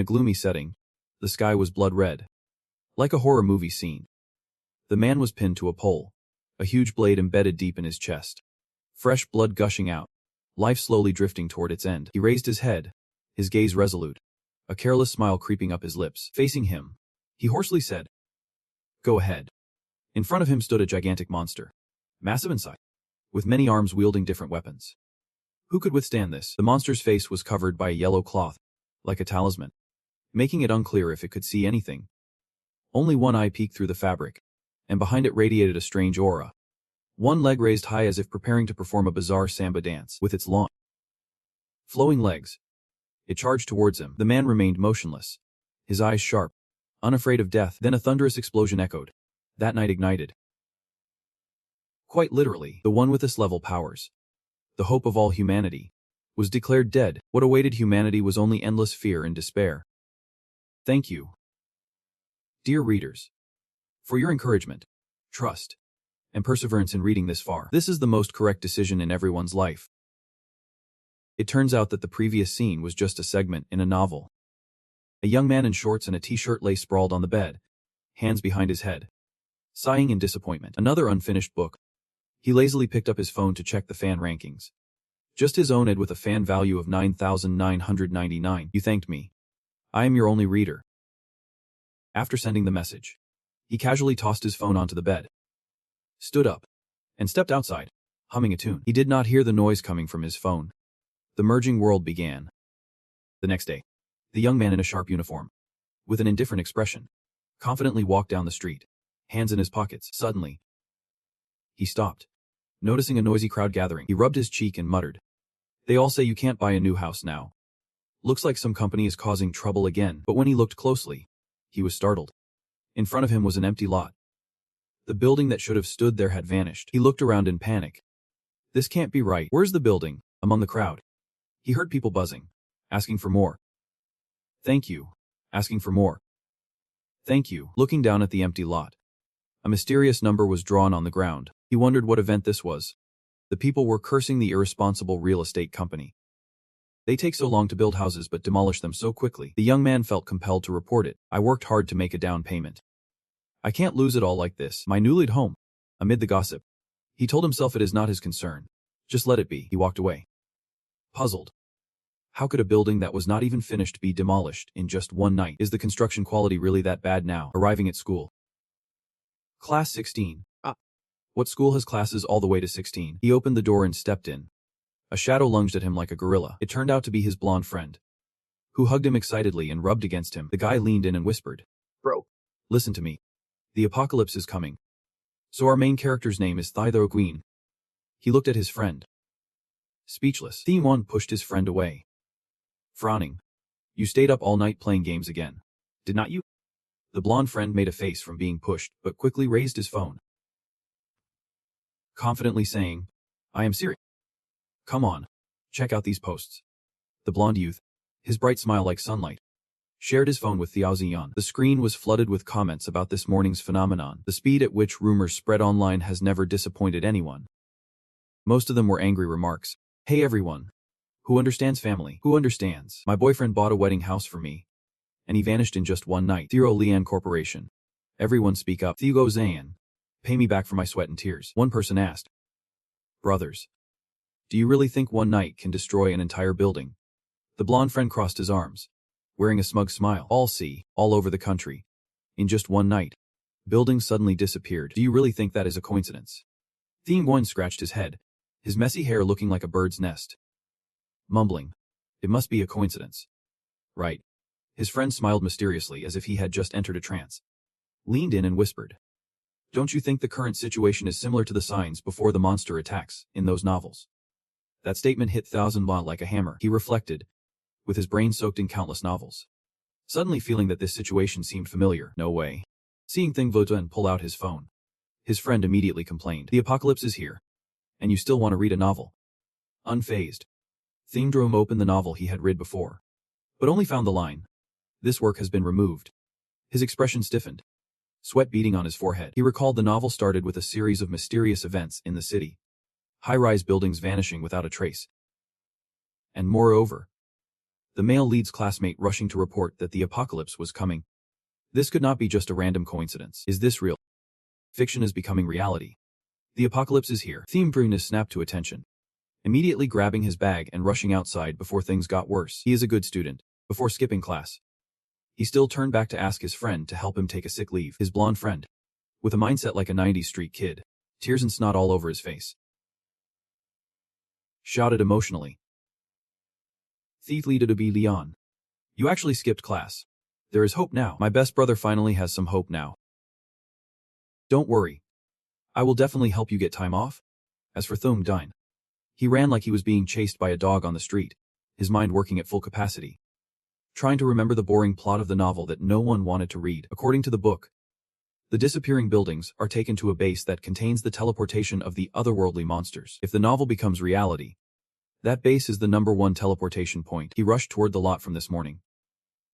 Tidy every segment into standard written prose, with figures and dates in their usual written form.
In a gloomy setting, the sky was blood red, like a horror movie scene. The man was pinned to a pole, a huge blade embedded deep in his chest. Fresh blood gushing out, life slowly drifting toward its end. He raised his head, his gaze resolute, a careless smile creeping up his lips. Facing him, he hoarsely said, "Go ahead." In front of him stood a gigantic monster, massive in size, with many arms wielding different weapons. Who could withstand this? The monster's face was covered by a yellow cloth, like a talisman, making it unclear if it could see anything. Only one eye peeked through the fabric, and behind it radiated a strange aura. One leg raised high as if preparing to perform a bizarre samba dance. With its long, flowing legs, it charged towards him. The man remained motionless, his eyes sharp, unafraid of death. Then a thunderous explosion echoed. That night ignited. Quite literally, the one with this level powers, the hope of all humanity, was declared dead. What awaited humanity was only endless fear and despair. Thank you, dear readers, for your encouragement, trust, and perseverance in reading this far. This is the most correct decision in everyone's life. It turns out that the previous scene was just a segment in a novel. A young man in shorts and a t-shirt lay sprawled on the bed, hands behind his head, sighing in disappointment. Another unfinished book. He lazily picked up his phone to check the fan rankings. Just his own ad with a fan value of 9,999. You thanked me. I am your only reader. After sending the message, he casually tossed his phone onto the bed, stood up, and stepped outside, humming a tune. He did not hear the noise coming from his phone. The merging world began. The next day, the young man in a sharp uniform, with an indifferent expression, confidently walked down the street, hands in his pockets. Suddenly, he stopped, noticing a noisy crowd gathering. He rubbed his cheek and muttered, "They all say you can't buy a new house now. Looks like some company is causing trouble again." But when he looked closely, he was startled. In front of him was an empty lot. The building that should have stood there had vanished. He looked around in panic. This can't be right. Where's the building? Among the crowd, he heard people buzzing, asking for more. Thank you. Asking for more. Thank you. Looking down at the empty lot, a mysterious number was drawn on the ground. He wondered what event this was. The people were cursing the irresponsible real estate company. They take so long to build houses but demolish them so quickly. The young man felt compelled to report it. I worked hard to make a down payment. I can't lose it all like this. My newly home. Amid the gossip, he told himself it is not his concern. Just let it be. He walked away, puzzled. How could a building that was not even finished be demolished in just one night? Is the construction quality really that bad now? Arriving at school. Class 16. What school has classes all the way to 16? He opened the door and stepped in. A shadow lunged at him like a gorilla. It turned out to be his blonde friend, who hugged him excitedly and rubbed against him. The guy leaned in and whispered, "Bro, listen to me. The apocalypse is coming. So our main character's name is Thytho Gwyn." He looked at his friend, speechless. Theme 1 pushed his friend away, frowning. "You stayed up all night playing games again, did not you?" The blonde friend made a face from being pushed, but quickly raised his phone, confidently saying, "I am serious. Come on, check out these posts." The blonde youth, his bright smile like sunlight, shared his phone with Xiao Ziyan. The screen was flooded with comments about this morning's phenomenon. The speed at which rumors spread online has never disappointed anyone. Most of them were angry remarks. "Hey everyone. Who understands family? Who understands? My boyfriend bought a wedding house for me, and he vanished in just one night. Thero Lian Corporation. Everyone speak up. Thigo Zayan. Pay me back for my sweat and tears." One person asked, "Brothers, do you really think one night can destroy an entire building?" The blonde friend crossed his arms, wearing a smug smile. "All see, all over the country. In just one night, buildings suddenly disappeared. Do you really think that is a coincidence?" Theme Gwyn scratched his head, his messy hair looking like a bird's nest, mumbling, "It must be a coincidence. Right?" His friend smiled mysteriously as if he had just entered a trance, leaned in and whispered, "Don't you think the current situation is similar to the signs before the monster attacks in those novels?" That statement hit Thousand Baht like a hammer. He reflected, with his brain soaked in countless novels, suddenly feeling that this situation seemed familiar. No way. Seeing Thing Votan pull out his phone, his friend immediately complained, "The apocalypse is here, and you still want to read a novel?" Unfazed, Thingdrom opened the novel he had read before, but only found the line, "This work has been removed." His expression stiffened, sweat beading on his forehead. He recalled the novel started with a series of mysterious events in the city, high-rise buildings vanishing without a trace. And moreover, the male lead's classmate rushing to report that the apocalypse was coming. This could not be just a random coincidence. Is this real? Fiction is becoming reality. The apocalypse is here. Theme Brunis snapped to attention, immediately grabbing his bag and rushing outside before things got worse. He is a good student. Before skipping class, he still turned back to ask his friend to help him take a sick leave. His blonde friend, with a mindset like a 90s street kid, tears and snot all over his face, shouted emotionally. Thief leader to be Leon. You actually skipped class. There is hope now. My best brother finally has some hope now. Don't worry. I will definitely help you get time off. As for Thung Dine, he ran like he was being chased by a dog on the street, his mind working at full capacity, trying to remember the boring plot of the novel that no one wanted to read. According to the book, the disappearing buildings are taken to a base that contains the teleportation of the otherworldly monsters. If the novel becomes reality, that base is the #1 teleportation point. He rushed toward the lot from this morning,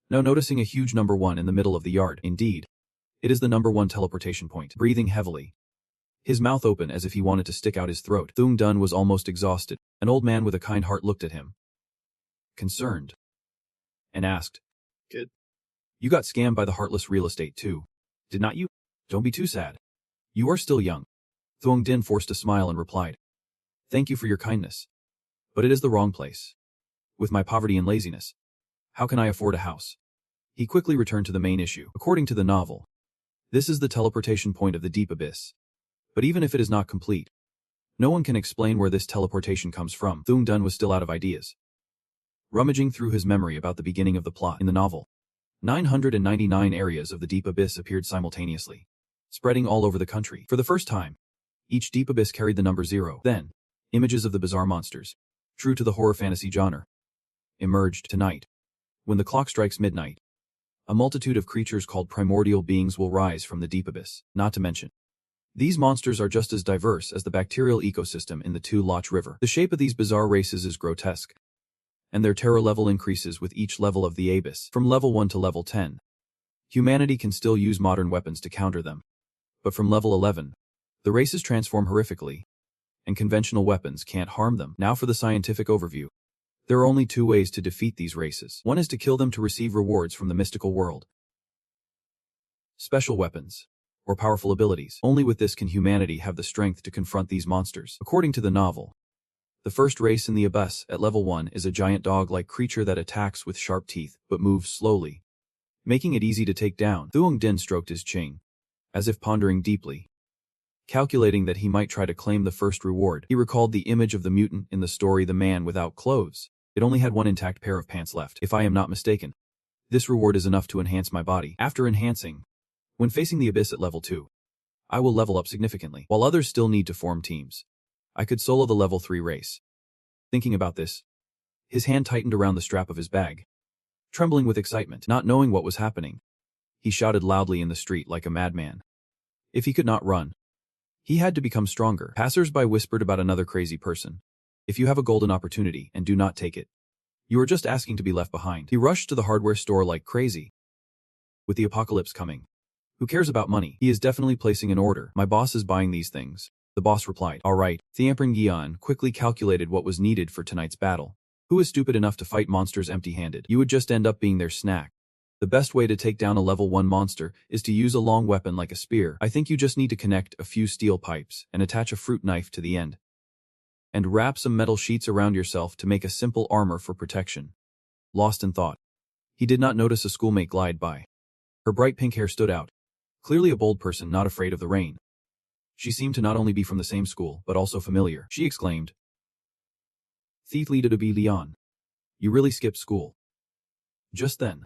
now noticing a huge #1 in the middle of the yard. Indeed, it is the #1 teleportation point. Breathing heavily, his mouth open as if he wanted to stick out his throat, Thung Dun was almost exhausted. An old man with a kind heart looked at him, concerned, and asked, "Kid, you got scammed by the heartless real estate too, did not you? Don't be too sad. You are still young." Thung Din forced a smile and replied, "Thank you for your kindness, but it is the wrong place. With my poverty and laziness, how can I afford a house?" He quickly returned to the main issue. According to the novel, this is the teleportation point of the deep abyss. But even if it is not complete, no one can explain where this teleportation comes from. Thung Dun was still out of ideas, rummaging through his memory about the beginning of the plot. In the novel, 999 areas of the deep abyss appeared simultaneously, spreading all over the country. For the first time, each deep abyss carried the number 0. Then, images of the bizarre monsters, true to the horror fantasy genre, emerged. Tonight, when the clock strikes midnight, a multitude of creatures called primordial beings will rise from the deep abyss. Not to mention, these monsters are just as diverse as the bacterial ecosystem in the Tu Loch River. The shape of these bizarre races is grotesque, and their terror level increases with each level of the abyss. From level 1 to level 10, humanity can still use modern weapons to counter them. But from level 11, the races transform horrifically, and conventional weapons can't harm them. Now for the scientific overview. There are only 2 ways to defeat these races. One is to kill them to receive rewards from the mystical world. Special weapons, or powerful abilities. Only with this can humanity have the strength to confront these monsters. According to the novel, the first race in the abyss at level 1 is a giant dog-like creature that attacks with sharp teeth, but moves slowly, making it easy to take down. Thung Din stroked his chin, as if pondering deeply, calculating that he might try to claim the first reward. He recalled the image of the mutant in the story The Man Without Clothes. It only had one intact pair of pants left. If I am not mistaken, this reward is enough to enhance my body. After enhancing, when facing the abyss at level 2, I will level up significantly. While others still need to form teams, I could solo the level 3 race. Thinking about this, his hand tightened around the strap of his bag. Trembling with excitement, not knowing what was happening, he shouted loudly in the street like a madman. If he could not run, he had to become stronger. Passers-by whispered about another crazy person. If you have a golden opportunity and do not take it, you are just asking to be left behind. He rushed to the hardware store like crazy. With the apocalypse coming, who cares about money? He is definitely placing an order. My boss is buying these things. The boss replied. All right. Thiampring Gian quickly calculated what was needed for tonight's battle. Who is stupid enough to fight monsters empty-handed? You would just end up being their snack. The best way to take down a level 1 monster is to use a long weapon like a spear. I think you just need to connect a few steel pipes and attach a fruit knife to the end, and wrap some metal sheets around yourself to make a simple armor for protection. Lost in thought, he did not notice a schoolmate glide by. Her bright pink hair stood out. Clearly a bold person not afraid of the rain. She seemed to not only be from the same school, but also familiar. She exclaimed, "Thief leader to be Leon. You really skipped school." Just then,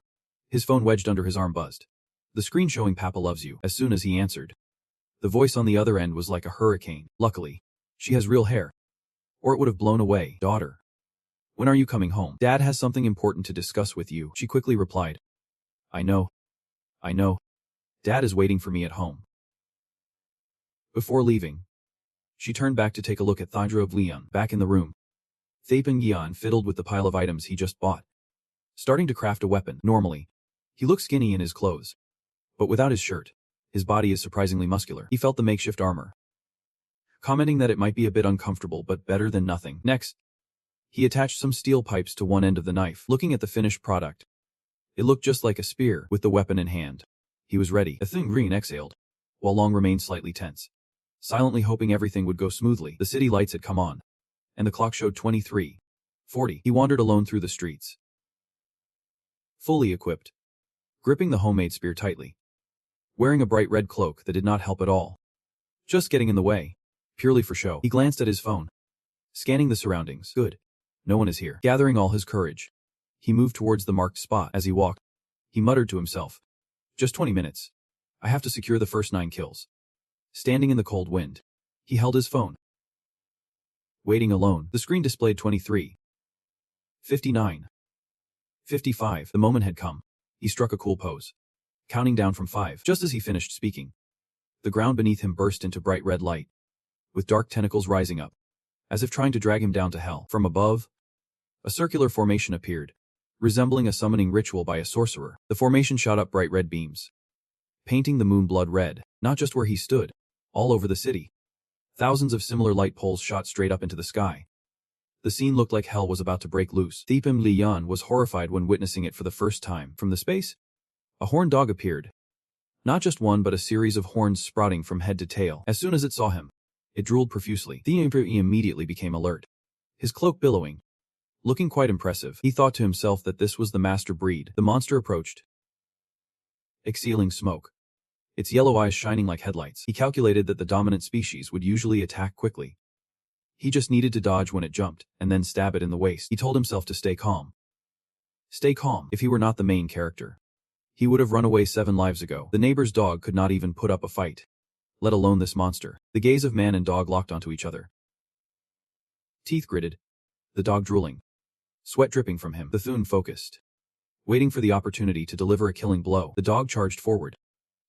his phone wedged under his arm buzzed. The screen showing Papa loves you. As soon as he answered, the voice on the other end was like a hurricane. Luckily, she has real hair, or it would have blown away. "Daughter, when are you coming home?" "Dad has something important to discuss with you," she quickly replied. I know. Dad is waiting for me at home." Before leaving, she turned back to take a look at Thydra of Leon. Back in the room, Thapin Gian fiddled with the pile of items he just bought, starting to craft a weapon. Normally, he looks skinny in his clothes, but without his shirt, his body is surprisingly muscular. He felt the makeshift armor, commenting that it might be a bit uncomfortable but better than nothing. Next, He attached some steel pipes to one end of the knife, looking at the finished product. It looked just like a spear, with the weapon in hand. He was ready. A thin green exhaled, while Long remained slightly tense, silently hoping everything would go smoothly. The city lights had come on, and the clock showed 23:40. He wandered alone through the streets, fully equipped, gripping the homemade spear tightly, wearing a bright red cloak that did not help at all, just getting in the way, purely for show. He glanced at his phone, scanning the surroundings. Good. No one is here. Gathering all his courage, he moved towards the marked spot. As he walked, he muttered to himself, just 20 minutes. I have to secure the first 9 kills. Standing in the cold wind, he held his phone. Waiting alone, the screen displayed 23:59. 55. The moment had come. He struck a cool pose, counting down from 5. Just as he finished speaking, the ground beneath him burst into bright red light, with dark tentacles rising up, as if trying to drag him down to hell. From above, a circular formation appeared, resembling a summoning ritual by a sorcerer. The formation shot up bright red beams, painting the moon blood red, not just where he stood, all over the city. Thousands of similar light poles shot straight up into the sky. The scene looked like hell was about to break loose. Thepim Lian was horrified when witnessing it for the first time. From the space, a horned dog appeared. Not just one but a series of horns sprouting from head to tail. As soon as it saw him, it drooled profusely. Thepim immediately became alert, his cloak billowing. Looking quite impressive, he thought to himself that this was the master breed. The monster approached, exhaling smoke, its yellow eyes shining like headlights. He calculated that the dominant species would usually attack quickly. He just needed to dodge when it jumped, and then stab it in the waist. He told himself to stay calm. Stay calm. If he were not the main character, he would have run away 7 lives ago. The neighbor's dog could not even put up a fight, let alone this monster. The gaze of man and dog locked onto each other. Teeth gritted, the dog drooling, sweat dripping from him. Bethune focused, waiting for the opportunity to deliver a killing blow. The dog charged forward,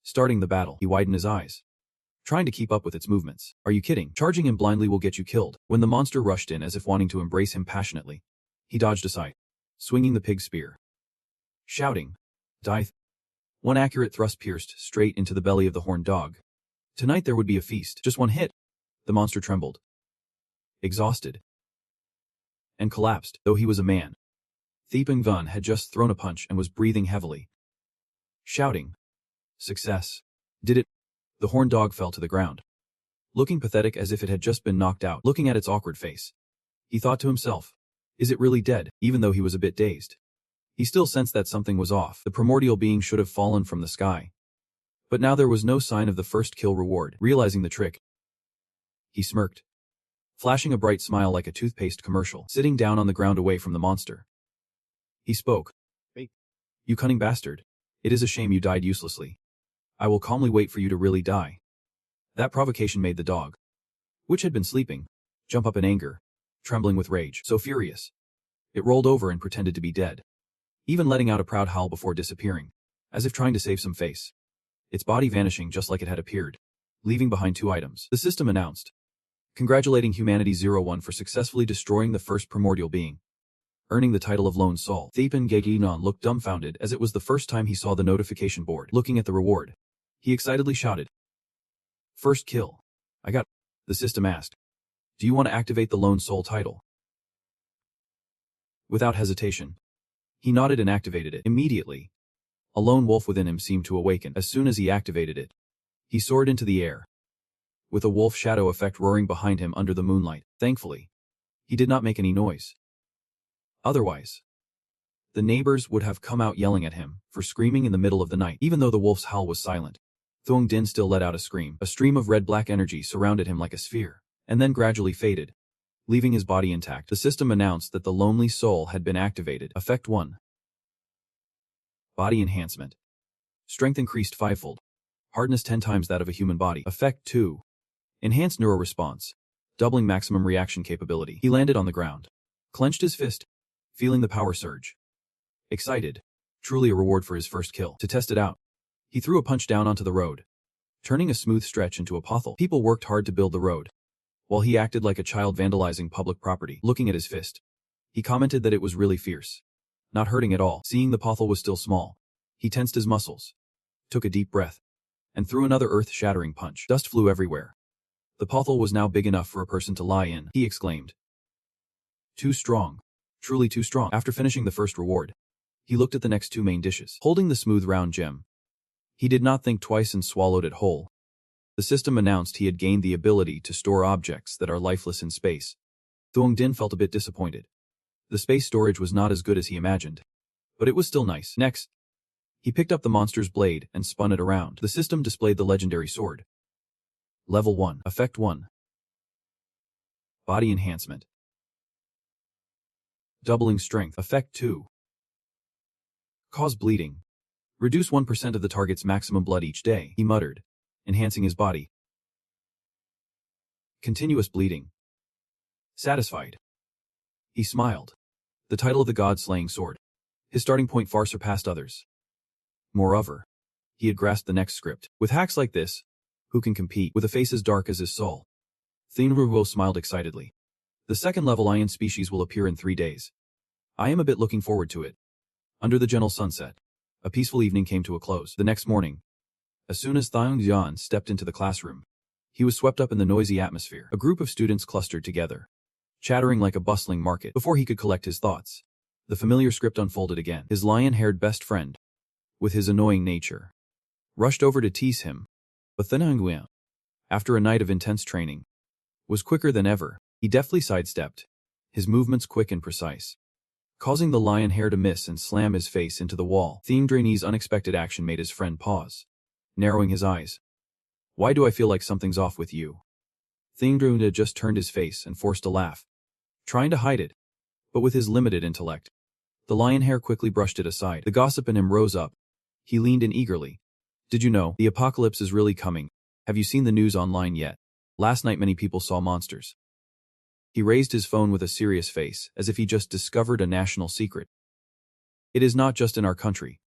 starting the battle. He widened his eyes, trying to keep up with its movements. Are you kidding? Charging him blindly will get you killed. When the monster rushed in as if wanting to embrace him passionately, he dodged aside, swinging the pig's spear, shouting, "Die!" One accurate thrust pierced straight into the belly of the horned dog. Tonight there would be a feast. Just one hit. The monster trembled, exhausted, and collapsed. Though he was a man, Theping Vun had just thrown a punch and was breathing heavily, shouting, "Success! Did it?" The horned dog fell to the ground, looking pathetic as if it had just been knocked out. Looking at its awkward face, he thought to himself, is it really dead? Even though he was a bit dazed, he still sensed that something was off. The primordial being should have fallen from the sky. But now there was no sign of the first kill reward. Realizing the trick, he smirked, flashing a bright smile like a toothpaste commercial. Sitting down on the ground away from the monster, he spoke. "Hey, you cunning bastard. It is a shame you died uselessly. I will calmly wait for you to really die." That provocation made the dog, which had been sleeping, jump up in anger, trembling with rage. So furious, it rolled over and pretended to be dead, even letting out a proud howl before disappearing, as if trying to save some face. Its body vanishing just like it had appeared, leaving behind 2 items. The system announced, congratulating Humanity 01 for successfully destroying the first primordial being, earning the title of Lone Soul. Thepin Geginon looked dumbfounded as it was the first time he saw the notification board. Looking at the reward, he excitedly shouted, "First kill. I got." The system asked, "Do you want to activate the Lone Soul title?" Without hesitation, he nodded and activated it. Immediately, a lone wolf within him seemed to awaken. As soon as he activated it, he soared into the air, with a wolf shadow effect roaring behind him under the moonlight. Thankfully, he did not make any noise. Otherwise, the neighbors would have come out yelling at him for screaming in the middle of the night. Even though the wolf's howl was silent, Thuong Din still let out a scream. A stream of red-black energy surrounded him like a sphere, and then gradually faded, leaving his body intact. The system announced that the Lonely Soul had been activated. Effect 1. Body enhancement. Strength increased 5-fold. Hardness 10 times that of a human body. Effect 2. Enhanced neuroresponse, doubling maximum reaction capability. He landed on the ground, clenched his fist, feeling the power surge. Excited, truly a reward for his first kill. To test it out, he threw a punch down onto the road, turning a smooth stretch into a pothole. People worked hard to build the road, while he acted like a child vandalizing public property. Looking at his fist, he commented that it was really fierce, not hurting at all. Seeing the pothole was still small, he tensed his muscles, took a deep breath, and threw another earth-shattering punch. Dust flew everywhere. The pothole was now big enough for a person to lie in. He exclaimed, Too strong. Truly too strong. After finishing the first reward, he looked at the next two main dishes, holding the smooth round gem. He did not think twice and swallowed it whole. The system announced he had gained the ability to store objects that are lifeless in space. Thuong Din felt a bit disappointed. The space storage was not as good as he imagined, but it was still nice. Next, he picked up the monster's blade and spun it around. The system displayed the legendary sword. Level 1. Effect 1. Body enhancement. Doubling strength. Effect 2. Cause bleeding. Reduce 1% of the target's maximum blood each day, he muttered, enhancing his body. Continuous bleeding. Satisfied. He smiled. The title of the god-slaying sword. His starting point far surpassed others. Moreover, he had grasped the next script. With hacks like this, who can compete with a face as dark as his soul? Thien Ruo smiled excitedly. The second level Iron species will appear in 3 days. I am a bit looking forward to it. Under the gentle sunset, a peaceful evening came to a close. The next morning, as soon as Thiong Jian stepped into the classroom, he was swept up in the noisy atmosphere. A group of students clustered together, chattering like a bustling market. Before he could collect his thoughts, the familiar script unfolded again. His lion-haired best friend, with his annoying nature, rushed over to tease him. But Thenanguan, after a night of intense training, was quicker than ever. He deftly sidestepped, his movements quick and precise, causing the lion hair to miss and slam his face into the wall. Thiem Draine's unexpected action made his friend pause, narrowing his eyes. Why do I feel like something's off with you? Thiem Draine had just turned his face and forced a laugh, trying to hide it, but with his limited intellect, the lion hair quickly brushed it aside. The gossip in him rose up. He leaned in eagerly. Did you know, the apocalypse is really coming? Have you seen the news online yet? Last night many people saw monsters. He raised his phone with a serious face, as if he just discovered a national secret. It is not just in our country,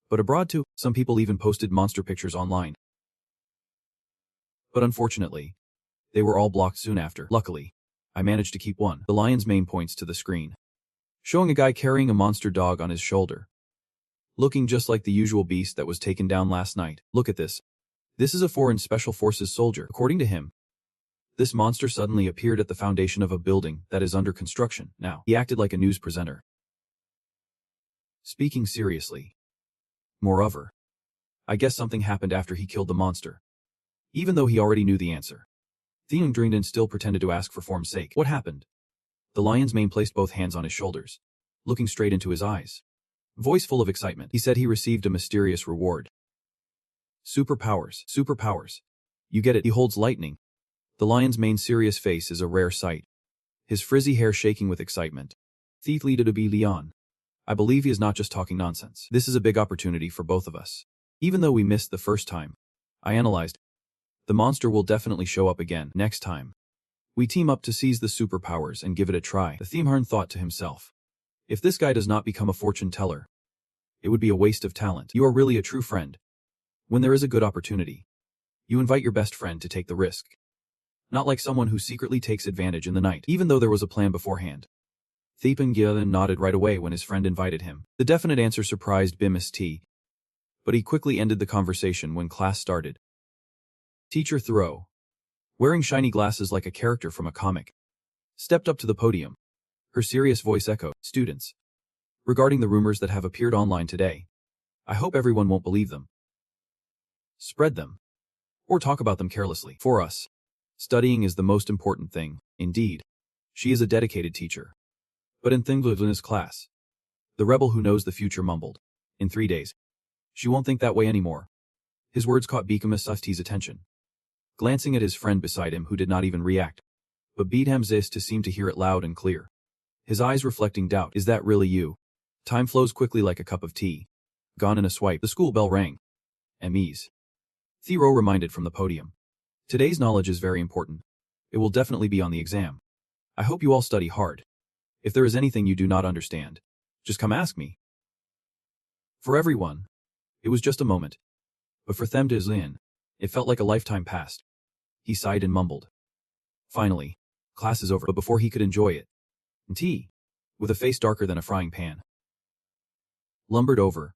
but abroad too. Some people even posted monster pictures online. But unfortunately, they were all blocked soon after. Luckily, I managed to keep one. The lion's mane points to the screen, showing a guy carrying a monster dog on his shoulder, looking just like the usual beast that was taken down last night. Look at this. This is a foreign special forces soldier. According to him, this monster suddenly appeared at the foundation of a building that is under construction now. He acted like a news presenter, speaking seriously. Moreover, I guess something happened after he killed the monster. Even though he already knew the answer, Thiem Drainden still pretended to ask for form's sake. What happened? The lion's mane placed both hands on his shoulders, looking straight into his eyes. Voice full of excitement, he said he received a mysterious reward. Superpowers. Superpowers. You get it. He holds lightning. The lion's mane's serious face is a rare sight, his frizzy hair shaking with excitement. Thief leader to be Leon. I believe he is not just talking nonsense. This is a big opportunity for both of us. Even though we missed the first time, I analyzed. The monster will definitely show up again next time. We team up to seize the superpowers and give it a try. The Thiemhern thought to himself. If this guy does not become a fortune teller, it would be a waste of talent. You are really a true friend. When there is a good opportunity, you invite your best friend to take the risk. Not like someone who secretly takes advantage in the night, even though there was a plan beforehand. Thiepen Gyelan nodded right away when his friend invited him. The definite answer surprised Bimis T, but he quickly ended the conversation when class started. Teacher Thoreau, wearing shiny glasses like a character from a comic, stepped up to the podium. Her serious voice echoed, "Students, regarding the rumors that have appeared online today, I hope everyone won't believe them. Spread them, or talk about them carelessly. For us, studying is the most important thing. Indeed, she is a dedicated teacher." But in Thinglu's class, the rebel who knows the future mumbled, "In 3 days, she won't think that way anymore." His words caught Beekamus Sufti's attention. Glancing at his friend beside him who did not even react, but Beedham Zist seemed to hear it loud and clear, his eyes reflecting doubt. "Is that really you?" Time flows quickly like a cup of tea, gone in a swipe. The school bell rang. MEs. Thoreau reminded from the podium. "Today's knowledge is very important. It will definitely be on the exam. I hope you all study hard. If there is anything you do not understand, just come ask me." For everyone, it was just a moment. But for Them Zin, it felt like a lifetime passed. He sighed and mumbled. Finally, class is over. But before he could enjoy it, T, with a face darker than a frying pan, lumbered over,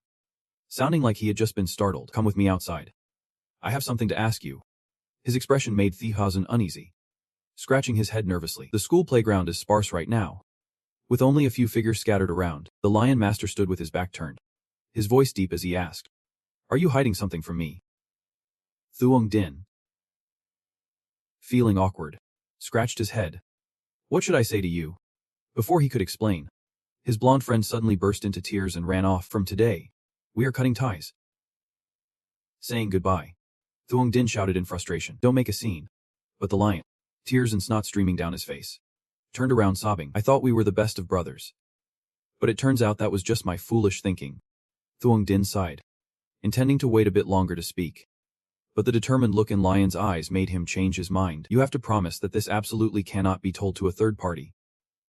sounding like he had just been startled. "Come with me outside. I have something to ask you." His expression made Thiehazen uneasy, scratching his head nervously. "The school playground is sparse right now. With only a few figures scattered around, the lion master stood with his back turned, his voice deep as he asked, "Are you hiding something from me?" Thuong Din, feeling awkward, scratched his head. "What should I say to you?" Before he could explain, his blonde friend suddenly burst into tears and ran off. "From today, we are cutting ties." Saying goodbye, Thuong Din shouted in frustration, "Don't make a scene." But the lion, tears and snot streaming down his face, turned around sobbing, "I thought we were the best of brothers. But it turns out that was just my foolish thinking." Thuong Din sighed, intending to wait a bit longer to speak. But the determined look in Lion's eyes made him change his mind. "You have to promise that this absolutely cannot be told to a third party."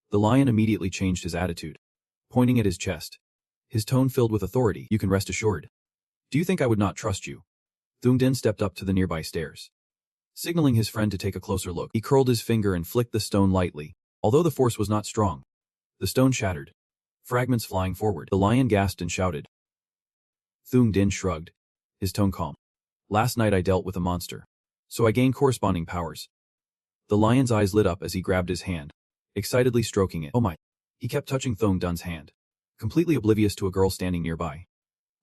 The lion immediately changed his attitude, pointing at his chest, his tone filled with authority. "You can rest assured." "Do you think I would not trust you?" Thuong Din stepped up to the nearby stairs. Signaling his friend to take a closer look, he curled his finger and flicked the stone lightly. Although the force was not strong, the stone shattered, fragments flying forward. The lion gasped and shouted. Thuong Din shrugged, his tone calm. "Last night I dealt with a monster, so I gained corresponding powers." The lion's eyes lit up as he grabbed his hand, excitedly stroking it. "Oh my." He kept touching Thuong Din's hand, completely oblivious to a girl standing nearby,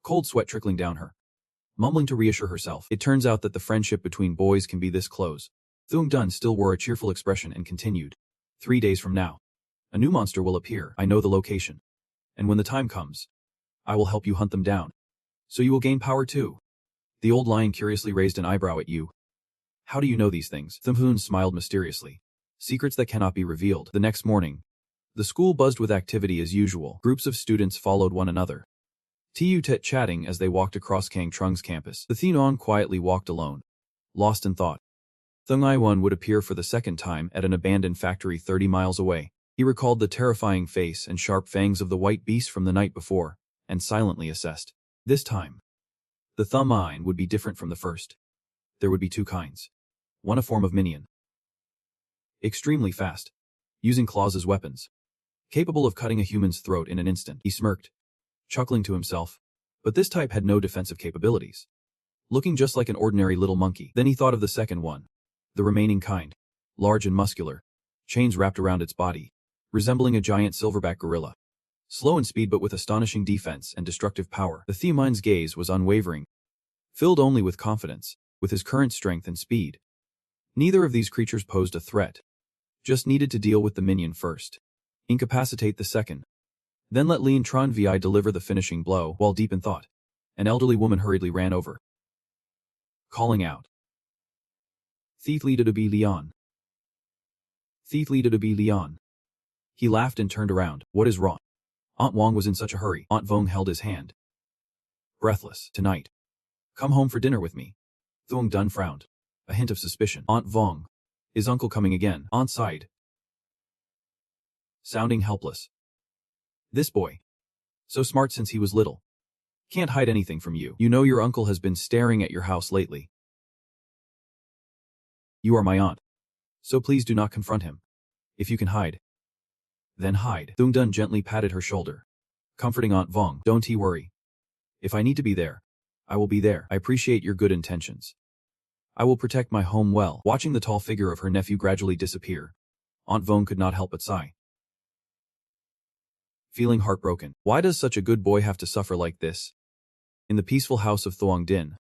cold sweat trickling down her. Mumbling to reassure herself, it turns out that the friendship between boys can be this close. Thuong Din still wore a cheerful expression and continued. 3 days from now, a new monster will appear. I know the location. And when the time comes, I will help you hunt them down. So you will gain power too." The old lion curiously raised an eyebrow at you. "How do you know these things?" Thuong smiled mysteriously. "Secrets that cannot be revealed." The next morning, the school buzzed with activity as usual. Groups of students followed one another, chatting as they walked across Kang Trung's campus. The Thenon quietly walked alone, lost in thought. Thung I-1 would appear for the second time at an abandoned factory 30 miles away. He recalled the terrifying face and sharp fangs of the white beast from the night before, and silently assessed. This time, the Thumb Ein would be different from the first. There would be two kinds. One a form of minion, extremely fast, using claws as weapons, capable of cutting a human's throat in an instant. He smirked, chuckling to himself. But this type had no defensive capabilities, looking just like an ordinary little monkey. Then he thought of the second one, the remaining kind, large and muscular, chains wrapped around its body, resembling a giant silverback gorilla. Slow in speed but with astonishing defense and destructive power. The Themon's gaze was unwavering, filled only with confidence. With his current strength and speed, neither of these creatures posed a threat. Just needed to deal with the minion first, incapacitate the second, then let Lien Tron Vi deliver the finishing blow. While deep in thought, an elderly woman hurriedly ran over, calling out, "Thief Lida to be Leon. Thief Lida to be Leon." He laughed and turned around. "What is wrong?" Aunt Wong was in such a hurry. Aunt Vong held his hand, breathless. "Tonight, come home for dinner with me." Thuong Din frowned, a hint of suspicion. "Aunt Vong, is uncle coming again?" Aunt sighed, sounding helpless. "This boy, so smart since he was little, can't hide anything from you. You know your uncle has been staring at your house lately. You are my aunt, so please do not confront him. If you can hide, then hide." Thuong Din gently patted her shoulder, comforting Aunt Vong. "Don't he worry. If I need to be there, I will be there. I appreciate your good intentions. I will protect my home well." Watching the tall figure of her nephew gradually disappear, Aunt Vong could not help but sigh, feeling heartbroken. Why does such a good boy have to suffer like this? In the peaceful house of Thuong Din,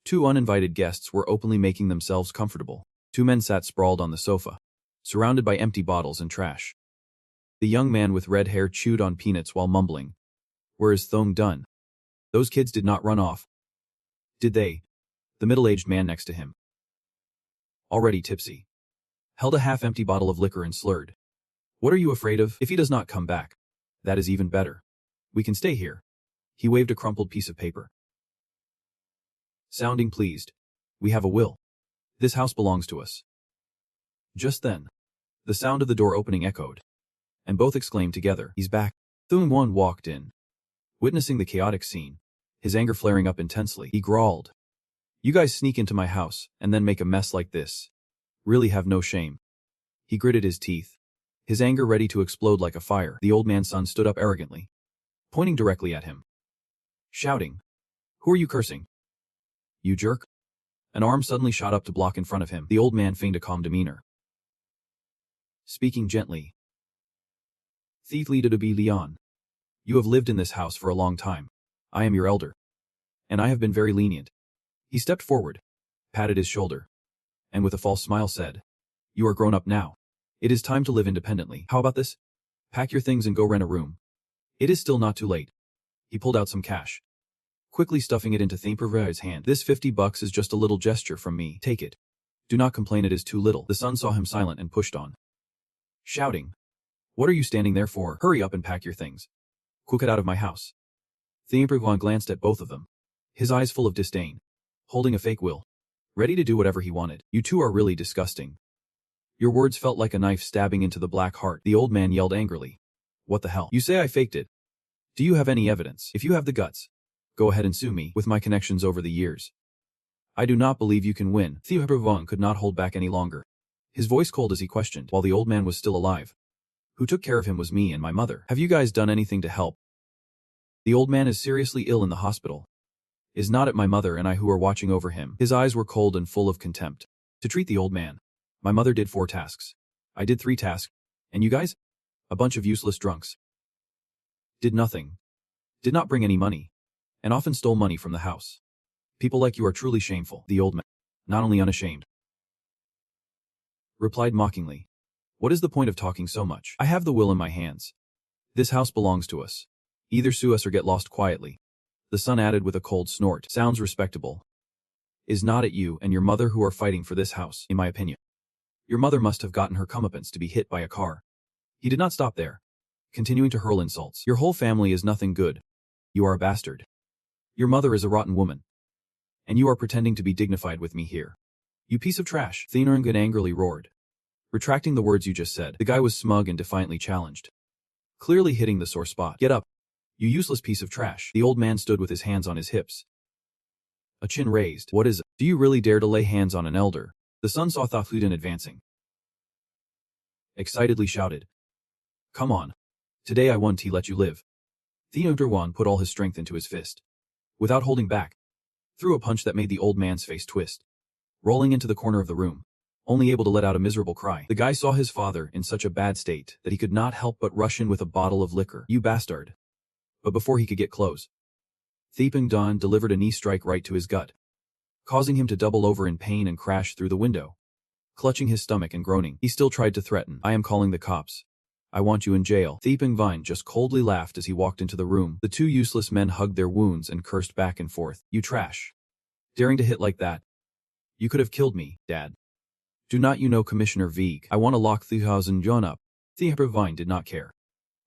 two uninvited guests were openly making themselves comfortable. Two men sat sprawled on the sofa, surrounded by empty bottles and trash. The young man with red hair chewed on peanuts while mumbling, "Where is Thuong Din? Those kids did not run off, did they?" The middle-aged man next to him, already tipsy, held a half-empty bottle of liquor and slurred, "What are you afraid of? If he does not come back, that is even better. We can stay here." He waved a crumpled piece of paper, sounding pleased. "We have a will. This house belongs to us." Just then, the sound of the door opening echoed, and both exclaimed together, "He's back." Thuong Won walked in, witnessing the chaotic scene, his anger flaring up intensely. He growled, "You guys sneak into my house and then make a mess like this. Really have no shame." He gritted his teeth, his anger ready to explode like a fire. The old man's son stood up arrogantly, pointing directly at him, shouting, "Who are you cursing? You jerk?" An arm suddenly shot up to block in front of him. The old man feigned a calm demeanor, speaking gently, Thief Lida to be Leon. You have lived in this house for a long time. I am your elder. And I have been very lenient. He stepped forward, patted his shoulder, and with a false smile said, You are grown up now. It is time to live independently. How about this? Pack your things and go rent a room. It is still not too late. He pulled out some cash, quickly stuffing it into Thempervai's hand. This $50 is just a little gesture from me. Take it. Do not complain it is too little. The son saw him silent and pushed on, shouting, What are you standing there for? Hurry up and pack your things. Quick, get out of my house. Thempervai glanced at both of them, his eyes full of disdain, holding a fake will, ready to do whatever he wanted. You two are really disgusting. Your words felt like a knife stabbing into the black heart. The old man yelled angrily. What the hell? You say I faked it. Do you have any evidence? If you have the guts, go ahead and sue me. With my connections over the years, I do not believe you can win. Thempervai could not hold back any longer, his voice cold as he questioned. While the old man was still alive, who took care of him was me and my mother. Have you guys done anything to help? The old man is seriously ill in the hospital. Is not it my mother and I who are watching over him? His eyes were cold and full of contempt. To treat the old man, my mother did 4 tasks. I did 3 tasks. And you guys? A bunch of useless drunks. Did nothing. Did not bring any money. And often stole money from the house. People like you are truly shameful. The old man, not only unashamed, replied mockingly. What is the point of talking so much? I have the will in my hands. This house belongs to us. Either sue us or get lost quietly. The son added with a cold snort. Sounds respectable. Is not it you and your mother who are fighting for this house, in my opinion? Your mother must have gotten her comeuppance to be hit by a car. He did not stop there, continuing to hurl insults. Your whole family is nothing good. You are a bastard. Your mother is a rotten woman. And you are pretending to be dignified with me here. You piece of trash. Thempervai angrily roared, retracting the words you just said. The guy was smug and defiantly challenged, clearly hitting the sore spot. Get up. You useless piece of trash. The old man stood with his hands on his hips, a chin raised. What is it? Do you really dare to lay hands on an elder? The son saw Thafluden advancing, excitedly shouted. Come on. Today I won't let you live. Thempervai put all his strength into his fist, without holding back, threw a punch that made the old man's face twist, rolling into the corner of the room, only able to let out a miserable cry. The guy saw his father in such a bad state that he could not help but rush in with a bottle of liquor. You bastard. But before he could get close, Thempervai delivered a knee strike right to his gut, causing him to double over in pain and crash through the window. Clutching his stomach and groaning, he still tried to threaten. I am calling the cops. I want you in jail. Thempervai just coldly laughed as he walked into the room. The 2 useless men hugged their wounds and cursed back and forth. You trash. Daring to hit like that. You could have killed me, Dad. Do not you know Commissioner Veeg? I want to lock 3,000 yuan up. Thempervai did not care,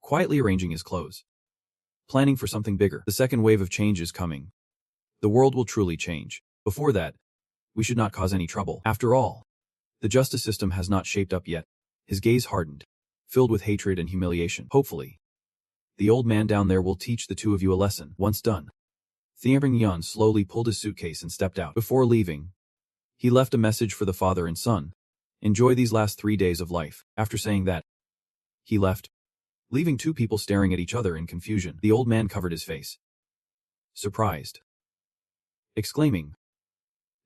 quietly arranging his clothes, planning for something bigger. The second wave of change is coming. The world will truly change. Before that, we should not cause any trouble. After all, the justice system has not shaped up yet. His gaze hardened, filled with hatred and humiliation. Hopefully, the old man down there will teach the 2 of you a lesson. Once done, Thempervai slowly pulled his suitcase and stepped out. Before leaving, he left a message for the father and son. Enjoy these last 3 days of life. After saying that, he left, leaving 2 people staring at each other in confusion. The old man covered his face, surprised, exclaiming,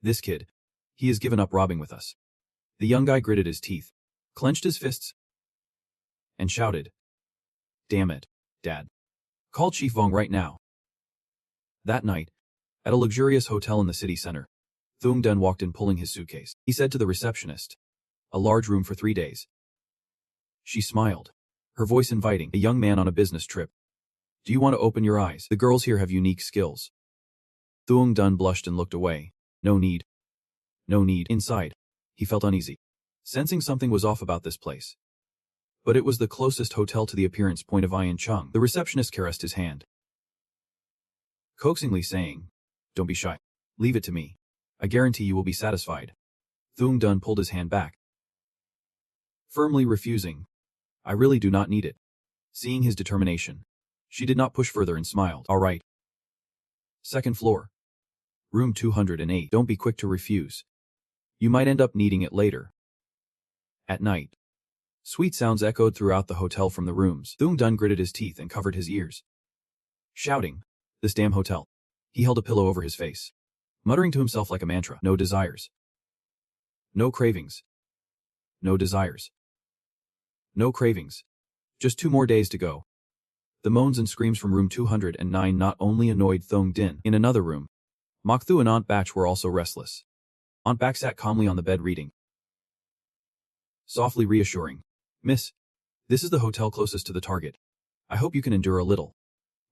This kid, he has given up robbing with us. The young guy gritted his teeth, clenched his fists, and shouted, Damn it, Dad. Call Chief Vong right now. That night, at a luxurious hotel in the city center, Thung Dun walked in pulling his suitcase. He said to the receptionist, A large room for 3 days. She smiled, her voice inviting. A young man on a business trip. Do you want to open your eyes? The girls here have unique skills. Thung Dun blushed and looked away. No need. No need. Inside, he felt uneasy, sensing something was off about this place. But it was the closest hotel to the appearance point of Ian Chung. The receptionist caressed his hand, coaxingly saying, Don't be shy. Leave it to me. I guarantee you will be satisfied. Thung Dun pulled his hand back, firmly refusing. I really do not need it. Seeing his determination, she did not push further and smiled. All right. Second floor. Room 208. Don't be quick to refuse. You might end up needing it later. At night, sweet sounds echoed throughout the hotel from the rooms. Thung Dun gritted his teeth and covered his ears, shouting, This damn hotel. He held a pillow over his face, muttering to himself like a mantra. No desires. No cravings. No desires. No cravings. Just 2 more days to go. The moans and screams from room 209 not only annoyed Thong Din. In another room, Mok Thu and Aunt Bach were also restless. Aunt Bach sat calmly on the bed reading. Softly reassuring. Miss, this is the hotel closest to the target. I hope you can endure a little.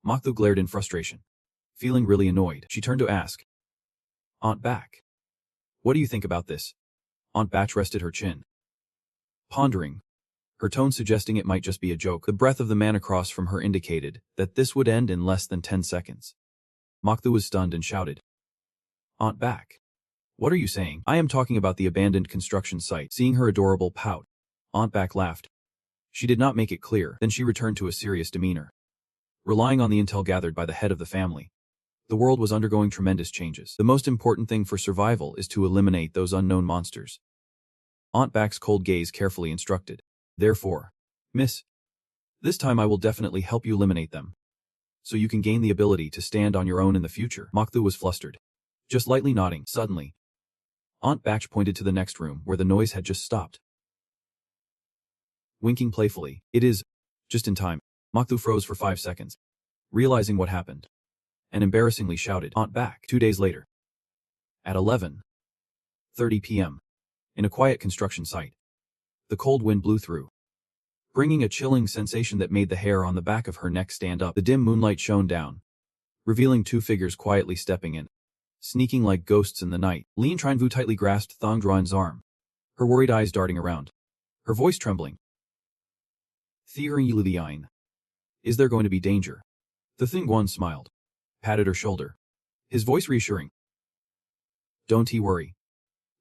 Mok Thu glared in frustration. Feeling really annoyed, she turned to ask. Aunt Bach, what do you think about this? Aunt Bach rested her chin. Pondering, her tone suggesting it might just be a joke. The breath of the man across from her indicated that this would end in less than 10 seconds. Mok Thu was stunned and shouted. Aunt Bach, what are you saying? I am talking about the abandoned construction site. Seeing her adorable pout, Aunt Bach laughed. She did not make it clear, then she returned to a serious demeanor. Relying on the intel gathered by the head of the family, the world was undergoing tremendous changes. The most important thing for survival is to eliminate those unknown monsters. Aunt Bach's cold gaze carefully instructed. Therefore, Miss, this time I will definitely help you eliminate them, so you can gain the ability to stand on your own in the future. Mok Thu was flustered, just lightly nodding. Suddenly, Aunt Bach pointed to the next room where the noise had just stopped. Winking playfully, it is just in time. Mok Thu froze for 5 seconds, realizing what happened, and embarrassingly shouted, Aunt Bach. 2 days later, at 11:30 p.m., in a quiet construction site, the cold wind blew through, bringing a chilling sensation that made the hair on the back of her neck stand up. The dim moonlight shone down, revealing 2 figures quietly stepping in, sneaking like ghosts in the night. Lien Trinvu tightly grasped Thong Duan's arm, her worried eyes darting around, her voice trembling. Thierry, is there going to be danger? The Thing Guan smiled, patted her shoulder, his voice reassuring. Don't worry.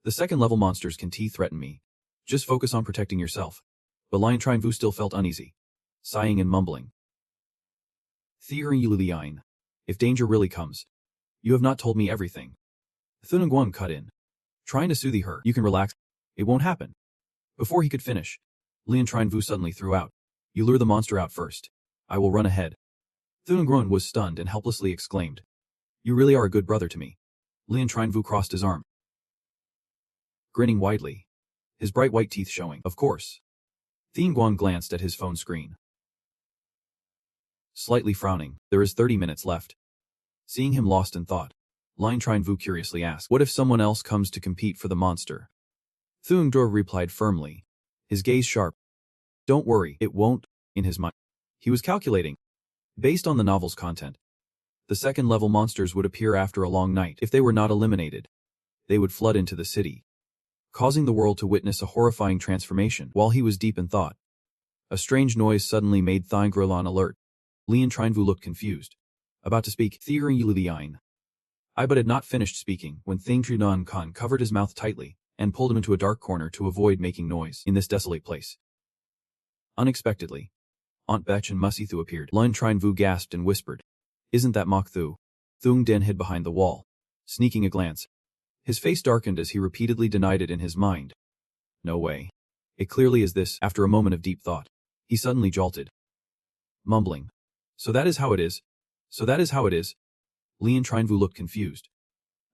The second-level monsters can threaten me. Just focus on protecting yourself. But Lion Trinvu still felt uneasy, sighing and mumbling. Thierry, if danger really comes, you have not told me everything. Thun Guan cut in, trying to soothe her. You can relax. It won't happen. Before he could finish, Lian Trinvu suddenly threw out. You lure the monster out first. I will run ahead. Thun Guan was stunned and helplessly exclaimed. You really are a good brother to me. Lian Trinvu crossed his arm, grinning widely, his bright white teeth showing. Of course. Thien Guan glanced at his phone screen, slightly frowning. There is 30 minutes left. Seeing him lost in thought, Lian Trinvu curiously asked, what if someone else comes to compete for the monster? Thung Dor replied firmly, his gaze sharp. Don't worry, it won't. In his mind, he was calculating. Based on the novel's content, the second-level monsters would appear after a long night. If they were not eliminated, they would flood into the city, causing the world to witness a horrifying transformation. While he was deep in thought, a strange noise suddenly made Thang Grolan alert. Lian Trinvu looked confused, about to speak. I but had not finished speaking when Thing Trunan Khan covered his mouth tightly and pulled him into a dark corner to avoid making noise in this desolate place. Unexpectedly, Aunt Bech and Musithu appeared. Lian Trinvu gasped and whispered, Isn't that Mok Thu? Thung Den hid behind the wall, sneaking a glance. His face darkened as he repeatedly denied it in his mind. No way. It clearly is this. After a moment of deep thought, he suddenly jolted, mumbling. So that is how it is. So that is how it is. Lian Trinvu looked confused,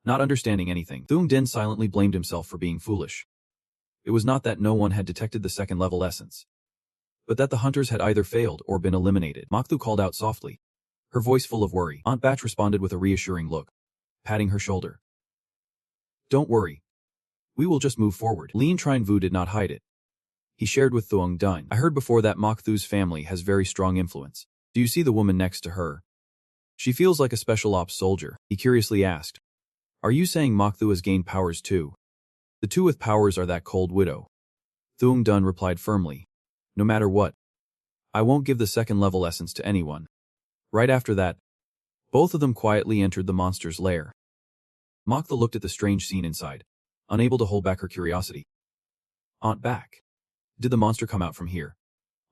not understanding anything. Thung Den silently blamed himself for being foolish. It was not that no one had detected the second-level essence, but that the hunters had either failed or been eliminated. Mok Thu called out softly, her voice full of worry. Aunt Bach responded with a reassuring look, patting her shoulder. Don't worry. We will just move forward. Lian Trinvu did not hide it. He shared with Thuong Dun. I heard before that Mok Thu's family has very strong influence. Do you see the woman next to her? She feels like a special ops soldier. He curiously asked. Are you saying Mok Thu has gained powers too? The two with powers are that cold widow. Thuong Dun replied firmly. No matter what, I won't give the second-level essence to anyone. Right after that, both of them quietly entered the monster's lair. Mok Thu looked at the strange scene inside, unable to hold back her curiosity. Aunt Bach. Did the monster come out from here?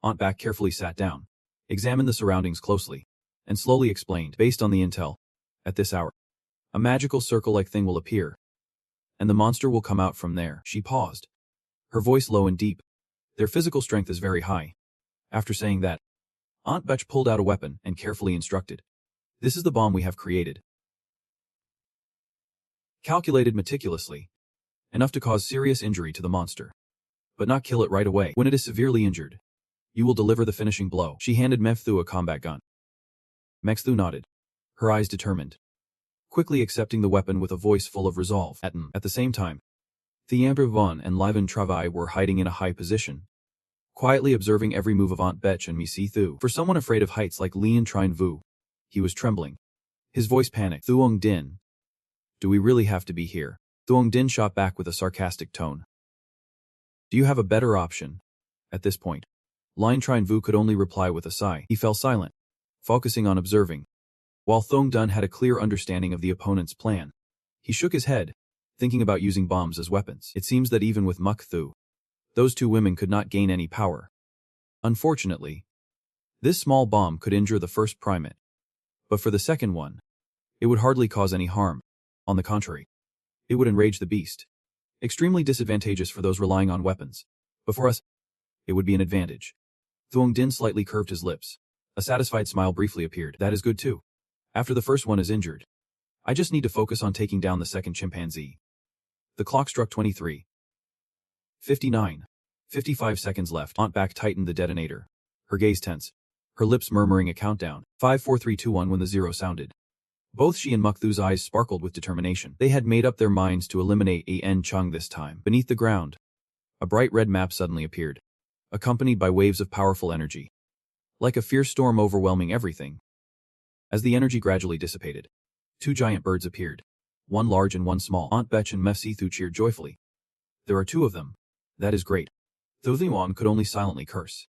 Aunt Bach carefully sat down, examined the surroundings closely, and slowly explained. Based on the intel, at this hour, a magical circle-like thing will appear, and the monster will come out from there. She paused, her voice low and deep. Their physical strength is very high. After saying that, Aunt Bech pulled out a weapon and carefully instructed. This is the bomb we have created. Calculated meticulously, enough to cause serious injury to the monster, but not kill it right away. When it is severely injured, You will deliver the finishing blow. She handed Mefthu a combat gun. Mefthu nodded, her eyes determined, quickly accepting the weapon with a voice full of resolve. At the same time, Thiamber Von and Livan Travai were hiding in a high position, quietly observing every move of Aunt Betch and Misi Thu. For someone afraid of heights like Lian Trine Vu, he was trembling. His voice panicked. Thuong Din. Do we really have to be here? Thuong Din shot back with a sarcastic tone. Do you have a better option? At this point, Lian Trine Vu could only reply with a sigh. He fell silent, focusing on observing. While Thuong Dun had a clear understanding of the opponent's plan, he shook his head, thinking about using bombs as weapons. It seems that even with Muk Thu, those two women could not gain any power. Unfortunately, this small bomb could injure the first primate, but for the second one, it would hardly cause any harm. On the contrary, it would enrage the beast. Extremely disadvantageous for those relying on weapons, but for us, it would be an advantage. Thuong Din slightly curved his lips. A satisfied smile briefly appeared. That is good too. After the first one is injured, I just need to focus on taking down the second chimpanzee. The clock struck 23. 59. 55 seconds left. Aunt Back tightened the detonator, her gaze tense, her lips murmuring a countdown. 5 4 3 2 1 when the zero sounded. Both she and Muk Thu's eyes sparkled with determination. They had made up their minds to eliminate En Chung this time. Beneath the ground, a bright red map suddenly appeared, accompanied by waves of powerful energy, like a fierce storm overwhelming everything. As the energy gradually dissipated, two giant birds appeared, one large and one small. Aunt Betch and Mef Thu cheered joyfully. There are two of them. That is great. Thu Thuong could only silently curse.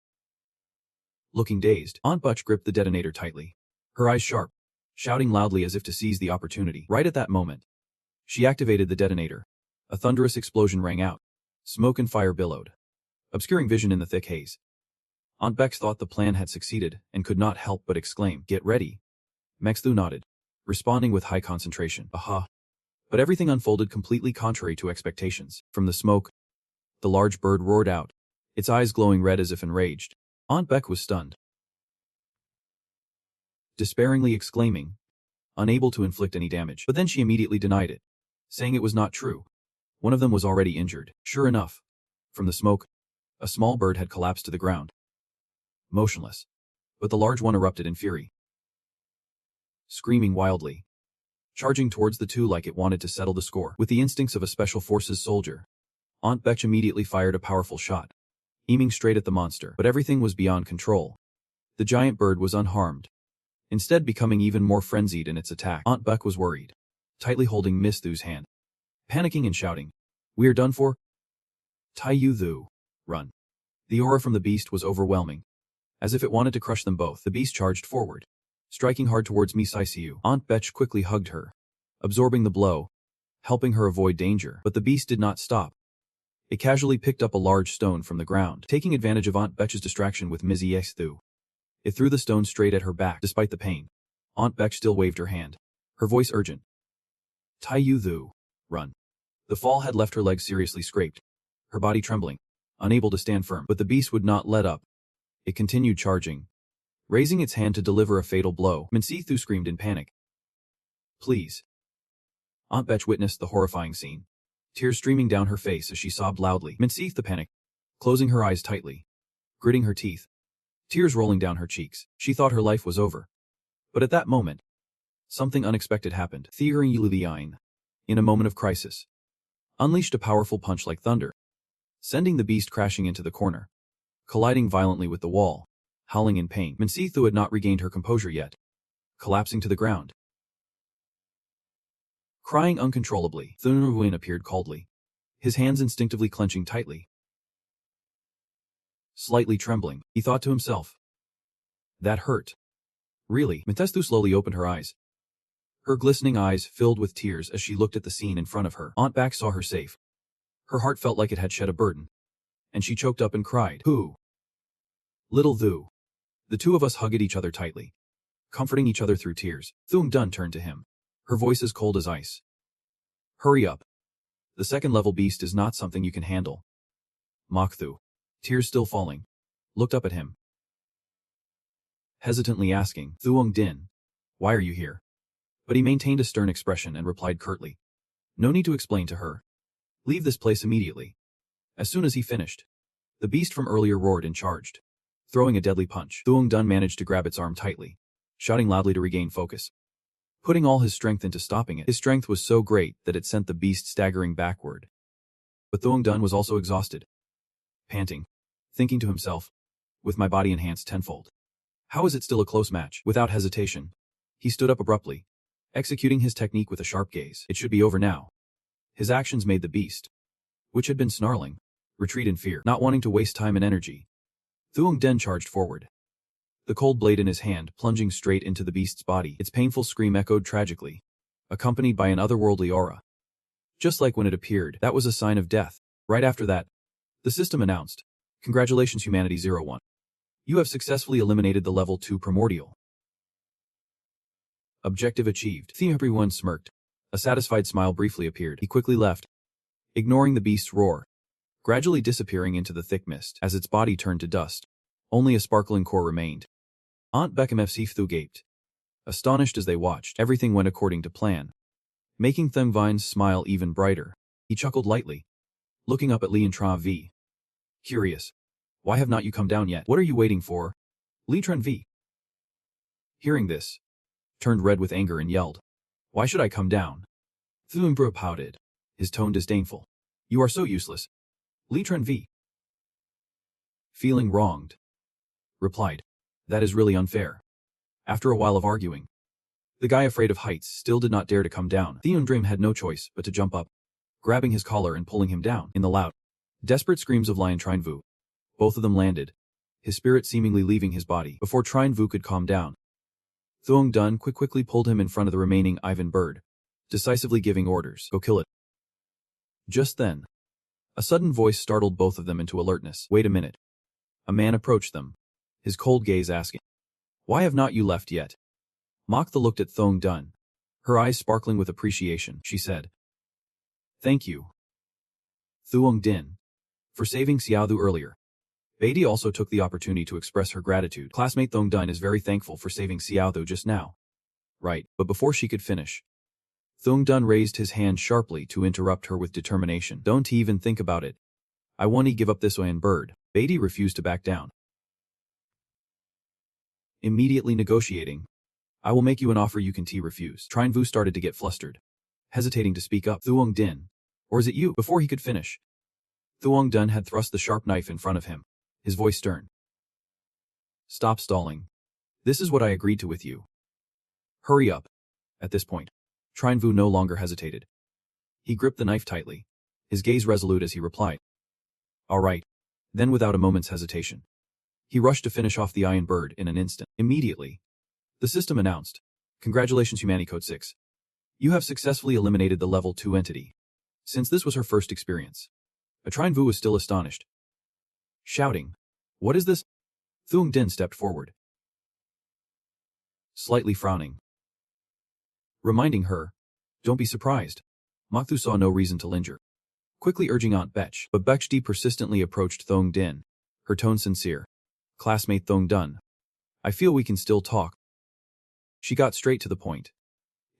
Looking dazed, Aunt Betch gripped the detonator tightly, her eyes sharp, shouting loudly as if to seize the opportunity. Right at that moment, she activated the detonator. A thunderous explosion rang out. Smoke and fire billowed, obscuring vision in the thick haze. Aunt Bex thought the plan had succeeded and could not help but exclaim, "Get ready." Mexthu nodded, responding with high concentration. Aha. But everything unfolded completely contrary to expectations. From the smoke, the large bird roared out, its eyes glowing red as if enraged. Aunt Beck was stunned, despairingly exclaiming, unable to inflict any damage. But then she immediately denied it, saying it was not true. One of them was already injured. Sure enough, from the smoke, a small bird had collapsed to the ground, motionless. But the large one erupted in fury, screaming wildly, charging towards the two like it wanted to settle the score. With the instincts of a special forces soldier, Aunt Betch immediately fired a powerful shot, aiming straight at the monster. But everything was beyond control. The giant bird was unharmed, instead becoming even more frenzied in its attack. Aunt Beck was worried, tightly holding Miss Thu's hand, panicking and shouting, "We are done for? Tai Yu Thu, run." The aura from the beast was overwhelming. As if it wanted to crush them both, the beast charged forward, striking hard towards Miss Siu. Aunt Betch quickly hugged her, absorbing the blow, helping her avoid danger. But the beast did not stop. It casually picked up a large stone from the ground, taking advantage of Aunt Betch's distraction with Ms. Thu. It threw the stone straight at her back. Despite the pain, Aunt Betch still waved her hand, her voice urgent. Tai Yu Thu, run. The fall had left her legs seriously scraped, her body trembling, unable to stand firm. But the beast would not let up. It continued charging, raising its hand to deliver a fatal blow. Minsi Thu screamed in panic. "Please." Aunt Betch witnessed the horrifying scene, tears streaming down her face as she sobbed loudly. Minsi the panic, closing her eyes tightly, gritting her teeth, tears rolling down her cheeks. She thought her life was over. But at that moment, something unexpected happened. Theoring Yuluviine, in a moment of crisis, unleashed a powerful punch like thunder, sending the beast crashing into the corner, colliding violently with the wall, howling in pain. Minsi Thu had not regained her composure yet, collapsing to the ground, crying uncontrollably. Thun Ruin appeared coldly, his hands instinctively clenching tightly. Slightly trembling, he thought to himself, "That hurt. Really?" Mintestu slowly opened her eyes, her glistening eyes filled with tears as she looked at the scene in front of her. Aunt Back saw her safe. Her heart felt like it had shed a burden, and she choked up and cried, "Who?" "Little Thu." The two of us hugged each other tightly, comforting each other through tears. Thuong Dun turned to him, her voice as cold as ice. "Hurry up. The second-level beast is not something you can handle." Mok Thu, tears still falling, looked up at him, hesitantly asking, "Thuong Din, why are you here?" But he maintained a stern expression and replied curtly, "No need to explain to her. Leave this place immediately." As soon as he finished, the beast from earlier roared and charged, throwing a deadly punch. Thuong Dun managed to grab its arm tightly, shouting loudly to regain focus. Putting all his strength into stopping it, his strength was so great that it sent the beast staggering backward. But Thuong Dun was also exhausted. Panting, thinking to himself, with my body enhanced tenfold, how is it still a close match? Without hesitation, he stood up abruptly, executing his technique with a sharp gaze. It should be over now. His actions made the beast, which had been snarling, retreat in fear. Not wanting to waste time and energy, Thuong Den charged forward, the cold blade in his hand plunging straight into the beast's body. Its painful scream echoed tragically, accompanied by an otherworldly aura. Just like when it appeared, that was a sign of death. Right after that, the system announced, "Congratulations Humanity 01. You have successfully eliminated the level 2 primordial. Objective achieved." Everyone smirked. A satisfied smile briefly appeared. He quickly left, ignoring the beast's roar, gradually disappearing into the thick mist. As its body turned to dust, only a sparkling core remained. Aunt Beckham FC Thu gaped, astonished as they watched. Everything went according to plan, making Theng Vine's smile even brighter. He chuckled lightly, looking up at Li and Tra V. Curious. Why have not you come down yet? What are you waiting for? Li Tren V, hearing this, turned red with anger and yelled, "Why should I come down?" Thumbra pouted, his tone disdainful. "You are so useless." Li Tren V, feeling wronged, replied, "That is really unfair." After a while of arguing, the guy afraid of heights still did not dare to come down. Theondrim had no choice but to jump up, grabbing his collar and pulling him down. In the loud, desperate screams of Lion Trine Vu, both of them landed, his spirit seemingly leaving his body. Before Trine Vu could calm down, Thuong Dun quickly pulled him in front of the remaining Ivan bird, decisively giving orders, "Go kill it." Just then, a sudden voice startled both of them into alertness. "Wait a minute." A man approached them, his cold gaze asking, "Why have not you left yet?" Mokta looked at Thuong Dun, her eyes sparkling with appreciation. She said, "Thank you, Thuong Din, for saving Xiaothu earlier." Beatty also took the opportunity to express her gratitude. "Classmate Thuong Dun is very thankful for saving Xiaothu just now." "Right," but before she could finish, Thuong Dun raised his hand sharply to interrupt her with determination. "Don't even think about it. I want to give up this Oyan bird." Beatty refused to back down, immediately negotiating. "I will make you an offer you can refuse." Trine Vu started to get flustered, hesitating to speak up. "Thuong Din, or is it you?" Before he could finish, Thuong Dun had thrust the sharp knife in front of him, his voice stern. "Stop stalling. This is what I agreed to with you. Hurry up." At this point, Trine Vu no longer hesitated. He gripped the knife tightly, his gaze resolute as he replied, "All right." Then without a moment's hesitation, he rushed to finish off the Iron Bird in an instant. Immediately, the system announced, "Congratulations Humanity Code 6. You have successfully eliminated the level 2 entity." Since this was her first experience, Trine Vu was still astonished, shouting, "What is this?" Thuong Din stepped forward, slightly frowning, reminding her, "Don't be surprised." Mokthu saw no reason to linger, quickly urging Aunt Betch, but Betchdi persistently approached Thuong Din, her tone sincere. "Classmate Thuong Dun, I feel we can still talk." She got straight to the point.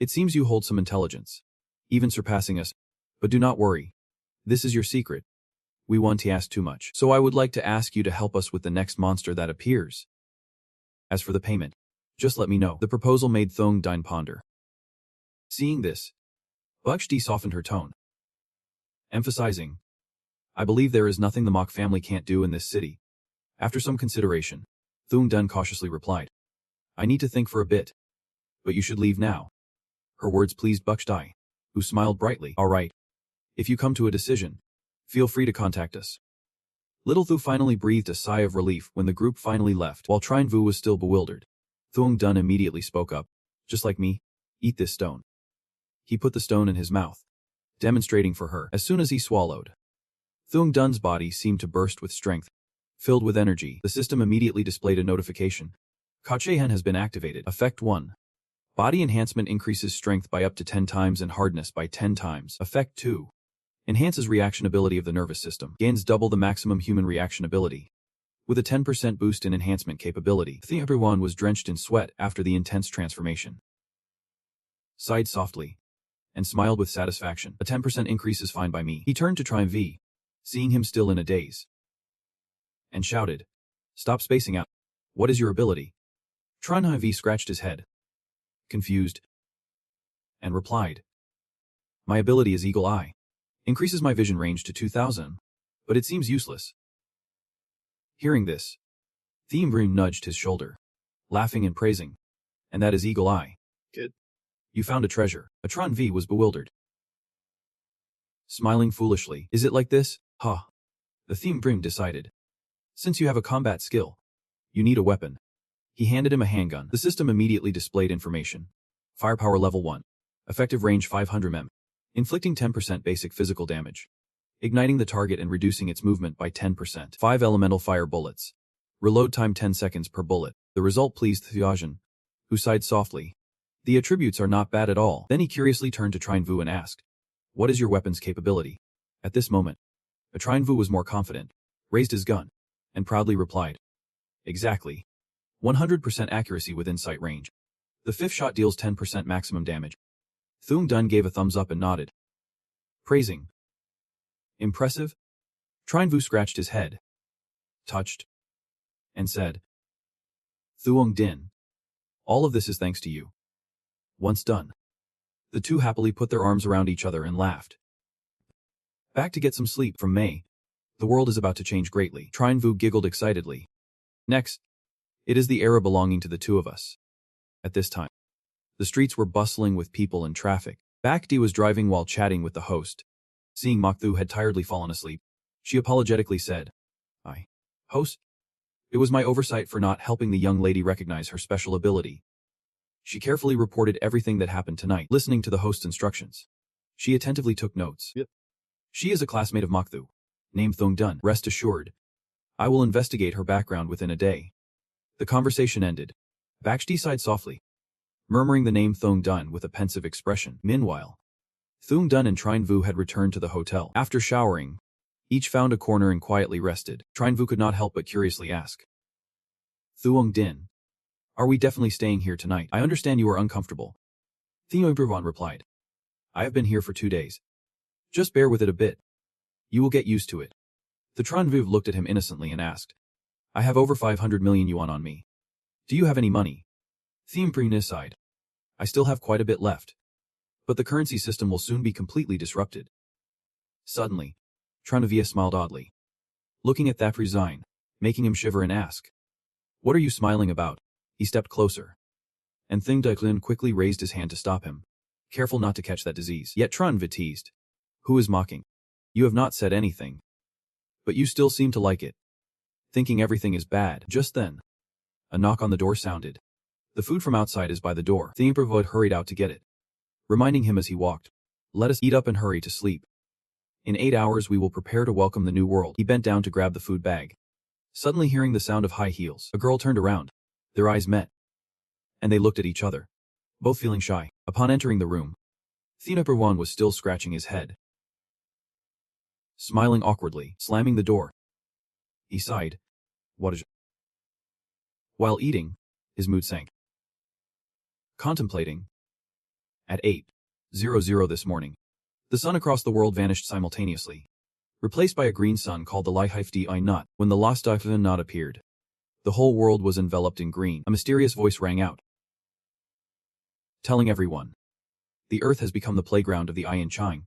"It seems you hold some intelligence, even surpassing us, but do not worry. This is your secret. We want to ask too much, so I would like to ask you to help us with the next monster that appears. As for the payment, just let me know." The proposal made Thuong Dun ponder. Seeing this, Bakshdi softened her tone, emphasizing, "I believe there is nothing the Mok family can't do in this city." After some consideration, Thuong Dun cautiously replied, "I need to think for a bit, but you should leave now." Her words pleased Bakshdi, who smiled brightly. "All right. If you come to a decision, feel free to contact us." Little Thu finally breathed a sigh of relief when the group finally left. While Trine Vu was still bewildered, Thuong Dun immediately spoke up, "Just like me, eat this stone." He put the stone in his mouth, demonstrating for her. As soon as he swallowed, Thuong Dun's body seemed to burst with strength. Filled with energy, the system immediately displayed a notification. Kachehan has been activated. Effect 1. Body enhancement increases strength by up to 10 times and hardness by 10 times. Effect 2. Enhances reaction ability of the nervous system. Gains double the maximum human reaction ability, with a 10% boost in enhancement capability. Everyone was drenched in sweat after the intense transformation. Sighed softly, and smiled with satisfaction. "A 10% increase is fine by me." He turned to Trine V, seeing him still in a daze, and shouted, Stop spacing out. What is your ability? Tran V scratched his head, confused, and replied. My ability is Eagle Eye. Increases my vision range to 2000, but it seems useless. Hearing this, Theme Brune nudged his shoulder, laughing and praising. And that is Eagle Eye. Good. You found a treasure. Atron V was bewildered. Smiling foolishly. Is it like this? Ha. Huh. The Theme Brune decided. Since you have a combat skill, you need a weapon. He handed him a handgun. The system immediately displayed information. Firepower level 1. Effective range 500 mm. Inflicting 10% basic physical damage. Igniting the target and reducing its movement by 10%. 5 elemental fire bullets. Reload time 10 seconds per bullet. The result pleased Thiajan, who sighed softly. The attributes are not bad at all. Then he curiously turned to Trine Vu and asked, what is your weapon's capability? At this moment, Trine Vu was more confident, raised his gun, and proudly replied, exactly. 100% accuracy within sight range. The fifth shot deals 10% maximum damage. Thung Dun gave a thumbs up and nodded, praising. Impressive? Trine Vu scratched his head, touched, and said, Thuong Din. All of this is thanks to you. Once done, the two happily put their arms around each other and laughed. Back to get some sleep from May. The world is about to change greatly. Trine Vu giggled excitedly. Next, it is the era belonging to the two of us. At this time, the streets were bustling with people and traffic. Bakdi was driving while chatting with the host. Seeing Mokthu had tiredly fallen asleep, she apologetically said, Host? It was my oversight for not helping the young lady recognize her special ability. She carefully reported everything that happened tonight, listening to the host's instructions. She attentively took notes. Yep. She is a classmate of Mokthu, named Thung Dun. Rest assured, I will investigate her background within a day. The conversation ended. Bakshti sighed softly, murmuring the name Thung Dun with a pensive expression. Meanwhile, Thung Dun and Trine Vu had returned to the hotel. After showering, each found a corner and quietly rested. Trine Vu could not help but curiously ask, Thuong Din, are we definitely staying here tonight? I understand you are uncomfortable. Theo Bruvan replied, I have been here for 2 days. Just bear with it a bit. You will get used to it. The Tron Viv looked at him innocently and asked, I have over 500 million yuan on me. Do you have any money? Thiem Prina sighed. I still have quite a bit left. But the currency system will soon be completely disrupted. Suddenly, Tranavia smiled oddly, looking at Thapri Zine, making him shiver and ask, What are you smiling about? He stepped closer, and Thing Daiklin quickly raised his hand to stop him, careful not to catch that disease. Yet Tranva teased, Who is mocking? You have not said anything. But you still seem to like it. Thinking everything is bad. Just then, a knock on the door sounded. The food from outside is by the door. Thiempervoid hurried out to get it, reminding him as he walked, Let us eat up and hurry to sleep. In 8 hours we will prepare to welcome the new world. He bent down to grab the food bag. Suddenly hearing the sound of high heels, a girl turned around. Their eyes met, and they looked at each other, both feeling shy. Upon entering the room, Thiempervoid was still scratching his head, smiling awkwardly, slamming the door. He sighed. What is... While eating, his mood sank. Contemplating. At 8:00 this morning, the sun across the world vanished simultaneously, replaced by a green sun called the Lihifdi I Not. When the Lost Diphon Not appeared, the whole world was enveloped in green. A mysterious voice rang out, telling everyone, the earth has become the playground of the Ayan Chang.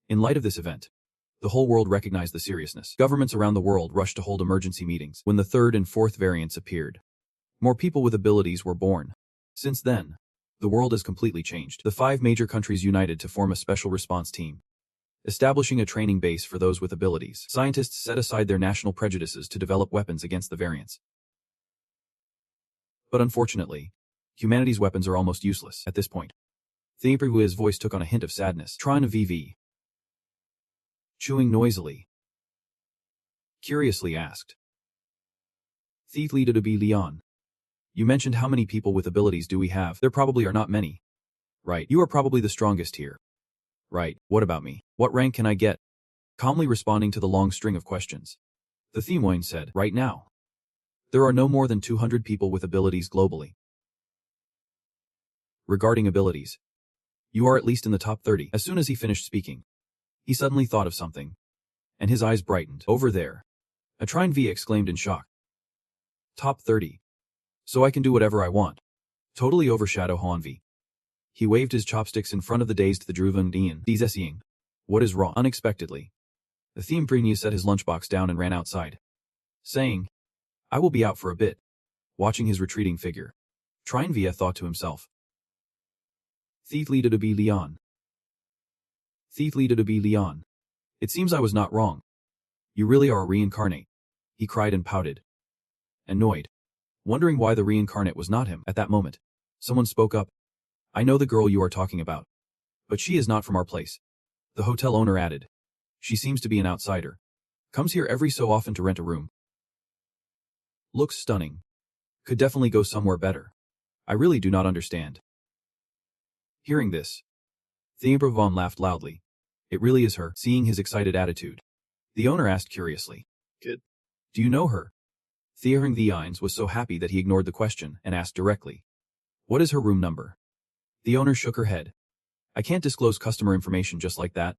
In light of this event, the whole world recognized the seriousness. Governments around the world rushed to hold emergency meetings. When the third and fourth variants appeared, more people with abilities were born. Since then, the world has completely changed. The 5 major countries united to form a special response team, establishing a training base for those with abilities. Scientists set aside their national prejudices to develop weapons against the variants. But unfortunately, humanity's weapons are almost useless at this point. Thiempervui's voice took on a hint of sadness. Tron VV, chewing noisily, curiously asked, Thietli de be Leon, you mentioned how many people with abilities do we have? There probably are not many. Right, you are probably the strongest here. Right, what about me? What rank can I get? Calmly responding to the long string of questions, the Thiemoin said, Right now, there are no more than 200 people with abilities globally. Regarding abilities, you are at least in the top 30. As soon as he finished speaking, he suddenly thought of something, and his eyes brightened. Over there, a Trine V exclaimed in shock. Top 30. So I can do whatever I want. Totally overshadow Hoanvi. He waved his chopsticks in front of the dazed the Druvan Dian. Dizesing. What is wrong? Unexpectedly. The theme Brinu set his lunchbox down and ran outside, saying, I will be out for a bit. Watching his retreating figure, Trinvia thought to himself. Thief leader to be Leon. Thief leader to be Leon. It seems I was not wrong. You really are a reincarnate. He cried and pouted. Annoyed. Wondering why the reincarnate was not him. At that moment, someone spoke up. I know the girl you are talking about. But she is not from our place. The hotel owner added. She seems to be an outsider. Comes here every so often to rent a room. Looks stunning. Could definitely go somewhere better. I really do not understand. Hearing this, Theobravon laughed loudly. It really is her. Seeing his excited attitude, the owner asked curiously. Good. Do you know her? Theoring the Ines was so happy that he ignored the question and asked directly. What is her room number? The owner shook her head. I can't disclose customer information just like that.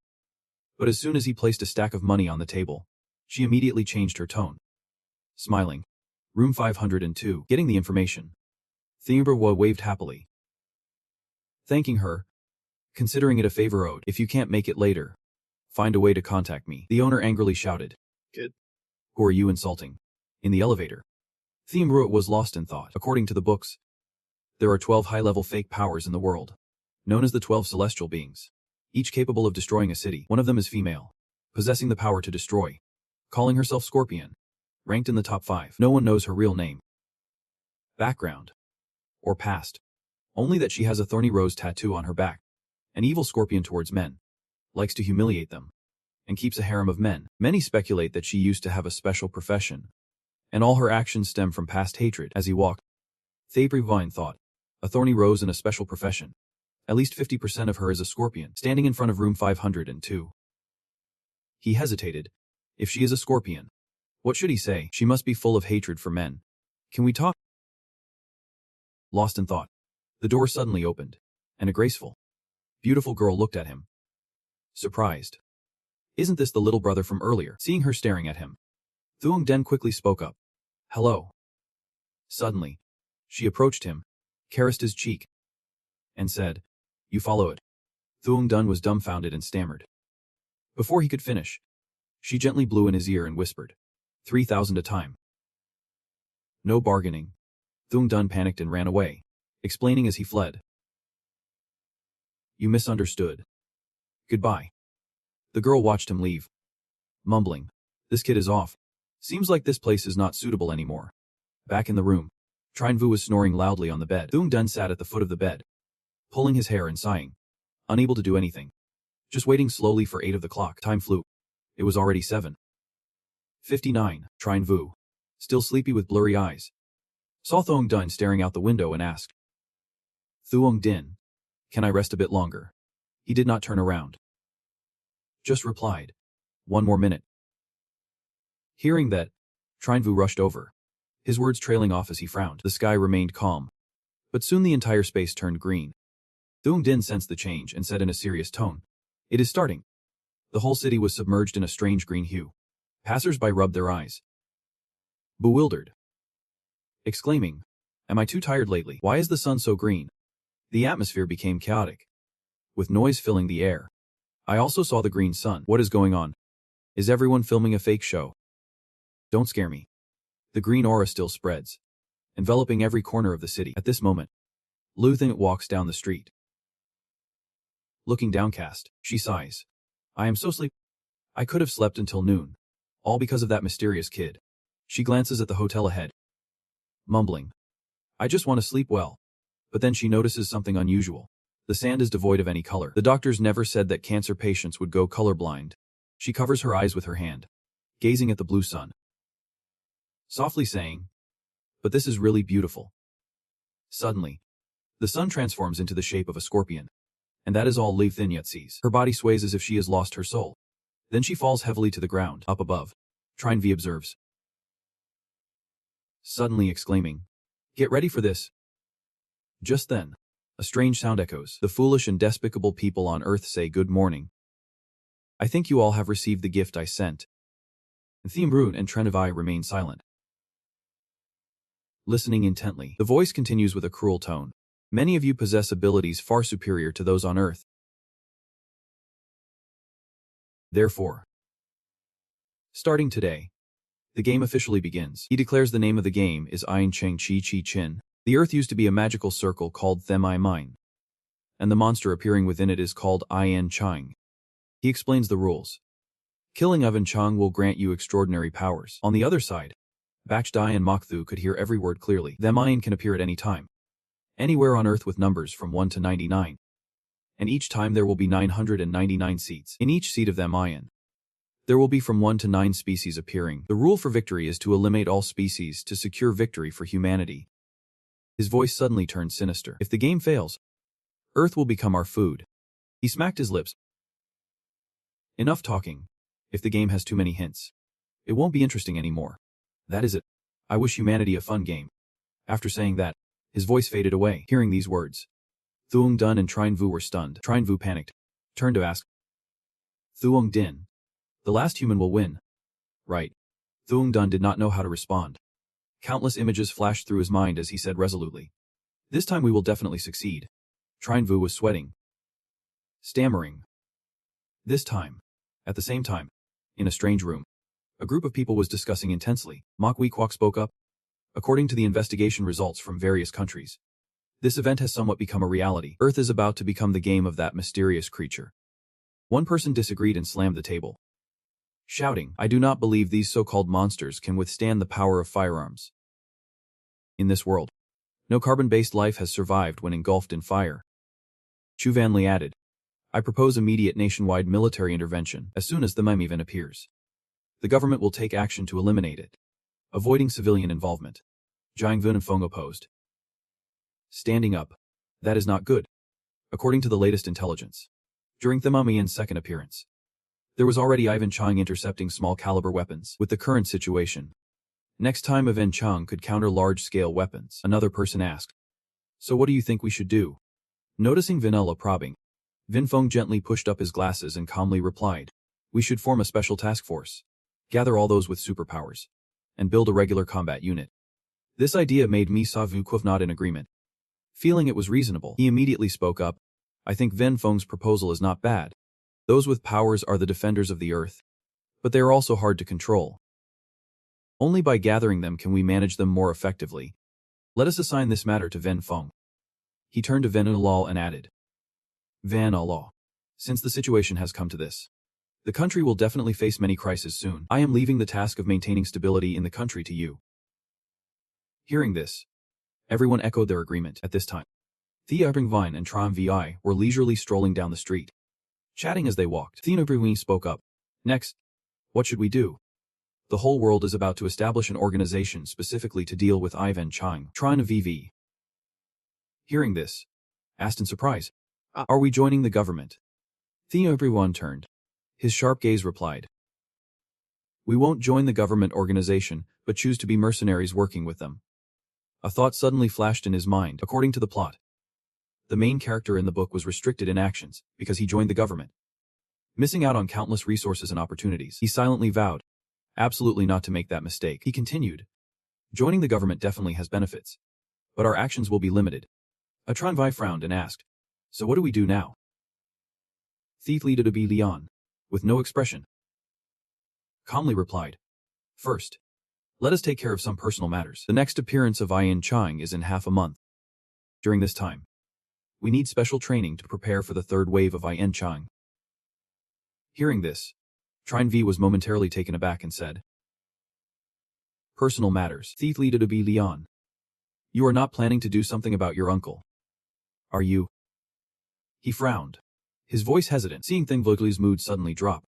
But as soon as he placed a stack of money on the table, she immediately changed her tone. Smiling. Room 502. Getting the information. Theobravon waved happily. Thanking her. Considering it a favor owed. If you can't make it later, find a way to contact me. The owner angrily shouted. Good. Who are you insulting? In the elevator. Theobravon was lost in thought. According to the books, there are 12 high-level fake powers in the world, known as the 12 celestial beings, each capable of destroying a city. One of them is female, possessing the power to destroy, calling herself Scorpion, ranked in the top 5. No one knows her real name, background, or past, only that she has a thorny rose tattoo on her back. An evil scorpion towards men, likes to humiliate them, and keeps a harem of men. Many speculate that she used to have a special profession, and all her actions stem from past hatred. As he walked, Theobravon thought, a thorny rose and a special profession. At least 50% of her is a scorpion, standing in front of room 502. He hesitated. If she is a scorpion, what should he say? She must be full of hatred for men. Can we talk? Lost in thought, the door suddenly opened, and a graceful, beautiful girl looked at him. Surprised. Isn't this the little brother from earlier? Seeing her staring at him, Thuong Den quickly spoke up. Hello. Suddenly, she approached him, caressed his cheek, and said, You follow it. Thuong Den was dumbfounded and stammered. Before he could finish, she gently blew in his ear and whispered, 3,000 a time. No bargaining. Thuong Den panicked and ran away, explaining as he fled. You misunderstood. Goodbye. The girl watched him leave, mumbling, This kid is off. Seems like this place is not suitable anymore. Back in the room, Trinvu was snoring loudly on the bed. Thuong Den sat at the foot of the bed, pulling his hair and sighing, unable to do anything. Just waiting slowly for 8 of the clock. Time flew. It was already 7:59. Trinvu, still sleepy with blurry eyes, saw Thuong Den staring out the window and asked, Thuong Din, can I rest a bit longer? He did not turn around. Just replied, 1 more minute. Hearing that, Trinvu rushed over, his words trailing off as he frowned. The sky remained calm, but soon the entire space turned green. Thuong Din sensed the change and said in a serious tone, It is starting. The whole city was submerged in a strange green hue. Passers-by rubbed their eyes, bewildered, exclaiming, Am I too tired lately? Why is the sun so green? The atmosphere became chaotic, with noise filling the air. I also saw the green sun. What is going on? Is everyone filming a fake show? Don't scare me. The green aura still spreads, enveloping every corner of the city. At this moment, Lu Thing walks down the street. Looking downcast, she sighs. I am so sleepy. I could have slept until noon. All because of that mysterious kid. She glances at the hotel ahead, mumbling, I just want to sleep well. But then she notices something unusual. The sand is devoid of any color. The doctors never said that cancer patients would go colorblind. She covers her eyes with her hand, gazing at the blue sun, softly saying, But this is really beautiful. Suddenly, the sun transforms into the shape of a scorpion. And that is all Li Thin yet sees. Her body sways as if she has lost her soul. Then she falls heavily to the ground. Up above, Trinv observes, suddenly exclaiming, Get ready for this. Just then, a strange sound echoes. The foolish and despicable people on earth say good morning. I think you all have received the gift I sent. Thiem Brun and Trenivai remain silent. listening intently. The voice continues with a cruel tone. Many of you possess abilities far superior to those on Earth. Therefore, starting today, the game officially begins. He declares the name of the game is Ayin Cheng Chi Chi Chin. The Earth used to be a magical circle called Themai Mine, and the monster appearing within it is called Ayin Chang. He explains the rules. Killing Ayin Chang will grant you extraordinary powers. On the other side, Bakhdai and Mokthu could hear every word clearly. Themayin can appear at any time, anywhere on Earth with numbers from 1 to 99. And each time there will be 999 seats. In each seat of Themayin, there will be from 1 to 9 species appearing. The rule for victory is to eliminate all species to secure victory for humanity. His voice suddenly turned sinister. If the game fails, Earth will become our food. He smacked his lips. Enough talking. If the game has too many hints, it won't be interesting anymore. That is it. I wish humanity a fun game. After saying that, his voice faded away. Hearing these words, Thuong Dun and Trine Vu were stunned. Trine Vu panicked, turned to ask, Thuong Din, the last human will win, right? Thuong Dun did not know how to respond. Countless images flashed through his mind as he said resolutely, this time we will definitely succeed. Trine Vu was sweating, stammering. This time, at the same time, in a strange room, a group of people was discussing intensely. Mok Wee Kwok spoke up. According to the investigation results from various countries, this event has somewhat become a reality. Earth is about to become the game of that mysterious creature. One person disagreed and slammed the table, shouting, I do not believe these so-called monsters can withstand the power of firearms. In this world, no carbon-based life has survived when engulfed in fire. Chu Vanley added, I propose immediate nationwide military intervention as soon as the meme event appears. The government will take action to eliminate it, avoiding civilian involvement. Jiang Vun and Feng opposed, standing up. That is not good. According to the latest intelligence, during Themamian's second appearance, there was already Ivan Chang intercepting small-caliber weapons. With the current situation, next time Ivan Chang could counter large-scale weapons. Another person asked, so what do you think we should do? Noticing Vanilla probing, Vin Feng gently pushed up his glasses and calmly replied, we should form a special task force, gather all those with superpowers, and build a regular combat unit. This idea made Mi Sa Vu Quoth nod in agreement. Feeling it was reasonable, he immediately spoke up, I think Vin Feng's proposal is not bad. Those with powers are the defenders of the Earth, but they are also hard to control. Only by gathering them can we manage them more effectively. Let us assign this matter to Vin Feng. He turned to Van Alal and added, Van Allah, since the situation has come to this, the country will definitely face many crises soon. I am leaving the task of maintaining stability in the country to you. Hearing this, everyone echoed their agreement. At this time, Thea Vine and Tram Vi were leisurely strolling down the street, chatting as they walked. Thea spoke up. Next, what should we do? The whole world is about to establish an organization specifically to deal with Ivan Chang. Tran VV. Hearing this, asked in surprise, are we joining the government? Thea everyone turned. His sharp gaze replied, we won't join the government organization, but choose to be mercenaries working with them. A thought suddenly flashed in his mind. According to the plot, the main character in the book was restricted in actions because he joined the government, missing out on countless resources and opportunities. He silently vowed, absolutely not to make that mistake. He continued, joining the government definitely has benefits, but our actions will be limited. Atran Vi frowned and asked, so what do we do now? Thief Lida to be Leon, with no expression, calmly replied, first, let us take care of some personal matters. The next appearance of Ian Chang is in half a month. During this time, we need special training to prepare for the third wave of Ian Chang. Hearing this, Trine V was momentarily taken aback and said, personal matters. Thief Lida to be Leon. You are not planning to do something about your uncle, are you? He frowned, his voice hesitant. Seeing Thing Vogli's mood suddenly drop,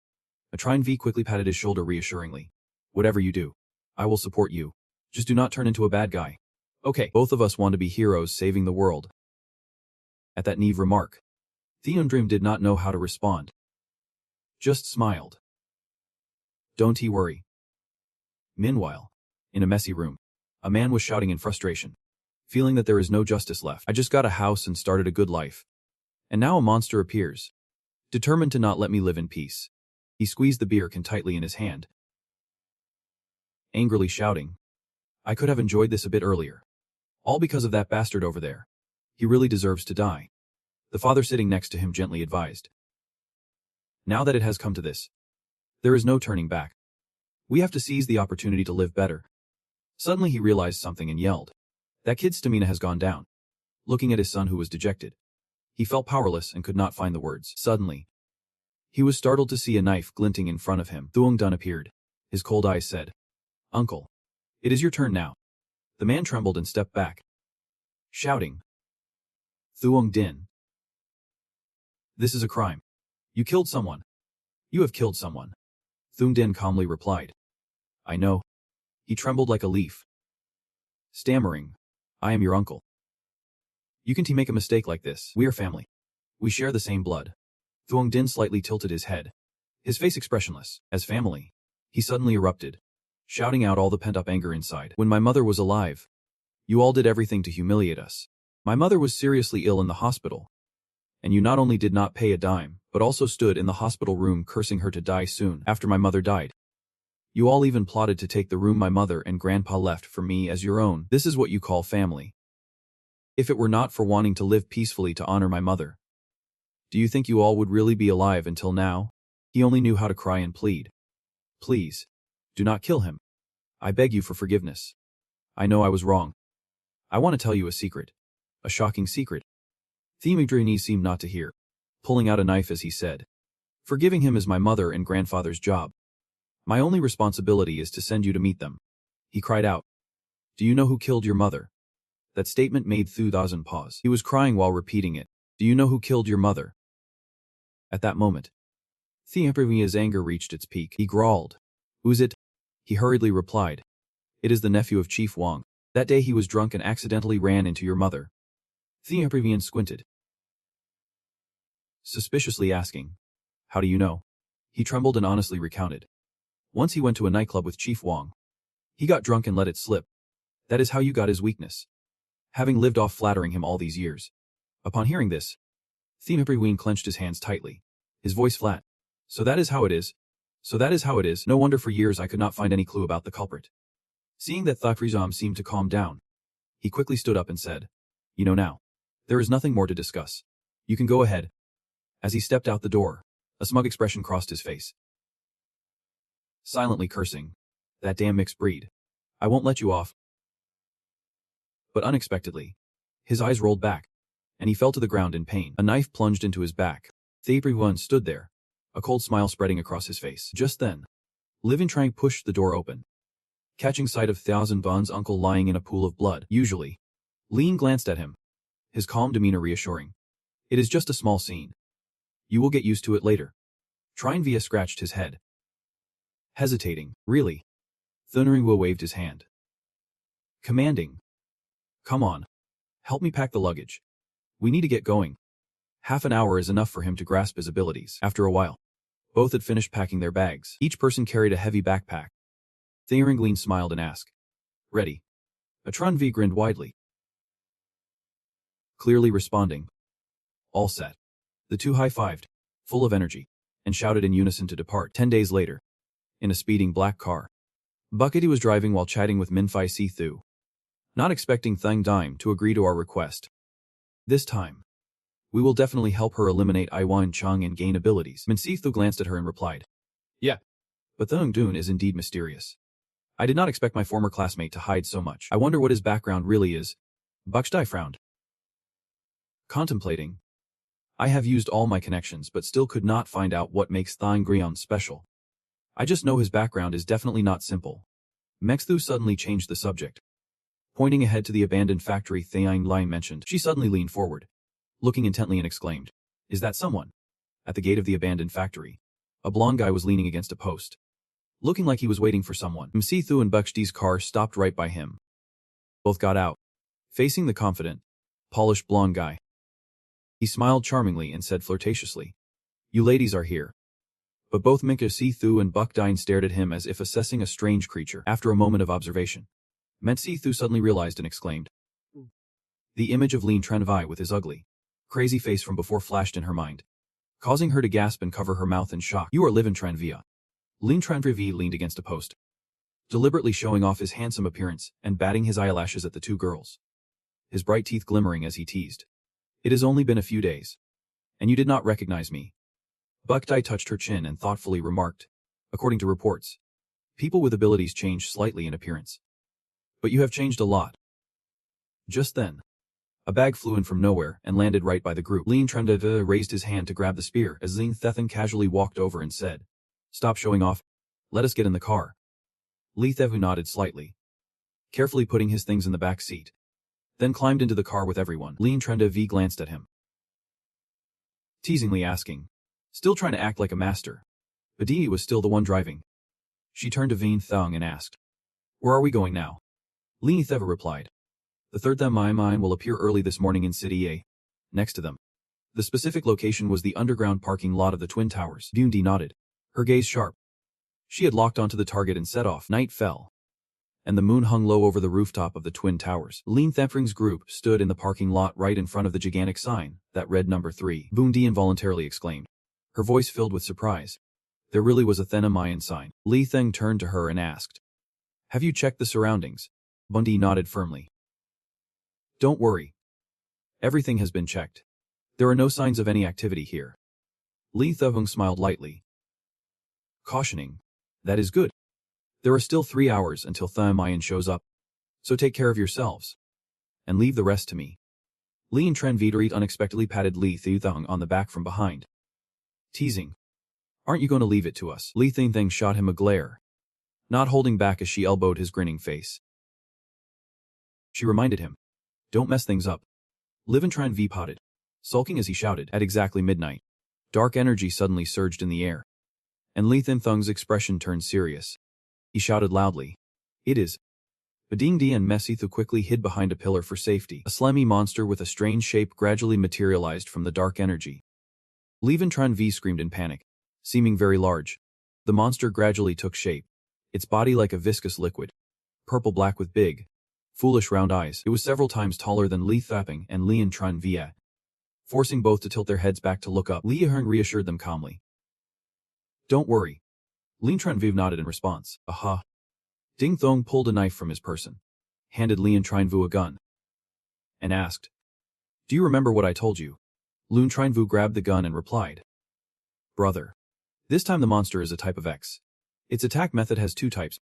Trine V quickly patted his shoulder reassuringly. Whatever you do, I will support you. Just do not turn into a bad guy. Okay, both of us want to be heroes saving the world. At that naive remark, Theondrim did not know how to respond. Just smiled. Don't he worry. Meanwhile, in a messy room, a man was shouting in frustration, feeling that there is no justice left. I just got a house and started a good life, and now a monster appears, determined to not let me live in peace. He squeezed the beer can tightly in his hand, angrily shouting, I could have enjoyed this a bit earlier. All because of that bastard over there. He really deserves to die. The father sitting next to him gently advised. Now that it has come to this, there is no turning back. We have to seize the opportunity to live better. Suddenly he realized something and yelled. That kid's stamina has gone down. Looking at his son who was dejected, he felt powerless and could not find the words. Suddenly, he was startled to see a knife glinting in front of him. Thuong Dun appeared. His cold eyes said, Uncle, it is your turn now. The man trembled and stepped back, shouting, Thuong Din. This is a crime. You killed someone. You have killed someone. Thuong Din calmly replied. I know. He trembled like a leaf, stammering, I am your uncle. You can't make a mistake like this. We are family. We share the same blood. Thuong Din slightly tilted his head, his face expressionless. As family, he suddenly erupted, shouting out all the pent-up anger inside. When my mother was alive, you all did everything to humiliate us. My mother was seriously ill in the hospital, and you not only did not pay a dime, but also stood in the hospital room cursing her to die soon after my mother died. You all even plotted to take the room my mother and grandpa left for me as your own. This is what you call family. If it were not for wanting to live peacefully to honor my mother, do you think you all would really be alive until now? He only knew how to cry and plead. Please, do not kill him. I beg you for forgiveness. I know I was wrong. I want to tell you a secret. A shocking secret. Themigdrini seemed not to hear, pulling out a knife as he said, Forgiving him is my mother and grandfather's job. My only responsibility is to send you to meet them. He cried out. Do you know who killed your mother? That statement made Thu Dazan pause. He was crying while repeating it. Do you know who killed your mother? At that moment, Themigdrini's anger reached its peak. He growled. Who's it? He hurriedly replied. It is the nephew of Chief Wang. That day he was drunk and accidentally ran into your mother. Themigdrini squinted, suspiciously asking, How do you know? He trembled and honestly recounted. Once he went to a nightclub with Chief Wang. He got drunk and let it slip. That is how you got his weakness. Having lived off flattering him all these years. Upon hearing this, Themigdrini clenched his hands tightly, his voice flat. So that is how it is. So that is how it is. No wonder for years I could not find any clue about the culprit. Seeing that Thakrizam seemed to calm down, he quickly stood up and said, You know now. There is nothing more to discuss. You can go ahead. As he stepped out the door, a smug expression crossed his face. Silently cursing, That damn mixed breed. I won't let you off. But unexpectedly, his eyes rolled back, and he fell to the ground in pain. A knife plunged into his back. Themigdrini stood there, a cold smile spreading across his face. Just then, Livintrank pushed the door open, catching sight of Thousand Bon's uncle lying in a pool of blood. Usually, Lean glanced at him, his calm demeanor reassuring. It is just a small scene. You will get used to it later. Trinvia scratched his head, hesitating. Really? Thunringwa waved his hand, commanding. Come on. Help me pack the luggage. We need to get going. Half an hour is enough for him to grasp his abilities. After a while, both had finished packing their bags. Each person carried a heavy backpack. Theringlin smiled and asked, Ready? Atronvi grinned widely, clearly responding. All set. The two high-fived, full of energy, and shouted in unison to depart. 10 days later, in a speeding black car, Buckety was driving while chatting with Minfai Sithu, not expecting Thang Dime to agree to our request. This time, we will definitely help her eliminate Iwan Chung and gain abilities. Min Sithu glanced at her and replied, Yeah, but Thung Dun is indeed mysterious. I did not expect my former classmate to hide so much. I wonder what his background really is. Buxtai frowned, contemplating. I have used all my connections but still could not find out what makes Thang Grion special. I just know his background is definitely not simple. Mexthu suddenly changed the subject. Pointing ahead to the abandoned factory Thang Lai mentioned, she suddenly leaned forward, looking intently and exclaimed, Is that someone? At the gate of the abandoned factory, a blond guy was leaning against a post, looking like he was waiting for someone. Msithu and Buxti's car stopped right by him. Both got out, facing the confident, polished blond guy. He smiled charmingly and said flirtatiously, You ladies are here. But both Minka Sithu and Buckdine stared at him as if assessing a strange creature. After a moment of observation, Sithu suddenly realized and exclaimed. The image of Lean Trenvai with his ugly, crazy face from before flashed in her mind, causing her to gasp and cover her mouth in shock. You are Livin Tranvia. Lean Tranvivi leaned against a post, deliberately showing off his handsome appearance and batting his eyelashes at the two girls. his bright teeth glimmering as he teased. It has only been a few days. And you did not recognize me. Buktai touched her chin and thoughtfully remarked. According to reports, people with abilities change slightly in appearance. But you have changed a lot. Just then, a bag flew in from nowhere and landed right by the group. Lin Trendeve raised his hand to grab the spear as Ling Thethan casually walked over and said, "Stop showing off. Let us get in the car." Li Thevu nodded slightly, carefully putting his things in the back seat, then climbed into the car with everyone. Lin Trendeve glanced at him, teasingly asking, still trying to act like a master. Badii was still the one driving. She turned to Veen Thung and asked, "Where are we going now?" Li Theva replied, "The third mine will appear early this morning in City A. Next to them." The specific location was the underground parking lot of the Twin Towers. Bundi nodded, her gaze sharp. She had locked onto the target and set off. Night fell, and the moon hung low over the rooftop of the Twin Towers. Lin Thempring's group stood in the parking lot right in front of the gigantic sign that read number 3. Bundi involuntarily exclaimed, her voice filled with surprise. There really was a Thena Mayan sign. Li Theng turned to her and asked, "Have you checked the surroundings?" Bundi nodded firmly. "Don't worry. Everything has been checked. There are no signs of any activity here." Li Thevung smiled lightly, cautioning, "That is good. There are still 3 hours until Thamayan shows up, so take care of yourselves, and leave the rest to me." Lin Trenviderit unexpectedly patted Li Thethung on the back from behind, teasing, "Aren't you going to leave it to us?" Li Thethung shot him a glare, not holding back as she elbowed his grinning face. She reminded him, "Don't mess things up." Liventran V potted, sulking as he shouted. At exactly midnight, dark energy suddenly surged in the air, and Li Thethung's expression turned serious. He shouted loudly, "It is." Badingdi and Messithu quickly hid behind a pillar for safety. A slimy monster with a strange shape gradually materialized from the dark energy. Liventran V screamed in panic, seeming very large. The monster gradually took shape, its body like a viscous liquid, purple-black with big, foolish round eyes. It was several times taller than Li Thaping and Lian Tran Via, forcing both to tilt their heads back to look up. Li Yeheng reassured them calmly. "Don't worry." Lin Tran Viv nodded in response. "Aha." Ding Thong pulled a knife from his person, handed Lian Tran Vu a gun, and asked, "Do you remember what I told you?" Lun Tran Vu grabbed the gun and replied, "Brother. This time the monster is a type of X. Its attack method has 2 types.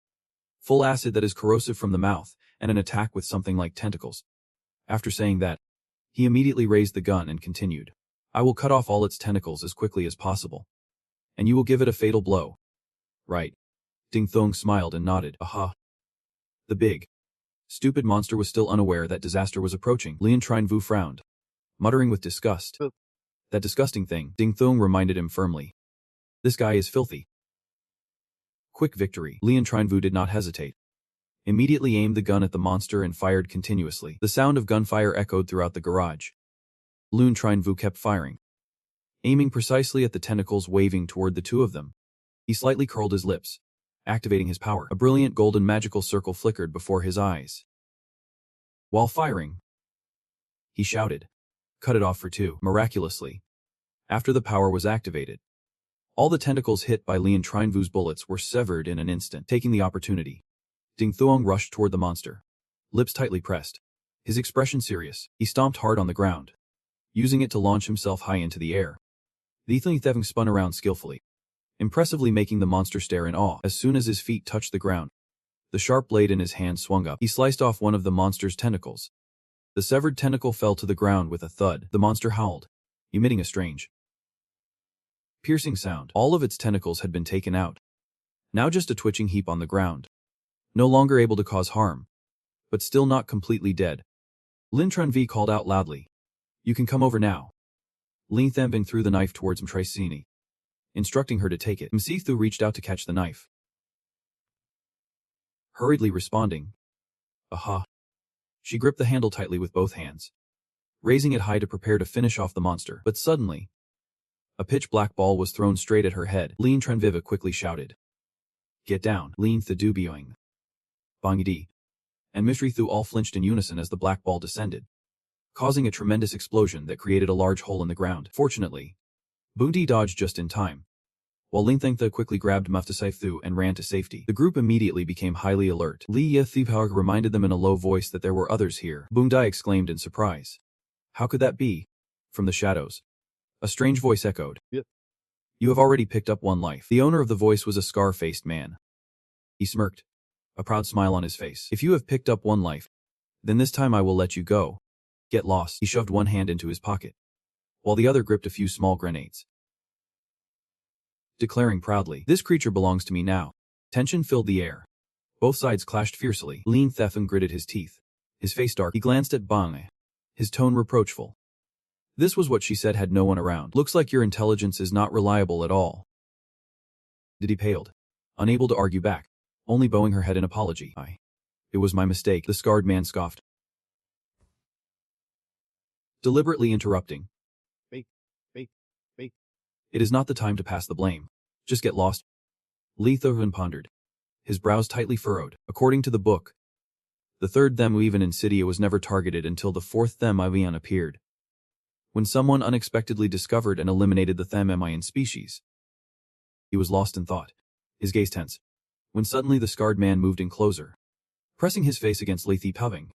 Full acid that is corrosive from the mouth, and an attack with something like tentacles." After saying that, he immediately raised the gun and continued, "I will cut off all its tentacles as quickly as possible, and you will give it a fatal blow." "Right." Ding Thong smiled and nodded. "Aha." The big, stupid monster was still unaware that disaster was approaching. Lian Trine Vu frowned, muttering with disgust. "That disgusting thing," Ding Thong reminded him firmly. "This guy is filthy." Quick victory. Lian Trine Vu did not hesitate. Immediately aimed the gun at the monster and fired continuously. The sound of gunfire echoed throughout the garage. Lun Trine Vu kept firing, aiming precisely at the tentacles waving toward the 2 of them. He slightly curled his lips, activating his power. A brilliant golden magical circle flickered before his eyes. While firing, he shouted, "Cut it off for 2." Miraculously, after the power was activated, all the tentacles hit by Lian Trine Vu's bullets were severed in an instant. Taking the opportunity, Ding Thuong rushed toward the monster, lips tightly pressed, his expression serious. He stomped hard on the ground, using it to launch himself high into the air. The Thing Theving spun around skillfully, impressively making the monster stare in awe. As soon as his feet touched the ground, the sharp blade in his hand swung up. He sliced off one of the monster's tentacles. The severed tentacle fell to the ground with a thud. The monster howled, emitting a strange, piercing sound. All of its tentacles had been taken out, now just a twitching heap on the ground. No longer able to cause harm, but still not completely dead. Lin Tran V called out loudly, "You can come over now." Lin Thambing threw the knife towards Mtricini, instructing her to take it. Msithu reached out to catch the knife, hurriedly responding, "Aha." She gripped the handle tightly with both hands, raising it high to prepare to finish off the monster. But suddenly, a pitch-black ball was thrown straight at her head. Lin Tranviva quickly shouted, "Get down." Lin Thadubioing, Bangidi, and Mishri Thu all flinched in unison as the black ball descended, causing a tremendous explosion that created a large hole in the ground. Fortunately, Bundi dodged just in time, while Lin Thengthe quickly grabbed Muftasai and ran to safety. The group immediately became highly alert. Li Yethiphaug reminded them in a low voice that there were others here. Boong Dai exclaimed in surprise. How could that be? From the shadows, a strange voice echoed. Yep. You have already picked up one life. The owner of the voice was a scar-faced man. He smirked, a proud smile on his face. If you have picked up one life, then this time I will let you go. Get lost. He shoved one hand into his pocket, while the other gripped a few small grenades, declaring proudly, this creature belongs to me now. Tension filled the air. Both sides clashed fiercely. Lin Thefeng gritted his teeth, his face dark. He glanced at Bang, his tone reproachful. This was what she said had no one around. Looks like your intelligence is not reliable at all. Did he paled, unable to argue back, only bowing her head in apology. It was my mistake, the scarred man scoffed, deliberately interrupting. It is not the time to pass the blame. Just get lost. Li Thuan pondered, his brows tightly furrowed. According to the book, the third Them-Weaven Insidia was never targeted until the fourth Them-Avian appeared, when someone unexpectedly discovered and eliminated the Them-Emian species. He was lost in thought, his gaze tense, when suddenly the scarred man moved in closer, pressing his face against Li Thipaving,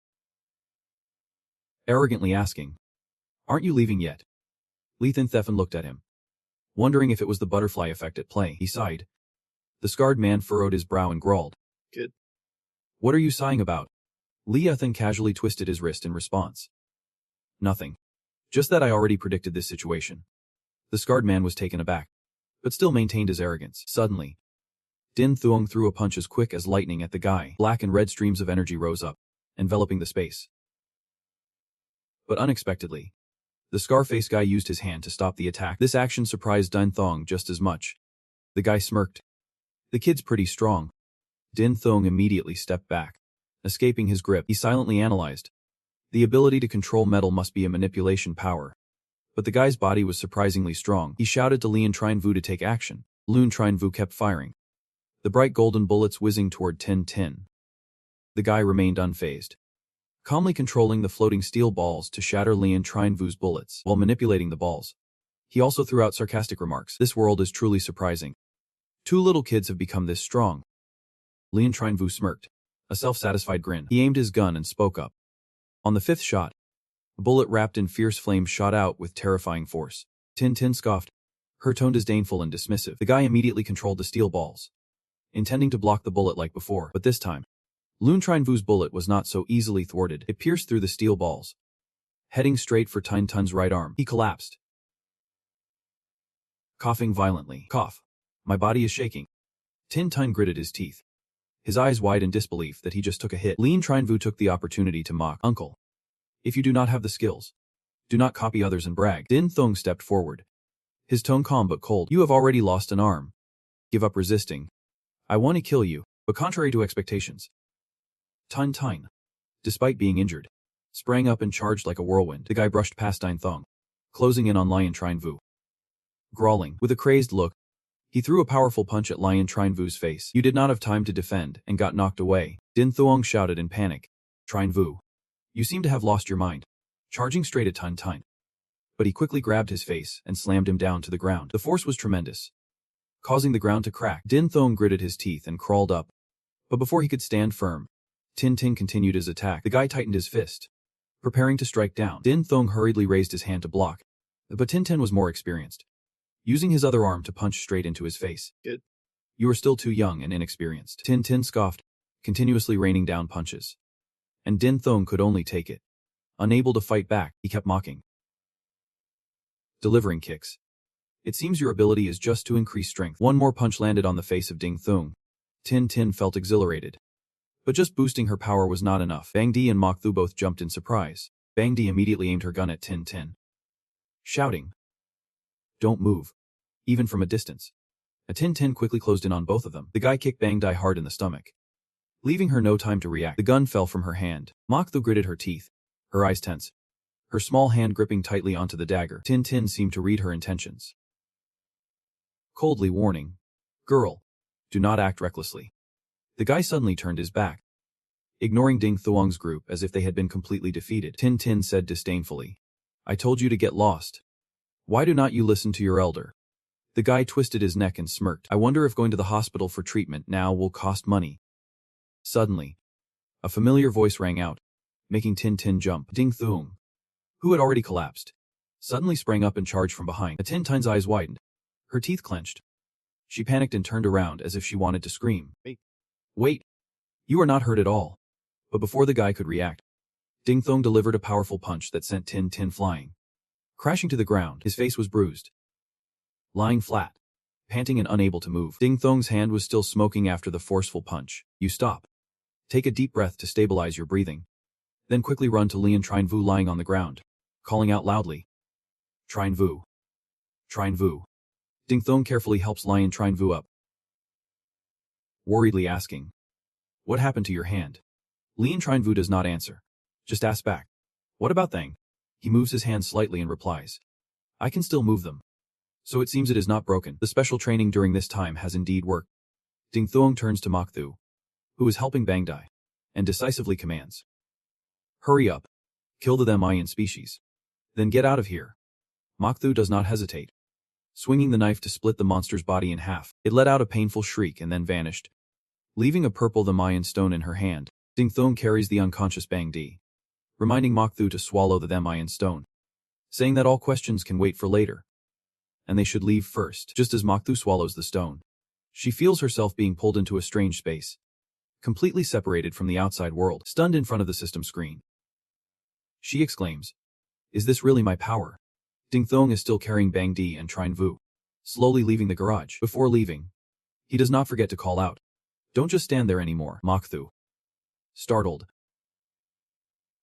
arrogantly asking, Aren't you leaving yet? Li Thefeng looked at him, wondering if it was the butterfly effect at play. He sighed. The scarred man furrowed his brow and growled. Kid. What are you sighing about? Li Theng casually twisted his wrist in response. Nothing. Just that I already predicted this situation. The scarred man was taken aback, but still maintained his arrogance. Suddenly, Din Thuong threw a punch as quick as lightning at the guy. Black and red streams of energy rose up, enveloping the space. But unexpectedly, the Scarface guy used his hand to stop the attack. This action surprised Din Thuong just as much. The guy smirked. The kid's pretty strong. Din Thuong immediately stepped back, escaping his grip. He silently analyzed. The ability to control metal must be a manipulation power. But the guy's body was surprisingly strong. He shouted to Lien Trine-Vu to take action. Lien Trine-Vu kept firing, the bright golden bullets whizzing toward Tin Tin. The guy remained unfazed, calmly controlling the floating steel balls to shatter Lien Trine-Vu's bullets. While manipulating the balls, he also threw out sarcastic remarks. This world is truly surprising. 2 little kids have become this strong. Lien Trine-Vu smirked, a self-satisfied grin. He aimed his gun and spoke up. On the 5th shot, a bullet wrapped in fierce flame shot out with terrifying force. Tin Tin scoffed, her tone disdainful and dismissive. The guy immediately controlled the steel balls, intending to block the bullet like before. But this time, Lien Trine-Vu's bullet was not so easily thwarted. It pierced through the steel balls, heading straight for Tin Tin's right arm. He collapsed, coughing violently. Cough. My body is shaking. Tin Tin gritted his teeth, his eyes wide in disbelief that he just took a hit. Lien Trine-Vu took the opportunity to mock. Uncle, if you do not have the skills, do not copy others and brag. Din Thuong stepped forward, his tone calm but cold. You have already lost an arm. Give up resisting. I want to kill you, but contrary to expectations, Tin Tin, despite being injured, sprang up and charged like a whirlwind. The guy brushed past Din Thuong, closing in on Lien Trine-Vu. Growling, with a crazed look, he threw a powerful punch at Lien Trine-Vu's face. You did not have time to defend and got knocked away. Din Thuong shouted in panic. Trine-Vu, you seem to have lost your mind. Charging straight at Tin Tin. But he quickly grabbed his face and slammed him down to the ground. The force was tremendous, causing the ground to crack. Din Thuong gritted his teeth and crawled up. But before he could stand firm, Tin Tin continued his attack. The guy tightened his fist, preparing to strike down. Din Thuong hurriedly raised his hand to block, but Tin Tin was more experienced, using his other arm to punch straight into his face. Good. You are still too young and inexperienced. Tin Tin scoffed, continuously raining down punches. And Din Thuong could only take it. Unable to fight back, he kept mocking, delivering kicks. It seems your ability is just to increase strength. One more punch landed on the face of Din Thuong. Tin Tin felt exhilarated. But just boosting her power was not enough. Bang Di and Mok Thu both jumped in surprise. Bang Di immediately aimed her gun at Tin Tin, shouting, Don't move, even from a distance. A Tin Tin quickly closed in on both of them. The guy kicked Bang Di hard in the stomach, leaving her no time to react. The gun fell from her hand. Mok Thu gritted her teeth, her eyes tense, her small hand gripping tightly onto the dagger. Tin Tin seemed to read her intentions, coldly warning, Girl, do not act recklessly. The guy suddenly turned his back, ignoring Ding Thuong's group as if they had been completely defeated. Tin Tin said disdainfully, I told you to get lost. Why do not you listen to your elder? The guy twisted his neck and smirked. I wonder if going to the hospital for treatment now will cost money. Suddenly, a familiar voice rang out, making Tin Tin jump. Ding Thung, who had already collapsed, suddenly sprang up and charged from behind. Tin Tin's eyes widened. Her teeth clenched. She panicked and turned around as if she wanted to scream. Wait! You are not hurt at all. But before the guy could react, Ding Thung delivered a powerful punch that sent Tin Tin flying. Crashing to the ground, his face was bruised. Lying flat, panting and unable to move, Ding Thung's hand was still smoking after the forceful punch. You stop. Take a deep breath to stabilize your breathing. Then quickly run to Lian Trine Vu lying on the ground, calling out loudly. Trine Vu. Trine Vu. Ding Thung carefully helps Lian Trine Vu up, worriedly asking, what happened to your hand? Lian Trine Vu does not answer, just asks back. What about Thang? He moves his hand slightly and replies. I can still move them. So it seems it is not broken. The special training during this time has indeed worked. Ding Thung turns to Mok Thu, who is helping Bang Dai, and decisively commands. Hurry up. Kill the them Mayan species. Then get out of here. Mok Thu does not hesitate. Swinging the knife to split the monster's body in half, it let out a painful shriek and then vanished. Leaving a purple the Mayan stone in her hand, Ding Thung carries the unconscious Bang Di, reminding Mok Thu to swallow the them Mayan stone, saying that all questions can wait for later, and they should leave first. Just as Mok Thu swallows the stone, she feels herself being pulled into a strange space, completely separated from the outside world. Stunned in front of the system screen, she exclaims, is this really my power? Ding Thung is still carrying Bang Di and Trine Vu, slowly leaving the garage. Before leaving, he does not forget to call out, don't just stand there anymore. Mok Thu, startled,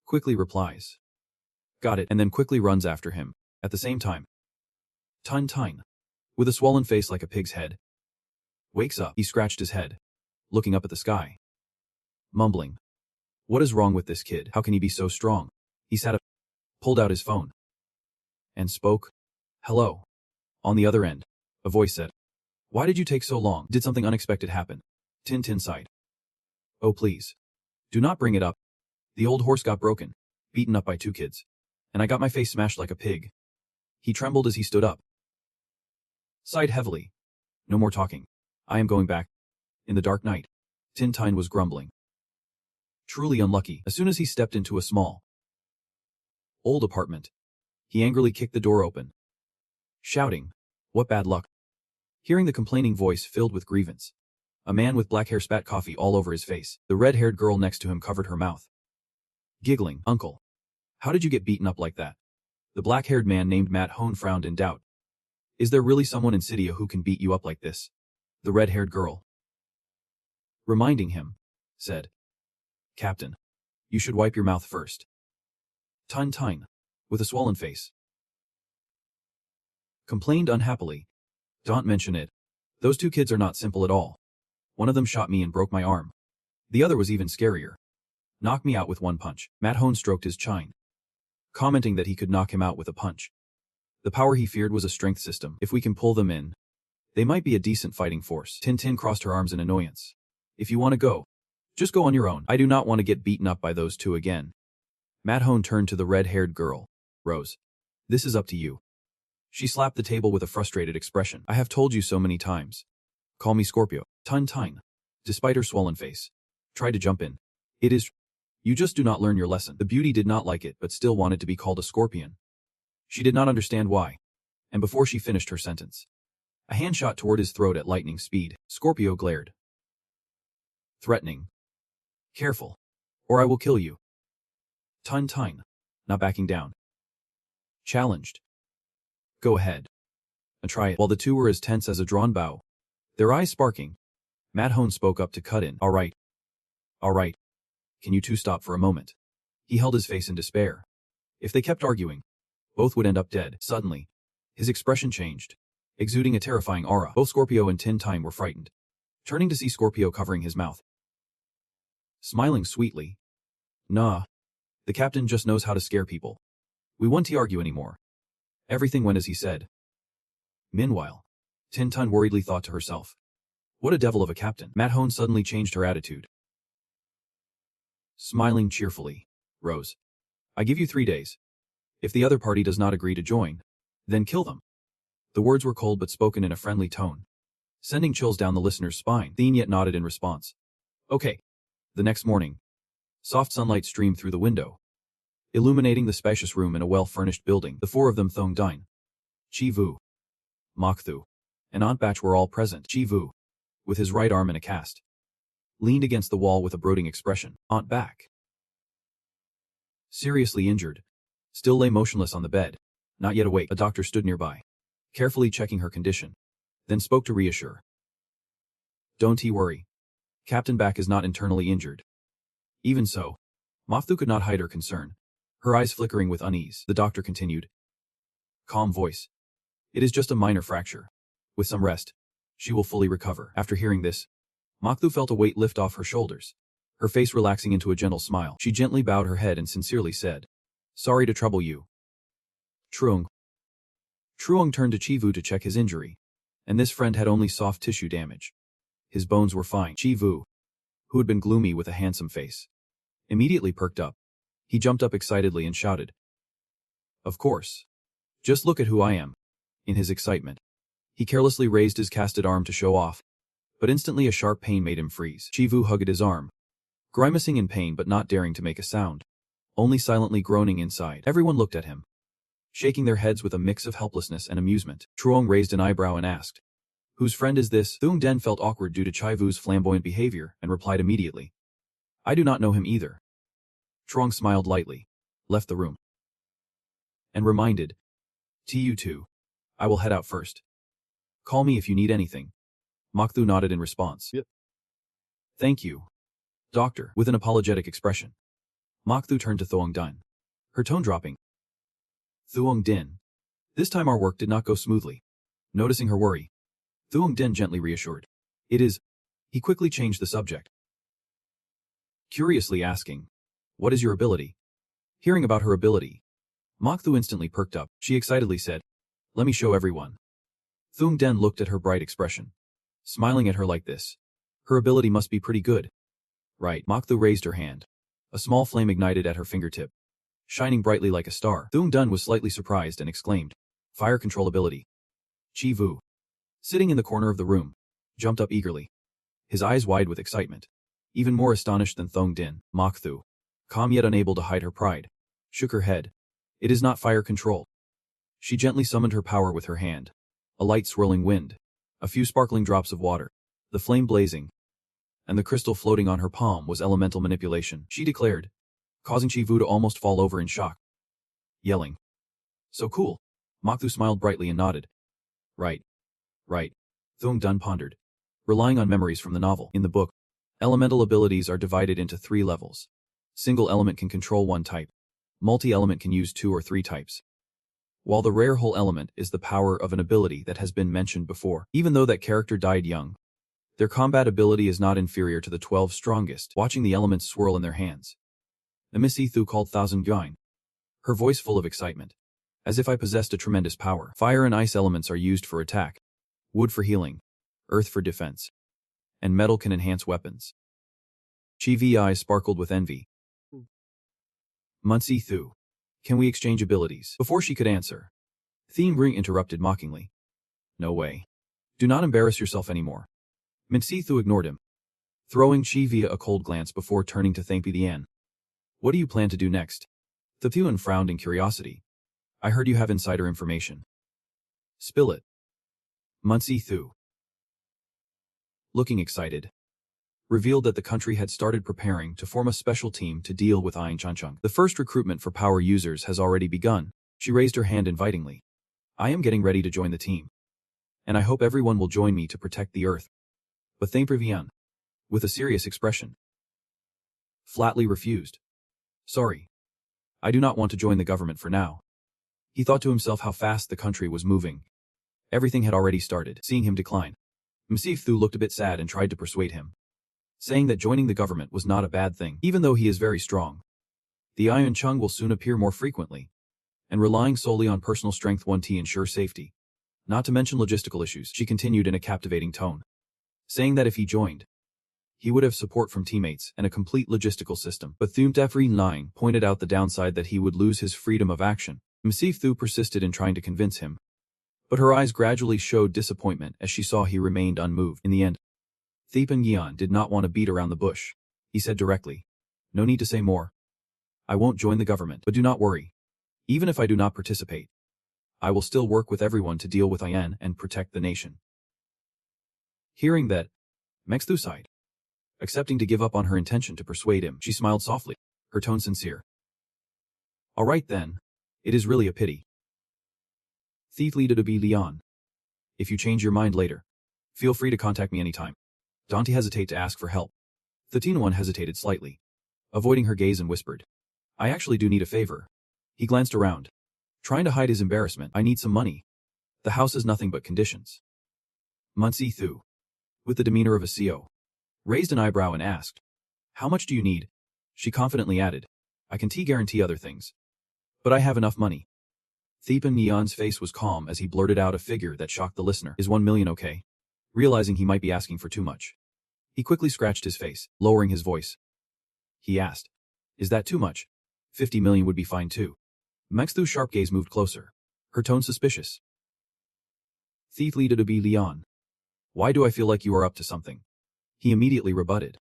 quickly replies, got it, and then quickly runs after him. At the same time, Tin Tin, with a swollen face like a pig's head, wakes up. He scratched his head, looking up at the sky, mumbling, what is wrong with this kid? How can he be so strong? He sat up, pulled out his phone, and spoke. Hello. On the other end, a voice said, why did you take so long? Did something unexpected happen? Tin Tin sighed. Oh please. Do not bring it up. The old horse got broken, beaten up by 2 kids, and I got my face smashed like a pig. He trembled as he stood up, sighed heavily. No more talking. I am going back. In the dark night, Tin Tin was grumbling. Truly unlucky. As soon as he stepped into a small, old apartment, he angrily kicked the door open, shouting, what bad luck. Hearing the complaining voice filled with grievance, a man with black hair spat coffee all over his face. The red-haired girl next to him covered her mouth, giggling. Uncle, how did you get beaten up like that? The black-haired man named Matt Hone frowned in doubt. Is there really someone in Cydia who can beat you up like this? The red-haired girl, reminding him, said, Captain, you should wipe your mouth first. Tin Tin, with a swollen face, complained unhappily. Don't mention it. Those 2 kids are not simple at all. One of them shot me and broke my arm. The other was even scarier. Knocked me out with 1 punch. Matt Hone stroked his chin, commenting that he could knock him out with a punch. The power he feared was a strength system. If we can pull them in, they might be a decent fighting force. Tin Tin crossed her arms in annoyance. If you want to go, just go on your own. I do not want to get beaten up by those 2 again. Matt Hone turned to the red-haired girl. Rose, this is up to you. She slapped the table with a frustrated expression. I have told you so many times. Call me Scorpio. Tin Tin, despite her swollen face, tried to jump in. It is. You just do not learn your lesson. The beauty did not like it but still wanted to be called a scorpion. She did not understand why. And before she finished her sentence, a hand shot toward his throat at lightning speed. Scorpio glared, threatening. Careful, or I will kill you. Tin Tin, not backing down, challenged. Go ahead. And try it. While the 2 were as tense as a drawn bow, their eyes sparking, Matt Hone spoke up to cut in. All right. All right. Can you 2 stop for a moment? He held his face in despair. If they kept arguing, both would end up dead. Suddenly, his expression changed, exuding a terrifying aura. Both Scorpio and Tin Tin were frightened, turning to see Scorpio covering his mouth, smiling sweetly. Nah. The captain just knows how to scare people. We won't argue anymore. Everything went as he said. Meanwhile, Tin Tin worriedly thought to herself, what a devil of a captain. Matt Hone suddenly changed her attitude, smiling cheerfully. Rose, I give you 3 days. If the other party does not agree to join, then kill them. The words were cold but spoken in a friendly tone, sending chills down the listener's spine. Thien yet nodded in response. Okay. The next morning, soft sunlight streamed through the window, illuminating the spacious room in a well-furnished building. The four of them, Thong Dine, Chi Vu, Mok Thu, and Aunt Batch, were all present. Chi Vu, with his right arm in a cast, leaned against the wall with a brooding expression. Aunt Back, seriously injured, still lay motionless on the bed, not yet awake. A doctor stood nearby, carefully checking her condition, then spoke to reassure. Don't worry. Captain Back is not internally injured. Even so, Mok Thu could not hide her concern, her eyes flickering with unease. The doctor continued. Calm voice. It is just a minor fracture. With some rest, she will fully recover. After hearing this, Mok Thu felt a weight lift off her shoulders, her face relaxing into a gentle smile. She gently bowed her head and sincerely said, Sorry to trouble you. Truong. Truong turned to Chi Vu to check his injury, and this friend had only soft tissue damage. His bones were fine. Chi Vu, who had been gloomy with a handsome face, immediately perked up. He jumped up excitedly and shouted. Of course. Just look at who I am. In his excitement, he carelessly raised his casted arm to show off, but instantly a sharp pain made him freeze. Chi Vu hugged his arm, grimacing in pain but not daring to make a sound, only silently groaning inside. Everyone looked at him, shaking their heads with a mix of helplessness and amusement. Truong raised an eyebrow and asked, Whose friend is this? Thung Den felt awkward due to Chi Vu's flamboyant behavior and replied immediately, I do not know him either. Truong smiled lightly, left the room, and reminded, Tu, I will head out first. Call me if you need anything. Mok Thu nodded in response. Yep. Thank you, doctor. With an apologetic expression, Mok Thu turned to Thuong Din, her tone dropping. Thuong Din. This time our work did not go smoothly. Noticing her worry, Thuong Din gently reassured. It is. He quickly changed the subject, curiously asking, What is your ability? Hearing about her ability, Mok Thu instantly perked up. She excitedly said, Let me show everyone. Thuong Den looked at her bright expression, smiling at her like this. Her ability must be pretty good. Right. Mok Thu raised her hand. A small flame ignited at her fingertip, shining brightly like a star. Thuong Dun was slightly surprised and exclaimed, Fire control ability. Chi Vu, sitting in the corner of the room, jumped up eagerly, his eyes wide with excitement. Even more astonished than Thuong Din, Mok Thu, calm yet unable to hide her pride, shook her head. It is not fire control. She gently summoned her power with her hand. A light swirling wind, a few sparkling drops of water, the flame blazing, and the crystal floating on her palm was elemental manipulation, she declared, causing Chi Vu to almost fall over in shock, yelling. So cool. Mok Thu smiled brightly and nodded. Right. Thuong Dun pondered, relying on memories from the novel. In the book, elemental abilities are divided into 3 levels. Single element can control 1 type. Multi-element can use 2 or 3 types. While the rare whole element is the power of an ability that has been mentioned before. Even though that character died young, their combat ability is not inferior to the 12 strongest. Watching the elements swirl in their hands, Miss Thu called Thousand Gyne, her voice full of excitement. As if I possessed a tremendous power. Fire and ice elements are used for attack, wood for healing, earth for defense, and metal can enhance weapons. Chi V's eyes sparkled with envy. Munsi Thu, can we exchange abilities? Before she could answer, Thiem Ring interrupted mockingly. No way. Do not embarrass yourself anymore. Munsi Thu ignored him, throwing Chi V a cold glance before turning to Thangpi Dian. What do you plan to do next? The Thuan frowned in curiosity. I heard you have insider information. Spill it. Munsi Thu, looking excited, revealed that the country had started preparing to form a special team to deal with Aing Chanchung. The first recruitment for power users has already begun. She raised her hand invitingly. I am getting ready to join the team, and I hope everyone will join me to protect the earth. But Thang Previan, with a serious expression, flatly refused. Sorry. I do not want to join the government for now. He thought to himself how fast the country was moving. Everything had already started. Seeing him decline, Msif Thu looked a bit sad and tried to persuade him, saying that joining the government was not a bad thing, even though he is very strong. The Iron Chung will soon appear more frequently, and relying solely on personal strength won't ensure safety. Not to mention logistical issues, she continued in a captivating tone, saying that if he joined, he would have support from teammates and a complete logistical system. But Thum Tefri Nine pointed out the downside that he would lose his freedom of action. Msif Thu persisted in trying to convince him, But her eyes gradually showed disappointment as she saw he remained unmoved. In the end, Theping Gian did not want to beat around the bush. He said directly, "No need to say more. I won't join the government, but do not worry. Even if I do not participate, I will still work with everyone to deal with IN and protect the nation." Hearing that, Mengthu sighed. Accepting to give up on her intention to persuade him, she smiled softly, her tone sincere. "All right then. It is really a pity. Thiefly to be Leon. If you change your mind later, feel free to contact me anytime." Dante hesitated to ask for help. The teen one hesitated slightly, avoiding her gaze and whispered, "I actually do need a favor." He glanced around, trying to hide his embarrassment. "I need some money. The house is nothing but conditions." Munsi Thu, with the demeanor of a CO, raised an eyebrow and asked, "How much do you need?" She confidently added, "I can guarantee other things. But I have enough money." Theping Neon's face was calm as he blurted out a figure that shocked the listener. "Is 1 million okay?" Realizing he might be asking for too much, he quickly scratched his face, lowering his voice. He asked, "Is that too much? 50 million would be fine too." Mengthu's sharp gaze moved closer, her tone suspicious. "Thiefly to be Leon. Why do I feel like you are up to something?" He immediately rebutted,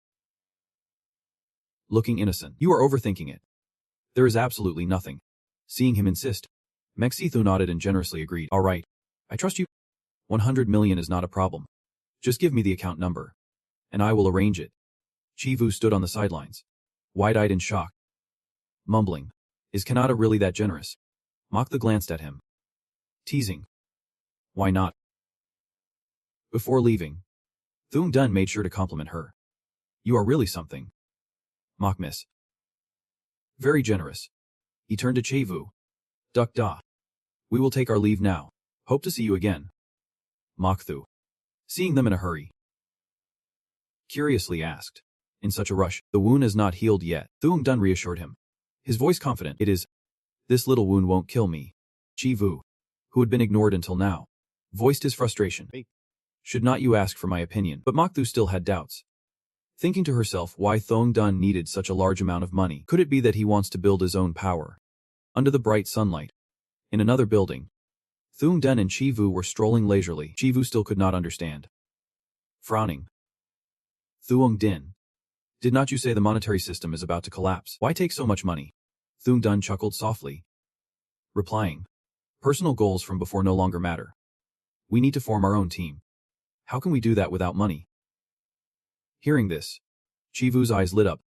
looking innocent. "You are overthinking it. There is absolutely nothing." Seeing him insist, Mengthu nodded and generously agreed. "All right. I trust you. 100 million is not a problem. Just give me the account number, and I will arrange it." Chivu stood on the sidelines, wide-eyed in shock, mumbling, "Is Kanata really that generous?" Mokta glanced at him, teasing, "Why not?" Before leaving, Thung Dun made sure to compliment her. "You are really something." Mok miss. "Very generous." He turned to Chivu. "Duck da. We will take our leave now. Hope to see you again." Mokthu, seeing them in a hurry, curiously asked, "In such a rush, the wound is not healed yet." Thung Dun reassured him, his voice confident. "It is. This little wound won't kill me." Chivu, who had been ignored until now, voiced his frustration. "Should not you ask for my opinion?" But Mokthu still had doubts, thinking to herself why Thong Dun needed such a large amount of money. Could it be that he wants to build his own power? Under the bright sunlight, in another building, Thung Dun and Chivu were strolling leisurely. Chivu still could not understand. Frowning, Thuong Din, "Did not you say the monetary system is about to collapse? Why take so much money?" Thung Dun chuckled softly, replying, "Personal goals from before no longer matter. We need to form our own team. How can we do that without money?" Hearing this, Chivu's eyes lit up,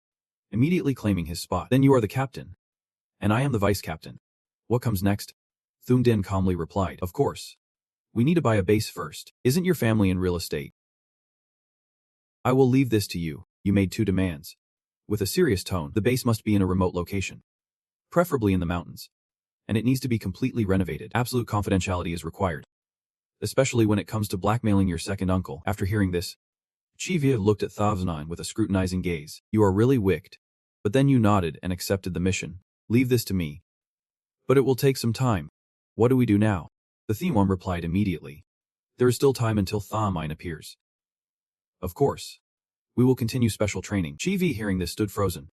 immediately claiming his spot. "Then you are the captain, and I am the vice captain. What comes next?" Thung Din calmly replied, "Of course. We need to buy a base first. Isn't your family in real estate?" "I will leave this to you. You made 2 demands." With a serious tone, "The base must be in a remote location, preferably in the mountains, and it needs to be completely renovated. Absolute confidentiality is required, especially when it comes to blackmailing your second uncle." After hearing this, Chivia looked at Thavzanan with a scrutinizing gaze. "You are really wicked." But then you nodded and accepted the mission. "Leave this to me. But it will take some time. What do we do now?" The Themon replied immediately, "There is still time until Thamine appears. Of course. We will continue special training." Chivi hearing this stood frozen,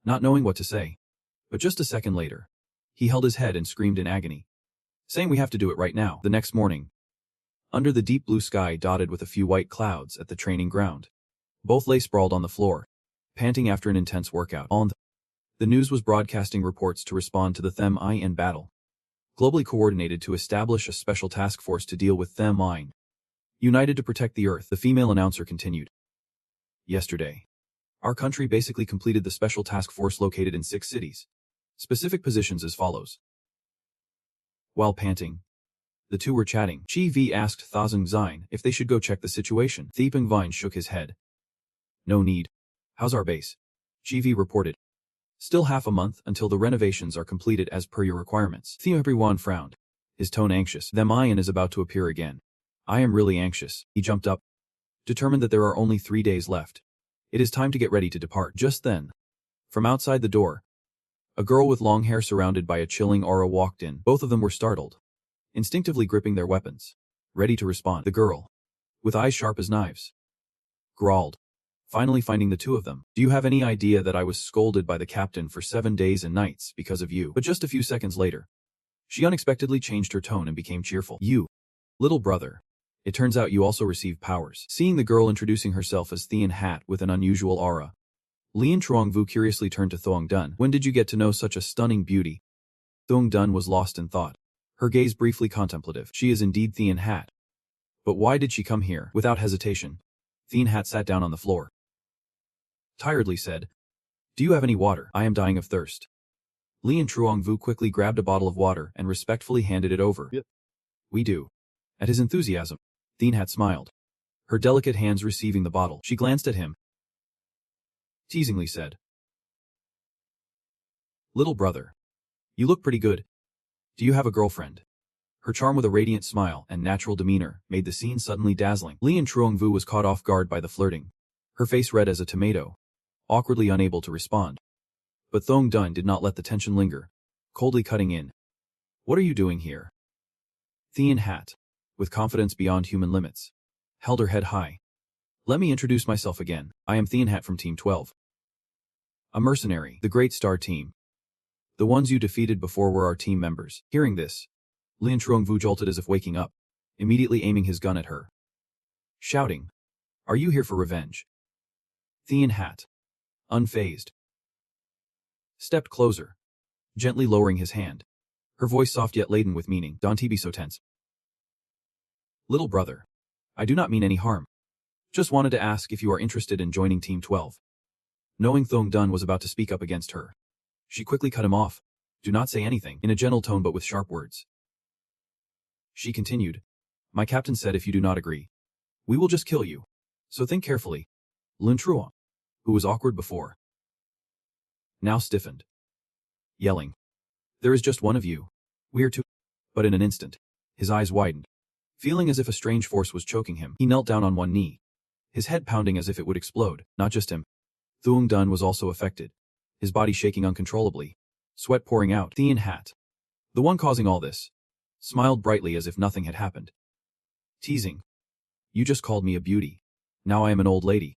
not knowing what to say. But just a second later, he held his head and screamed in agony, saying, "We have to do it right now." The next morning, under the deep blue sky dotted with a few white clouds at the training ground, both lay sprawled on the floor, panting after an intense workout. The news was broadcasting reports to respond to the Them-In battle, globally coordinated to establish a special task force to deal with Them-In. United to protect the Earth, the female announcer continued. "Yesterday, our country basically completed the special task force located in 6 cities. Specific positions as follows." While panting, the two were chatting. Chi V asked Thazeng Zine if they should go check the situation. Theping Vine shook his head. "No need. How's our base?" Chi V reported. "Still half a month until the renovations are completed as per your requirements." Theobriwan frowned, his tone anxious. "Them Ian is about to appear again. I am really anxious." He jumped up, determined that there are only 3 days left. It is time to get ready to depart. Just then, from outside the door, a girl with long hair surrounded by a chilling aura walked in. Both of them were startled, instinctively gripping their weapons, ready to respond. The girl, with eyes sharp as knives, growled, finally finding the two of them. "Do you have any idea that I was scolded by the captain for 7 days and nights because of you?" But just a few seconds later, she unexpectedly changed her tone and became cheerful. "You, Little brother. It turns out you also receive powers. Seeing the girl introducing herself as Thean Hat with an unusual aura, Lien Chuangvu curiously turned to Thuong Dun. When did you get to know such a stunning beauty? Thuong Dun was lost in thought, her gaze briefly contemplative. She is indeed Thean Hat. But why did she come here? Without hesitation, Thean Hat sat down on the floor. Tiredly said, "Do you have any water? I am dying of thirst." Lien Chuangvu quickly grabbed a bottle of water and respectfully handed it over. "Yep. We do." At his enthusiasm, Thean Hat smiled, her delicate hands receiving the bottle. She glanced at him, teasingly said, "Little brother, you look pretty good. Do you have a girlfriend?" Her charm with a radiant smile and natural demeanor made the scene suddenly dazzling. Lien Chuangvu was caught off guard by the flirting, her face red as a tomato, awkwardly unable to respond. But Thuong Dun did not let the tension linger, coldly cutting in. "What are you doing here?" Thean Hat, with confidence beyond human limits, held her head high. "Let me introduce myself again. I am Thean Hat from Team 12. A mercenary, the Great Star Team. The ones you defeated before were our team members." Hearing this, Lien Chuangvu jolted as if waking up, immediately aiming his gun at her, shouting, "Are you here for revenge?" Thean Hat, unfazed, stepped closer, gently lowering his hand, her voice soft yet laden with meaning. "Don't be so tense. Little brother, I do not mean any harm. Just wanted to ask if you are interested in joining Team 12. Knowing Thuong Dun was about to speak up against her, she quickly cut him off. "Do not say anything," in a gentle tone but with sharp words. She continued, "My captain said if you do not agree, we will just kill you. So think carefully." Lin Truong, who was awkward before, now stiffened, yelling, "There is just one of you. We are two." But in an instant, his eyes widened. Feeling as if a strange force was choking him, he knelt down on one knee, his head pounding as if it would explode. Not just him. Thuong Dun was also affected, his body shaking uncontrollably, sweat pouring out. Thean Hat, the one causing all this, smiled brightly as if nothing had happened. Teasing. "You just called me a beauty. Now I am an old lady.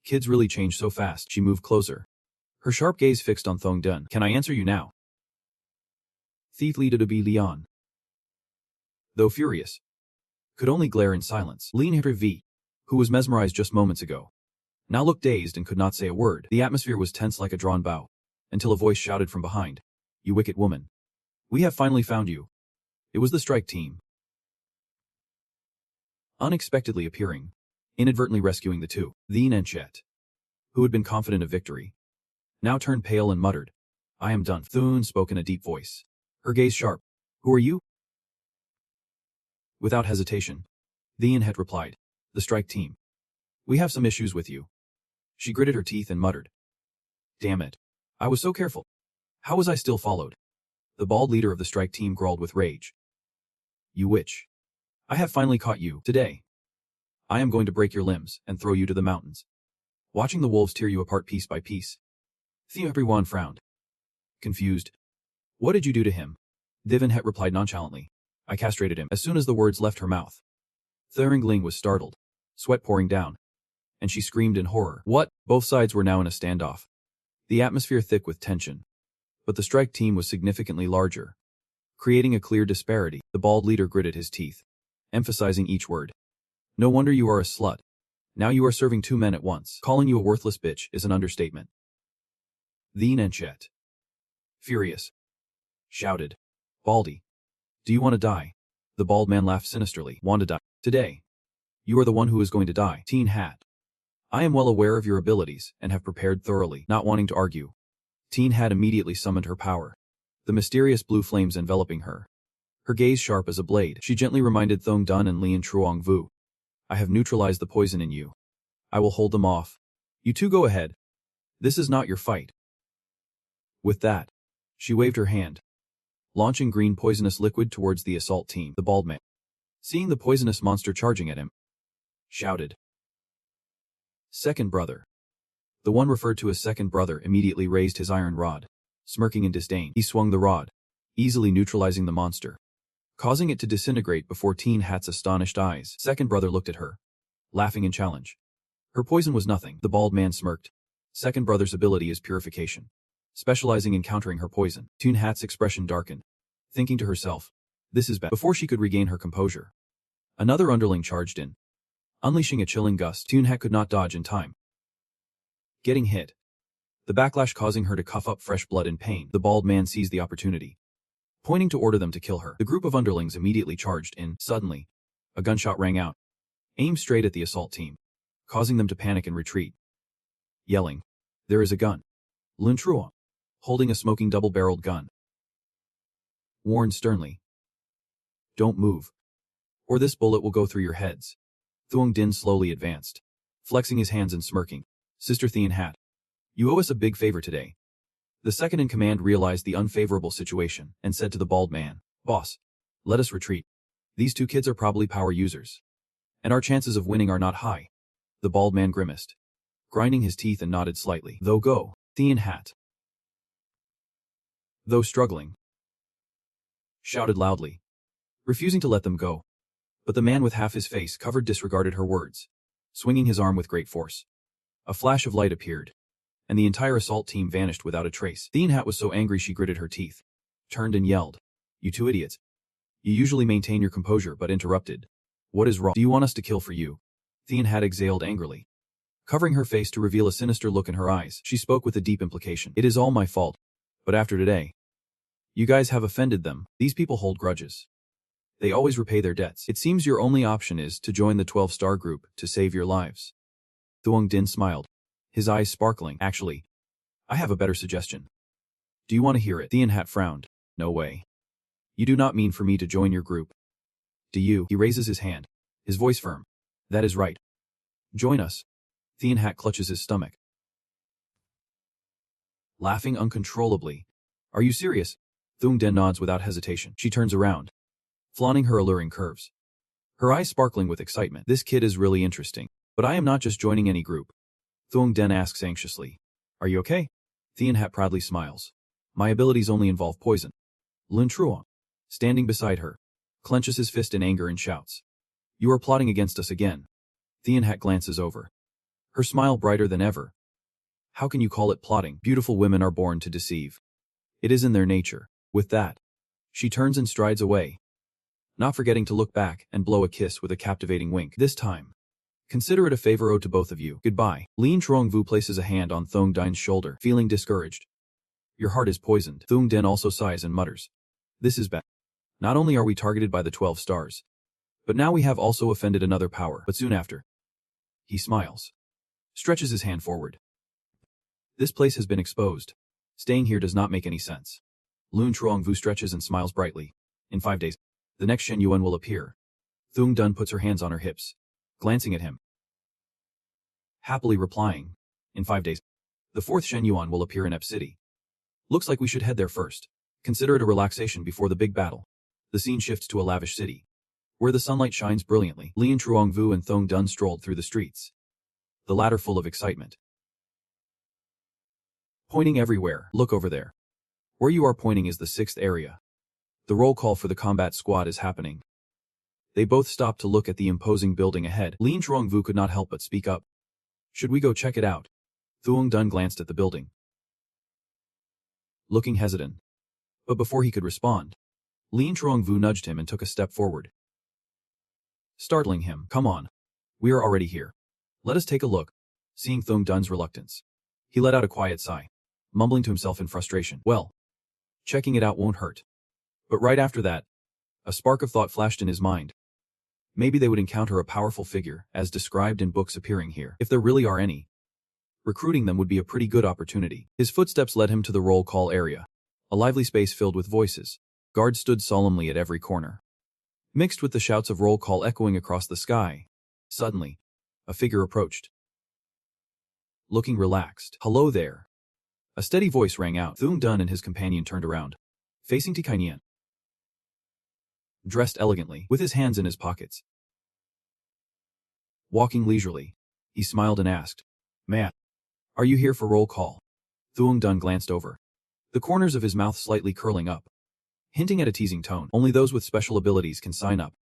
Kids really change so fast." She moved closer, her sharp gaze fixed on Thuong Dun. "Can I answer you now?" Thief Li to be Leon. Though furious, could only glare in silence. Lien V, who was mesmerized just moments ago, now looked dazed and could not say a word. The atmosphere was tense like a drawn bow, until a voice shouted from behind, "You wicked woman. We have finally found you." It was the strike team, unexpectedly appearing, inadvertently rescuing the two. The Nenchet, who had been confident of victory, now turned pale and muttered, "I am done." Thun spoke in a deep voice, her gaze sharp. "Who are you?" Without hesitation, the Inhet replied, "The strike team. We have some issues with you." She gritted her teeth and muttered, "Damn it. I was so careful. How was I still followed?" The bald leader of the strike team growled with rage, "You witch. I have finally caught you. Today, I am going to break your limbs and throw you to the mountains, watching the wolves tear you apart piece by piece." Everyone frowned, confused. "What did you do to him?" Divanhet replied nonchalantly, "I castrated him." As soon as the words left her mouth, Thering was startled, sweat pouring down, and she screamed in horror. "What?" Both sides were now in a standoff, the atmosphere thick with tension. But the strike team was significantly larger, creating a clear disparity. The bald leader gritted his teeth, emphasizing each word. "No wonder you are a slut. Now you are serving two men at once. Calling you a worthless bitch is an understatement." The Nenchet, furious, shouted, "Baldy, do you want to die?" The bald man laughed sinisterly. "Want to die? Today, you are the one who is going to die." Teen Hat, "I am well aware of your abilities and have prepared thoroughly." Not wanting to argue, Teen Hat immediately summoned her power, the mysterious blue flames enveloping her. Her gaze sharp as a blade, she gently reminded Thuong Dun and Lien Truong Vu, "I have neutralized the poison in you. I will hold them off. You two go ahead. This is not your fight." With that, she waved her hand, launching green poisonous liquid towards the assault team. The bald man, seeing the poisonous monster charging at him, shouted, "Second brother." The one referred to as second brother immediately raised his iron rod, smirking in disdain. He swung the rod, easily neutralizing the monster, causing it to disintegrate before Teen Hat's astonished eyes. Second brother looked at her, laughing in challenge. Her poison was nothing. The bald man smirked. Second brother's ability is purification, specializing in countering her poison. Teen Hat's expression darkened, thinking to herself, "This is bad." Before she could regain her composure, Another underling charged in, unleashing a chilling gust. Tien-hat could not dodge in time, getting hit, the backlash causing her to cough up fresh blood in pain. The bald man seized the opportunity, pointing to order them to kill her. The group of underlings immediately charged in. Suddenly, a gunshot rang out, aimed straight at the assault team, causing them to panic and retreat, yelling, "There is a gun!" Lun Truong, holding a smoking double-barreled gun, warned sternly, "Don't move, or this bullet will go through your heads." Thuong Din slowly advanced, flexing his hands and smirking. "Sister Tien-hat, you owe us a big favor today." The second-in-command realized the unfavorable situation and said to the bald man, "Boss, let us retreat. These two kids are probably power users, and our chances of winning are not high." The bald man grimaced, grinding his teeth and nodded slightly. "Though go." Tien-hat, though struggling, shouted loudly, refusing to let them go. But the man with half his face covered disregarded her words, swinging his arm with great force. A flash of light appeared, and the entire assault team vanished without a trace. Tien-hat was so angry she gritted her teeth, turned and yelled, "You two idiots. You usually maintain your composure but interrupted. What is wrong? Do you want us to kill for you?" Tien-hat exhaled angrily, covering her face to reveal a sinister look in her eyes. She spoke with a deep implication. "It is all my fault, but after today, you guys have offended them. These people hold grudges. They always repay their debts. It seems your only option is to join the 12-star group to save your lives." Thuong Din smiled, his eyes sparkling. "Actually, I have a better suggestion. Do you want to hear it?" Tien-hat frowned. "No way. You do not mean for me to join your group, do you?" He raises his hand, his voice firm. "That is right. Join us." Tien-hat clutches his stomach, laughing uncontrollably. "Are you serious?" Thuong Din nods without hesitation. She turns around, flaunting her alluring curves, her eyes sparkling with excitement. "This kid is really interesting. But I am not just joining any group." Thuong Din asks anxiously, "Are you okay?" Tien-hat proudly smiles. "My abilities only involve poison." Lun Truong, standing beside her, clenches his fist in anger and shouts, "You are plotting against us again." Tien-hat glances over, her smile brighter than ever. "How can you call it plotting? Beautiful women are born to deceive. It is in their nature." With that, she turns and strides away, not forgetting to look back and blow a kiss with a captivating wink. "This time, consider it a favor owed to both of you. Goodbye." Lin Truong Vu places a hand on Thuong Din's shoulder, feeling discouraged. "Your heart is poisoned." Thuong Din also sighs and mutters, "This is bad. Not only are we targeted by the 12 stars, but now we have also offended another power." But soon after, he smiles, stretches his hand forward. "This place has been exposed. Staying here does not make any sense." Lun Truong Vu stretches and smiles brightly. "In 5 days, the next Shen Yuan will appear." Thuong Dun puts her hands on her hips, glancing at him, happily replying, "In 5 days, the 4th Shen Yuan will appear in Ep City. Looks like we should head there first. Consider it a relaxation before the big battle." The scene shifts to a lavish city, where the sunlight shines brilliantly. Lin Truong Vu and Thuong Dun strolled through the streets, the latter full of excitement, pointing everywhere. "Look over there. Where you are pointing is the 6th area. The roll call for the combat squad is happening." They both stopped to look at the imposing building ahead. Lin Truong Vu could not help but speak up. "Should we go check it out?" Thuong Dun glanced at the building, looking hesitant. But before he could respond, Lin Truong Vu nudged him and took a step forward, startling him. "Come on. We are already here. Let us take a look." Seeing Thuong Dun's reluctance, he let out a quiet sigh, mumbling to himself in frustration. Well, checking it out won't hurt. But right after that, a spark of thought flashed in his mind. Maybe they would encounter a powerful figure, as described in books appearing here. If there really are any, recruiting them would be a pretty good opportunity. His footsteps led him to the roll call area, a lively space filled with voices. Guards stood solemnly at every corner, mixed with the shouts of roll call echoing across the sky. Suddenly, a figure approached, looking relaxed. "Hello there." A steady voice rang out. Thuong Dun and his companion turned around, facing Tikainian, dressed elegantly, with his hands in his pockets. Walking leisurely, he smiled and asked, "Man, are you here for roll call?" Thuong Dun glanced over, the corners of his mouth slightly curling up, hinting at a teasing tone. "Only those with special abilities can sign up."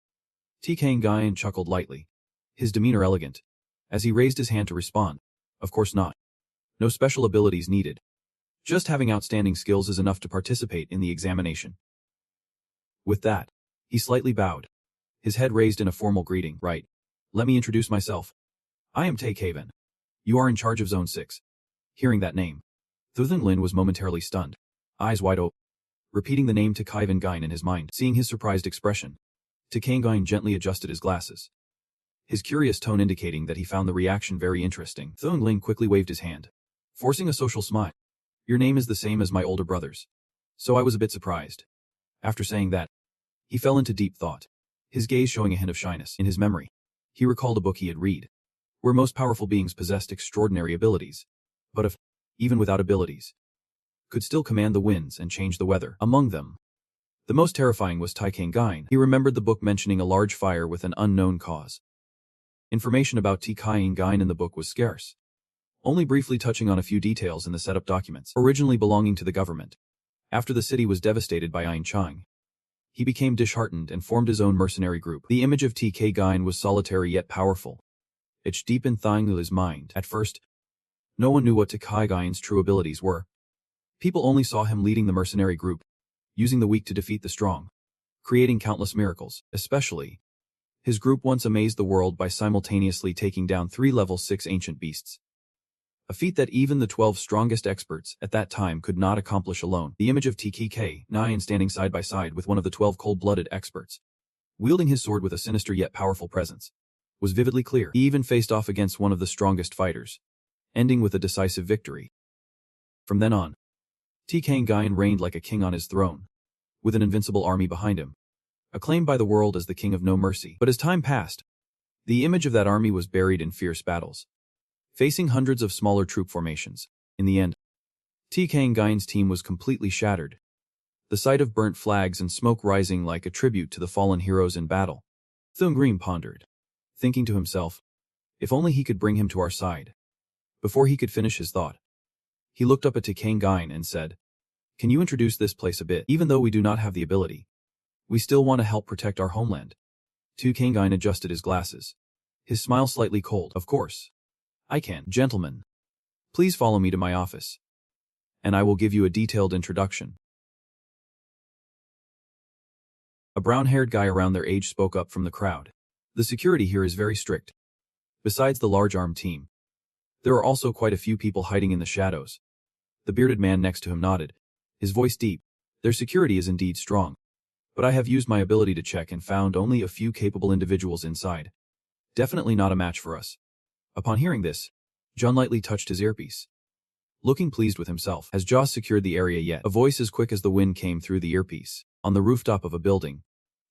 Tikainian chuckled lightly, his demeanor elegant, as he raised his hand to respond. "Of course not. No special abilities needed. Just having outstanding skills is enough to participate in the examination." With that, he slightly bowed, his head raised in a formal greeting. Right. Let me introduce myself. I am Tae Kaven. You are in charge of Zone 6. Hearing that name, Thung Lin was momentarily stunned, eyes wide open, repeating the name to Kaven Gain in his mind. Seeing his surprised expression, Tae Gain gently adjusted his glasses, his curious tone indicating that he found the reaction very interesting. Thung Lin quickly waved his hand, forcing a social smile. Your name is the same as my older brother's, so I was a bit surprised. After saying that, he fell into deep thought, his gaze showing a hint of shyness. In his memory, he recalled a book he had read, where most powerful beings possessed extraordinary abilities, but if, even without abilities, could still command the winds and change the weather. Among them, the most terrifying was Tae Gain. He remembered the book mentioning a large fire with an unknown cause. Information about Tae Gain in the book was scarce, only briefly touching on a few details in the setup documents. Originally belonging to the government, after the city was devastated by Ain Chang, he became disheartened and formed his own mercenary group. The image of Tae Gain was solitary yet powerful, etched deep in Thang Li's mind. At first, no one knew what Tae Gain's true abilities were. People only saw him leading the mercenary group, using the weak to defeat the strong, creating countless miracles. Especially, his group once amazed the world by simultaneously taking down 3 level 6 ancient beasts, a feat that even the 12 strongest experts at that time could not accomplish alone. The image of Tae standing side by side with one of the 12 cold-blooded experts, wielding his sword with a sinister yet powerful presence, was vividly clear. He even faced off against one of the strongest fighters, ending with a decisive victory. From then on, Tae Gain reigned like a king on his throne, with an invincible army behind him, acclaimed by the world as the king of no mercy. But as time passed, the image of that army was buried in fierce battles, facing hundreds of smaller troop formations. In the end, Tae Gain's team was completely shattered, the sight of burnt flags and smoke rising like a tribute to the fallen heroes in battle. Thung Green pondered, thinking to himself, if only he could bring him to our side. Before he could finish his thought, he looked up at Tae Gain and said, can you introduce this place a bit? Even though we do not have the ability, we still want to help protect our homeland. Tae Gain adjusted his glasses, his smile slightly cold. Of course, I can. Gentlemen, please follow me to my office, and I will give you a detailed introduction. A brown-haired guy around their age spoke up from the crowd. The security here is very strict. Besides the large armed team, there are also quite a few people hiding in the shadows. The bearded man next to him nodded, his voice deep. Their security is indeed strong, but I have used my ability to check and found only a few capable individuals inside. Definitely not a match for us. Upon hearing this, John lightly touched his earpiece, looking pleased with himself. Has Joss secured the area yet? A voice as quick as the wind came through the earpiece. On the rooftop of a building,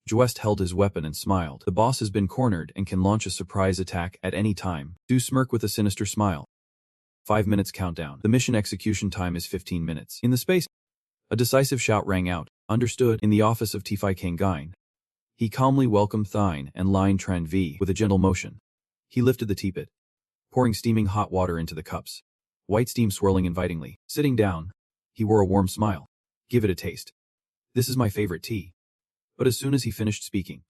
Joest held his weapon and smiled. The boss has been cornered and can launch a surprise attack at any time. Du smirked with a sinister smile. 5 minutes countdown. The mission execution time is 15 minutes. In the space, a decisive shout rang out. Understood. In the office of Tae Gain, he calmly welcomed Thine and Line Tran V with a gentle motion. He lifted the teapot, pouring steaming hot water into the cups, white steam swirling invitingly. Sitting down, he wore a warm smile. Give it a taste. This is my favorite tea. But as soon as he finished speaking,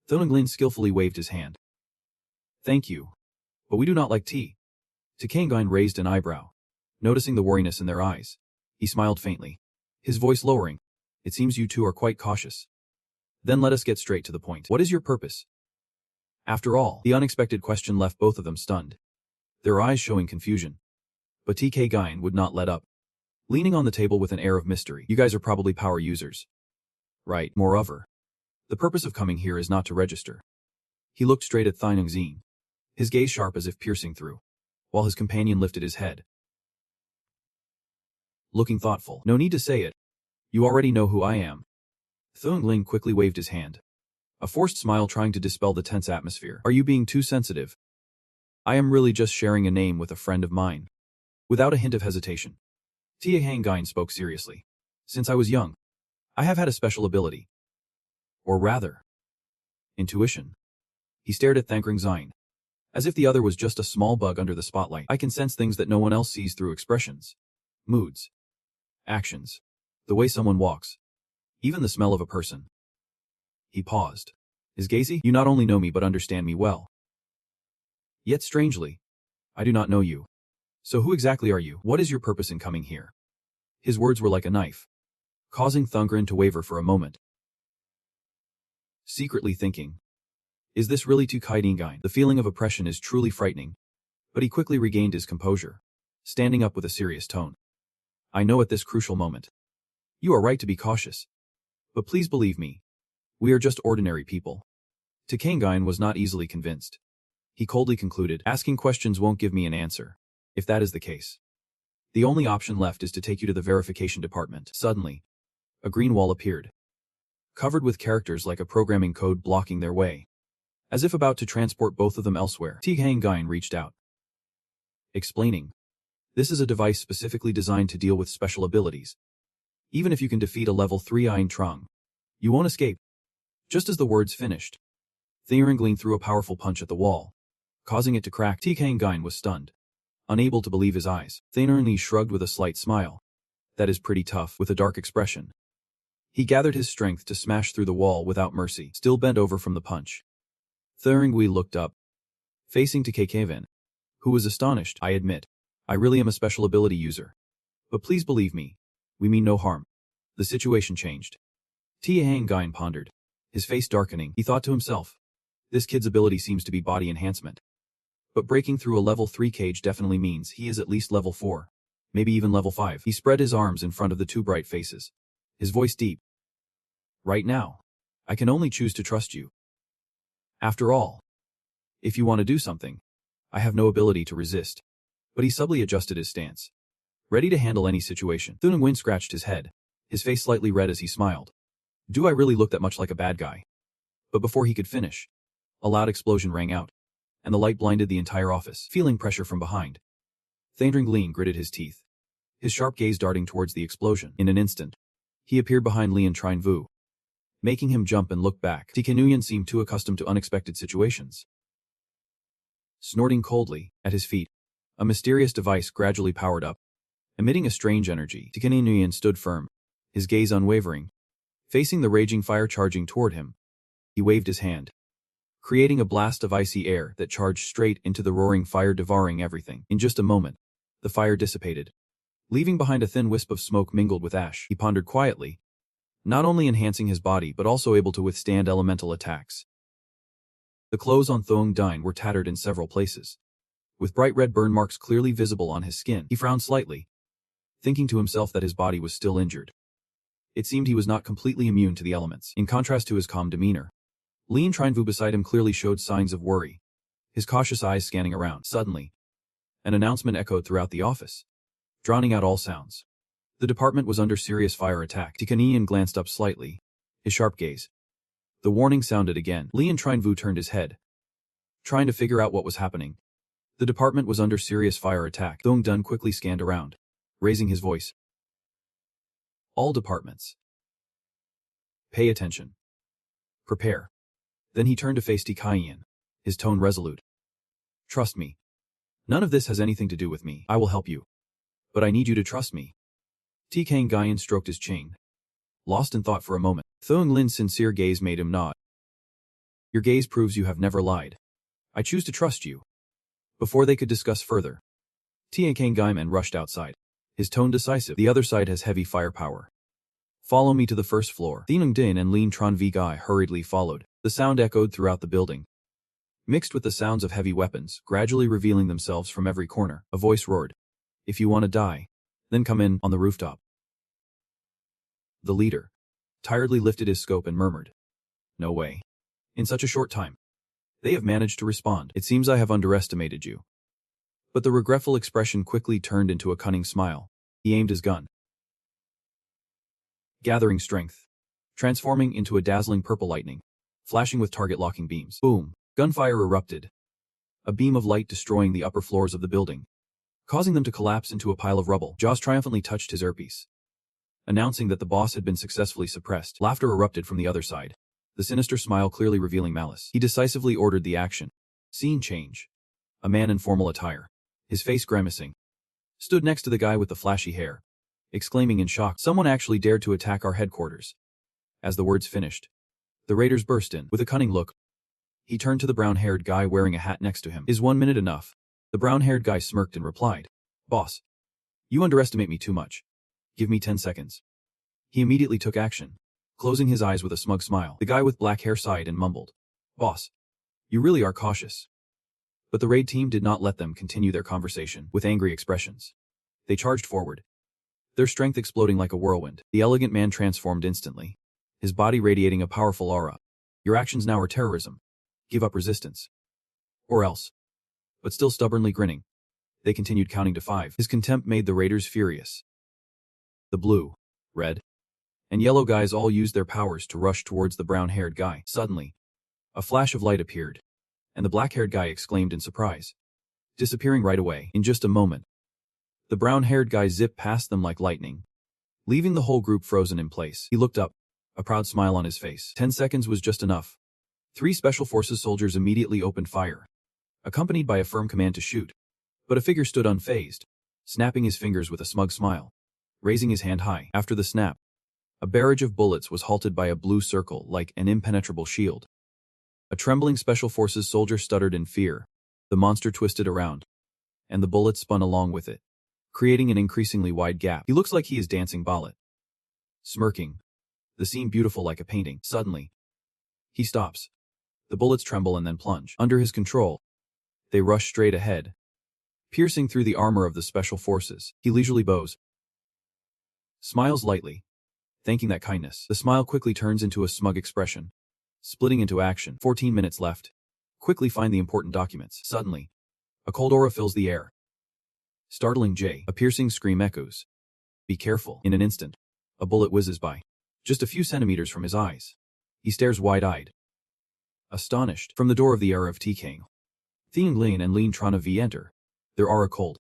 Thonglin skillfully waved his hand. Thank you, but we do not like tea. Tae Gain raised an eyebrow, noticing the wariness in their eyes. He smiled faintly, his voice lowering. It seems you two are quite cautious. Then let us get straight to the point. What is your purpose? After all, the unexpected question left both of them stunned, their eyes showing confusion. But Tae Gain would not let up, leaning on the table with an air of mystery. You guys are probably power users. Right. Moreover, the purpose of coming here is not to register. He looked straight at Thai Nungzine, his gaze sharp as if piercing through, while his companion lifted his head, looking thoughtful. No need to say it. You already know who I am. Thung Ling quickly waved his hand, a forced smile trying to dispel the tense atmosphere. Are you being too sensitive? I am really just sharing a name with a friend of mine. Without a hint of hesitation, Tae Gain spoke seriously. Since I was young, I have had a special ability. Or rather, intuition. He stared at Thankring Zine, as if the other was just a small bug under the spotlight. I can sense things that no one else sees through expressions, moods, actions, the way someone walks, even the smell of a person. He paused, his gazy. You not only know me but understand me well. Yet strangely, I do not know you. So who exactly are you? What is your purpose in coming here? His words were like a knife, causing Thungren to waver for a moment. Secretly thinking, Is this really too Kaidingain? The feeling of oppression is truly frightening. But he quickly regained his composure, standing up with a serious tone. I know at this crucial moment. You are right to be cautious. But please believe me. We are just ordinary people. Kangain was not easily convinced. He coldly concluded, asking questions won't give me an answer. If that is the case, the only option left is to take you to the verification department. Suddenly, a green wall appeared, covered with characters like a programming code blocking their way. As if about to transport both of them elsewhere, Kangain reached out, explaining, this is a device specifically designed to deal with special abilities. Even if you can defeat a level 3 Ein Trong, you won't escape. Just as the words finished, Thieringling threw a powerful punch at the wall, causing it to crack. Kangain was stunned, unable to believe his eyes. Thieringling shrugged with a slight smile. That is pretty tough, with a dark expression. He gathered his strength to smash through the wall without mercy, still bent over from the punch. Thieringling looked up, facing to Kevin, who was astonished. I admit, I really am a special ability user. But please believe me, we mean no harm. The situation changed. Kangain pondered, his face darkening. He thought to himself, this kid's ability seems to be body enhancement. But breaking through a level 3 cage definitely means he is at least level 4, maybe even level 5. He spread his arms in front of the two bright faces, his voice deep. Right now, I can only choose to trust you. After all, if you want to do something, I have no ability to resist. But he subtly adjusted his stance, ready to handle any situation. Thuningwin scratched his head, his face slightly red as he smiled. Do I really look that much like a bad guy? But before he could finish, a loud explosion rang out, and the light blinded the entire office. Feeling pressure from behind, Thieringling gritted his teeth, his sharp gaze darting towards the explosion. In an instant, he appeared behind Lian Trinvu, making him jump and look back. Tikenuyan seemed too accustomed to unexpected situations. Snorting coldly, at his feet, a mysterious device gradually powered up, emitting a strange energy. Tikenuyan stood firm, his gaze unwavering, facing the raging fire charging toward him. He waved his hand, creating a blast of icy air that charged straight into the roaring fire, devouring everything. In just a moment, the fire dissipated, leaving behind a thin wisp of smoke mingled with ash. He pondered quietly, not only enhancing his body but also able to withstand elemental attacks. The clothes on Thongdine were tattered in several places, with bright red burn marks clearly visible on his skin. He frowned slightly, thinking to himself that his body was still injured. It seemed he was not completely immune to the elements. In contrast to his calm demeanor, Lian Trinvu beside him clearly showed signs of worry, his cautious eyes scanning around. Suddenly, an announcement echoed throughout the office, drowning out all sounds. The department was under serious fire attack. Tikanian glanced up slightly, his sharp gaze. The warning sounded again. Lian Trinvu turned his head, trying to figure out what was happening. The department was under serious fire attack. Thong Dun quickly scanned around, raising his voice. All departments, pay attention. Prepare. Then he turned to face Tikayan, his tone resolute. Trust me. None of this has anything to do with me. I will help you. But I need you to trust me. Kangayan stroked his chin, lost in thought for a moment. Thong Lin's sincere gaze made him nod. Your gaze proves you have never lied. I choose to trust you. Before they could discuss further, Kangayan rushed outside, his tone decisive. The other side has heavy firepower. Follow me to the first floor. Thinung Din and Lin Tron Vigai hurriedly followed. The sound echoed throughout the building, mixed with the sounds of heavy weapons, gradually revealing themselves from every corner. A voice roared. If you want to die, then come in on the rooftop. The leader tiredly lifted his scope and murmured. No way. In such a short time, they have managed to respond. It seems I have underestimated you. But the regretful expression quickly turned into a cunning smile. He aimed his gun, gathering strength, transforming into a dazzling purple lightning, flashing with target-locking beams. Boom! Gunfire erupted, a beam of light destroying the upper floors of the building, causing them to collapse into a pile of rubble. Jaws triumphantly touched his earpiece, announcing that the boss had been successfully suppressed. Laughter erupted from the other side, the sinister smile clearly revealing malice. He decisively ordered the action. Scene change. A man in formal attire, his face grimacing, stood next to the guy with the flashy hair, exclaiming in shock, someone actually dared to attack our headquarters. As the words finished, the raiders burst in. With a cunning look, he turned to the brown-haired guy wearing a hat next to him. Is 1 minute enough? The brown-haired guy smirked and replied. Boss, you underestimate me too much. Give me 10 seconds. He immediately took action, closing his eyes with a smug smile. The guy with black hair sighed and mumbled. Boss, You really are cautious. But the raid team did not let them continue their conversation with angry expressions. They charged forward, their strength exploding like a whirlwind. The elegant man transformed instantly, his body radiating a powerful aura. Your actions now are terrorism. Give up resistance. Or else. But still stubbornly grinning, they continued counting to 5. His contempt made the raiders furious. The blue, red, and yellow guys all used their powers to rush towards the brown-haired guy. Suddenly, a flash of light appeared, and the black-haired guy exclaimed in surprise, disappearing right away. In just a moment, the brown-haired guy zipped past them like lightning, leaving the whole group frozen in place. He looked up, a proud smile on his face. 10 seconds was just enough. 3 Special Forces soldiers immediately opened fire, accompanied by a firm command to shoot. But a figure stood unfazed, snapping his fingers with a smug smile, raising his hand high. After the snap, a barrage of bullets was halted by a blue circle like an impenetrable shield. A trembling Special Forces soldier stuttered in fear. The monster twisted around, and the bullets spun along with it, creating an increasingly wide gap. He looks like he is dancing ballet. Smirking, the scene beautiful like a painting. Suddenly, he stops. The bullets tremble and then plunge. Under his control, they rush straight ahead, piercing through the armor of the Special Forces. He leisurely bows, smiles lightly, thanking that kindness. The smile quickly turns into a smug expression, splitting into action. 14 minutes left. Quickly find the important documents. Suddenly, a cold aura fills the air. Startling Jay. A piercing scream echoes. Be careful. In an instant, a bullet whizzes by, just a few centimeters from his eyes. He stares wide-eyed, astonished. From the door of the era of TK, Theang Lin and Lin Trana V enter. Their aura cold,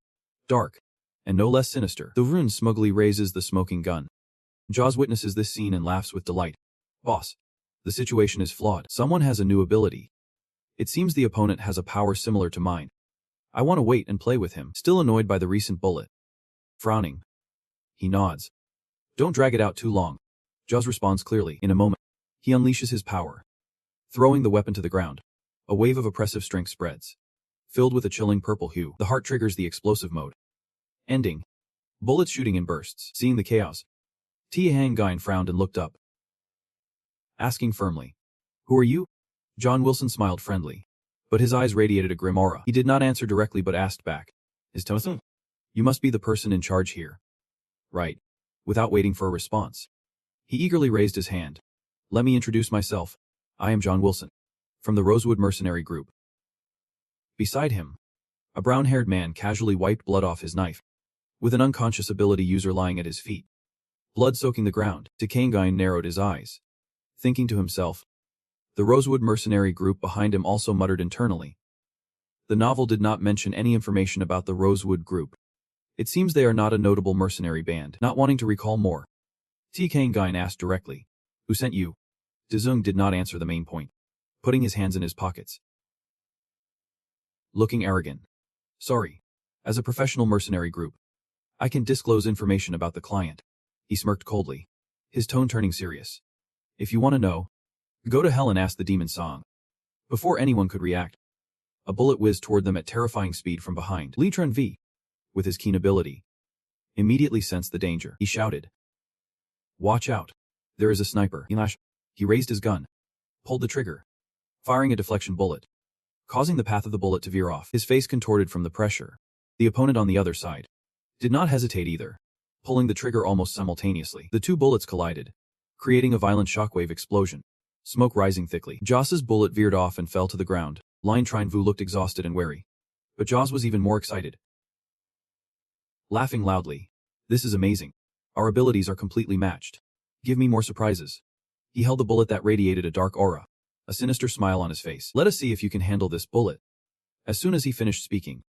dark, and no less sinister. The Rune smugly raises the smoking gun. Jaws witnesses this scene and laughs with delight. Boss, the situation is flawed. Someone has a new ability. It seems the opponent has a power similar to mine. I want to wait and play with him. Still annoyed by the recent bullet. Frowning, he nods. Don't drag it out too long. Jaws responds clearly. In a moment, he unleashes his power, throwing the weapon to the ground. A wave of oppressive strength spreads, filled with a chilling purple hue. The heart triggers the explosive mode, ending, bullets shooting in bursts. Seeing the chaos, Tia Hang Gain frowned and looked up, asking firmly, "Who are you?" John Wilson smiled friendly, but his eyes radiated a grim aura. He did not answer directly but asked back, "Is Tosin? You must be the person in charge here, right?" Without waiting for a response, he eagerly raised his hand. "Let me introduce myself. I am John Wilson, from the Rosewood Mercenary Group." Beside him, a brown-haired man casually wiped blood off his knife, with an unconscious ability user lying at his feet, blood soaking the ground. Kangain narrowed his eyes, thinking to himself. The Rosewood Mercenary Group behind him also muttered internally. The novel did not mention any information about the Rosewood Group. It seems they are not a notable mercenary band. Not wanting to recall more, Kangain asked directly, "Who sent you?" Dezung did not answer the main point, putting his hands in his pockets, looking arrogant. "Sorry. As a professional mercenary group, I can disclose information about the client." He smirked coldly, his tone turning serious. "If you want to know, go to hell and ask the demon song." Before anyone could react, a bullet whizzed toward them at terrifying speed from behind. Li Trun V, with his keen ability, immediately sensed the danger. He shouted, "Watch out. There is a sniper." He raised his gun, pulled the trigger, firing a deflection bullet, causing the path of the bullet to veer off. His face contorted from the pressure. The opponent on the other side did not hesitate either, pulling the trigger almost simultaneously. The two bullets collided, creating a violent shockwave explosion, smoke rising thickly. Joss's bullet veered off and fell to the ground. Lin Trine Vu looked exhausted and wary, but Joss was even more excited, laughing loudly. "This is amazing. Our abilities are completely matched. Give me more surprises." He held the bullet that radiated a dark aura, a sinister smile on his face. "Let us see if you can handle this bullet." As soon as he finished speaking,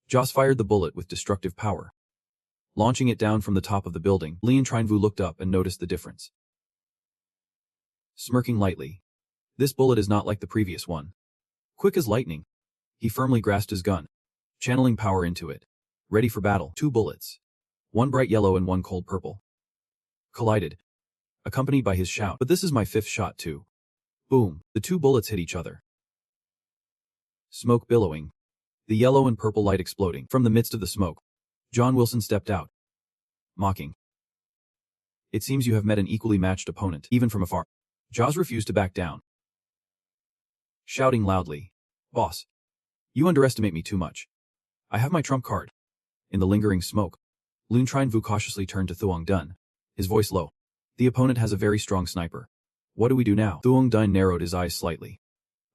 Joss fired the bullet with destructive power, launching it down from the top of the building. Lin Trine Vu looked up and noticed the difference. Smirking lightly, "This bullet is not like the previous one. Quick as lightning." He firmly grasped his gun, channeling power into it, ready for battle. 2 bullets, one bright yellow and one cold purple, collided, accompanied by his shout, "But this is my 5th shot too." Boom, the 2 bullets hit each other. Smoke billowing, the yellow and purple light exploding. From the midst of the smoke, John Wilson stepped out, mocking, "It seems you have met an equally matched opponent, even from afar." Jaws refused to back down, shouting loudly, Boss. You underestimate me too much. I have my trump card. In the lingering smoke, Lun Trine Vu cautiously turned to Thuong Dun, his voice low. The opponent has a very strong sniper. What do we do now? Thuong Dun narrowed his eyes slightly.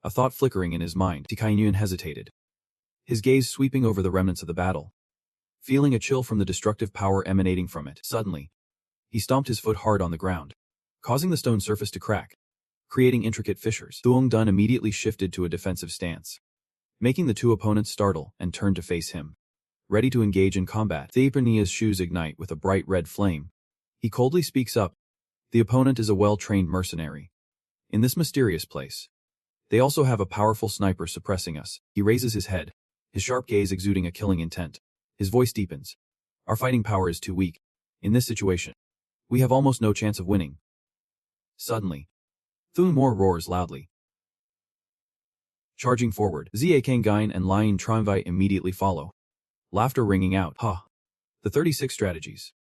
A thought flickering in his mind, Tikainun hesitated, his gaze sweeping over the remnants of the battle. Feeling a chill from the destructive power emanating from it, suddenly, he stomped his foot hard on the ground, causing the stone surface to crack, creating intricate fissures. Thuong Dun immediately shifted to a defensive stance, making the two opponents startle and turn to face him. Ready to engage in combat, Theipania's shoes ignite with a bright red flame. He coldly speaks up. The opponent is a well-trained mercenary. In this mysterious place, they also have a powerful sniper suppressing us. He raises his head, his sharp gaze exuding a killing intent. His voice deepens. Our fighting power is too weak. In this situation, we have almost no chance of winning. Suddenly, Thuong Mor roars loudly. Charging forward, Zia Kangine and Lion Tronvai immediately follow. Laughter ringing out. Ha! The 36 strategies.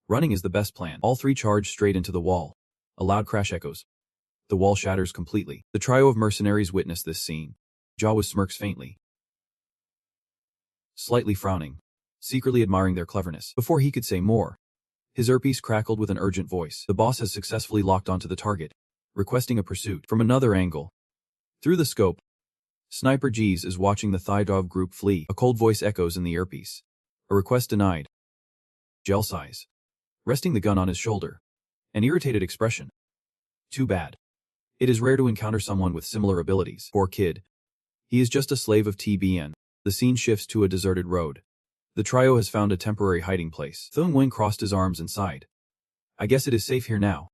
Running is the best plan. All three charge straight into the wall. A loud crash echoes. The wall shatters completely. The trio of mercenaries witness this scene. Jawa smirks faintly, slightly frowning, secretly admiring their cleverness. Before he could say more, his earpiece crackled with an urgent voice. The boss has successfully locked onto the target, requesting a pursuit. From another angle, through the scope, Sniper Jeez is watching the Thydov group flee. A cold voice echoes in the earpiece. A request denied. Gel sighs, resting the gun on his shoulder. An irritated expression. Too bad. It is rare to encounter someone with similar abilities. Poor kid. He is just a slave of TBN. The scene shifts to a deserted road. The trio has found a temporary hiding place. Thuong Wing crossed his arms and sighed. I guess it is safe here now.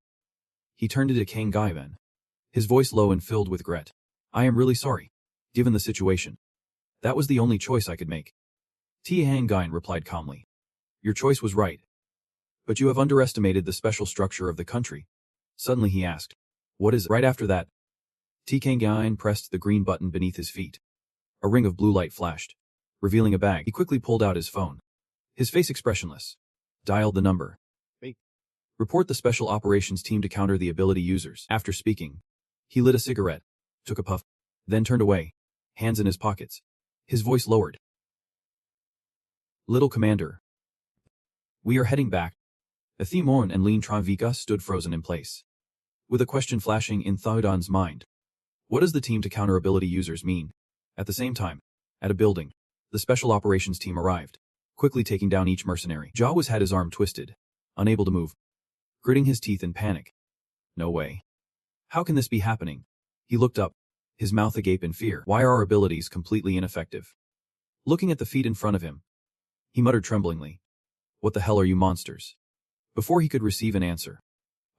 He turned to Kang Gaivan, his voice low and filled with regret. I am really sorry. Given the situation, that was the only choice I could make. Hang Gain replied calmly. Your choice was right. But you have underestimated the special structure of the country. Suddenly he asked. What is it? Right after that, Kang Gain pressed the green button beneath his feet. A ring of blue light flashed, revealing a bag. He quickly pulled out his phone, his face expressionless. Dialed the number. Report the special operations team to counter the ability users. After speaking, he lit a cigarette, took a puff, then turned away, hands in his pockets. His voice lowered. Little Commander. We are heading back. Athemorn and Lean Tranvika stood frozen in place, with a question flashing in Thaudon's mind. What does the team to counter ability users mean? At the same time, at a building, the special operations team arrived, quickly taking down each mercenary. Jawas had his arm twisted, unable to move, gritting his teeth in panic. No way. How can this be happening? He looked up, his mouth agape in fear. Why are our abilities completely ineffective? Looking at the feet in front of him, he muttered tremblingly. What the hell are you monsters? Before he could receive an answer,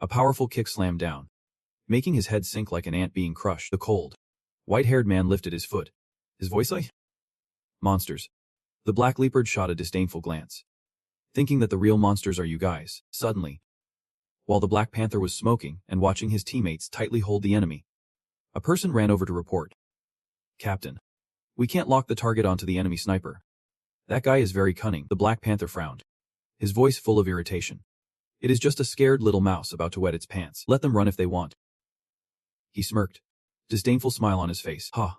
a powerful kick slammed down, making his head sink like an ant being crushed. The cold, white-haired man lifted his foot, his voice like, monsters. The black leopard shot a disdainful glance, thinking that the real monsters are you guys. Suddenly, while the Black Panther was smoking and watching his teammates tightly hold the enemy, a person ran over to report. Captain, we can't lock the target onto the enemy sniper. That guy is very cunning. The Black Panther frowned, his voice full of irritation. It is just a scared little mouse about to wet its pants. Let them run if they want. He smirked, disdainful smile on his face. Ha!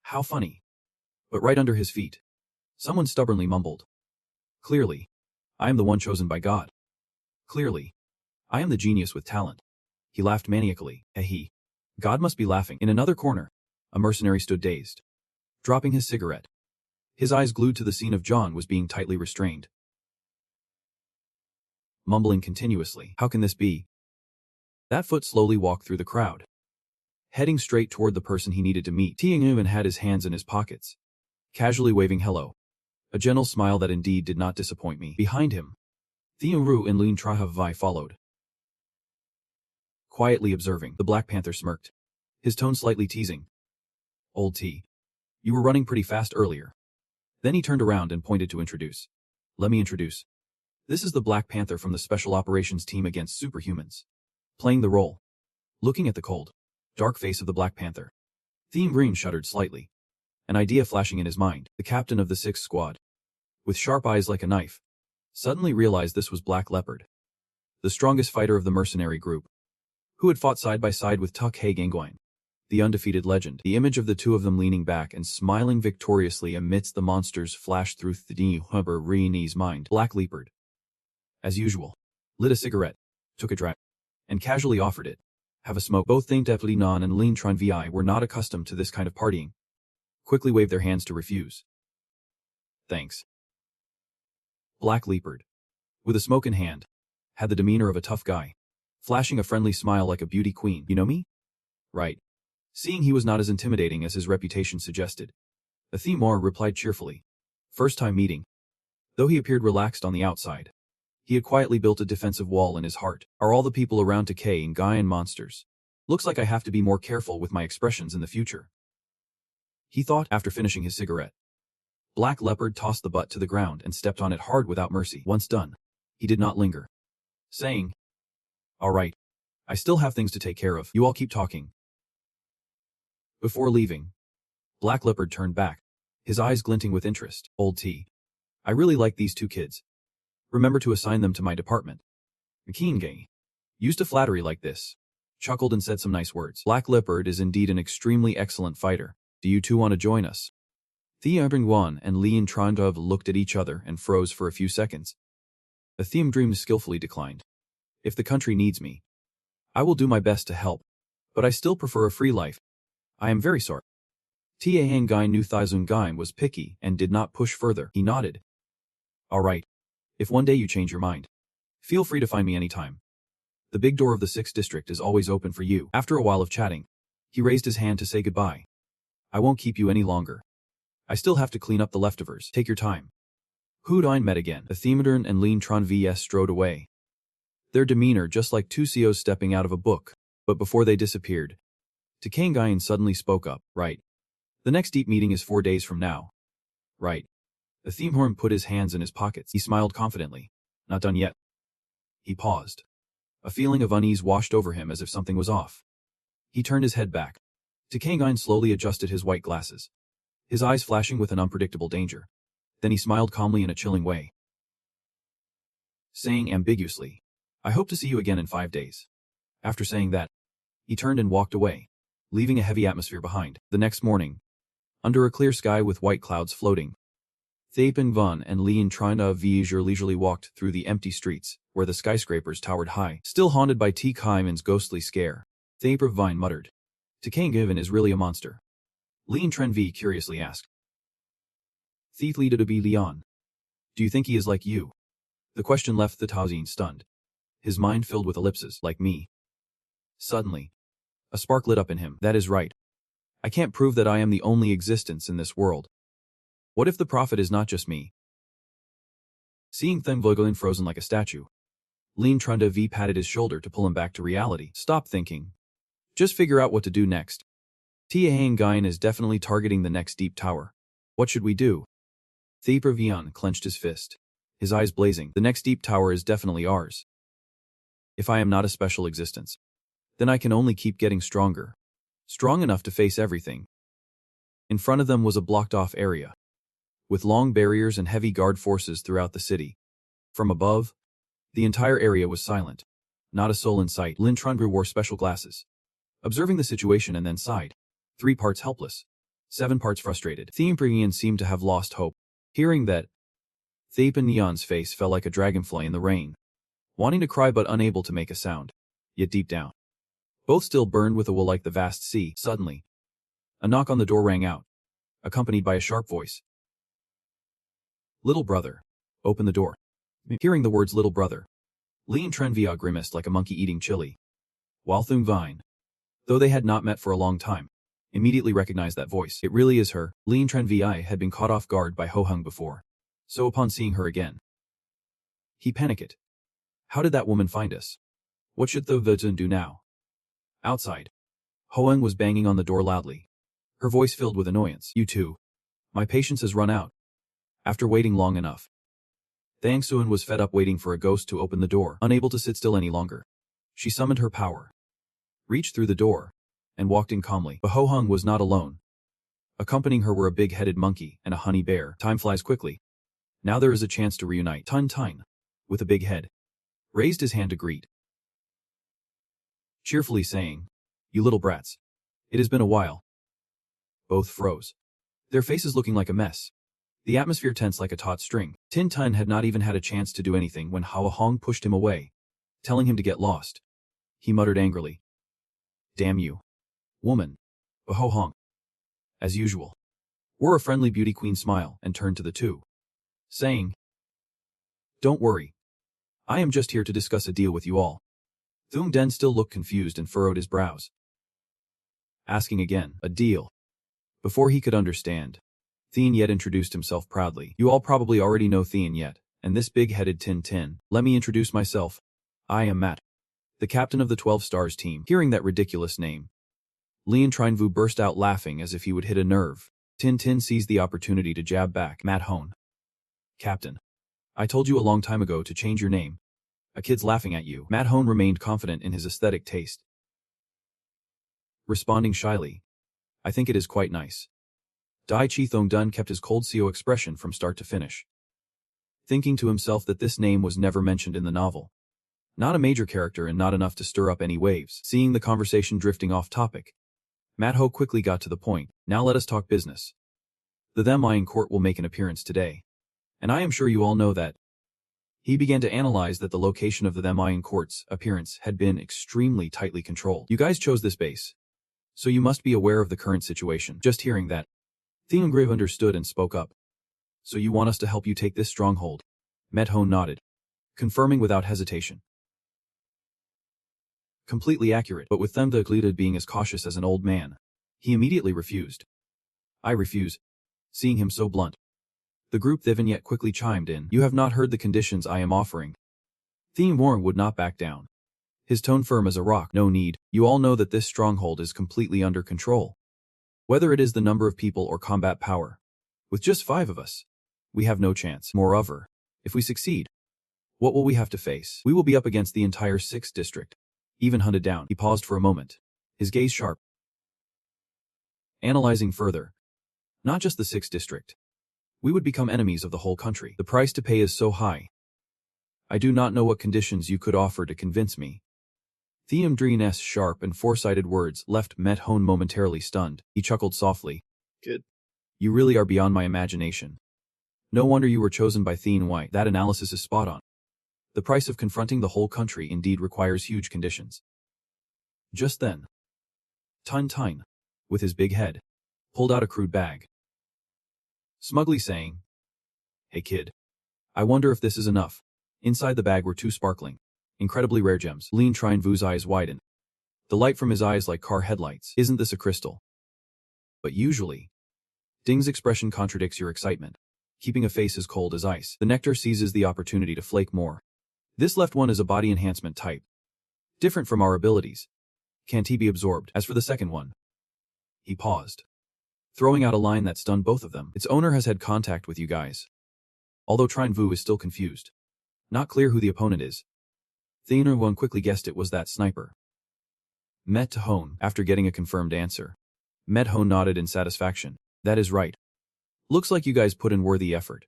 How funny. But right under his feet, someone stubbornly mumbled. Clearly, I am the one chosen by God. Clearly, I am the genius with talent. He laughed maniacally. He. God must be laughing. In another corner, a mercenary stood dazed, dropping his cigarette. His eyes glued to the scene of John was being tightly restrained, mumbling continuously. How can this be? That foot slowly walked through the crowd, heading straight toward the person he needed to meet. Tianguan had his hands in his pockets, casually waving hello. A gentle smile that indeed did not disappoint me. Behind him, Theoru and Lin Trahavai followed, quietly observing. The Black Panther smirked, his tone slightly teasing. Old T, you were running pretty fast earlier. Then he turned around and pointed to introduce. Let me introduce. This is the Black Panther from the Special Operations Team against Superhumans. Playing the role. Looking at the cold, dark face of the Black Panther, Thiem Green shuddered slightly, an idea flashing in his mind. The captain of the 6th Squad, with sharp eyes like a knife, suddenly realized this was Black Leopard, the strongest fighter of the mercenary group, who had fought side by side with Tuk Hae Gangguan, the undefeated legend. The image of the two of them leaning back and smiling victoriously amidst the monsters flashed through the Huber Rini's mind. Black leopard, as usual, lit a cigarette, took a drag, and casually offered it. Have a smoke. Both Thing Deputy Nan and Lin Tran Vi were not accustomed to this kind of partying. Quickly waved their hands to refuse. Thanks. Black leopard, with a smoke in hand, had the demeanor of a tough guy, flashing a friendly smile like a beauty queen. You know me? Right. Seeing he was not as intimidating as his reputation suggested, Athemar replied cheerfully. First time meeting. Though he appeared relaxed on the outside, he had quietly built a defensive wall in his heart. Are all the people around decaying Gaian monsters? Looks like I have to be more careful with my expressions in the future, he thought after finishing his cigarette. Black leopard tossed the butt to the ground and stepped on it hard without mercy. Once done, he did not linger, saying, all right, I still have things to take care of. You all keep talking. Before leaving, Black leopard turned back, his eyes glinting with interest. Old T. I really like these two kids. Remember to assign them to my department. Kinge used a flattery like this, chuckled and said some nice words. Black leopard is indeed an extremely excellent fighter. Do you two want to join us? Thea Wan and Lin Trandov looked at each other and froze for a few seconds. Atheme dreamed skillfully declined. If the country needs me, I will do my best to help, but I still prefer a free life. I am very sorry. Tian Gai knew Thizun Gai was picky and did not push further. He nodded. All right. If one day you change your mind, feel free to find me anytime. The big door of the 6th district is always open for you. After a while of chatting, he raised his hand to say goodbye. I won't keep you any longer. I still have to clean up the leftovers. Take your time. Hudine met again. Athemedern and Lin Tran Vs strode away, their demeanor just like two CEOs stepping out of a book. But before they disappeared, Takangayan suddenly spoke up. Right. The next deep meeting is 4 days from now. Right. Athemehorn put his hands in his pockets. He smiled confidently. Not done yet. He paused. A feeling of unease washed over him as if something was off. He turned his head back. Takangayan slowly adjusted his white glasses, his eyes flashing with an unpredictable danger. Then he smiled calmly in a chilling way, saying ambiguously, I hope to see you again in 5 days. After saying that, he turned and walked away, leaving a heavy atmosphere behind. The next morning, under a clear sky with white clouds floating, Thapin Van and Lien Trina Viger leisurely walked through the empty streets, where the skyscrapers towered high. Still haunted by T. Kaiman's ghostly scare, Thaper Vine muttered, Takangivan is really a monster. Lien Tren V curiously asked. Thiethli to be Leon. Do you think he is like you? The question left the Tazine stunned, his mind filled with ellipses. Like me. Suddenly, a spark lit up in him. That is right. I can't prove that I am the only existence in this world. What if the prophet is not just me? Seeing Themvogelin frozen like a statue, Lien Trunda V patted his shoulder to pull him back to reality. Stop thinking. Just figure out what to do next. Tiahang Gain is definitely targeting the next deep tower. What should we do? Theper Vian clenched his fist, his eyes blazing. The next deep tower is definitely ours. If I am not a special existence, then I can only keep getting stronger. Strong enough to face everything. In front of them was a blocked-off area, with long barriers and heavy guard forces throughout the city. From above, the entire area was silent. Not a soul in sight. Lin Trundru wore special glasses, observing the situation and then sighed. 3 parts helpless, 7 parts frustrated. Theimprian seemed to have lost hope. Hearing that, Thapin Neon's face fell like a dragonfly in the rain, wanting to cry but unable to make a sound. Yet deep down, both still burned with a will like the vast sea. Suddenly, a knock on the door rang out, accompanied by a sharp voice. Little brother, open the door. Hearing the words little brother, Lien Trenvia grimaced like a monkey eating chili. While Thung Vine, though they had not met for a long time, immediately recognized that voice. It really is her. Lien Trenvi had been caught off guard by Ho Hung before, so upon seeing her again, he panicked. How did that woman find us? What should Tho Vizun do now? Outside, Ho Hung was banging on the door loudly, her voice filled with annoyance. You two. My patience has run out. After waiting long enough. Thang Suan was fed up waiting for a ghost to open the door, unable to sit still any longer. She summoned her power, reached through the door, and walked in calmly. But Ho Hung was not alone. Accompanying her were a big-headed monkey and a honey bear. Time flies quickly. Now there is a chance to reunite. Tun Tine, with a big head, raised his hand to greet, cheerfully saying, You little brats. It has been a while. Both froze, their faces looking like a mess. The atmosphere tense like a taut string. Tin Tun had not even had a chance to do anything when Hua Hong pushed him away, telling him to get lost. He muttered angrily. Damn you, woman. But Ho Hong, as usual, wore a friendly beauty queen smile and turned to the two, saying, Don't worry. I am just here to discuss a deal with you all. Thung Den still looked confused and furrowed his brows. Asking again, a deal. Before he could understand, Thien Yet introduced himself proudly. You all probably already know Thien Yet, and this big-headed Tin Tin. Let me introduce myself. I am Matt, the captain of the 12 Stars team. Hearing that ridiculous name, Lien Trinvu burst out laughing as if he would hit a nerve. Tin Tin seized the opportunity to jab back. Matt Hone. Captain, I told you a long time ago to change your name. A kid's laughing at you. Matt Hone remained confident in his aesthetic taste, responding shyly, I think it is quite nice. Dai Chi Thong Dun kept his cold CO expression from start to finish, thinking to himself that this name was never mentioned in the novel. Not a major character and not enough to stir up any waves. Seeing the conversation drifting off topic, Matt Ho quickly got to the point. Now let us talk business. The Them Iron Court will make an appearance today, and I am sure you all know that. He began to analyze that the location of the Them Iron Court's appearance had been extremely tightly controlled. You guys chose this base, so you must be aware of the current situation. Just hearing that, Theongrave understood and spoke up. So you want us to help you take this stronghold? Medhone nodded, confirming without hesitation. Completely accurate, but with Themda Glida being as cautious as an old man, he immediately refused. I refuse. Seeing him so blunt, the group Thivin quickly chimed in. You have not heard the conditions I am offering. Thiem Warren would not back down, his tone firm as a rock. No need. You all know that this stronghold is completely under control. Whether it is the number of people or combat power, with just 5 of us, we have no chance. Moreover, if we succeed, what will we have to face? We will be up against the entire 6th district, even hunted down. He paused for a moment, his gaze sharp, analyzing further. Not just the 6th district. We would become enemies of the whole country. The price to pay is so high. I do not know what conditions you could offer to convince me. Theomdrine's sharp and foresighted words left Medhone momentarily stunned. He chuckled softly. Good. You really are beyond my imagination. No wonder you were chosen by Thien White. That analysis is spot on. The price of confronting the whole country indeed requires huge conditions. Just then, Tun Tine, with his big head, pulled out a crude bag, smugly saying, Hey kid, I wonder if this is enough. Inside the bag were 2 sparkling, incredibly rare gems. Lien Trine Vu's eyes widened, the light from his eyes like car headlights. Isn't this a crystal? But usually, Ding's expression contradicts your excitement, keeping a face as cold as ice. The nectar seizes the opportunity to flake more. This left one is a body enhancement type, different from our abilities. Can't he be absorbed? As for the second one, he paused, throwing out a line that stunned both of them. Its owner has had contact with you guys. Although Trine Vu is still confused, not clear who the opponent is. Theaner One quickly guessed it was that sniper. Met Tahone, after getting a confirmed answer. Medhone nodded in satisfaction. That is right. Looks like you guys put in worthy effort.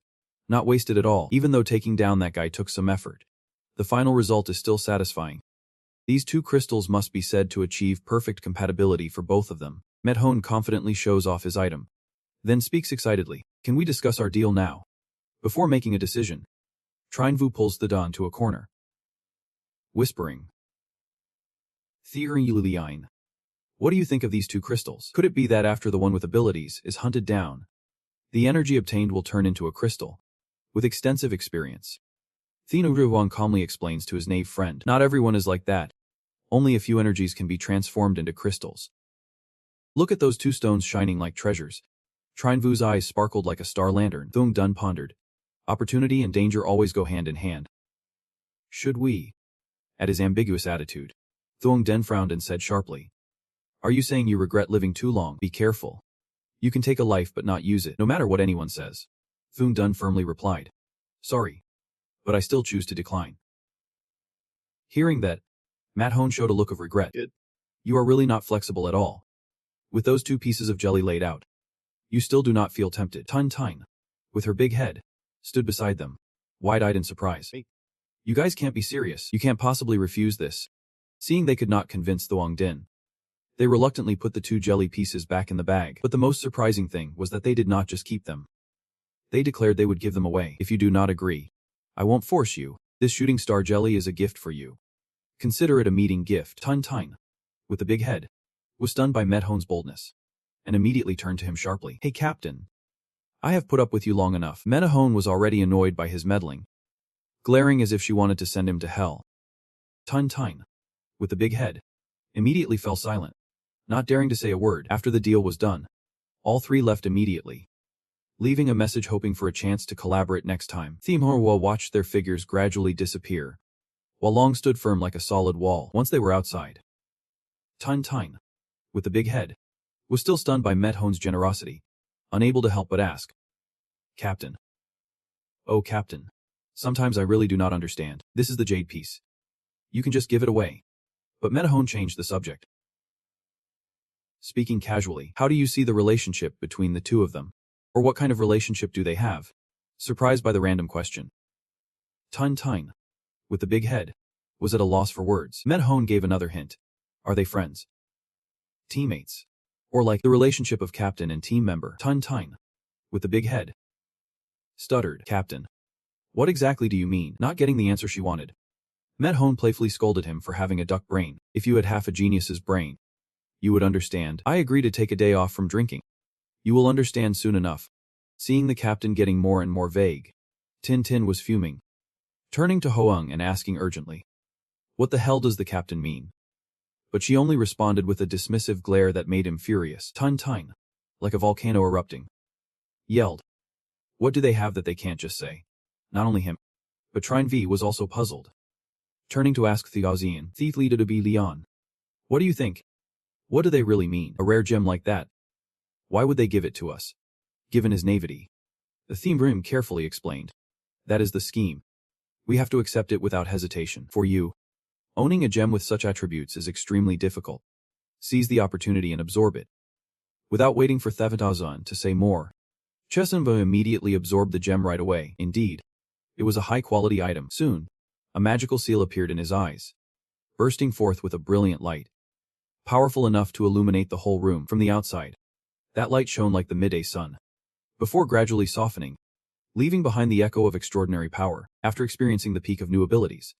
Not wasted at all. Even though taking down that guy took some effort, the final result is still satisfying. These 2 crystals must be said to achieve perfect compatibility for both of them. Medhone confidently shows off his item, then speaks excitedly. Can we discuss our deal now? Before making a decision, Trine Vu pulls the Don to a corner, whispering, Theory Yuliine, what do you think of these 2 crystals? Could it be that after the one with abilities is hunted down, the energy obtained will turn into a crystal, with extensive experience? Thino Ruwang calmly explains to his knave friend. Not everyone is like that. Only a few energies can be transformed into crystals. Look at those 2 stones shining like treasures. Trine Vu's eyes sparkled like a star lantern. Thung Dun pondered. Opportunity and danger always go hand in hand. Should we? At his ambiguous attitude, Thung Den frowned and said sharply, Are you saying you regret living too long? Be careful. You can take a life but not use it, no matter what anyone says. Thung Dun firmly replied. Sorry, but I still choose to decline. Hearing that, Matt Hone showed a look of regret. Good. You are really not flexible at all. With those 2 pieces of jelly laid out, you still do not feel tempted. Tun Tine, with her big head, stood beside them, wide-eyed in surprise. Hey. You guys can't be serious. You can't possibly refuse this. Seeing they could not convince Thuong Din, They reluctantly put the 2 jelly pieces back in the bag, but the most surprising thing was that they did not just keep them. They declared they would give them away. If you do not agree, I won't force you. This shooting star jelly is a gift for you. Consider it a meeting gift. Tun Tun, with the big head, was stunned by Medhone's boldness, and immediately turned to him sharply. Hey Captain, I have put up with you long enough. Medhone was already annoyed by his meddling, glaring as if she wanted to send him to hell. Tun Tun, with the big head, immediately fell silent, not daring to say a word. After the deal was done, all 3 left immediately, leaving a message hoping for a chance to collaborate next time. Manhwa watched their figures gradually disappear, while Long stood firm like a solid wall. Once they were outside, Tun Tun, with the big head, was still stunned by Medhone's generosity, unable to help but ask, Captain. Oh Captain, sometimes I really do not understand. This is the jade piece. You can just give it away. But Medhone changed the subject. Speaking casually, how do you see the relationship between the 2 of them? Or what kind of relationship do they have? Surprised by the random question, Tun Tun, with the big head, was at a loss for words. Medhone gave another hint. Are they friends? Teammates? Or like the relationship of captain and team member? Tun Tun, with the big head, stuttered. Captain, what exactly do you mean? Not getting the answer she wanted, Medhone playfully scolded him for having a duck brain. If you had half a genius's brain, you would understand. I agree to take a day off from drinking. You will understand soon enough. Seeing the captain getting more and more vague, Tin Tin was fuming, turning to Hoang and asking urgently, what the hell does the captain mean? But she only responded with a dismissive glare that made him furious. Tun Tun, like a volcano erupting, yelled, what do they have that they can't just say? Not only him, but Trine V was also puzzled, turning to ask Theozian, Thief Lida to be Leon. What do you think? What do they really mean? A rare gem like that? Why would they give it to us? Given his naivety. The theme room carefully explained. That is the scheme. We have to accept it without hesitation. For you, owning a gem with such attributes is extremely difficult. Seize the opportunity and absorb it. Without waiting for Thevatazan to say more, Chesenva immediately absorbed the gem right away. Indeed, it was a high-quality item. Soon, a magical seal appeared in his eyes, bursting forth with a brilliant light, powerful enough to illuminate the whole room from the outside. That light shone like the midday sun, before gradually softening, leaving behind the echo of extraordinary power. After experiencing the peak of new abilities,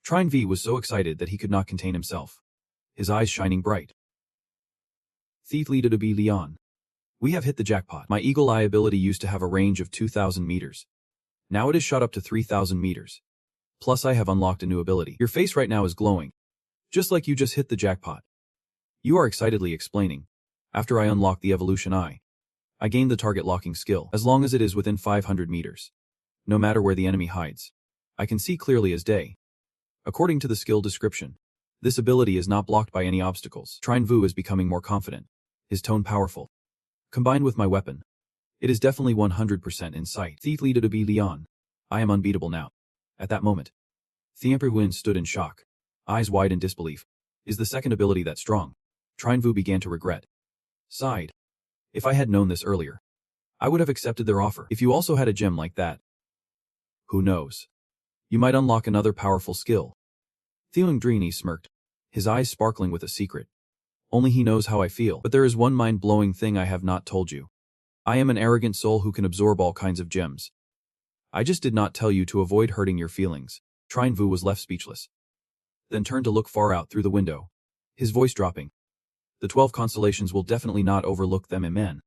Trine V was so excited that he could not contain himself, his eyes shining bright. Thief Lida to be Leon. We have hit the jackpot. My eagle eye ability used to have a range of 2,000 meters. Now it is shot up to 3,000 meters. Plus I have unlocked a new ability. Your face right now is glowing, just like you just hit the jackpot. You are excitedly explaining. After I unlock the evolution eye, I gain the target locking skill, as long as it is within 500 meters. No matter where the enemy hides, I can see clearly as day. According to the skill description, this ability is not blocked by any obstacles. Trine Vu is becoming more confident, his tone powerful. Combined with my weapon, it is definitely 100% in sight. Thief Lida to be Leon. I am unbeatable now. At that moment, Thiemperwin stood in shock, eyes wide in disbelief. Is the second ability that strong? Trine Vu began to regret. Sighed. If I had known this earlier, I would have accepted their offer. If you also had a gem like that, who knows? You might unlock another powerful skill. Theongdrini smirked, his eyes sparkling with a secret. Only he knows how I feel. But there is one mind-blowing thing I have not told you. I am an arrogant soul who can absorb all kinds of gems. I just did not tell you to avoid hurting your feelings. Trine Vu was left speechless, then turned to look far out through the window, his voice dropping. The 12 constellations will definitely not overlook them, amen.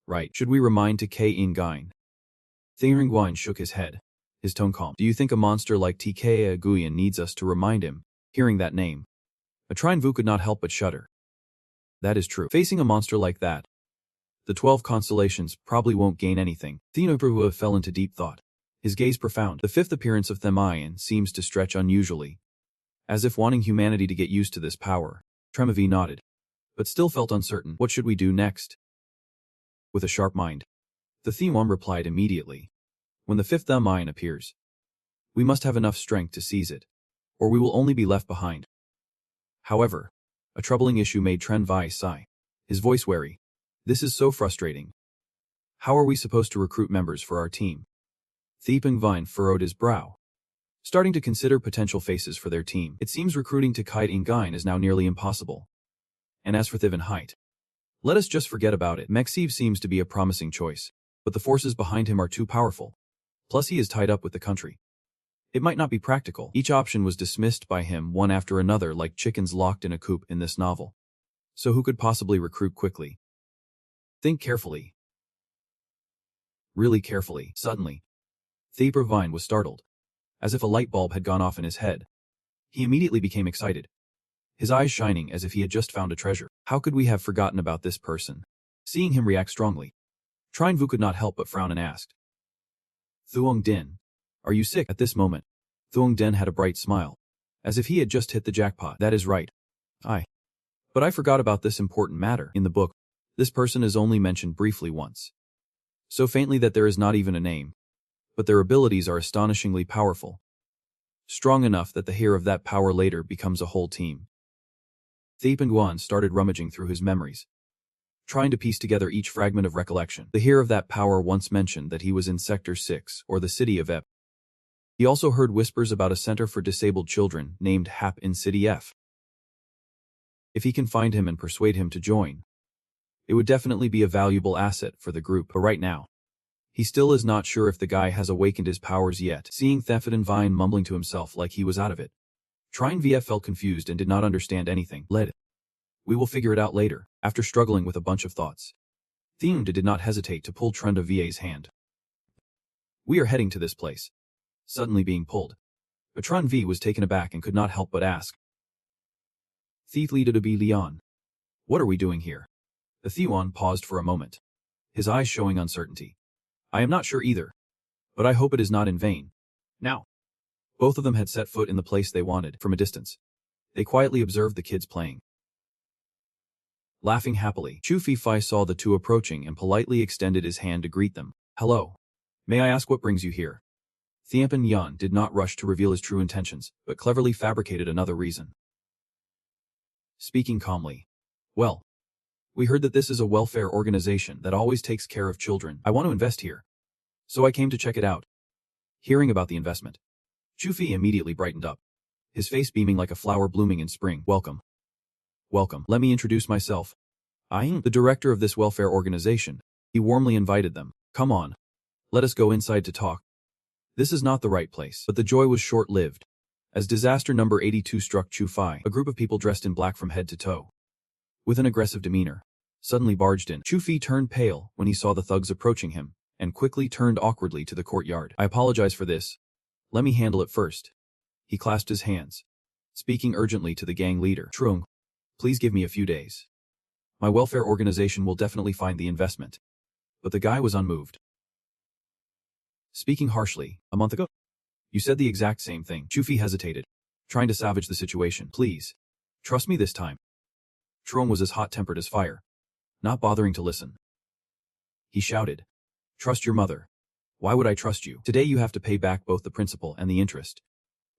Right. Should we remind to K. Ingine? Thingringwine shook his head, his tone calm. Do you think a monster like TK Aguyen needs us to remind him? Hearing that name, a Trine Vu could not help but shudder. That is true. Facing a monster like that, the 12 constellations probably won't gain anything. Theobrua fell into deep thought, his gaze profound. The 5th appearance of Themayan seems to stretch unusually, as if wanting humanity to get used to this power. Tremavi nodded, but still felt uncertain. What should we do next? With a sharp mind, the Themon replied immediately. When the 5th Themayan appears, we must have enough strength to seize it, or we will only be left behind. However, a troubling issue made Tren Vi sigh, his voice wary. This is so frustrating. How are we supposed to recruit members for our team? Thieping Vine furrowed his brow, starting to consider potential faces for their team. It seems recruiting to Kite Ingine is now nearly impossible. And as for Thiv and height, let us just forget about it. Mexiv seems to be a promising choice, but the forces behind him are too powerful. Plus he is tied up with the country. It might not be practical. Each option was dismissed by him one after another like chickens locked in a coop in this novel. So who could possibly recruit quickly? Think carefully. Really carefully. Suddenly, Thievine was startled, as if a light bulb had gone off in his head. He immediately became excited, his eyes shining as if he had just found a treasure. How could we have forgotten about this person? Seeing him react strongly, Trine Vu could not help but frown and asked, Thuong Din, are you sick? At this moment, Thuong Din had a bright smile, as if he had just hit the jackpot. That is right. But I forgot about this important matter. In the book, this person is only mentioned briefly once, so faintly that there is not even a name. But their abilities are astonishingly powerful, strong enough that the hair of that power later becomes a whole team. Thiep and Guan started rummaging through his memories, trying to piece together each fragment of recollection. The hair of that power once mentioned that he was in Sector 6, or the city of Ep. He also heard whispers about a center for disabled children named HAP in City F. If he can find him and persuade him to join, it would definitely be a valuable asset for the group. But right now, he still is not sure if the guy has awakened his powers yet. Seeing Thefid Vine mumbling to himself like he was out of it, Trine VF felt confused and did not understand anything. We will figure it out later. After struggling with a bunch of thoughts, Thiemde did not hesitate to pull Trenda VA's hand. We are heading to this place. Suddenly being pulled, Patron V was taken aback and could not help but ask, Thief Lida to be Leon. What are we doing here? The Thiwan paused for a moment, his eyes showing uncertainty. I am not sure either, but I hope it is not in vain. Now, both of them had set foot in the place they wanted. From a distance, they quietly observed the kids playing. Laughing happily, Chu Fei saw the two approaching and politely extended his hand to greet them. Hello. May I ask what brings you here? Thiampan Yan did not rush to reveal his true intentions, but cleverly fabricated another reason. Speaking calmly. Well, we heard that this is a welfare organization that always takes care of children. I want to invest here, so I came to check it out. Hearing about the investment, Chu Fei immediately brightened up, his face beaming like a flower blooming in spring. Welcome. Welcome. Let me introduce myself. I am the director of this welfare organization. He warmly invited them. Come on. Let us go inside to talk. This is not the right place. But the joy was short-lived, as disaster number 82 struck Chu Fei. A group of people dressed in black from head to toe, with an aggressive demeanor, suddenly barged in. Chu Fei turned pale when he saw the thugs approaching him, and quickly turned awkwardly to the courtyard. I apologize for this. Let me handle it first. He clasped his hands, speaking urgently to the gang leader. Trung, please give me a few days. My welfare organization will definitely find the investment. But the guy was unmoved. Speaking harshly, a month ago, you said the exact same thing. Chu Fei hesitated, trying to salvage the situation. Please, trust me this time. Trung was as hot-tempered as fire, not bothering to listen. He shouted, trust your mother. Why would I trust you? Today you have to pay back both the principal and the interest,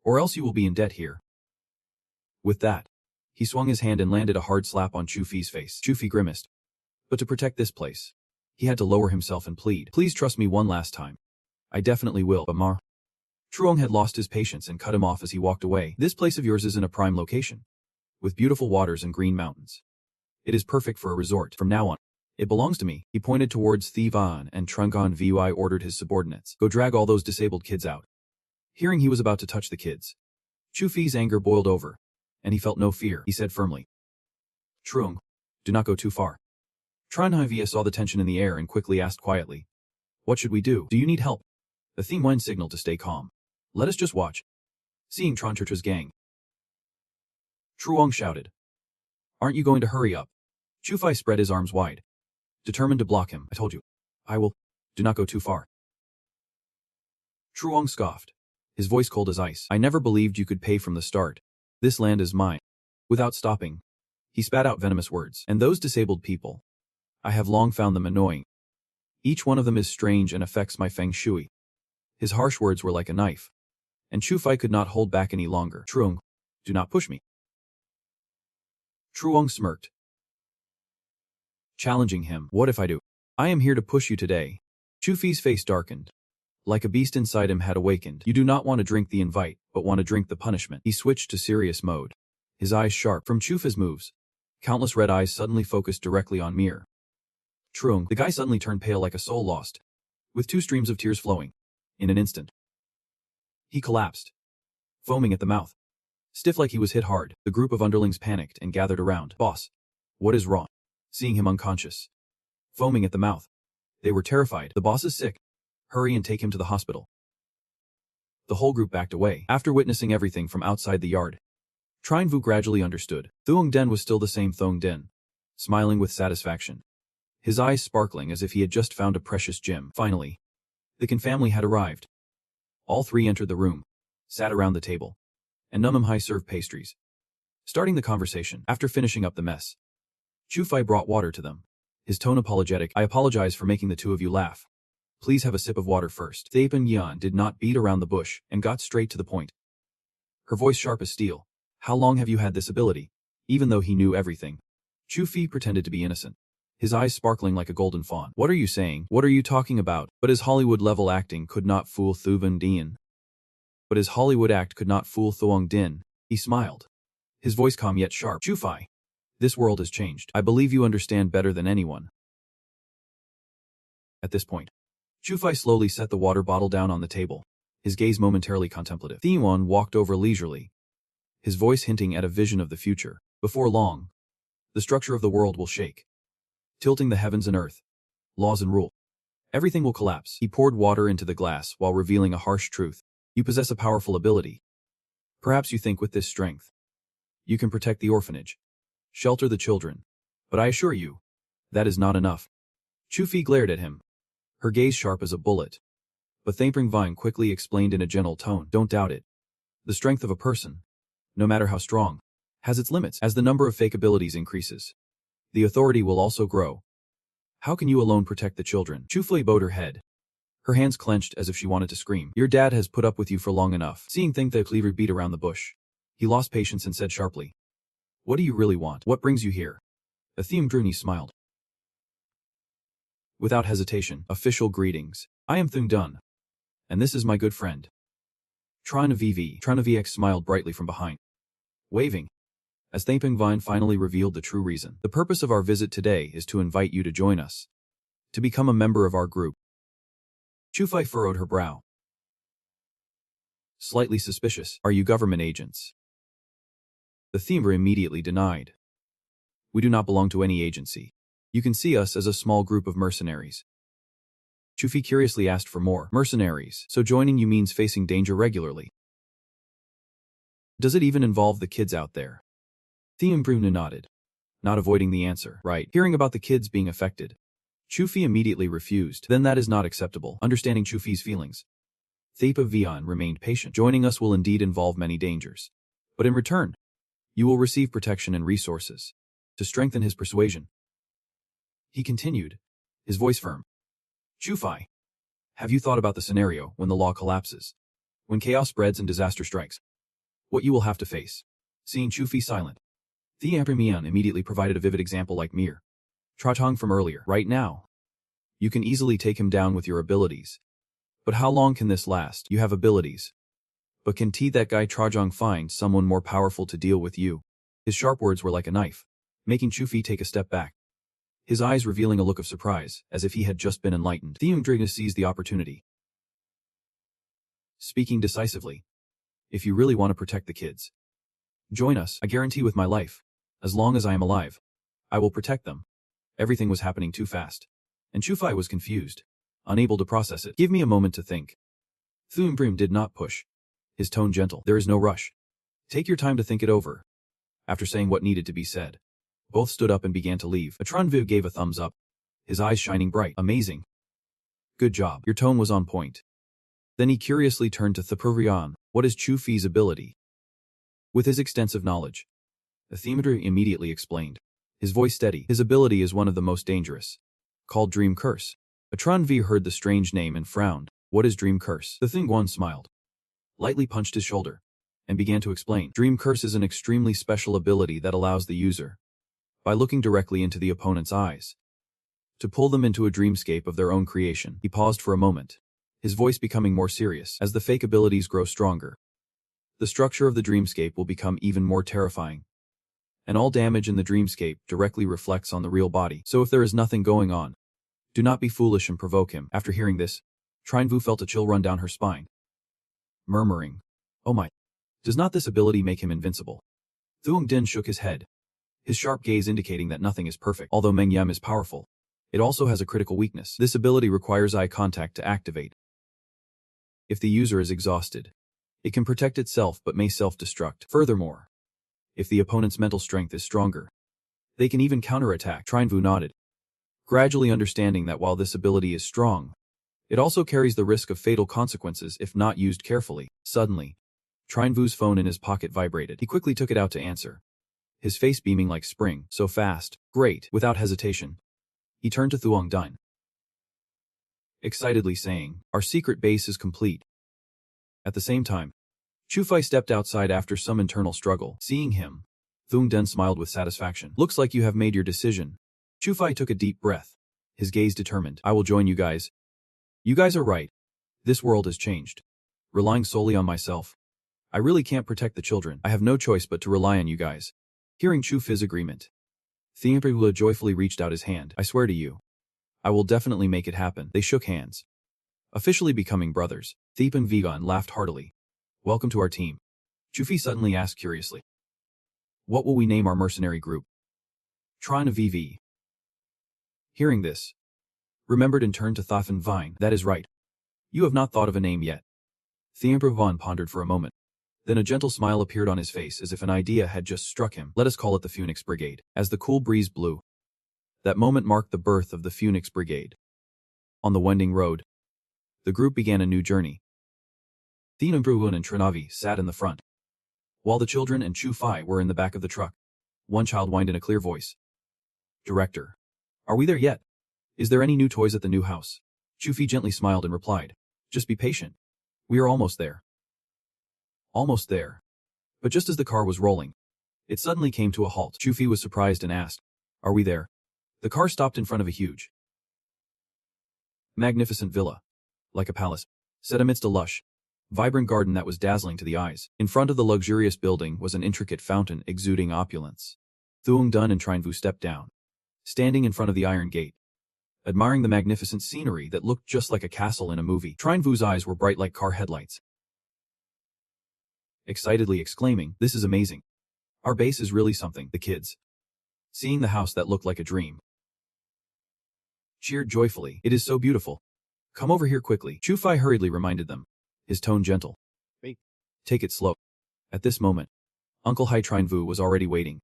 or else you will be in debt here. With that, he swung his hand and landed a hard slap on Chu Fei's face. Chu Fei grimaced, but to protect this place, he had to lower himself and plead. Please trust me one last time. I definitely will. But Mar. Truong had lost his patience and cut him off as he walked away. This place of yours is in a prime location, with beautiful waters and green mountains. It is perfect for a resort. From now on, it belongs to me. He pointed towards Thivan and Trungon Vui ordered his subordinates. Go drag all those disabled kids out. Hearing he was about to touch the kids, Chu Fei's anger boiled over, and he felt no fear. He said firmly, Truong, do not go too far. Tronhivia saw the tension in the air and quickly asked quietly, what should we do? Do you need help? The theme wine signaled to stay calm. Let us just watch. Seeing Tronturtra's gang, Truong shouted, aren't you going to hurry up? Chu Fei spread his arms wide, determined to block him. I told you. I will. Do not go too far. Truong scoffed, his voice cold as ice. I never believed you could pay from the start. This land is mine. Without stopping, he spat out venomous words. And those disabled people, I have long found them annoying. Each one of them is strange and affects my feng shui. His harsh words were like a knife, and Chu Fei could not hold back any longer. Truong, do not push me. Truong smirked, challenging him. What if I do? I am here to push you today. Chu Fei's face darkened, like a beast inside him had awakened. You do not want to drink the invite, but want to drink the punishment. He switched to serious mode, his eyes sharp. From Chu Fei's moves, Countless red eyes suddenly focused directly on Mir. Trung, the guy suddenly turned pale like a soul lost, with 2 streams of tears flowing. In an instant, he collapsed, foaming at the mouth. Stiff like he was hit hard, the group of underlings panicked and gathered around. Boss, what is wrong? Seeing him unconscious, foaming at the mouth, they were terrified. The boss is sick. Hurry and take him to the hospital. The whole group backed away, after witnessing everything from outside the yard. Trine Vu gradually understood. Thuong Den was still the same Thuong Den, smiling with satisfaction, his eyes sparkling as if he had just found a precious gem. Finally, the Kan family had arrived. All 3 entered the room, sat around the table, and Numam Hai served pastries. Starting the conversation, after finishing up the mess, Chu Fai brought water to them, his tone apologetic. I apologize for making the 2 of you laugh. Please have a sip of water first. Thapan Yan did not beat around the bush and got straight to the point. Her voice sharp as steel. How long have you had this ability? Even though he knew everything, Chu Fi pretended to be innocent, his eyes sparkling like a golden fawn. What are you saying? What are you talking about? But his Hollywood-level acting could not fool Thuvan Dian. But his Hollywood act could not fool Thuong Din. He smiled, his voice calm yet sharp. Chu Fi, this world has changed. I believe you understand better than anyone. At this point, Chu Fai slowly set the water bottle down on the table, his gaze momentarily contemplative. Thiwan walked over leisurely, his voice hinting at a vision of the future. Before long, the structure of the world will shake, tilting the heavens and earth, laws and rule. Everything will collapse. He poured water into the glass while revealing a harsh truth. You possess a powerful ability. Perhaps you think with this strength, you can protect the orphanage, shelter the children, but I assure you, that is not enough. Chu Fi glared at him, her gaze sharp as a bullet. But Thampring Vine quickly explained in a gentle tone, don't doubt it. The strength of a person, no matter how strong, has its limits. As the number of fake abilities increases, the authority will also grow. How can you alone protect the children? Chu Fei bowed her head, her hands clenched as if she wanted to scream. Your dad has put up with you for long enough. Seeing Thing the cleaver beat around the bush, he lost patience and said sharply, what do you really want? What brings you here? Atheme Druni smiled. Without hesitation, official greetings. I am Thung Dun, and this is my good friend. Tranaviv smiled brightly from behind, waving, as Thamping Vine finally revealed the true reason. The purpose of our visit today is to invite you to join us, to become a member of our group. Chu Fai furrowed her brow, slightly suspicious. Are you government agents? The Thember immediately denied. We do not belong to any agency. You can see us as a small group of mercenaries. Chu Fi curiously asked for more. Mercenaries. So joining you means facing danger regularly. Does it even involve the kids out there? Thiem Bruna nodded, not avoiding the answer. Right. Hearing about the kids being affected, Chu Fi immediately refused. Then that is not acceptable. Understanding Chu Fi's feelings, Thepa Vian remained patient. Joining us will indeed involve many dangers. But in return, you will receive protection and resources. To strengthen his persuasion, he continued, his voice firm. Chu Fi, have you thought about the scenario when the law collapses? When chaos spreads and disaster strikes? What you will have to face? Seeing Chu Fi silent, the Emperor Mian immediately provided a vivid example like Mir Tratong from earlier. Right now, you can easily take him down with your abilities. But how long can this last? You have abilities. But can that guy Trajong find someone more powerful to deal with you? His sharp words were like a knife, making Chu Fi take a step back, his eyes revealing a look of surprise, as if he had just been enlightened. Theung Drigna seized the opportunity, speaking decisively. If you really want to protect the kids, join us. I guarantee with my life, as long as I am alive, I will protect them. Everything was happening too fast, and Chu Fai was confused, unable to process it. Give me a moment to think. Thuong Brim did not push, his tone gentle. There is no rush. Take your time to think it over. After saying what needed to be said, both stood up and began to leave. Atran Viv gave a thumbs up, his eyes shining bright. Amazing. Good job. Your tone was on point. Then he curiously turned to Thapurvian. What is Chu Fi's ability? With his extensive knowledge, Athemedri immediately explained, his voice steady. His ability is one of the most dangerous, called Dream Curse. Atran V heard the strange name and frowned. What is Dream Curse? The Thingguan smiled, lightly punched his shoulder, and began to explain. Dream Curse is an extremely special ability that allows the user, by looking directly into the opponent's eyes, to pull them into a dreamscape of their own creation. He paused for a moment, his voice becoming more serious. As the fake abilities grow stronger, the structure of the dreamscape will become even more terrifying, and all damage in the dreamscape directly reflects on the real body. So if there is nothing going on, do not be foolish and provoke him. After hearing this, Trinvu felt a chill run down her spine, murmuring, "Oh my, does not this ability make him invincible?" Thuong Din shook his head, his sharp gaze indicating that nothing is perfect. Although Meng Yem is powerful, it also has a critical weakness. This ability requires eye contact to activate. If the user is exhausted, it can protect itself but may self-destruct. Furthermore, if the opponent's mental strength is stronger, they can even counterattack. Trinvu nodded, gradually understanding that while this ability is strong, it also carries the risk of fatal consequences if not used carefully. Suddenly, Trinvu's phone in his pocket vibrated. He quickly took it out to answer, his face beaming like spring. So fast, great. Without hesitation, he turned to Thuong Din, excitedly saying, "Our secret base is complete." At the same time, Chu Fai stepped outside after some internal struggle. Seeing him, Thuong Din smiled with satisfaction. "Looks like you have made your decision." Chu Fai took a deep breath, his gaze determined. "I will join you guys. You guys are right. This world has changed. Relying solely on myself, I really can't protect the children. I have no choice but to rely on you guys." Hearing Chu Fi's agreement, Thiempregula joyfully reached out his hand. "I swear to you, I will definitely make it happen." They shook hands, officially becoming brothers. Thiep and Vigan laughed heartily. "Welcome to our team." Chu Fi suddenly asked curiously, "What will we name our mercenary group?" Tron VV. Hearing this, remembered and turned to Thafan Vine. "That is right. You have not thought of a name yet." Thiempregula pondered for a moment. Then a gentle smile appeared on his face as if an idea had just struck him. "Let us call it the Phoenix Brigade." As the cool breeze blew, that moment marked the birth of the Phoenix Brigade. On the winding road, the group began a new journey. Thiempregula and Trinavi sat in the front, while the children and Chu Fai were in the back of the truck. One child whined in a clear voice, "Director, are we there yet? Is there any new toys at the new house?" Chu Fi gently smiled and replied, "Just be patient. We are almost there." Almost there. But just as the car was rolling, it suddenly came to a halt. Chu Fi was surprised and asked, "Are we there?" The car stopped in front of a huge, magnificent villa, like a palace, set amidst a lush, vibrant garden that was dazzling to the eyes. In front of the luxurious building was an intricate fountain exuding opulence. Thuong Dun and Trinvu stepped down, standing in front of the iron gate, admiring the magnificent scenery that looked just like a castle in a movie. Trinvu's eyes were bright like car headlights, excitedly exclaiming, "This is amazing. Our base is really something." The kids, seeing the house that looked like a dream, cheered joyfully. "It is so beautiful. Come over here quickly." Chu Fai hurriedly reminded them, his tone gentle. "Wait. Take it slow." At this moment, Uncle Hai Trinvu was already waiting,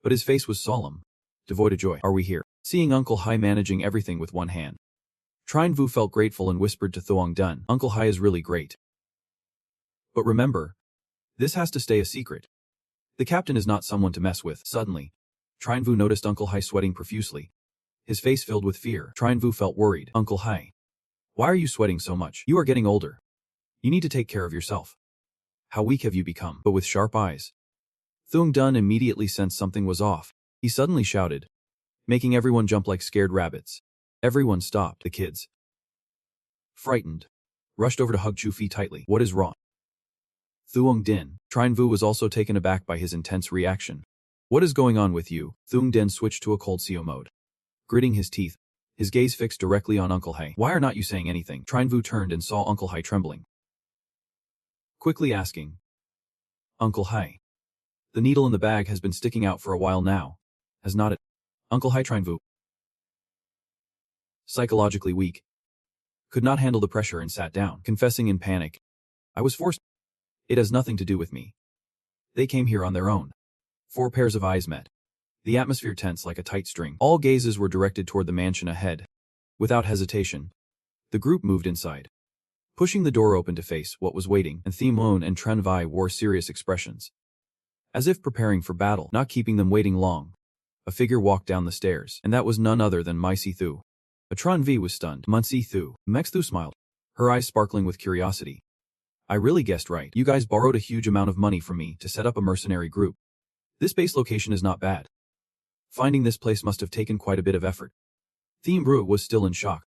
but his face was solemn, devoid of joy. "Are we here?" Seeing Uncle Hai managing everything with one hand, Trinvu felt grateful and whispered to Thuong Dun, "Uncle Hai is really great. But remember, this has to stay a secret. The captain is not someone to mess with." Suddenly, Trinvu noticed Uncle Hai sweating profusely, his face filled with fear. Trinvu felt worried. "Uncle Hai, why are you sweating so much? You are getting older. You need to take care of yourself. How weak have you become?" But with sharp eyes, Thuong Dun immediately sensed something was off. He suddenly shouted, making everyone jump like scared rabbits. Everyone stopped. The kids, frightened, rushed over to hug Chu Fi tightly. "What is wrong?" Thuong Din. Trinvu was also taken aback by his intense reaction. "What is going on with you?" Thuong Din switched to a cold CO mode, gritting his teeth, his gaze fixed directly on Uncle Hai. "Why are not you saying anything?" Trinvu turned and saw Uncle Hai trembling, quickly asking, "Uncle Hai, the needle in the bag has been sticking out for a while now, has not it?" Uncle Hai Trinvu, psychologically weak, could not handle the pressure and sat down, confessing in panic, "I was forced. It has nothing to do with me. They came here on their own." 4 pairs of eyes met, the atmosphere tense like a tight string. All gazes were directed toward the mansion ahead. Without hesitation, the group moved inside, pushing the door open to face what was waiting, and Thimon and Trenvai wore serious expressions, as if preparing for battle. Not keeping them waiting long, a figure walked down the stairs, and that was none other than Mai Si Thu. Atron V was stunned. "Mun Si Thu." Mex Thu smiled, her eyes sparkling with curiosity. "I really guessed right. You guys borrowed a huge amount of money from me to set up a mercenary group. This base location is not bad. Finding this place must have taken quite a bit of effort." Thiem Bru was still in shock,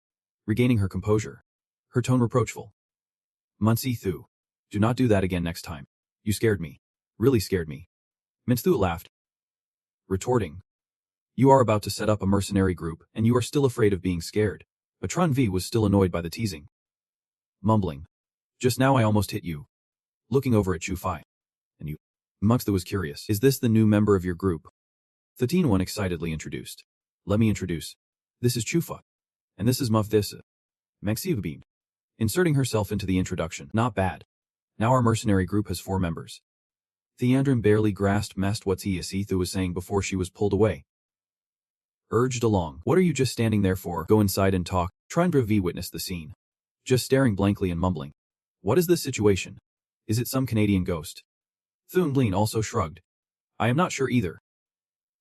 regaining her composure, her tone reproachful. "Mun Si Thu, do not do that again next time. You scared me. Really scared me." Min Thu laughed, retorting. You are about to set up a mercenary group, and you are still afraid of being scared. But Tron V was still annoyed by the teasing. Mumbling. Just now I almost hit you. Looking over at Chu Fai. And you. Muxtha was curious. Is this the new member of your group? The teen one excitedly introduced. Let me introduce. This is Chu Fai. And this is Muff this. Maxiva beamed. Inserting herself into the introduction. Not bad. Now our mercenary group has 4 members. Theandrin barely grasped what Ethu was saying before she was pulled away. Urged along. What are you just standing there for? Go inside and talk. Trindra V witnessed the scene. Just staring blankly and mumbling. What is this situation? Is it some Canadian ghost? Thun Blin also shrugged. I am not sure either.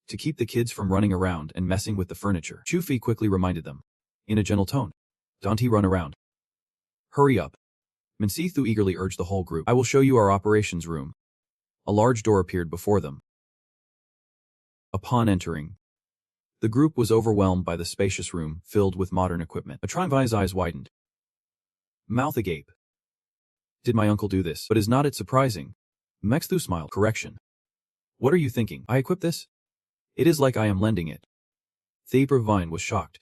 To keep the kids from running around and messing with the furniture, Chu Fi quickly reminded them. In a gentle tone. Don't run around. Hurry up. Mansithu eagerly urged the whole group. I will show you our operations room. A large door appeared before them. Upon entering, the group was overwhelmed by the spacious room filled with modern equipment. Atranvi's eyes widened. Mouth agape. Did my uncle do this? But is not it surprising? Mexthu smiled. Correction. What are you thinking? I equip this? It is like I am lending it. Thapravine was shocked,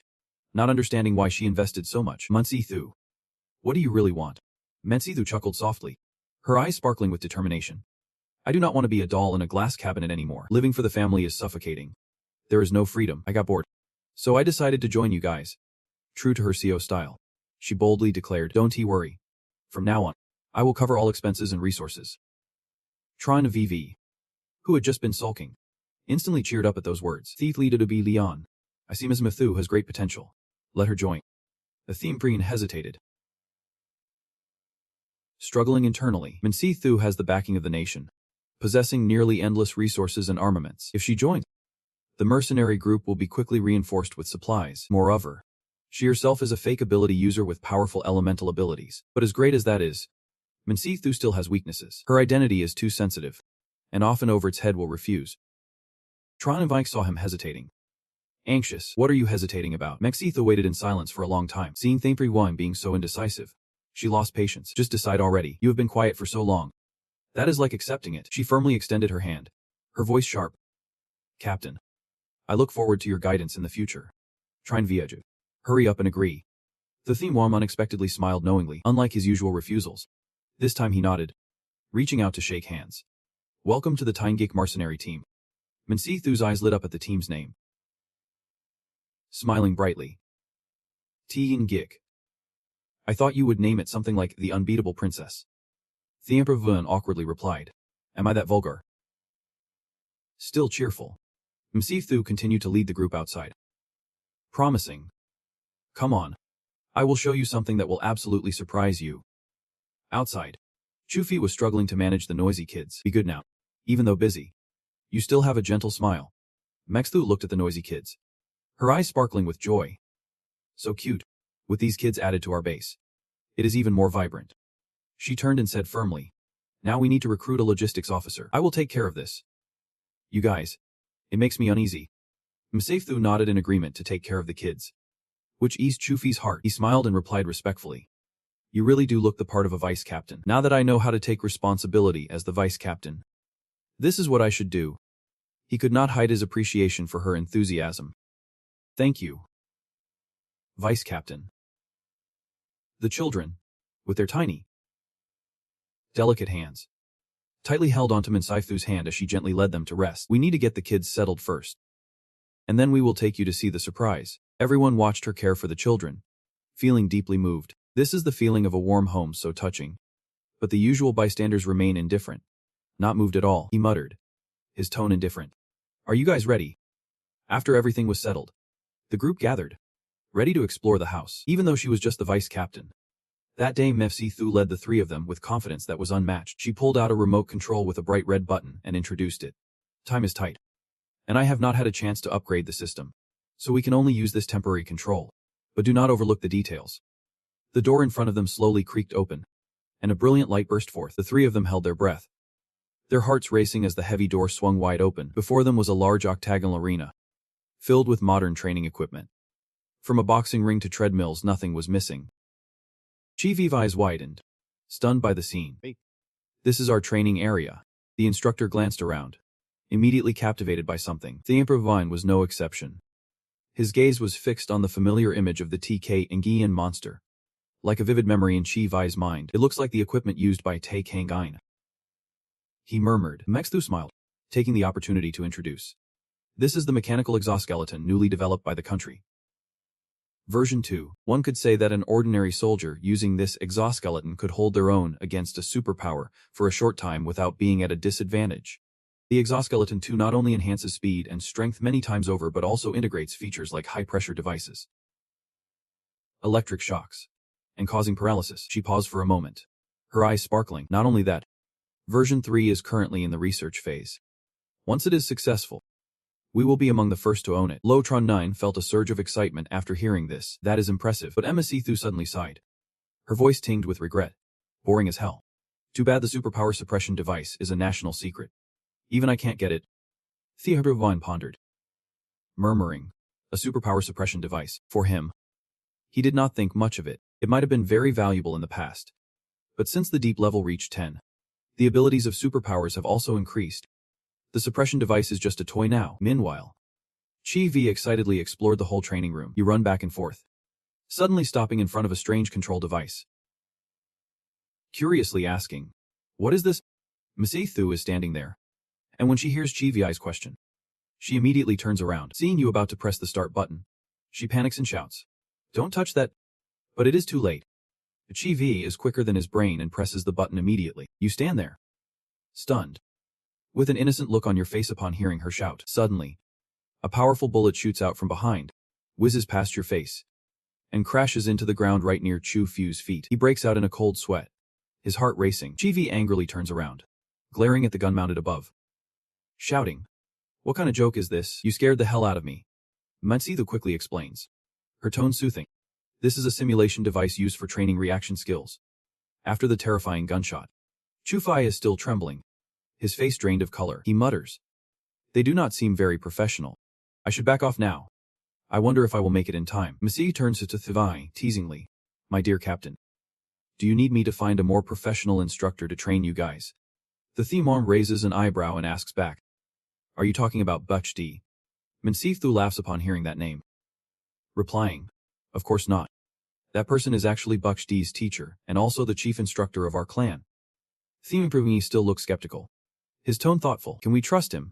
not understanding why she invested so much. Mansithu. What do you really want? Mansithu chuckled softly, her eyes sparkling with determination. I do not want to be a doll in a glass cabinet anymore. Living for the family is suffocating. There is no freedom. I got bored. So I decided to join you guys. True to her CO style, she boldly declared, Don't worry. From now on, I will cover all expenses and resources. Tron VV, who had just been sulking, instantly cheered up at those words. Thief leader to be Leon. I see Ms. Mathu has great potential. Let her join. The theme Preen hesitated. Struggling internally, Mansithu has the backing of the nation, possessing nearly endless resources and armaments. If she joins, the mercenary group will be quickly reinforced with supplies. Moreover, she herself is a fake ability user with powerful elemental abilities. But as great as that is, Mansithu still has weaknesses. Her identity is too sensitive, and often over its head will refuse. Tronavike saw him hesitating. Anxious. What are you hesitating about? Mexitha waited in silence for a long time, seeing Thampri Wine being so indecisive. She lost patience. Just decide already. You have been quiet for so long. That is like accepting it. She firmly extended her hand, her voice sharp. Captain, I look forward to your guidance in the future. Trine Viaju. Hurry up and agree. The Themwam unexpectedly smiled knowingly, unlike his usual refusals. This time he nodded, reaching out to shake hands. Welcome to the Tyngik mercenary team. Mansithu's eyes lit up at the team's name. Smiling brightly. Tyngik. I thought you would name it something like the Unbeatable Princess. The Emperor Vun awkwardly replied. Am I that vulgar? Still cheerful, Msithu continued to lead the group outside. Promising. Come on. I will show you something that will absolutely surprise you. Outside, Chufi was struggling to manage the noisy kids. Be good now. Even though busy, you still have a gentle smile. Mexthu looked at the noisy kids, her eyes sparkling with joy. So cute. With these kids added to our base, it is even more vibrant. She turned and said firmly, now we need to recruit a logistics officer. I will take care of this. You guys. It makes me uneasy. Msafethu nodded in agreement to take care of the kids, which eased Chufi's heart. He smiled and replied respectfully. You really do look the part of a vice captain. Now that I know how to take responsibility as the vice captain, this is what I should do. He could not hide his appreciation for her enthusiasm. Thank you, vice captain. The children, with their tiny, delicate hands, tightly held onto Msafethu's hand as she gently led them to rest. We need to get the kids settled first, and then we will take you to see the surprise. Everyone watched her care for the children, feeling deeply moved. This is the feeling of a warm home, so touching. But the usual bystanders remain indifferent. Not moved at all, he muttered, his tone indifferent. Are you guys ready? After everything was settled, the group gathered, ready to explore the house. Even though she was just the vice captain, that day Mefsi Thu led the three of them with confidence that was unmatched. She pulled out a remote control with a bright red button and introduced it. Time is tight, and I have not had a chance to upgrade the system, so we can only use this temporary control. But do not overlook the details. The door in front of them slowly creaked open, and a brilliant light burst forth. The three of them held their breath, their hearts racing as the heavy door swung wide open. Before them was a large octagonal arena, filled with modern training equipment. From a boxing ring to treadmills, nothing was missing. Chivi's eyes widened, stunned by the scene. This is our training area. The instructor glanced around, immediately captivated by something. The Emperor Vine was no exception. His gaze was fixed on the familiar image of the TK Ngian monster. Like a vivid memory in Chi Vai's mind, it looks like the equipment used by Tay Kangine. He murmured. Mexthu smiled, taking the opportunity to introduce. This is the mechanical exoskeleton newly developed by the country. Version 2. One could say that an ordinary soldier using this exoskeleton could hold their own against a superpower for a short time without being at a disadvantage. The exoskeleton 2 not only enhances speed and strength many times over but also integrates features like high-pressure devices, electric shocks, and causing paralysis. She paused for a moment, her eyes sparkling. Not only that, version 3 is currently in the research phase. Once it is successful, we will be among the first to own it. Lotron 9 felt a surge of excitement after hearing this. That is impressive, but Emma Sethu suddenly sighed. Her voice tinged with regret. Boring as hell. Too bad the superpower suppression device is a national secret. Even I can't get it. Theodore Vine pondered, murmuring, a superpower suppression device, for him. He did not think much of it. It might have been very valuable in the past. But since the deep level reached 10, the abilities of superpowers have also increased. The suppression device is just a toy now. Meanwhile, Chi V excitedly explored the whole training room. You run back and forth, suddenly stopping in front of a strange control device. Curiously asking, what is this? Missy Thu is standing there. And when she hears Chi Vi's question, she immediately turns around. Seeing you about to press the start button, she panics and shouts, don't touch that. But it is too late. Chi V is quicker than his brain and presses the button immediately. You stand there, stunned, with an innocent look on your face upon hearing her shout. Suddenly, a powerful bullet shoots out from behind, whizzes past your face, and crashes into the ground right near Chu Fu's feet. He breaks out in a cold sweat, his heart racing. Chi V angrily turns around, glaring at the gun mounted above, shouting, what kind of joke is this? You scared the hell out of me. Matsithu quickly explains, her tone soothing. This is a simulation device used for training reaction skills. After the terrifying gunshot, Chu Fai is still trembling, his face drained of color. He mutters, they do not seem very professional. I should back off now. I wonder if I will make it in time. Missy turns to Thivai, teasingly, my dear captain. Do you need me to find a more professional instructor to train you guys? The Thimon raises an eyebrow and asks back, are you talking about Butch D? Minsithu laughs upon hearing that name, replying, of course not. That person is actually Butch D's teacher and also the chief instructor of our clan. Thimon still looks skeptical, his tone thoughtful. Can we trust him?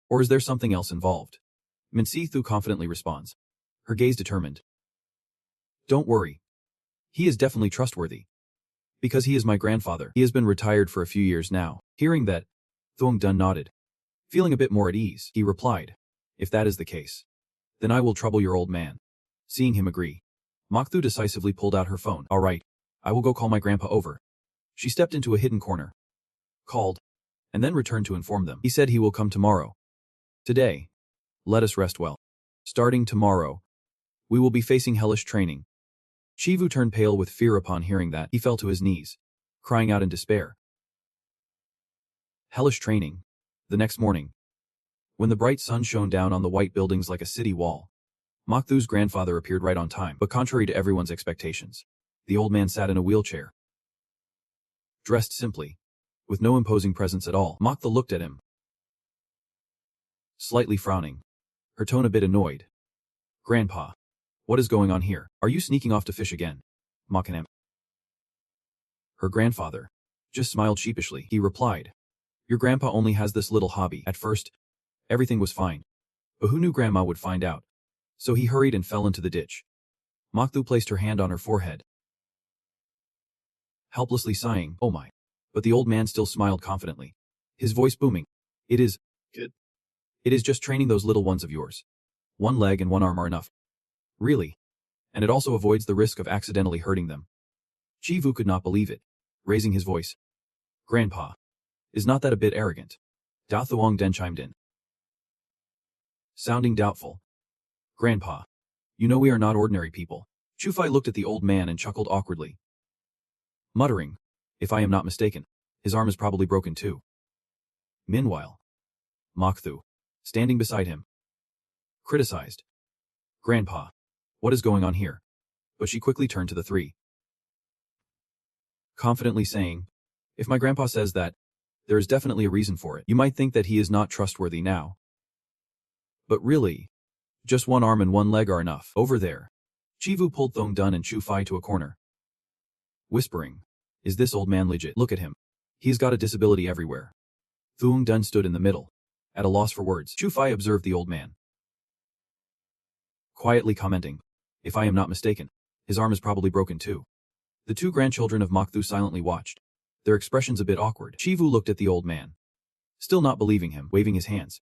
Or is there something else involved? Minsithu confidently responds, her gaze determined. Don't worry. He is definitely trustworthy. Because he is my grandfather. He has been retired for a few years now. Hearing that, Thuong Dun nodded. Feeling a bit more at ease, he replied, if that is the case, then I will trouble your old man. Seeing him agree, Mokthu decisively pulled out her phone. All right, I will go call my grandpa over. She stepped into a hidden corner, called, and then returned to inform them. He said he will come tomorrow. Today, let us rest well. Starting tomorrow, we will be facing hellish training. Chivu turned pale with fear upon hearing that. He fell to his knees, crying out in despair. Hellish training. The next morning, when the bright sun shone down on the white buildings like a city wall, Mokthu's grandfather appeared right on time, but contrary to everyone's expectations, the old man sat in a wheelchair. Dressed simply, with no imposing presence at all, Mokthu looked at him, slightly frowning, her tone a bit annoyed. Grandpa, what is going on here? Are you sneaking off to fish again? Mockingham. Her grandfather just smiled sheepishly. He replied, your grandpa only has this little hobby. At first, everything was fine, but who knew grandma would find out? So he hurried and fell into the ditch. Mokthu placed her hand on her forehead, helplessly sighing, oh my. But the old man still smiled confidently, his voice booming. It is good. It is just training those little ones of yours. One leg and one arm are enough. Really? And it also avoids the risk of accidentally hurting them. Chivu could not believe it, raising his voice. Grandpa, is not that a bit arrogant? Da Thuong Den chimed in, sounding doubtful. Grandpa, you know we are not ordinary people. Chufai looked at the old man and chuckled awkwardly, muttering, if I am not mistaken, his arm is probably broken too. Meanwhile, Mokthu, standing beside him, criticized, Grandpa, what is going on here? But she quickly turned to the three, confidently saying, if my grandpa says that, There is definitely a reason for it. You might think that he is not trustworthy now. But really, just one arm and one leg are enough. Over there. Chivu pulled Thong Dun and Chu Fai to a corner, whispering, "Is this old man legit? Look at him. He's got a disability everywhere." Thong Dun stood in the middle, at a loss for words. Chu Fai observed the old man, quietly commenting, "If I am not mistaken, his arm is probably broken too." The two grandchildren of Mokthu silently watched, their expressions a bit awkward. Chivu looked at the old man, still not believing him, waving his hands.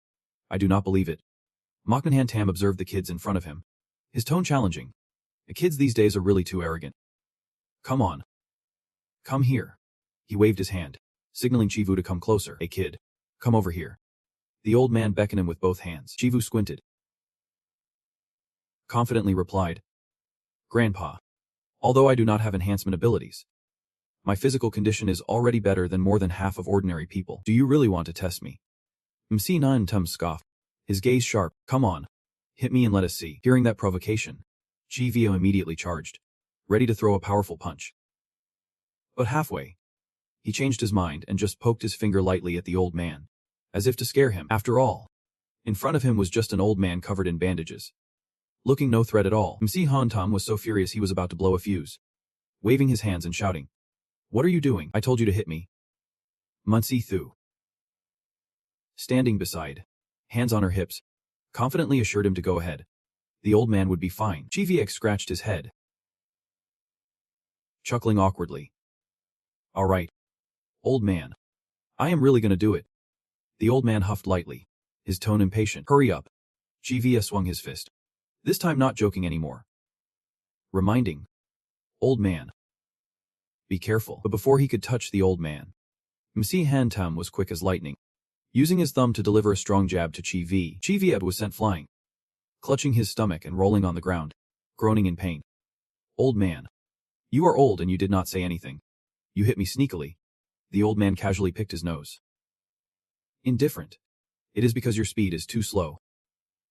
"I do not believe it." Moknan Tam observed the kids in front of him, his tone challenging. The kids these days are really too arrogant. "Come on. Come here." He waved his hand, signaling Chivu to come closer. "Hey kid, come over here." The old man beckoned him with both hands. Chivu squinted, confidently replied, "Grandpa, although I do not have enhancement abilities, my physical condition is already better than more than half of ordinary people. Do you really want to test me?" Msina and Tum scoffed, his gaze sharp. "Come on, hit me and let us see." Hearing that provocation, Chi Vio immediately charged, ready to throw a powerful punch. But halfway, he changed his mind and just poked his finger lightly at the old man, as if to scare him. After all, in front of him was just an old man covered in bandages, looking no threat at all. Msi Han Tom was so furious he was about to blow a fuse, waving his hands and shouting, "What are you doing? I told you to hit me." Munsi Thu, standing beside, hands on her hips, confidently assured him to go ahead. The old man would be fine. Chi VX scratched his head, chuckling awkwardly. "All right, old man. I am really gonna do it." The old man huffed lightly, his tone impatient. "Hurry up." Chi VS swung his fist, this time not joking anymore, reminding, "Old man, be careful." But before he could touch the old man, Msi Han Tam was quick as lightning, using his thumb to deliver a strong jab to Chi V. Chi V was sent flying, clutching his stomach and rolling on the ground, groaning in pain. "Old man, you are old and you did not say anything. You hit me sneakily." The old man casually picked his nose. "Indifferent. It is because your speed is too slow."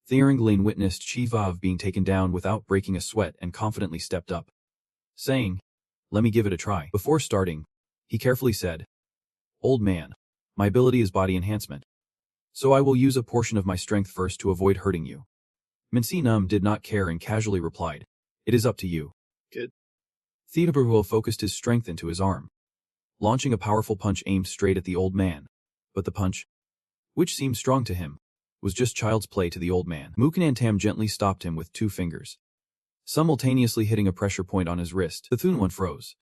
Theringlin witnessed Chi Vav being taken down without breaking a sweat and confidently stepped up, saying, "Let me give it a try." Before starting, he carefully said, "Old man, my ability is body enhancement, so I will use a portion of my strength first to avoid hurting you." Minsi Num did not care and casually replied, "It is up to you." Kid. Theodore focused his strength into his arm, launching a powerful punch aimed straight at the old man. But the punch, which seemed strong to him, was just child's play to the old man. Muknan Tam gently stopped him with 2 fingers, simultaneously hitting a pressure point on his wrist. The Thun one froze,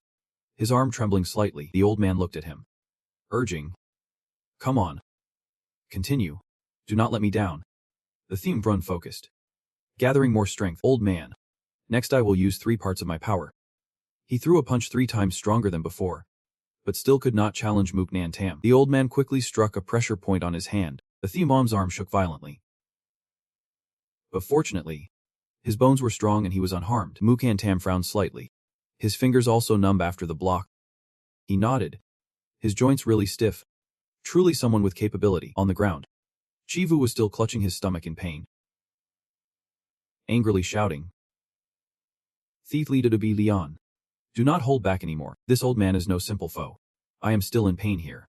his arm trembling slightly. The old man looked at him, urging, "Come on. Continue. Do not let me down." The Theme Brun focused, gathering more strength. "Old man, next I will use 3 parts of my power." He threw a punch 3 times stronger than before, but still could not challenge Muknan Tam. The old man quickly struck a pressure point on his hand. The Themom's arm shook violently, but fortunately, his bones were strong and he was unharmed. Muknan Tam frowned slightly, his fingers also numb after the block. He nodded, his joints really stiff. Truly someone with capability. On the ground, Chivu was still clutching his stomach in pain, angrily shouting, "Thief Lida to be Leon. Do not hold back anymore. This old man is no simple foe. I am still in pain here."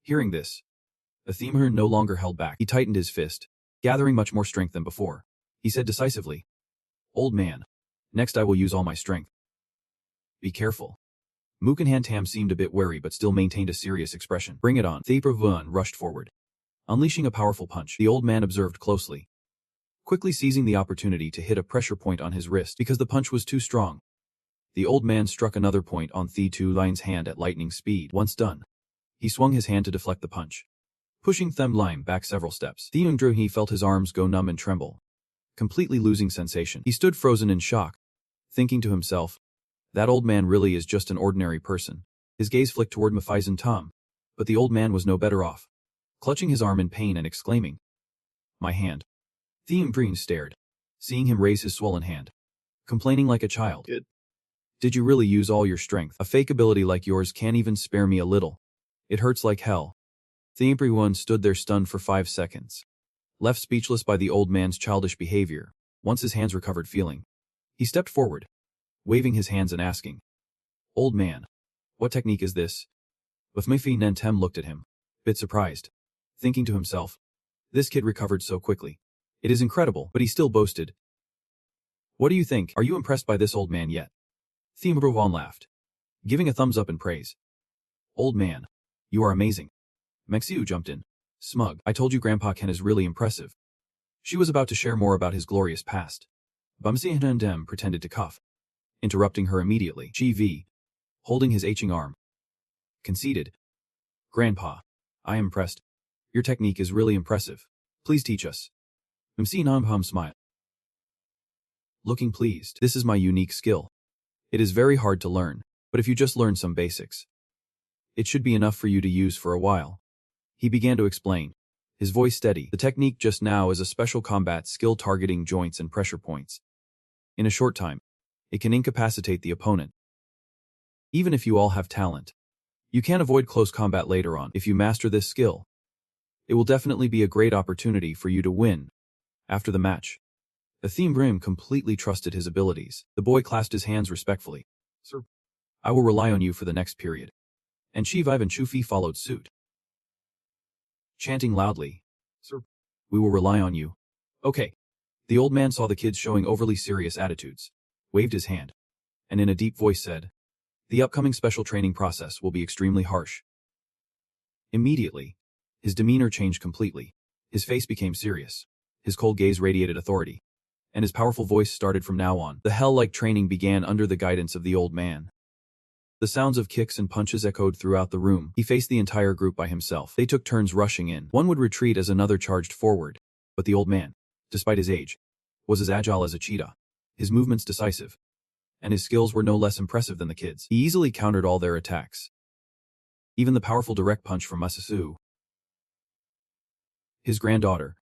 Hearing this, Athemher no longer held back. He tightened his fist, gathering much more strength than before. He said decisively, "Old man, next I will use all my strength. Be careful." Mukhan Tam seemed a bit wary but still maintained a serious expression. "Bring it on." Thepravun rushed forward, unleashing a powerful punch. The old man observed closely, quickly seizing the opportunity to hit a pressure point on his wrist because the punch was too strong. The old man struck another point on The Tu Line's hand at lightning speed. Once done, he swung his hand to deflect the punch, pushing Them Lime back several steps. Theundruhi felt his arms go numb and tremble, completely losing sensation. He stood frozen in shock, thinking to himself, that old man really is just an ordinary person. His gaze flicked toward Mephizen Tom, but the old man was no better off, clutching his arm in pain and exclaiming, "My hand." Theundruhi stared, seeing him raise his swollen hand, complaining like a child. Did you really use all your strength? A fake ability like yours can't even spare me a little. It hurts like hell." Everyone stood there stunned for 5 seconds, left speechless by the old man's childish behavior. Once his hands recovered feeling, he stepped forward, waving his hands and asking, "Old man, what technique is this?" But Mifi Nentem looked at him, bit surprised, thinking to himself, this kid recovered so quickly. It is incredible, but he still boasted. What do you think? Are you impressed by this old man yet? Theme Rowan laughed, giving a thumbs up in praise. Old man, you are amazing. Mexiu jumped in, smug. I told you Grandpa Ken is really impressive. She was about to share more about his glorious past. Bumsi Hendem pretended to cough, interrupting her immediately. G.V., holding his aching arm, conceded. Grandpa, I am impressed. Your technique is really impressive. Please teach us. MC Namham smiled, looking pleased. This is my unique skill. It is very hard to learn, but if you just learn some basics, it should be enough for you to use for a while. He began to explain, his voice steady. The technique just now is a special combat skill targeting joints and pressure points. In a short time, it can incapacitate the opponent. Even if you all have talent, you can avoid close combat later on. If you master this skill, it will definitely be a great opportunity for you to win. After the match, Athene Brim completely trusted his abilities. The boy clasped his hands respectfully. Sir, I will rely on you for the next period. And Chivive and Chufi followed suit, chanting loudly, Sir, we will rely on you. Okay. The old man saw the kids showing overly serious attitudes, waved his hand, and in a deep voice said, the upcoming special training process will be extremely harsh. Immediately, his demeanor changed completely. His face became serious. His cold gaze radiated authority, and his powerful voice started from now on. The hell-like training began under the guidance of the old man. The sounds of kicks and punches echoed throughout the room. He faced the entire group by himself. They took turns rushing in. One would retreat as another charged forward, but the old man, despite his age, was as agile as a cheetah, his movements decisive, and his skills were no less impressive than the kids. He easily countered all their attacks, even the powerful direct punch from Masasu, his granddaughter,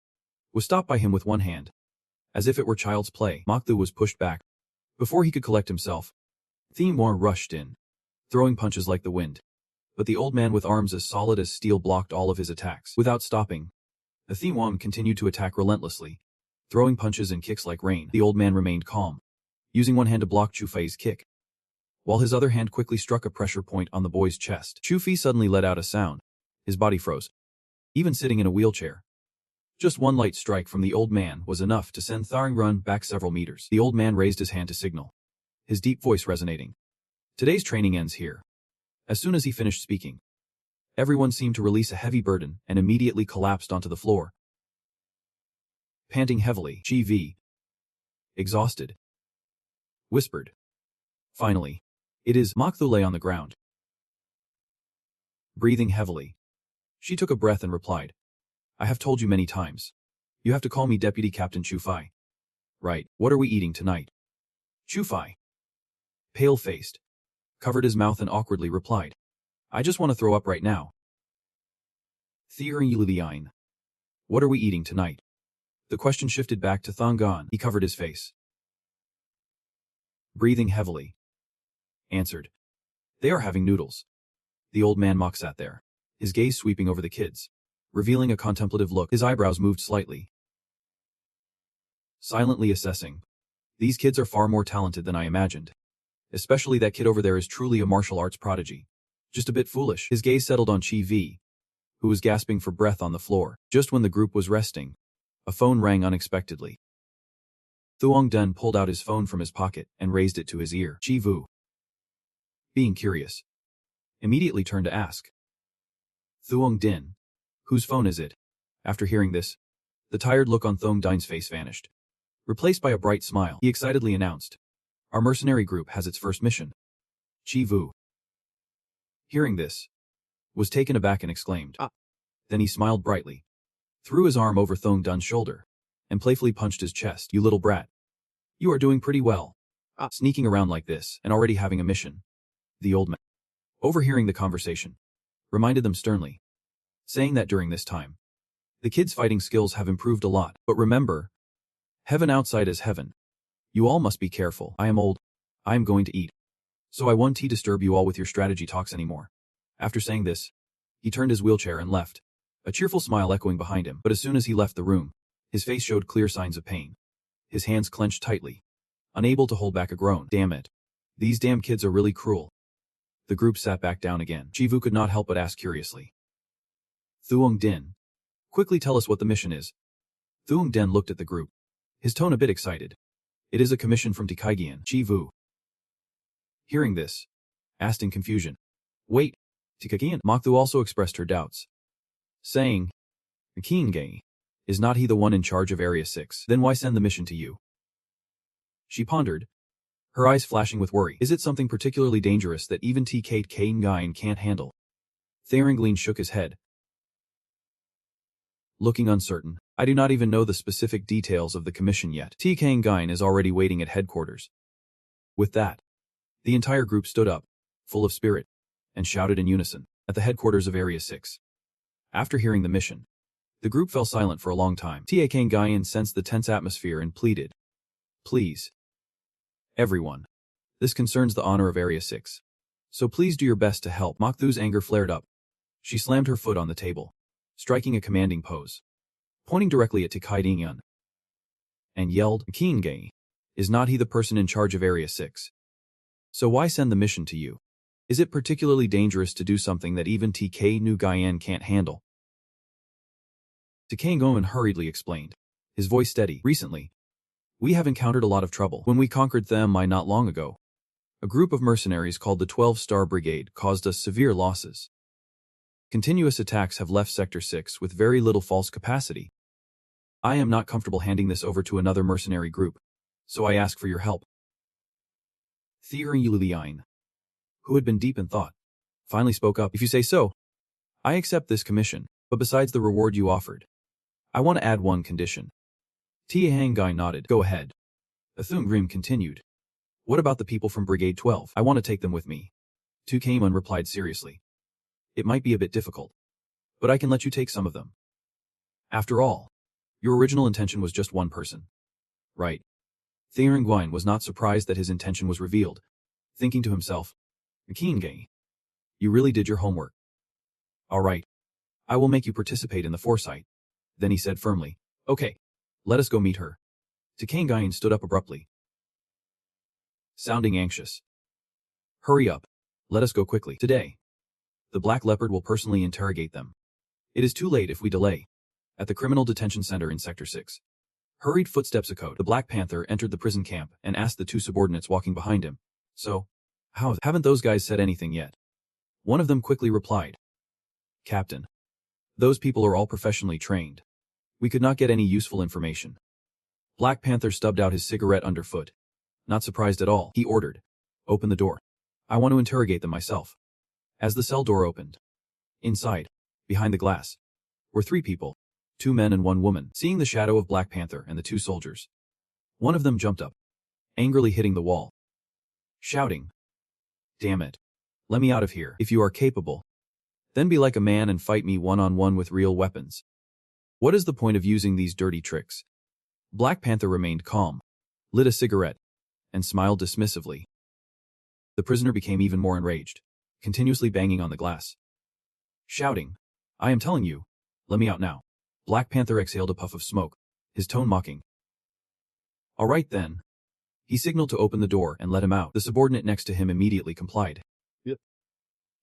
was stopped by him with one hand. As if it were child's play, Mokthu was pushed back. Before he could collect himself, Themor rushed in, throwing punches like the wind. But the old man with arms as solid as steel blocked all of his attacks. Without stopping, Themor continued to attack relentlessly, throwing punches and kicks like rain. The old man remained calm, using one hand to block Chufei's kick, while his other hand quickly struck a pressure point on the boy's chest. Chufei suddenly let out a sound. His body froze, even sitting in a wheelchair. Just one light strike from the old man was enough to send Tharing Run back several meters. The old man raised his hand to signal, his deep voice resonating. Today's training ends here. As soon as he finished speaking, everyone seemed to release a heavy burden and immediately collapsed onto the floor. Panting heavily, G.V., exhausted, whispered. Finally, it is. Mokthu lay on the ground, breathing heavily. She took a breath and replied, I have told you many times. You have to call me Deputy Captain Chufei. Right, what are we eating tonight? Chufei, pale-faced, covered his mouth and awkwardly replied, I just want to throw up right now. Theorin, what are we eating tonight? The question shifted back to Thongan. He covered his face, breathing heavily, answered, They are having noodles. The old man mock sat there, his gaze sweeping over the kids, revealing a contemplative look. His eyebrows moved slightly, silently assessing. These kids are far more talented than I imagined. Especially that kid over there is truly a martial arts prodigy. Just a bit foolish. His gaze settled on Chi-V, who was gasping for breath on the floor. Just when the group was resting, a phone rang unexpectedly. Thuong Den pulled out his phone from his pocket and raised it to his ear. Chi-Vu, being curious, immediately turned to ask, Thuong Din, whose phone is it? After hearing this, the tired look on Thuong Din's face vanished, replaced by a bright smile. He excitedly announced, Our mercenary group has its first mission. Chi-Vu, hearing this, was taken aback and exclaimed, Ah. Then he smiled brightly, threw his arm over Thuong Dun's shoulder, and playfully punched his chest. You little brat. You are doing pretty well. Sneaking around like this and already having a mission. The old man, overhearing the conversation, reminded them sternly, saying that during this time, the kids' fighting skills have improved a lot. But remember, heaven outside is heaven. You all must be careful. I am old. I am going to eat. So I won't disturb you all with your strategy talks anymore. After saying this, he turned his wheelchair and left, a cheerful smile echoing behind him. But as soon as he left the room, his face showed clear signs of pain. His hands clenched tightly, unable to hold back a groan. Damn it. These damn kids are really cruel. The group sat back down again. Chivu could not help but ask curiously. Thuong Din. Quickly tell us what the mission is. Thuong Den looked at the group, his tone a bit excited. It is a commission from Tikaigian, Chivu. Hearing this, asked in confusion. Wait, Tikaigian? Mokthu also expressed her doubts, saying, Kienge, is not he the one in charge of Area 6? Then why send the mission to you? She pondered, her eyes flashing with worry. Is it something particularly dangerous that even TK Kaingain can't handle? Tharinglin shook his head, looking uncertain. I do not even know the specific details of the commission yet. T. Kaingain is already waiting at headquarters. With that, the entire group stood up, full of spirit, and shouted in unison, at the headquarters of Area 6. After hearing the mission, the group fell silent for a long time. T. Kaingain sensed the tense atmosphere and pleaded. Please. Everyone. This concerns the honor of Area 6. So please do your best to help. Mokthu's anger flared up. She slammed her foot on the table, striking a commanding pose, pointing directly at Tikaidian, and yelled, Kienge, is not he the person in charge of Area 6? So why send the mission to you? Is it particularly dangerous to do something that even TK Nu Gaian can't handle? Tikangoen hurriedly explained, his voice steady. Recently, we have encountered a lot of trouble. When we conquered them not long ago, a group of mercenaries called the 12-Star Brigade caused us severe losses. Continuous attacks have left Sector 6 with very little false capacity. I am not comfortable handing this over to another mercenary group, so I ask for your help. Theorin, who had been deep in thought, finally spoke up. If you say so, I accept this commission, but besides the reward you offered, I want to add one condition. Tiangai nodded. Go ahead. Athungrim continued. What about the people from Brigade 12? I want to take them with me. Tukamun replied seriously. It might be a bit difficult, but I can let you take some of them. After all, your original intention was just one person. Right. Theorin was not surprised that his intention was revealed, thinking to himself, Kienge, you really did your homework. All right. I will make you participate in the foresight. Then he said firmly, okay, let us go meet her. Tikangain stood up abruptly, sounding anxious. Hurry up. Let us go quickly. Today, the Black Leopard will personally interrogate them. It is too late if we delay. At the Criminal Detention Center in Sector 6. Hurried footsteps echoed. The Black Panther entered the prison camp and asked the two subordinates walking behind him. So, haven't those guys said anything yet? One of them quickly replied. Captain. Those people are all professionally trained. We could not get any useful information. Black Panther stubbed out his cigarette underfoot. Not surprised at all, he ordered. Open the door. I want to interrogate them myself. As the cell door opened, inside, behind the glass, were three people, 2 men and 1 woman. Seeing the shadow of Black Panther and the 2 soldiers, one of them jumped up, angrily hitting the wall, shouting, Damn it. Let me out of here. If you are capable, then be like a man and fight me one-on-one with real weapons. What is the point of using these dirty tricks? Black Panther remained calm, lit a cigarette, and smiled dismissively. The prisoner became even more enraged, continuously banging on the glass, shouting, I am telling you, let me out now. Black Panther exhaled a puff of smoke, his tone mocking. All right then. He signaled to open the door and let him out. The subordinate next to him immediately complied. Yep.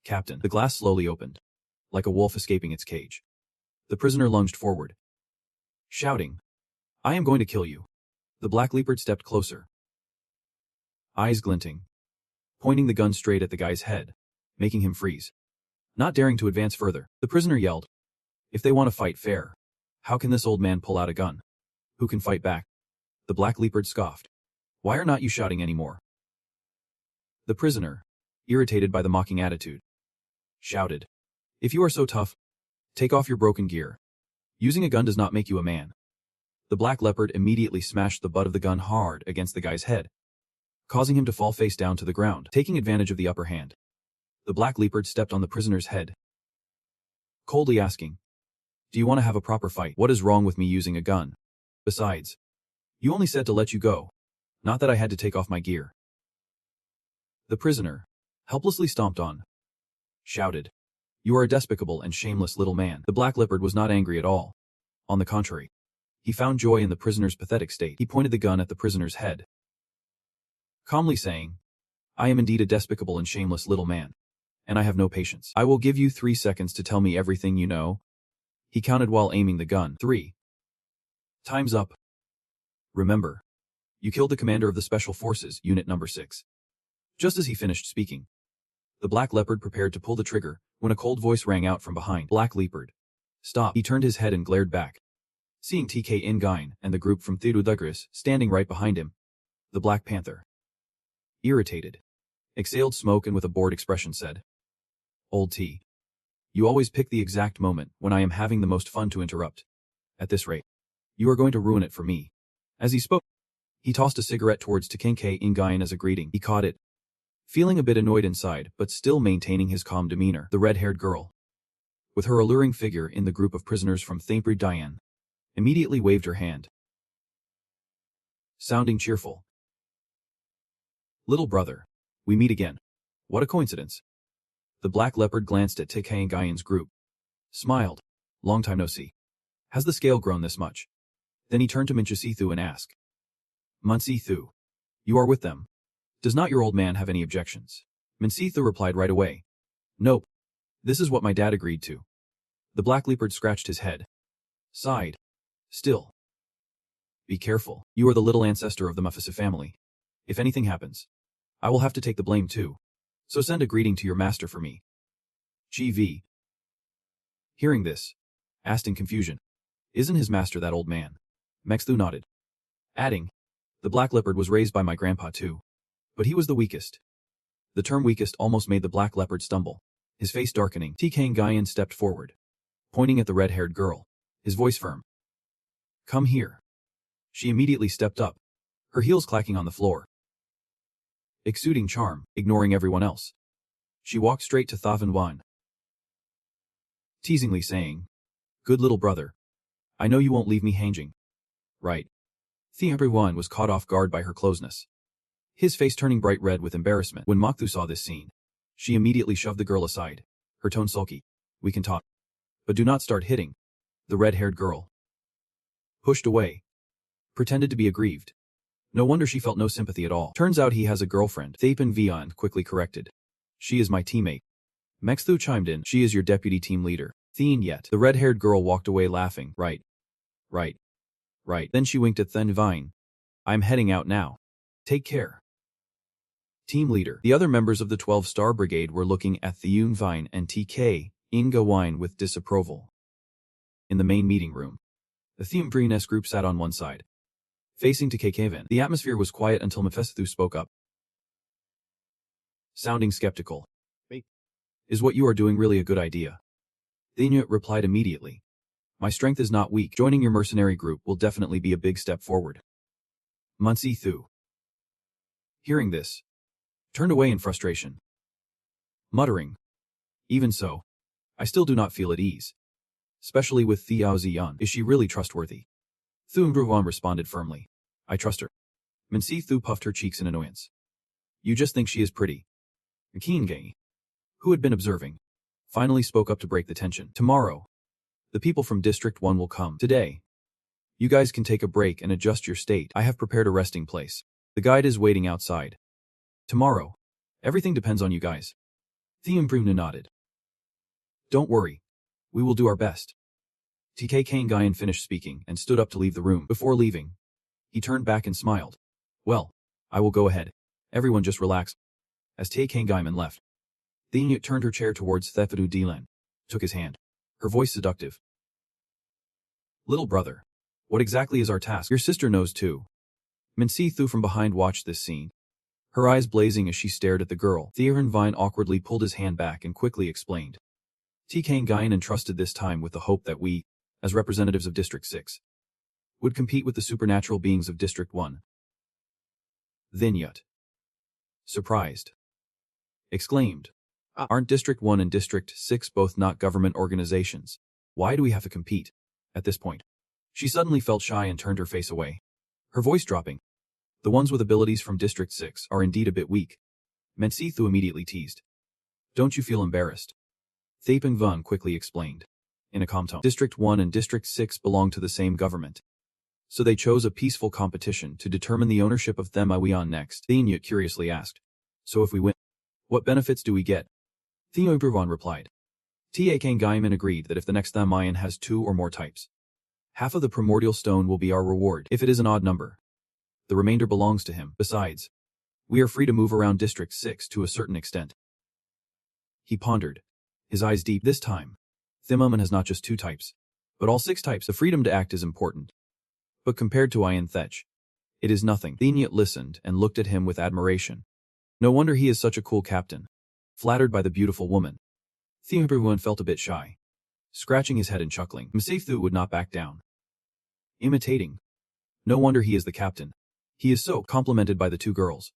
Captain. The glass slowly opened, like a wolf escaping its cage. The prisoner lunged forward, shouting, I am going to kill you. The Black Leopard stepped closer, eyes glinting, pointing the gun straight at the guy's head, making him freeze. Not daring to advance further, the prisoner yelled, If they want to fight fair, how can this old man pull out a gun? Who can fight back? The Black Leopard scoffed. Why are not you shouting anymore? The prisoner, irritated by the mocking attitude, shouted, If you are so tough, take off your broken gear. Using a gun does not make you a man. The Black Leopard immediately smashed the butt of the gun hard against the guy's head, causing him to fall face down to the ground. Taking advantage of the upper hand, the Black Leopard stepped on the prisoner's head, coldly asking, Do you want to have a proper fight? What is wrong with me using a gun? Besides, you only said to let you go, not that I had to take off my gear. The prisoner, helplessly stomped on, shouted, You are a despicable and shameless little man. The Black Leopard was not angry at all. On the contrary, he found joy in the prisoner's pathetic state. He pointed the gun at the prisoner's head, calmly saying, I am indeed a despicable and shameless little man. and I have no patience. I will give you 3 seconds to tell me everything you know. He counted while aiming the gun. 3. Time's up. Remember, you killed the commander of the Special Forces, Unit Number 6. Just as he finished speaking, the Black Leopard prepared to pull the trigger when a cold voice rang out from behind. Black Leopard. Stop. He turned his head and glared back, seeing TK Ingain and the group from Thedudugris standing right behind him. The Black Panther, irritated, exhaled smoke and with a bored expression said, Old T. You always pick the exact moment when I am having the most fun to interrupt. At this rate, you are going to ruin it for me. As he spoke, he tossed a cigarette towards TK Ingain as a greeting. He caught it, feeling a bit annoyed inside but still maintaining his calm demeanor. The red-haired girl, with her alluring figure in the group of prisoners from Thampri Diane, immediately waved her hand, sounding cheerful. Little brother, we meet again. What a coincidence. The Black Leopard glanced at TK Ingain's group, smiled. Long time no see. Has the scale grown this much? Then he turned to Minchasithu and asked, Munsithu, you are with them. Does not your old man have any objections? Minsithu replied right away. Nope. This is what my dad agreed to. The Black Leopard scratched his head, sighed. Still. Be careful. You are the little ancestor of the Mufasa family. If anything happens, I will have to take the blame too. So send a greeting to your master for me. GV. Hearing this, asked in confusion, Isn't his master that old man? Mexthu nodded, adding, The Black Leopard was raised by my grandpa too. But he was the weakest. The term weakest almost made the Black Leopard stumble. His face darkening, TK Ingain stepped forward, pointing at the red-haired girl, his voice firm. Come here. She immediately stepped up, her heels clacking on the floor, exuding charm, ignoring everyone else. She walked straight to Thavan Wan, teasingly saying, Good little brother. I know you won't leave me hanging. Right. Thavan Wan was caught off guard by her closeness, his face turning bright red with embarrassment. When Mokthu saw this scene, she immediately shoved the girl aside, her tone sulky. We can talk, but do not start hitting. The red-haired girl pushed away, pretended to be aggrieved. No wonder she felt no sympathy at all. Turns out he has a girlfriend. Thapan Viand quickly corrected. She is my teammate. Mexthu chimed in. She is your deputy team leader. Thien yet. The red-haired girl walked away laughing. Right. Then she winked at Then Vine. I'm heading out now. Take care. Team leader. The other members of the 12-star brigade were looking at Thien Vine and TK Inga Wine with disapproval. In the main meeting room, the Thembrines group sat on one side, facing to Kekavan. The atmosphere was quiet until Mephisto spoke up, sounding skeptical. Is what you are doing really a good idea? Thenya replied immediately. My strength is not weak. Joining your mercenary group will definitely be a big step forward. Munsithu, hearing this, turned away in frustration, muttering, Even so, I still do not feel at ease. Especially with Thiao Ziyan. Is she really trustworthy? Thumbruwan responded firmly. I trust her. Minsithu puffed her cheeks in annoyance. You just think she is pretty. Kienge, who had been observing, finally spoke up to break the tension. Tomorrow, the people from District 1 will come. Today, you guys can take a break and adjust your state. I have prepared a resting place. The guide is waiting outside. Tomorrow, everything depends on you guys. Thiambruna nodded. Don't worry. We will do our best. TK Kangayan finished speaking and stood up to leave the room. Before leaving, he turned back and smiled. Well, I will go ahead. Everyone just relax. As Tay Kangayan left, Thinyut turned her chair towards Thepadu Dilan, took his hand, her voice seductive. Little brother, what exactly is our task? Your sister knows too. Minsithu from behind watched this scene, her eyes blazing as she stared at the girl. Theorin Vine awkwardly pulled his hand back and quickly explained. TK Guyan entrusted this time with the hope that we, as representatives of District 6, would compete with the supernatural beings of District 1. Thinyut, surprised, exclaimed, Aren't District 1 and District 6 both not government organizations? Why do we have to compete? At this point, she suddenly felt shy and turned her face away, her voice dropping. The ones with abilities from District 6 are indeed a bit weak. Mensithu immediately teased. Don't you feel embarrassed? Thaping Vun quickly explained, in a calm tone. District 1 and District 6 belong to the same government, so they chose a peaceful competition to determine the ownership of them. Are we on next? Thinyut curiously asked. So if we win, what benefits do we get? Theo Bruvan replied. Ta Kang Gaiman agreed that if the next Mayan has 2 or more types, half of the primordial stone will be our reward if it is an odd number. The remainder belongs to him. Besides, we are free to move around District 6 to a certain extent. He pondered, his eyes deep. This time, Thimaman has not just 2 types, but all 6 types. The freedom to act is important. But compared to Ian Thech, it is nothing. Thinyat listened and looked at him with admiration. No wonder he is such a cool captain. Flattered by the beautiful woman, Thimbruan felt a bit shy, scratching his head and chuckling. Msafthu would not back down. Imitating. No wonder he is the captain. He is so complimented by the 2 girls.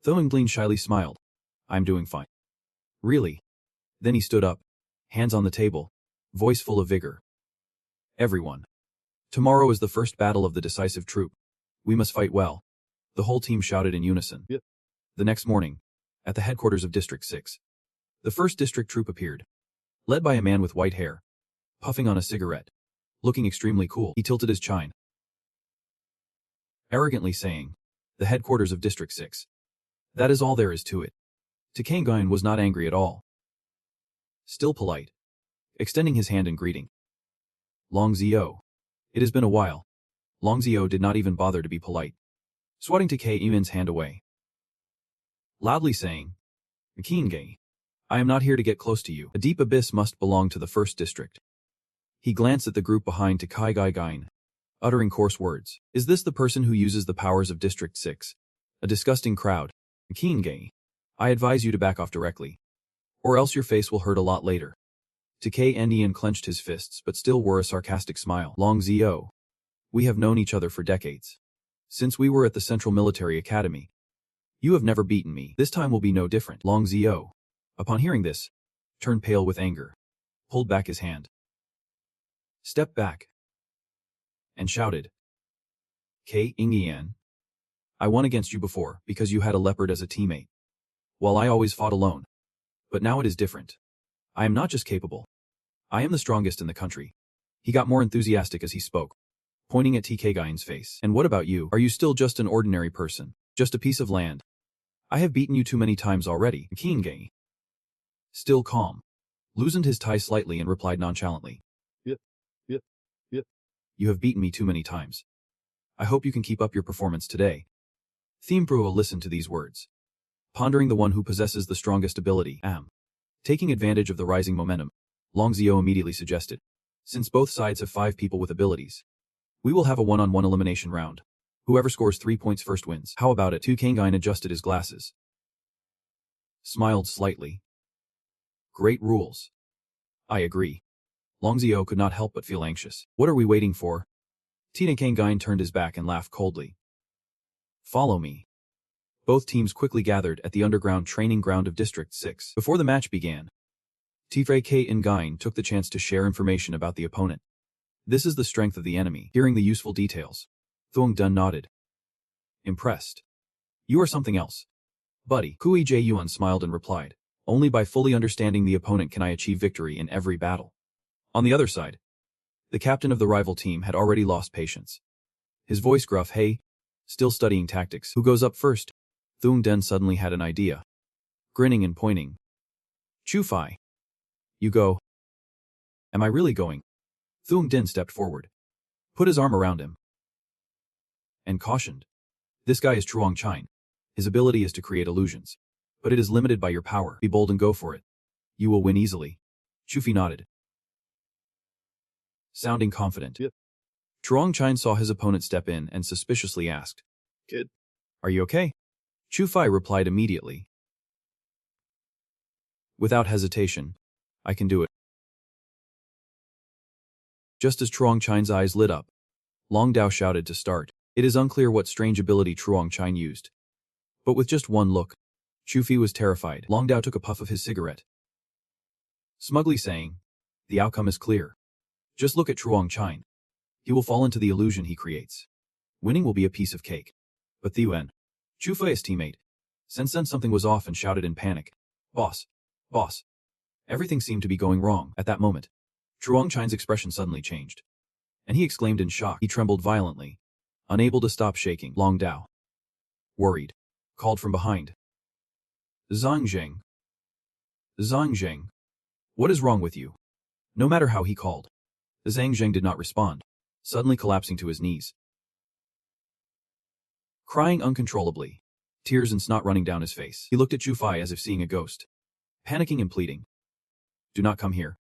Thoenglin shyly smiled. I'm doing fine. Really? Then he stood up, hands on the table, voice full of vigor. Everyone. Tomorrow is the first battle of the decisive troop. We must fight well. The whole team shouted in unison. Yep. The next morning, at the headquarters of District 6, the first district troop appeared, led by a man with white hair, puffing on a cigarette, looking extremely cool. He tilted his chin, arrogantly saying, the headquarters of District 6. That is all there is to it. Takangain was not angry at all. Still polite, extending his hand in greeting. Long Zio. It has been a while. Long Zio did not even bother to be polite, swatting Takangain's hand away, loudly saying, Kingai, I am not here to get close to you. A deep abyss must belong to the first district. He glanced at the group behind Takangain, uttering coarse words. Is this the person who uses the powers of District 6? A disgusting crowd. Kingai, I advise you to back off directly, or else your face will hurt a lot later. Takangain clenched his fists but still wore a sarcastic smile. Long Zio. We have known each other for decades. Since we were at the Central Military Academy. You have never beaten me. This time will be no different. Long Zio, upon hearing this, turned pale with anger, pulled back his hand, stepped back, and shouted, Ingian, I won against you before because you had a leopard as a teammate, while I always fought alone. But now it is different. I am not just capable. I am the strongest in the country. He got more enthusiastic as he spoke, pointing at Takangain's face. And what about you? Are you still just an ordinary person? Just a piece of land? I have beaten you too many times already. Kingai, still calm, loosened his tie slightly and replied nonchalantly. Yep. You have beaten me too many times. I hope you can keep up your performance today. Thiembrua listened to these words, pondering the one who possesses the strongest ability. Taking advantage of the rising momentum, Long Zio immediately suggested, since both sides have 5 people with abilities, we will have a one-on-one elimination round. Whoever scores 3 points first wins. How about it? Takangain adjusted his glasses, smiled slightly. Great rules. I agree. Long Zio could not help but feel anxious. What are we waiting for? Takangain turned his back and laughed coldly. Follow me. Both teams quickly gathered at the underground training ground of District 6. Before the match began, Takangain took the chance to share information about the opponent. This is the strength of the enemy. Hearing the useful details, Thuong Dun nodded, impressed. You are something else, buddy. Kui J Yuan smiled and replied, only by fully understanding the opponent can I achieve victory in every battle. On the other side, the captain of the rival team had already lost patience. His voice gruff. Hey, still studying tactics. Who goes up first? Thuong Den suddenly had an idea, grinning and pointing. Chu Fai. You go. Am I really going? Thuong Din stepped forward, put his arm around him, and cautioned. This guy is Truong Chine. His ability is to create illusions, but it is limited by your power. Be bold and go for it. You will win easily. Chufi nodded, sounding confident. Yep. Truong Chine saw his opponent step in and suspiciously asked, Kid, are you okay? Chu Fai replied immediately, without hesitation, I can do it. Just as Truong Chine's eyes lit up, Long Dao shouted to start. It is unclear what strange ability Truong Chine used, but with just one look, Chu Fi was terrified. Long Dao took a puff of his cigarette, smugly saying, the outcome is clear. Just look at Truong Chine. He will fall into the illusion he creates. Winning will be a piece of cake. But Thuan, Chu Fi's teammate, sensed something was off and shouted in panic. Boss. Everything seemed to be going wrong. At that moment, Truong Chine's expression suddenly changed, and he exclaimed in shock. He trembled violently, unable to stop shaking. Long Dao, worried, called from behind. Zhang Zheng. Zhang Zheng. What is wrong with you? No matter how he called. Zhang Zheng did not respond, suddenly collapsing to his knees. Crying uncontrollably, tears and snot running down his face. He looked at Chu Fai as if seeing a ghost, panicking and pleading. Do not come here.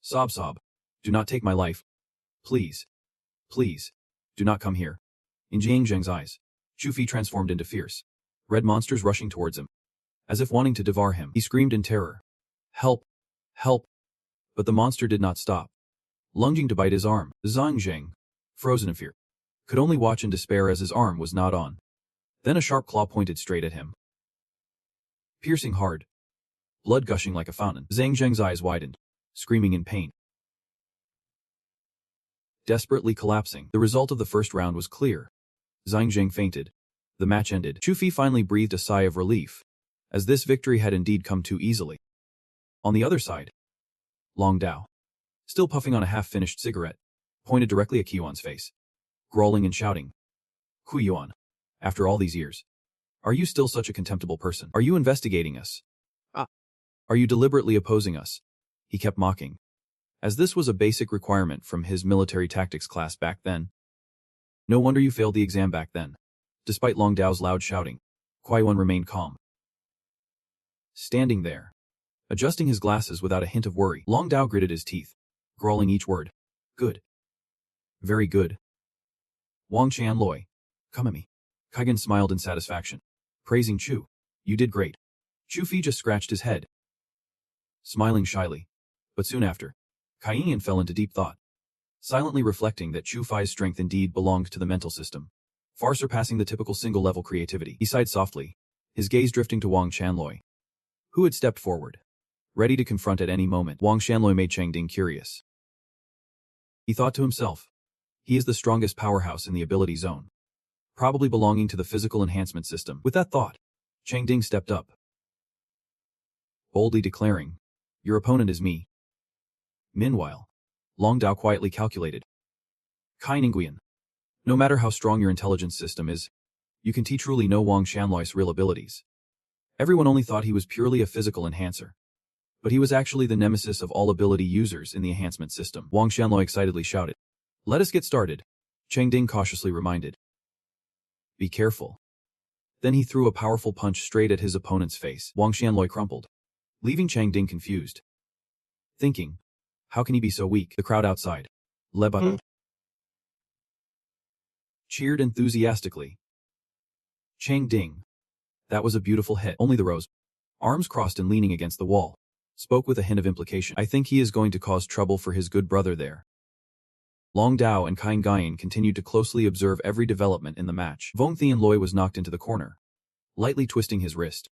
Sob sob. Do not take my life. Please. Please. Do not come here. In Jiang Zheng's eyes, Chu Fi transformed into fierce, red monsters rushing towards him. As if wanting to devour him, he screamed in terror. Help! Help! But the monster did not stop. Lunging to bite his arm, Zhang Zheng, frozen in fear, could only watch in despair as his arm was not on. Then a sharp claw pointed straight at him. Piercing hard. Blood gushing like a fountain. Zhang Zheng's eyes widened, screaming in pain. Desperately collapsing, the result of the first round was clear. Zhang Zheng fainted. The match ended. Chu Fi finally breathed a sigh of relief, as this victory had indeed come too easily. On the other side, Long Dao, still puffing on a half-finished cigarette, pointed directly at Qiyuan's face, growling and shouting. Qiyuan, after all these years, are you still such a contemptible person? Are you investigating us? Are you deliberately opposing us? He kept mocking, as this was a basic requirement from his military tactics class back then. No wonder you failed the exam back then. Despite Long Dao's loud shouting, Qiyuan remained calm. Standing there, adjusting his glasses without a hint of worry, Long Dao gritted his teeth, growling each word. Good. Very good. Wang Qianloi, come at me. Kaigan smiled in satisfaction, praising Chu. You did great. Chu Fi just scratched his head, smiling shyly. But soon after, Kaiyan fell into deep thought, silently reflecting that Chu Fai's strength indeed belonged to the mental system, far surpassing the typical single-level creativity. He sighed softly, his gaze drifting to Wang Qianloi, who had stepped forward, ready to confront at any moment. Wang Qianloi made Chang Ding curious. He thought to himself, he is the strongest powerhouse in the ability zone, probably belonging to the physical enhancement system. With that thought, Chang Ding stepped up, boldly declaring, your opponent is me. Meanwhile, Long Dao quietly calculated. Kai Ningguian, no matter how strong your intelligence system is, you can truly know Wang Qianloi's real abilities. Everyone only thought he was purely a physical enhancer, but he was actually the nemesis of all ability users in the enhancement system. Wang Qianloi excitedly shouted. Let us get started, Chang Ding cautiously reminded. Be careful. Then he threw a powerful punch straight at his opponent's face. Wang Qianloi crumpled, leaving Chang Ding confused, thinking, how can he be so weak? The crowd outside, led by cheered enthusiastically. Chang Ding. That was a beautiful hit. Only the rose, arms crossed and leaning against the wall, spoke with a hint of implication. I think he is going to cause trouble for his good brother there. Long Dao and Kain Guyan continued to closely observe every development in the match. Vong Thian-Loi was knocked into the corner, lightly twisting his wrist.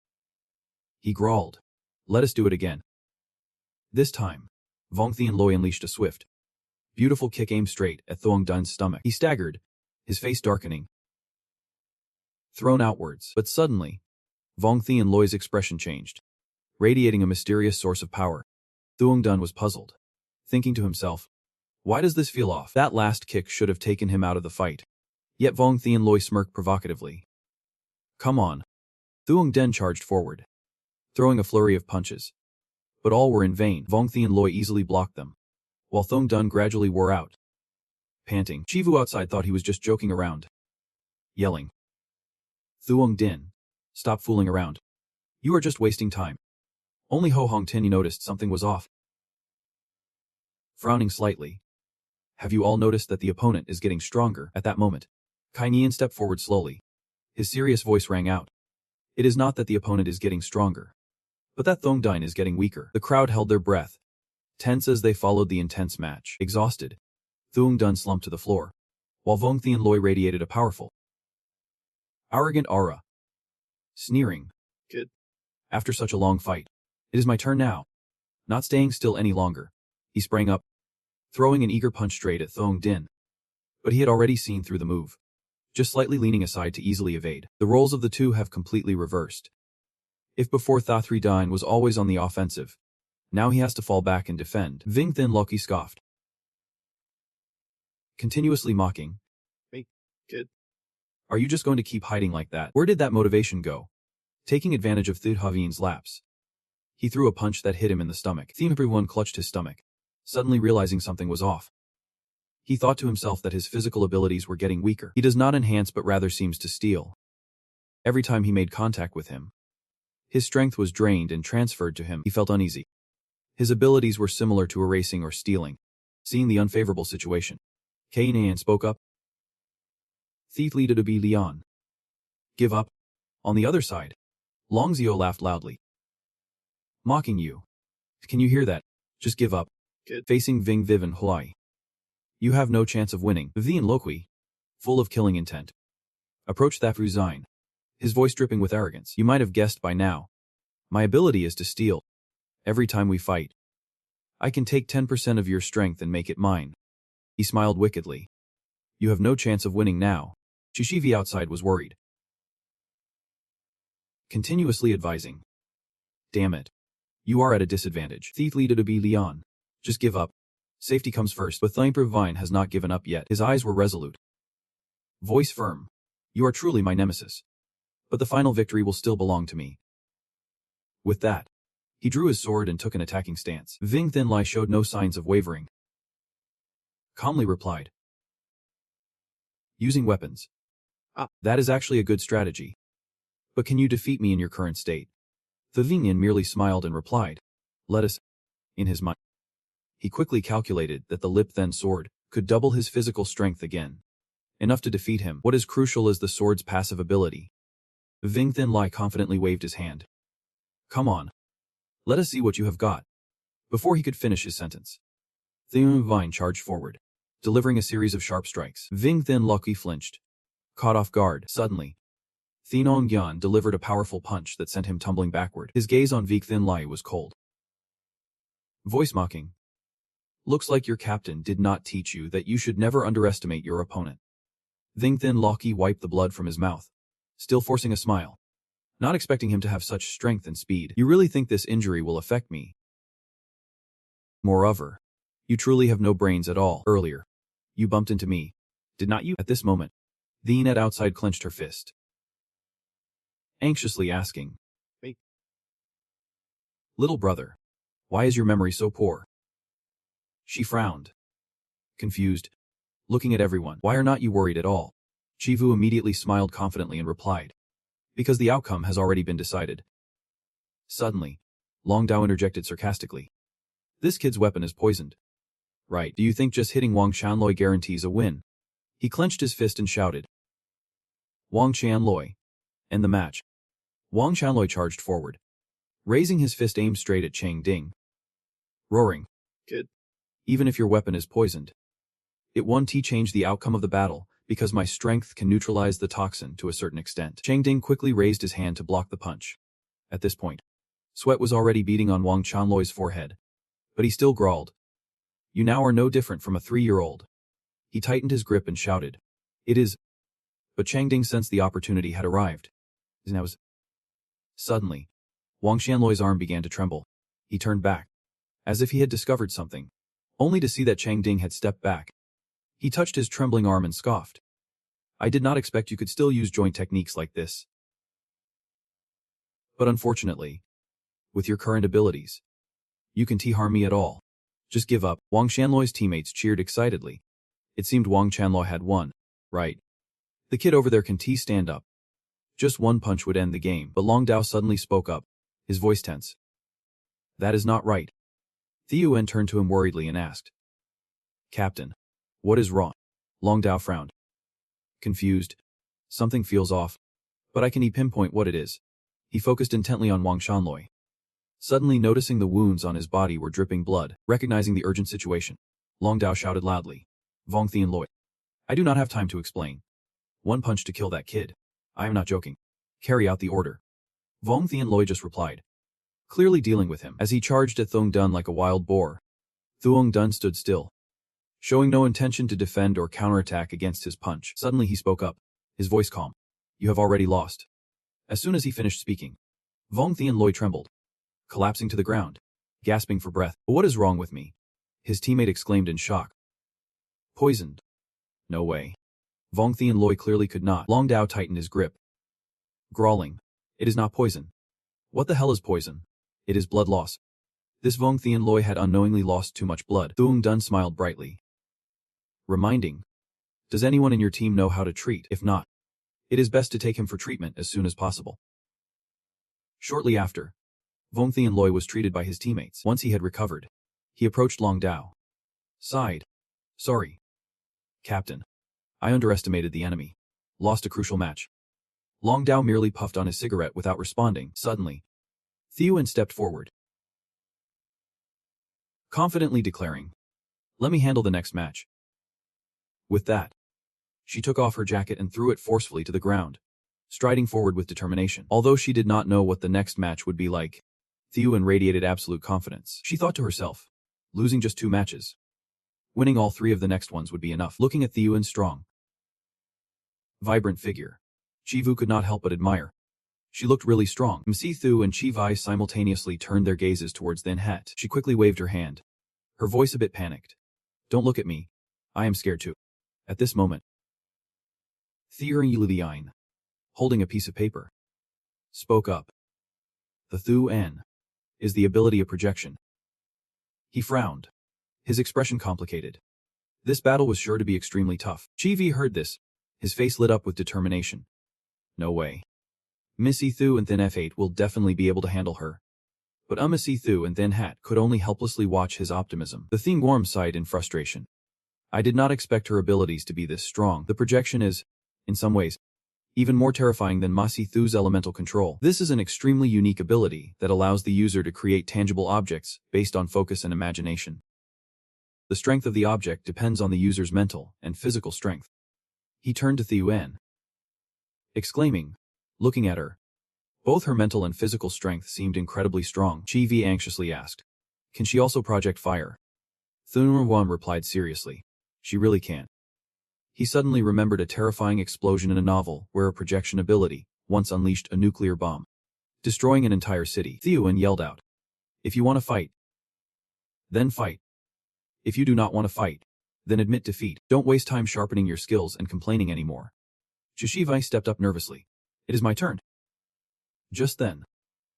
He growled, let us do it again. This time, Vong Thian-Loi unleashed a swift, beautiful kick aimed straight at Thuong Dun's stomach. He staggered, his face darkening, thrown outwards. But suddenly, Vong Thian-Loi's expression changed, radiating a mysterious source of power. Thuong Dun was puzzled, thinking to himself, why does this feel off? That last kick should have taken him out of the fight. Yet Vong Thian-Loi smirked provocatively. Come on. Thuong Den charged forward, throwing a flurry of punches. But all were in vain. Vong Thian-Loi easily blocked them, while Thuong Dun gradually wore out. Panting, Chivu outside thought he was just joking around, yelling, Thuong Din, stop fooling around. You are just wasting time. Only Ho Hong Tin noticed something was off. Frowning slightly, have you all noticed that the opponent is getting stronger? At that moment, Kai Nian stepped forward slowly. His serious voice rang out. It is not that the opponent is getting stronger, but that Thuong Dun is getting weaker. The crowd held their breath, tense as they followed the intense match. Exhausted, Thuong Dun slumped to the floor, while Vong Thian-Loi radiated a powerful, arrogant aura. Sneering. Good. After such a long fight, it is my turn now. Not staying still any longer, he sprang up, throwing an eager punch straight at Thuong Din. But he had already seen through the move, just slightly leaning aside to easily evade. The roles of the two have completely reversed. If before Thatri Dine was always on the offensive, now he has to fall back and defend. Ving Thin Loki scoffed, continuously mocking. Good. Are you just going to keep hiding like that? Where did that motivation go? Taking advantage of Thud Havin's lapse, He threw a punch that hit him in the stomach. Everyone clutched his stomach, suddenly realizing something was off. He thought to himself that his physical abilities were getting weaker. He does not enhance but rather seems to steal. Every time he made contact with him, his strength was drained and transferred to him. He felt uneasy. His abilities were similar to erasing or stealing. Seeing the unfavorable situation, Kainan spoke up. Thief leader to be Leon. Give up. On the other side, Longzio laughed loudly. Mocking you. Can you hear that? Just give up. Good. Facing Ving Viv and Huai. You have no chance of winning. Vivian Loqui, full of killing intent, approached Thafru Zine, his voice dripping with arrogance. You might have guessed by now. My ability is to steal. Every time we fight, I can take 10% of your strength and make it mine. He smiled wickedly. You have no chance of winning now. Shishivi outside was worried, continuously advising. Damn it. You are at a disadvantage. Thief leader to be Leon. Just give up. Safety comes first, but Thaimper Vine has not given up yet. His eyes were resolute. Voice firm. You are truly my nemesis. But the final victory will still belong to me. With that, he drew his sword and took an attacking stance. Ving Thinlai showed no signs of wavering. Calmly replied. Using weapons. That is actually a good strategy. But can you defeat me in your current state? The Vingyan merely smiled and replied. Let us. In his mind, he quickly calculated that the Lip-Then sword could double his physical strength again. Enough to defeat him. What is crucial is the sword's passive ability. Ving Thinlai confidently waved his hand. Come on. Let us see what you have got. Before he could finish his sentence, Theun Vine charged forward, delivering a series of sharp strikes. Ving Thinlai flinched, caught off guard. Suddenly, Thinong Yan delivered a powerful punch that sent him tumbling backward. His gaze on Ving Thinlai was cold. Voice mocking. Looks like your captain did not teach you that you should never underestimate your opponent. Ving Thinlai wiped the blood from his mouth, still forcing a smile. Not expecting him to have such strength and speed. You really think this injury will affect me? Moreover, you truly have no brains at all. Earlier, you bumped into me, did not you? At this moment, the Enet outside clenched her fist, anxiously asking, Wait. Little brother, why is your memory so poor? She frowned, confused, looking at everyone. Why are not you worried at all? Chivu immediately smiled confidently and replied, because the outcome has already been decided. Suddenly, Long Dao interjected sarcastically. This kid's weapon is poisoned. Right, do you think just hitting Wang Qianloi guarantees a win? He clenched his fist and shouted. Wang Qianloi. End the match. Wang Qianloi charged forward, raising his fist aimed straight at Chang Ding. Roaring. Good. Even if your weapon is poisoned, it won't change the outcome of the battle, because my strength can neutralize the toxin to a certain extent. Chang Ding quickly raised his hand to block the punch. At this point, sweat was already beading on Wang Qianloi's forehead, but he still growled. You now are no different from a 3-year-old. He tightened his grip and shouted. It is. But Chang Ding sensed the opportunity had arrived. Suddenly, Wang Qianloi's arm began to tremble. He turned back, as if he had discovered something, only to see that Chang Ding had stepped back. He touched his trembling arm and scoffed. I did not expect you could still use joint techniques like this. But unfortunately, with your current abilities, you can't harm me at all. Just give up. Wang Qianloi's teammates cheered excitedly. It seemed Wang Qianloi had won, right? The kid over there can stand up. Just one punch would end the game, but Long Dao suddenly spoke up, his voice tense. That is not right. Thiuen turned to him worriedly and asked. Captain, what is wrong? Long Dao frowned. Confused. Something feels off, but I can pinpoint what it is. He focused intently on Wang Qianloi. Suddenly noticing the wounds on his body were dripping blood, recognizing the urgent situation, Long Dao shouted loudly. Vong Thienloi. I do not have time to explain. One punch to kill that kid. I am not joking. Carry out the order. Vong Thienloi just replied, clearly dealing with him. As he charged at Thuong Dun like a wild boar, Thuong Dun stood still, showing no intention to defend or counterattack against his punch. Suddenly he spoke up, his voice calm. You have already lost. As soon as he finished speaking, Vong Thienloi trembled, collapsing to the ground, gasping for breath. What is wrong with me? His teammate exclaimed in shock. Poisoned. No way. Vong Thienloi clearly could not. Long Dao tightened his grip, growling. It is not poison. What the hell is poison? It is blood loss. This Vong Thien Loi had unknowingly lost too much blood. Thuong Dun smiled brightly, reminding, does anyone in your team know how to treat? If not, it is best to take him for treatment as soon as possible. Shortly after, Vong Thien Loi was treated by his teammates. Once he had recovered, he approached Long Dao. Sighed. Sorry, Captain. I underestimated the enemy. Lost a crucial match. Long Dao merely puffed on his cigarette without responding. Suddenly, Thuong stepped forward, confidently declaring, let me handle the next match. With that, she took off her jacket and threw it forcefully to the ground, striding forward with determination. Although she did not know what the next match would be like, Thuong radiated absolute confidence. She thought to herself, losing just 2 matches, winning all 3 of the next ones would be enough. Looking at Thuong's strong, vibrant figure, Chi Vu could not help but admire. She looked really strong. Mc Thu and Chi Vi simultaneously turned their gazes towards Thin Het. She quickly waved her hand, her voice a bit panicked. Don't look at me. I am scared too. At this moment, Thuong Yulivine, holding a piece of paper, spoke up. The Thuong is the ability of projection. He frowned, his expression complicated. This battle was sure to be extremely tough. Chi Vi heard this, his face lit up with determination. No way. Missy Thu and Thin F8 will definitely be able to handle her. But Missy Thu and Thin Het could only helplessly watch his optimism. The Thing Worm sighed in frustration. I did not expect her abilities to be this strong. The projection is, in some ways, even more terrifying than Masi Thu's elemental control. This is an extremely unique ability that allows the user to create tangible objects based on focus and imagination. The strength of the object depends on the user's mental and physical strength. He turned to Thuong, exclaiming, looking at her. Both her mental and physical strength seemed incredibly strong. Chi Vi anxiously asked, can she also project fire? Thuong replied seriously, she really can. He suddenly remembered a terrifying explosion in a novel where a projection ability once unleashed a nuclear bomb, destroying an entire city. Thuong yelled out, if you want to fight, then fight. If you do not want to fight, then admit defeat. Don't waste time sharpening your skills and complaining anymore. Shishivai stepped up nervously. It is my turn. Just then,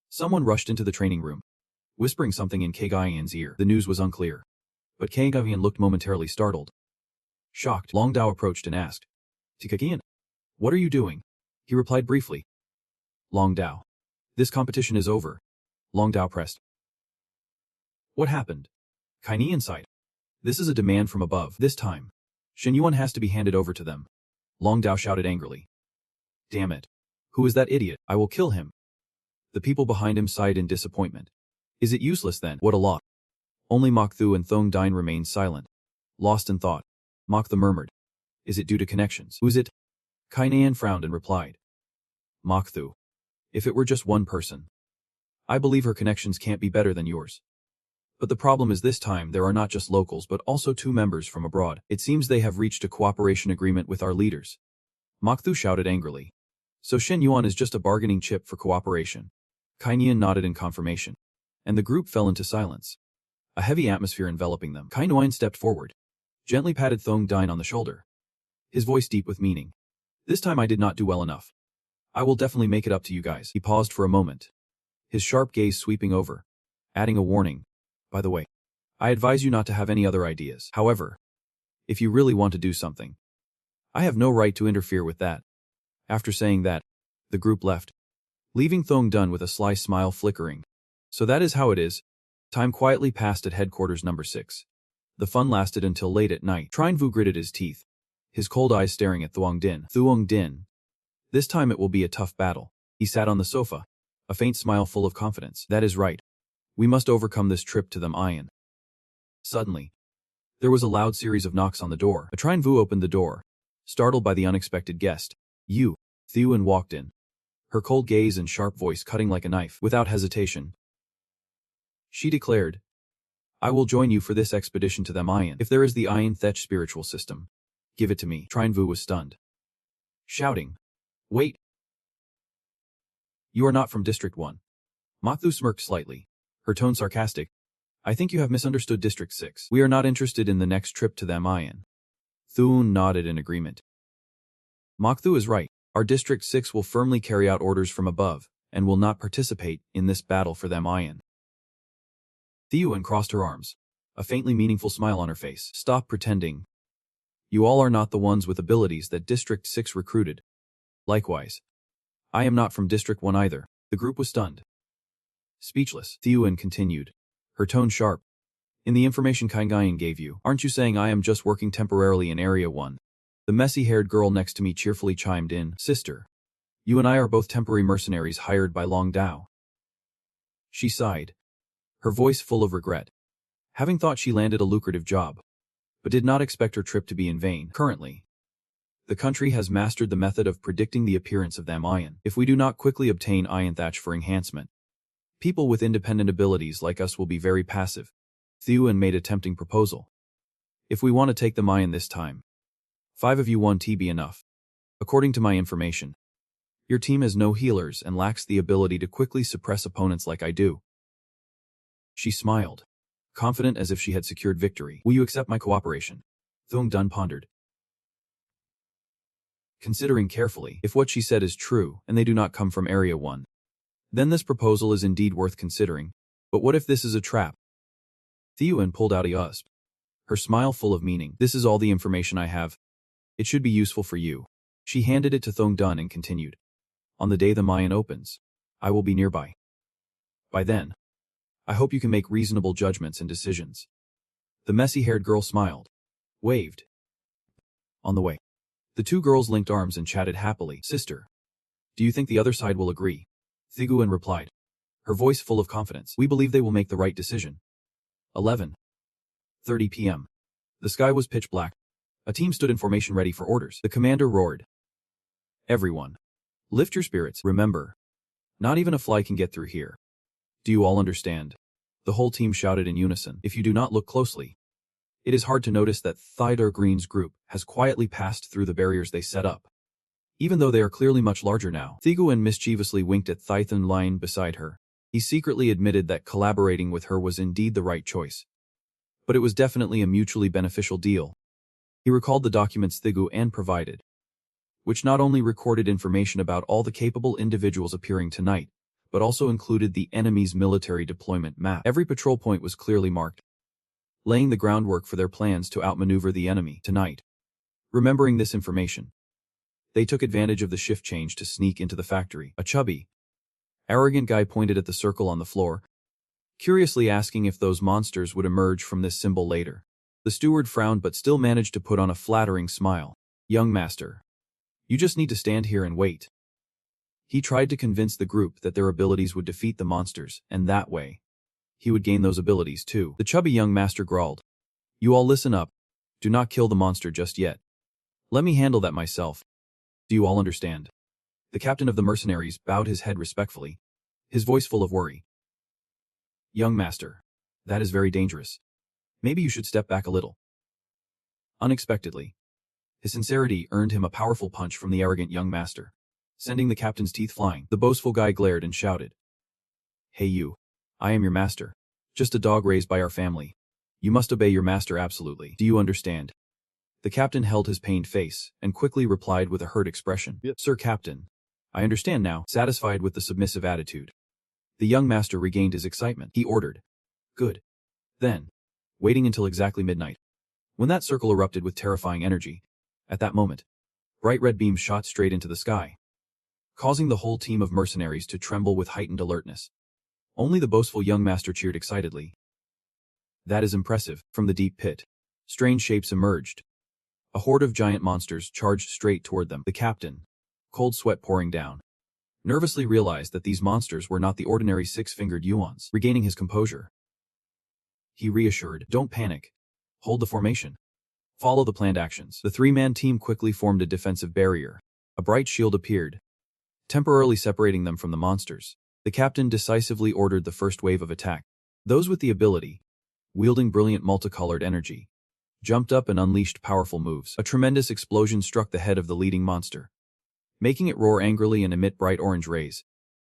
someone rushed into the training room, whispering something in Kagayan's ear. The news was unclear, but Kagayan looked momentarily startled. Shocked, Long Dao approached and asked, Kagayan, what are you doing? He replied briefly. Long Dao. This competition is over. Long Dao pressed. What happened? Kainian sighed. This is a demand from above. This time, Shen Yuan has to be handed over to them. Long Dao shouted angrily. Damn it. Who is that idiot? I will kill him. The people behind him sighed in disappointment. Is it useless then? What a lot. Only Mok Thu and Thong Dine remained silent, lost in thought. Mok Thu murmured. Is it due to connections? Who is it? Kainan frowned and replied. Mok Thu. If it were just one person, I believe her connections can't be better than yours. But the problem is this time there are not just locals but also 2 members from abroad. It seems they have reached a cooperation agreement with our leaders. Mok Thu shouted angrily. So Shen Yuan is just a bargaining chip for cooperation. Kai Nian nodded in confirmation, and the group fell into silence, a heavy atmosphere enveloping them. Kai Nguyen stepped forward, gently patted Thong Dine on the shoulder, his voice deep with meaning. This time I did not do well enough. I will definitely make it up to you guys. He paused for a moment, his sharp gaze sweeping over, adding a warning. By the way, I advise you not to have any other ideas. However, if you really want to do something, I have no right to interfere with that. After saying that, the group left, leaving Thong Dun with a sly smile flickering. So that is how it is. Time quietly passed at headquarters number 6. The fun lasted until late at night. Trine Vu gritted his teeth, his cold eyes staring at Thuong Din. Thuong Din. This time it will be a tough battle. He sat on the sofa, a faint smile full of confidence. That is right. We must overcome this trip to them Iron. Suddenly, there was a loud series of knocks on the door. A Trine Vu opened the door, startled by the unexpected guest. You. Thuong walked in, her cold gaze and sharp voice cutting like a knife. Without hesitation, she declared, I will join you for this expedition to them Iron. If there is the Iron Thech spiritual system, give it to me. Trine Vu was stunned, shouting, Wait! You are not from District 1. Mok Thu smirked slightly, her tone sarcastic. I think you have misunderstood District 6. We are not interested in the next trip to them Iron. Thuong nodded in agreement. Mok Thu is right. Our District 6 will firmly carry out orders from above, and will not participate in this battle for them Iron. Thiuan crossed her arms, a faintly meaningful smile on her face. Stop pretending. You all are not the ones with abilities that District 6 recruited. Likewise, I am not from District 1 either. The group was stunned. Speechless, Thiuan continued, her tone sharp. In the information Kaingayan gave you, aren't you saying I am just working temporarily in Area 1? The messy-haired girl next to me cheerfully chimed in, Sister, you and I are both temporary mercenaries hired by Long Dao. She sighed, her voice full of regret, having thought she landed a lucrative job, but did not expect her trip to be in vain. Currently, the country has mastered the method of predicting the appearance of them ion. If we do not quickly obtain ion thatch for enhancement, people with independent abilities like us will be very passive. Thiuan made a tempting proposal. If we want to take the ion this time, 5 of you 1T be enough. According to my information, your team has no healers and lacks the ability to quickly suppress opponents like I do. She smiled, confident as if she had secured victory. Will you accept my cooperation? Thong Dun pondered. Considering carefully, if what she said is true and they do not come from Area 1, then this proposal is indeed worth considering. But what if this is a trap? Thiuan pulled out a usp, her smile full of meaning. This is all the information I have. It should be useful for you. She handed it to Thong Dun and continued. On the day the Mayan opens, I will be nearby. By then, I hope you can make reasonable judgments and decisions. The messy-haired girl smiled, waved. On the way, the two girls linked arms and chatted happily. Sister, do you think the other side will agree? Thiguan replied, her voice full of confidence. We believe they will make the right decision. 11:30 p.m. The sky was pitch black. A team stood in formation ready for orders. The commander roared. Everyone, lift your spirits. Remember, not even a fly can get through here. Do you all understand? The whole team shouted in unison. If you do not look closely, it is hard to notice that Thydar Green's group has quietly passed through the barriers they set up. Even though they are clearly much larger now. Thiguan mischievously winked at Thython lying beside her. He secretly admitted that collaborating with her was indeed the right choice. But it was definitely a mutually beneficial deal. He recalled the documents Thiguan provided, which not only recorded information about all the capable individuals appearing tonight, but also included the enemy's military deployment map. Every patrol point was clearly marked, laying the groundwork for their plans to outmaneuver the enemy tonight. Remembering this information, they took advantage of the shift change to sneak into the factory. A chubby, arrogant guy pointed at the circle on the floor, curiously asking if those monsters would emerge from this symbol later. The steward frowned but still managed to put on a flattering smile. Young master, you just need to stand here and wait. He tried to convince the group that their abilities would defeat the monsters, and that way, he would gain those abilities too. The chubby young master growled. You all listen up. Do not kill the monster just yet. Let me handle that myself. Do you all understand? The captain of the mercenaries bowed his head respectfully, his voice full of worry. Young master, that is very dangerous. Maybe you should step back a little. Unexpectedly, his sincerity earned him a powerful punch from the arrogant young master, sending the captain's teeth flying. The boastful guy glared and shouted. Hey you, I am your master. Just a dog raised by our family. You must obey your master absolutely. Do you understand? The captain held his pained face and quickly replied with a hurt expression. Yep. Sir Captain, I understand now. Satisfied with the submissive attitude, the young master regained his excitement. He ordered. Good. Then, waiting until exactly midnight, when that circle erupted with terrifying energy, at that moment, bright red beams shot straight into the sky, causing the whole team of mercenaries to tremble with heightened alertness. Only the boastful young master cheered excitedly. That is impressive. From the deep pit, strange shapes emerged. A horde of giant monsters charged straight toward them. The captain, cold sweat pouring down, nervously realized that these monsters were not the ordinary six-fingered yuans. Regaining his composure, he reassured, don't panic. Hold the formation. Follow the planned actions. The three-man team quickly formed a defensive barrier. A bright shield appeared, temporarily separating them from the monsters. The captain decisively ordered the first wave of attack. Those with the ability, wielding brilliant multicolored energy, jumped up and unleashed powerful moves. A tremendous explosion struck the head of the leading monster, making it roar angrily and emit bright orange rays.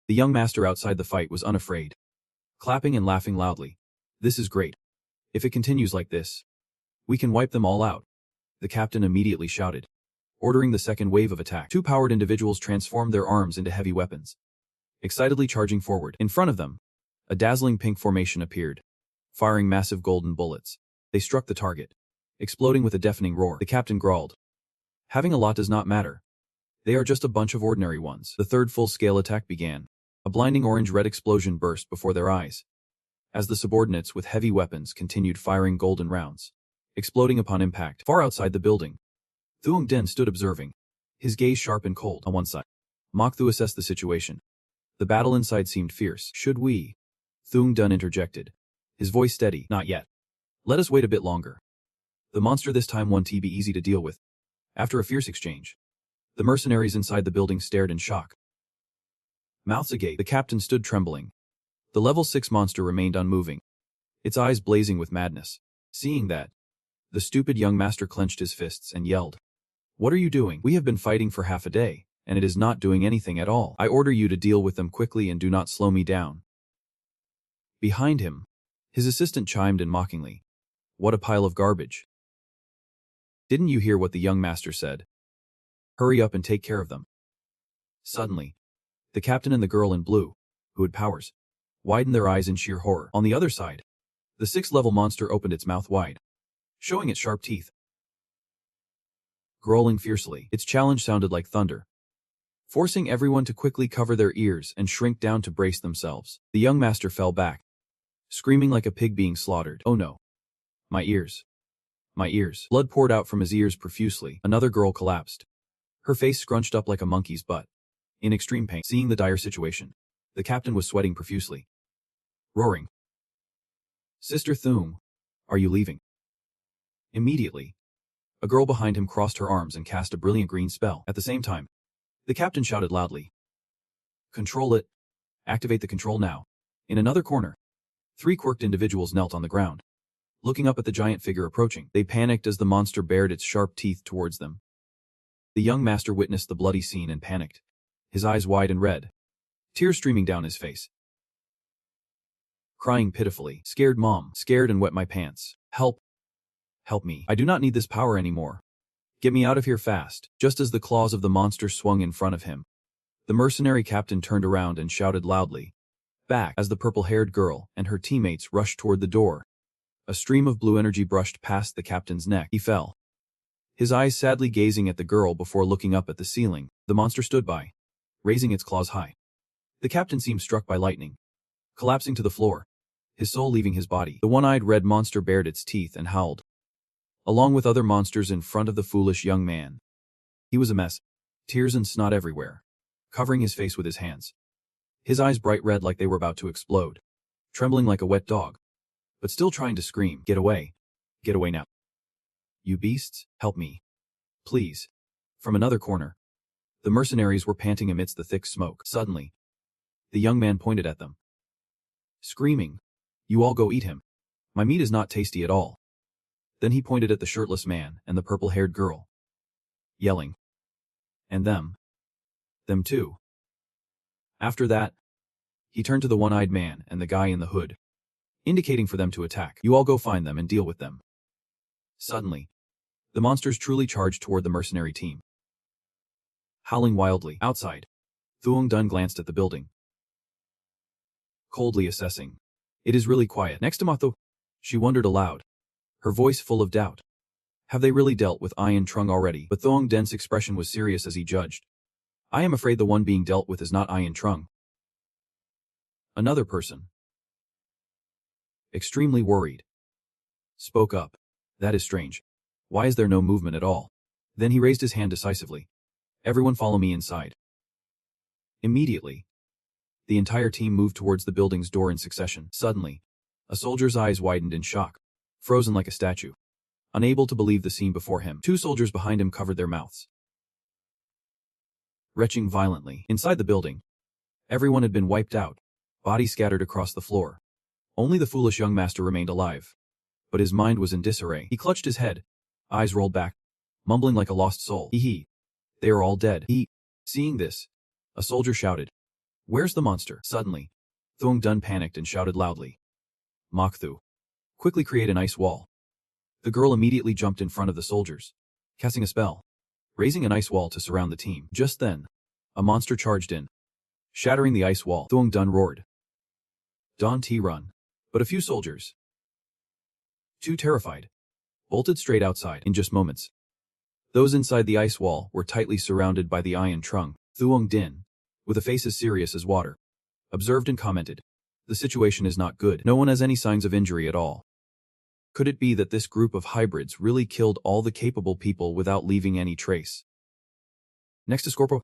The young master outside the fight was unafraid, clapping and laughing loudly. This is great. If it continues like this, we can wipe them all out. The captain immediately shouted, ordering the second wave of attack. Two powered individuals transformed their arms into heavy weapons, excitedly charging forward. In front of them, a dazzling pink formation appeared, firing massive golden bullets. They struck the target, exploding with a deafening roar. The captain growled. Having a lot does not matter. They are just a bunch of ordinary ones. The third full-scale attack began. A blinding orange-red explosion burst before their eyes, as the subordinates with heavy weapons continued firing golden rounds, exploding upon impact. Far outside the building, Thuong Den stood observing, his gaze sharp and cold. On one side, Mok Thu assessed the situation. The battle inside seemed fierce. Should we? Thuong Den interjected, his voice steady. Not yet. Let us wait a bit longer. The monster this time won't be easy to deal with. After a fierce exchange, the mercenaries inside the building stared in shock. Mouths agape, the captain stood trembling. The level 6 monster remained unmoving, its eyes blazing with madness. Seeing that, the stupid young master clenched his fists and yelled, "What are you doing? We have been fighting for half a day, and it is not doing anything at all. I order you to deal with them quickly and do not slow me down." Behind him, his assistant chimed in mockingly, "What a pile of garbage. Didn't you hear what the young master said? Hurry up and take care of them." Suddenly, the captain and the girl in blue, who had powers, widened their eyes in sheer horror. On the other side, the 6th-level monster opened its mouth wide, showing its sharp teeth. Growling fiercely, its challenge sounded like thunder, forcing everyone to quickly cover their ears and shrink down to brace themselves. The young master fell back, screaming like a pig being slaughtered. "Oh no. My ears. My ears." Blood poured out from his ears profusely. Another girl collapsed, her face scrunched up like a monkey's butt, in extreme pain. Seeing the dire situation, the captain was sweating profusely, roaring, "Sister Thuong, are you leaving?" Immediately, a girl behind him crossed her arms and cast a brilliant green spell. At the same time, the captain shouted loudly, "Control it. Activate the control now." In another corner, 3 quirked individuals knelt on the ground, looking up at the giant figure approaching. They panicked as the monster bared its sharp teeth towards them. The young master witnessed the bloody scene and panicked, his eyes wide and red, tears streaming down his face. Crying pitifully, "Scared mom, scared and wet my pants. Help. Help me. I do not need this power anymore. Get me out of here fast." Just as the claws of the monster swung in front of him, the mercenary captain turned around and shouted loudly, "Back!" As the purple-haired girl and her teammates rushed toward the door, a stream of blue energy brushed past the captain's neck. He fell, his eyes sadly gazing at the girl before looking up at the ceiling. The monster stood by, raising its claws high. The captain seemed struck by lightning, collapsing to the floor, his soul leaving his body. The one-eyed red monster bared its teeth and howled, along with other monsters in front of the foolish young man. He was a mess, tears and snot everywhere, covering his face with his hands, his eyes bright red like they were about to explode, trembling like a wet dog, but still trying to scream, "Get away. Get away now. You beasts, help me. Please." From another corner, the mercenaries were panting amidst the thick smoke. Suddenly, the young man pointed at them, screaming, "You all go eat him. My meat is not tasty at all." Then he pointed at the shirtless man and the purple-haired girl, yelling, "And them. Them too." After that, he turned to the one-eyed man and the guy in the hood, indicating for them to attack. "You all go find them and deal with them." Suddenly, the monsters truly charged toward the mercenary team, howling wildly. Outside, Thuong Den glanced at the building, coldly assessing, "It is really quiet." Next to Motho, she wondered aloud, her voice full of doubt. Have they really dealt with Ian Trung already? But Thuong Den's expression was serious as he judged. "I am afraid the one being dealt with is not Ian Trung." Another person, extremely worried, spoke up, "That is strange. Why is there no movement at all?" Then he raised his hand decisively. "Everyone follow me inside." Immediately, the entire team moved towards the building's door in succession. Suddenly, a soldier's eyes widened in shock, frozen like a statue, unable to believe the scene before him. 2 soldiers behind him covered their mouths, retching violently. Inside the building, everyone had been wiped out, bodies scattered across the floor. Only the foolish young master remained alive, but his mind was in disarray. He clutched his head, eyes rolled back, mumbling like a lost soul. He. They are all dead. Seeing this, a soldier shouted, "Where's the monster?" Suddenly, Thuong Den panicked and shouted loudly, "Mok Thu, quickly create an ice wall." The girl immediately jumped in front of the soldiers, casting a spell, raising an ice wall to surround the team. Just then, a monster charged in, shattering the ice wall. Thuong Den roared, "Don T run!" But a few soldiers, Too terrified, bolted straight outside in just moments. Those inside the ice wall were tightly surrounded by the Iron Trung. Thuong Din, with a face as serious as water, observed and commented, "The situation is not good. No one has any signs of injury at all. Could it be that this group of hybrids really killed all the capable people without leaving any trace?" Next to Scorpo,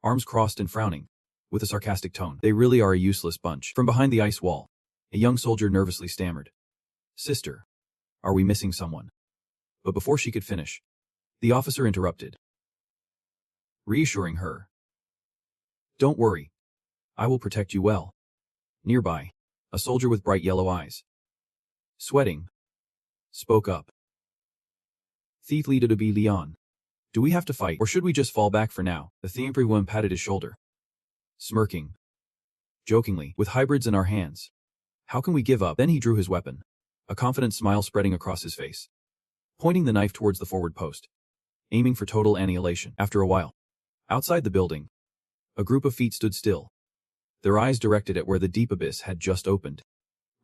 arms crossed and frowning, with a sarcastic tone, "They really are a useless bunch." From behind the ice wall, a young soldier nervously stammered, "Sister, are we missing someone?" But before she could finish, the officer interrupted, reassuring her, "Don't worry. I will protect you well." Nearby, a soldier with bright yellow eyes, sweating, spoke up. "Thief leader to be Leon. Do we have to fight, or should we just fall back for now?" The Thiemprewem patted his shoulder, smirking, jokingly, "With hybrids in our hands, how can we give up?" Then he drew his weapon, a confident smile spreading across his face, pointing the knife towards the forward post, aiming for total annihilation. After a while, outside the building, a group of feet stood still, their eyes directed at where the deep abyss had just opened,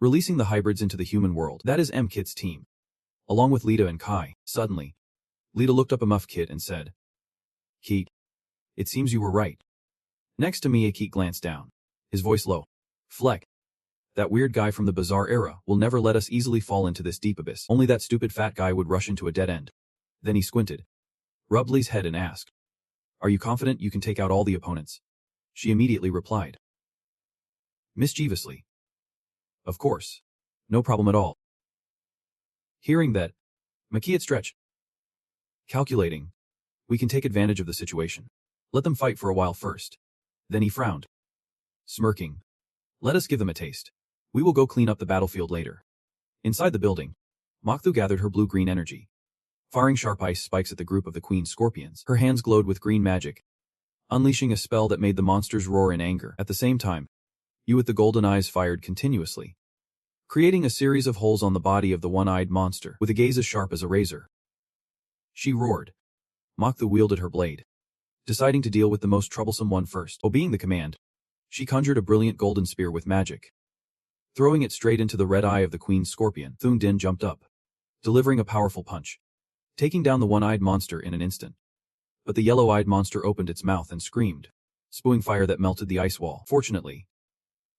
releasing the hybrids into the human world. That is M-Kit's team, along with Lita and Kai. Suddenly, Lita looked up at Kit and said, "Kit, it seems you were right." Next to me, Kit glanced down, his voice low. "Fleck, that weird guy from the bizarre era will never let us easily fall into this deep abyss. Only that stupid fat guy would rush into a dead end." Then he squinted, rubbed Lee's head and asked, "Are you confident you can take out all the opponents?" She immediately replied, mischievously, "Of course. No problem at all." Hearing that, Makiat stretched, calculating, "We can take advantage of the situation. Let them fight for a while first." Then he frowned, smirking, "Let us give them a taste. We will go clean up the battlefield later." Inside the building, Mokthu gathered her blue-green energy, firing sharp ice spikes at the group of the Queen Scorpions. Her hands glowed with green magic, unleashing a spell that made the monsters roar in anger. At the same time, you with the golden eyes fired continuously, creating a series of holes on the body of the one-eyed monster, with a gaze as sharp as a razor. She roared. Mokthu wielded her blade, deciding to deal with the most troublesome one first. Obeying the command, she conjured a brilliant golden spear with magic, throwing it straight into the red eye of the Queen Scorpion. Thuong Din jumped up, delivering a powerful punch, taking down the one-eyed monster in an instant. But the yellow-eyed monster opened its mouth and screamed, spewing fire that melted the ice wall. Fortunately,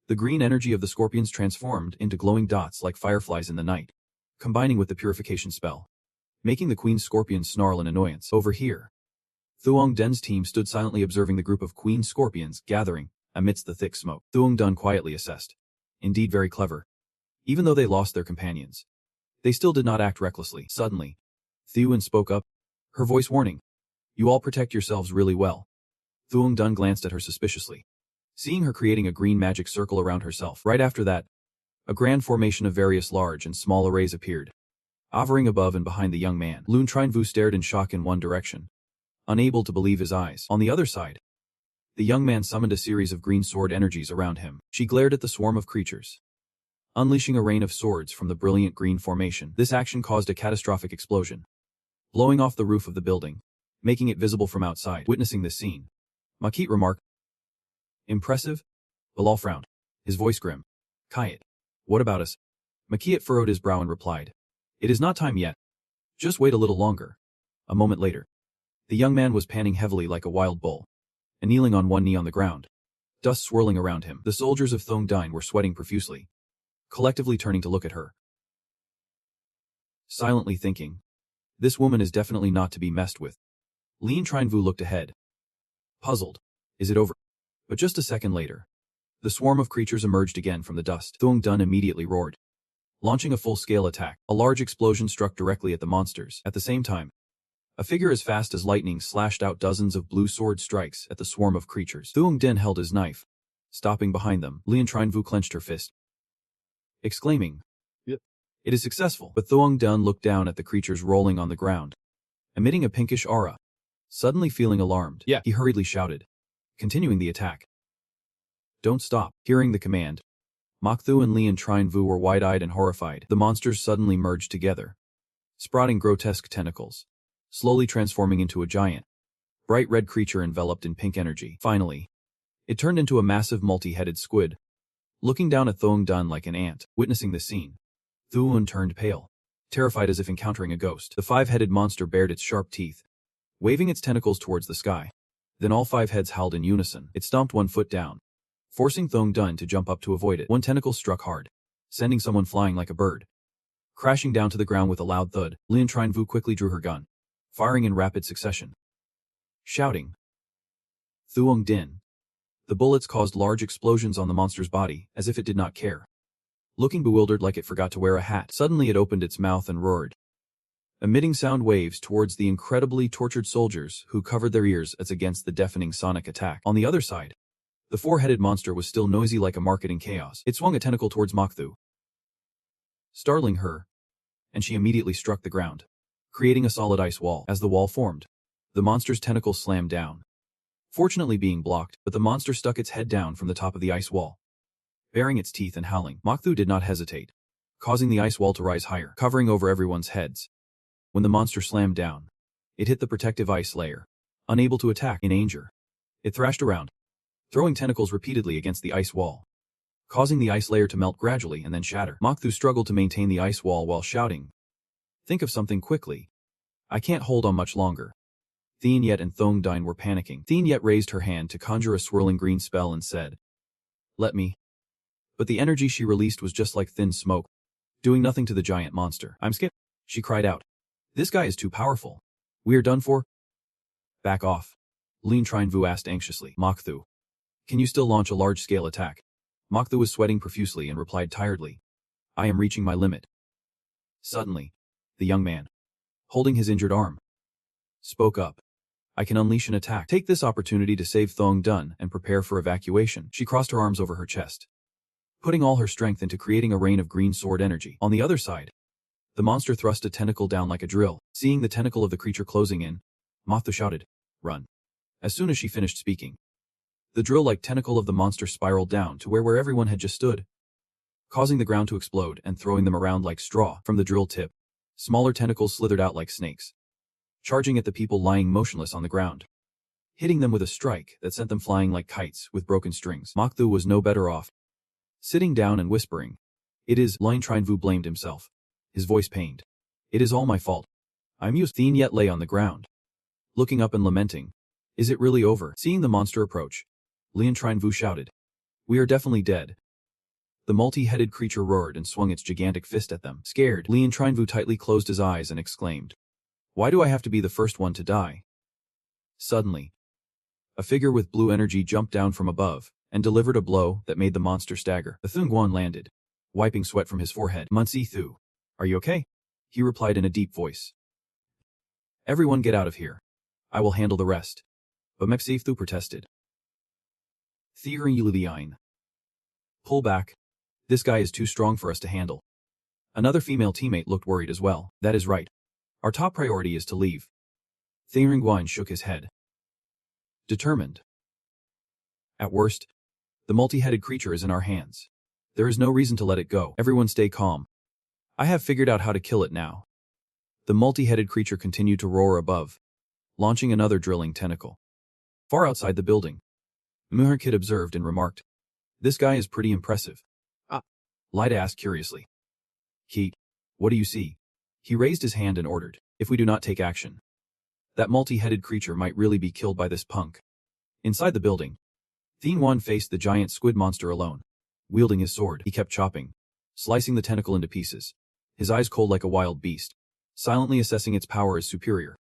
the green energy of the scorpions transformed into glowing dots like fireflies in the night, combining with the purification spell, making the Queen Scorpion snarl in annoyance. Over here, Thuong Den's team stood silently observing the group of Queen Scorpions gathering amidst the thick smoke. Thuong Den quietly assessed, "Indeed very clever. Even though they lost their companions, they still did not act recklessly." Suddenly, Thuong spoke up, her voice warning, "You all protect yourselves really well." Thuong Den glanced at her suspiciously, seeing her creating a green magic circle around herself. Right after that, a grand formation of various large and small arrays appeared, hovering above and behind the young man. Lun Trinvu stared in shock in one direction, unable to believe his eyes. On the other side, the young man summoned a series of green sword energies around him. She glared at the swarm of creatures, unleashing a rain of swords from the brilliant green formation. This action caused a catastrophic explosion, blowing off the roof of the building, making it visible from outside. Witnessing this scene, Makit remarked, "Impressive?" Bilal frowned, his voice grim. "Kayat, what about us?" Makit furrowed his brow and replied, "It is not time yet. Just wait a little longer." A moment later, the young man was panting heavily like a wild bull, and kneeling on one knee on the ground, dust swirling around him. The soldiers of Thuong Den were sweating profusely, collectively turning to look at her, silently thinking, "This woman is definitely not to be messed with." Lin Trinvu looked ahead, puzzled. Is it over? But just a second later, the swarm of creatures emerged again from the dust. Thuong Den immediately roared, launching a full-scale attack. A large explosion struck directly at the monsters. At the same time, a figure as fast as lightning slashed out dozens of blue sword strikes at the swarm of creatures. Thuong Den held his knife, stopping behind them. Lin Trinvu clenched her fist, exclaiming, "Yep. It is successful." But Thuong Den looked down at the creatures rolling on the ground, emitting a pinkish aura. Suddenly feeling alarmed, he hurriedly shouted, continuing the attack, "Don't stop." Hearing the command, Mokthu and Lin Trinvu were wide-eyed and horrified. The monsters suddenly merged together, sprouting grotesque tentacles, slowly transforming into a giant, bright red creature enveloped in pink energy. Finally, it turned into a massive multi-headed squid, looking down at Thuong Den like an ant. Witnessing the scene, Thuong turned pale, terrified as if encountering a ghost. The five-headed monster bared its sharp teeth, waving its tentacles towards the sky. Then all five heads howled in unison. It stomped one foot down, forcing Thong Dun to jump up to avoid it. One tentacle struck hard, sending someone flying like a bird. Crashing down to the ground with a loud thud, Lin Trinvu quickly drew her gun, firing in rapid succession. Shouting, Thuong Din. The bullets caused large explosions on the monster's body, as if it did not care. Looking bewildered like it forgot to wear a hat, suddenly it opened its mouth and roared, emitting sound waves towards the incredibly tortured soldiers who covered their ears as against the deafening sonic attack. On the other side, the four-headed monster was still noisy like a market in chaos. It swung a tentacle towards Mokthu, startling her, and she immediately struck the ground, creating a solid ice wall. As the wall formed, the monster's tentacles slammed down, fortunately being blocked, but the monster stuck its head down from the top of the ice wall, baring its teeth and howling. Mokthu did not hesitate, causing the ice wall to rise higher, covering over everyone's heads. When the monster slammed down, it hit the protective ice layer, unable to attack. In danger, it thrashed around, throwing tentacles repeatedly against the ice wall, causing the ice layer to melt gradually and then shatter. Mokthu struggled to maintain the ice wall while shouting, "Think of something quickly. I can't hold on much longer." Thien Yet and Thong Dun were panicking. Thien Yet raised her hand to conjure a swirling green spell and said, "Let me." But the energy she released was just like thin smoke, doing nothing to the giant monster. "I'm scared," she cried out. "This guy is too powerful. We are done for." "Back off," Lin Trinvu asked anxiously. "Mokthu, can you still launch a large-scale attack?" Mokthu was sweating profusely and replied tiredly, "I am reaching my limit." Suddenly, the young man, holding his injured arm, spoke up. "I can unleash an attack. Take this opportunity to save Thong Dun and prepare for evacuation." She crossed her arms over her chest, putting all her strength into creating a rain of green sword energy. On the other side, the monster thrust a tentacle down like a drill. Seeing the tentacle of the creature closing in, Mokthu shouted, "Run." As soon as she finished speaking, the drill-like tentacle of the monster spiraled down to where everyone had just stood, causing the ground to explode and throwing them around like straw. From the drill tip, smaller tentacles slithered out like snakes, charging at the people lying motionless on the ground, hitting them with a strike that sent them flying like kites with broken strings. Mokthu was no better off, sitting down and whispering, "It is." Lin Trinvu blamed himself, his voice pained. "It is all my fault. I'm used." Thien Yet lay on the ground, looking up and lamenting, "Is it really over?" Seeing the monster approach, Lin Trinvu shouted, "We are definitely dead." The multi-headed creature roared and swung its gigantic fist at them. Scared, Lin Trinvu tightly closed his eyes and exclaimed, "Why do I have to be the first one to die?" Suddenly, a figure with blue energy jumped down from above and delivered a blow that made the monster stagger. The Thunguan landed, wiping sweat from his forehead. "Munsi Thu, are you okay?" he replied in a deep voice. "Everyone get out of here. I will handle the rest." But Mexif Thu protested. "Theorin, pull back. This guy is too strong for us to handle." Another female teammate looked worried as well. "That is right. Our top priority is to leave." Theorin shook his head, determined. "At worst, the multi-headed creature is in our hands. There is no reason to let it go. Everyone stay calm. I have figured out how to kill it now." The multi-headed creature continued to roar above, launching another drilling tentacle. Far outside the building, Muharkid observed and remarked, "This guy is pretty impressive." Lida asked curiously, "Keat, what do you see?" He raised his hand and ordered, "If we do not take action, that multi-headed creature might really be killed by this punk." Inside the building, Thien Wan faced the giant squid monster alone. Wielding his sword, he kept chopping, slicing the tentacle into pieces, his eyes cold like a wild beast, silently assessing its power as superior.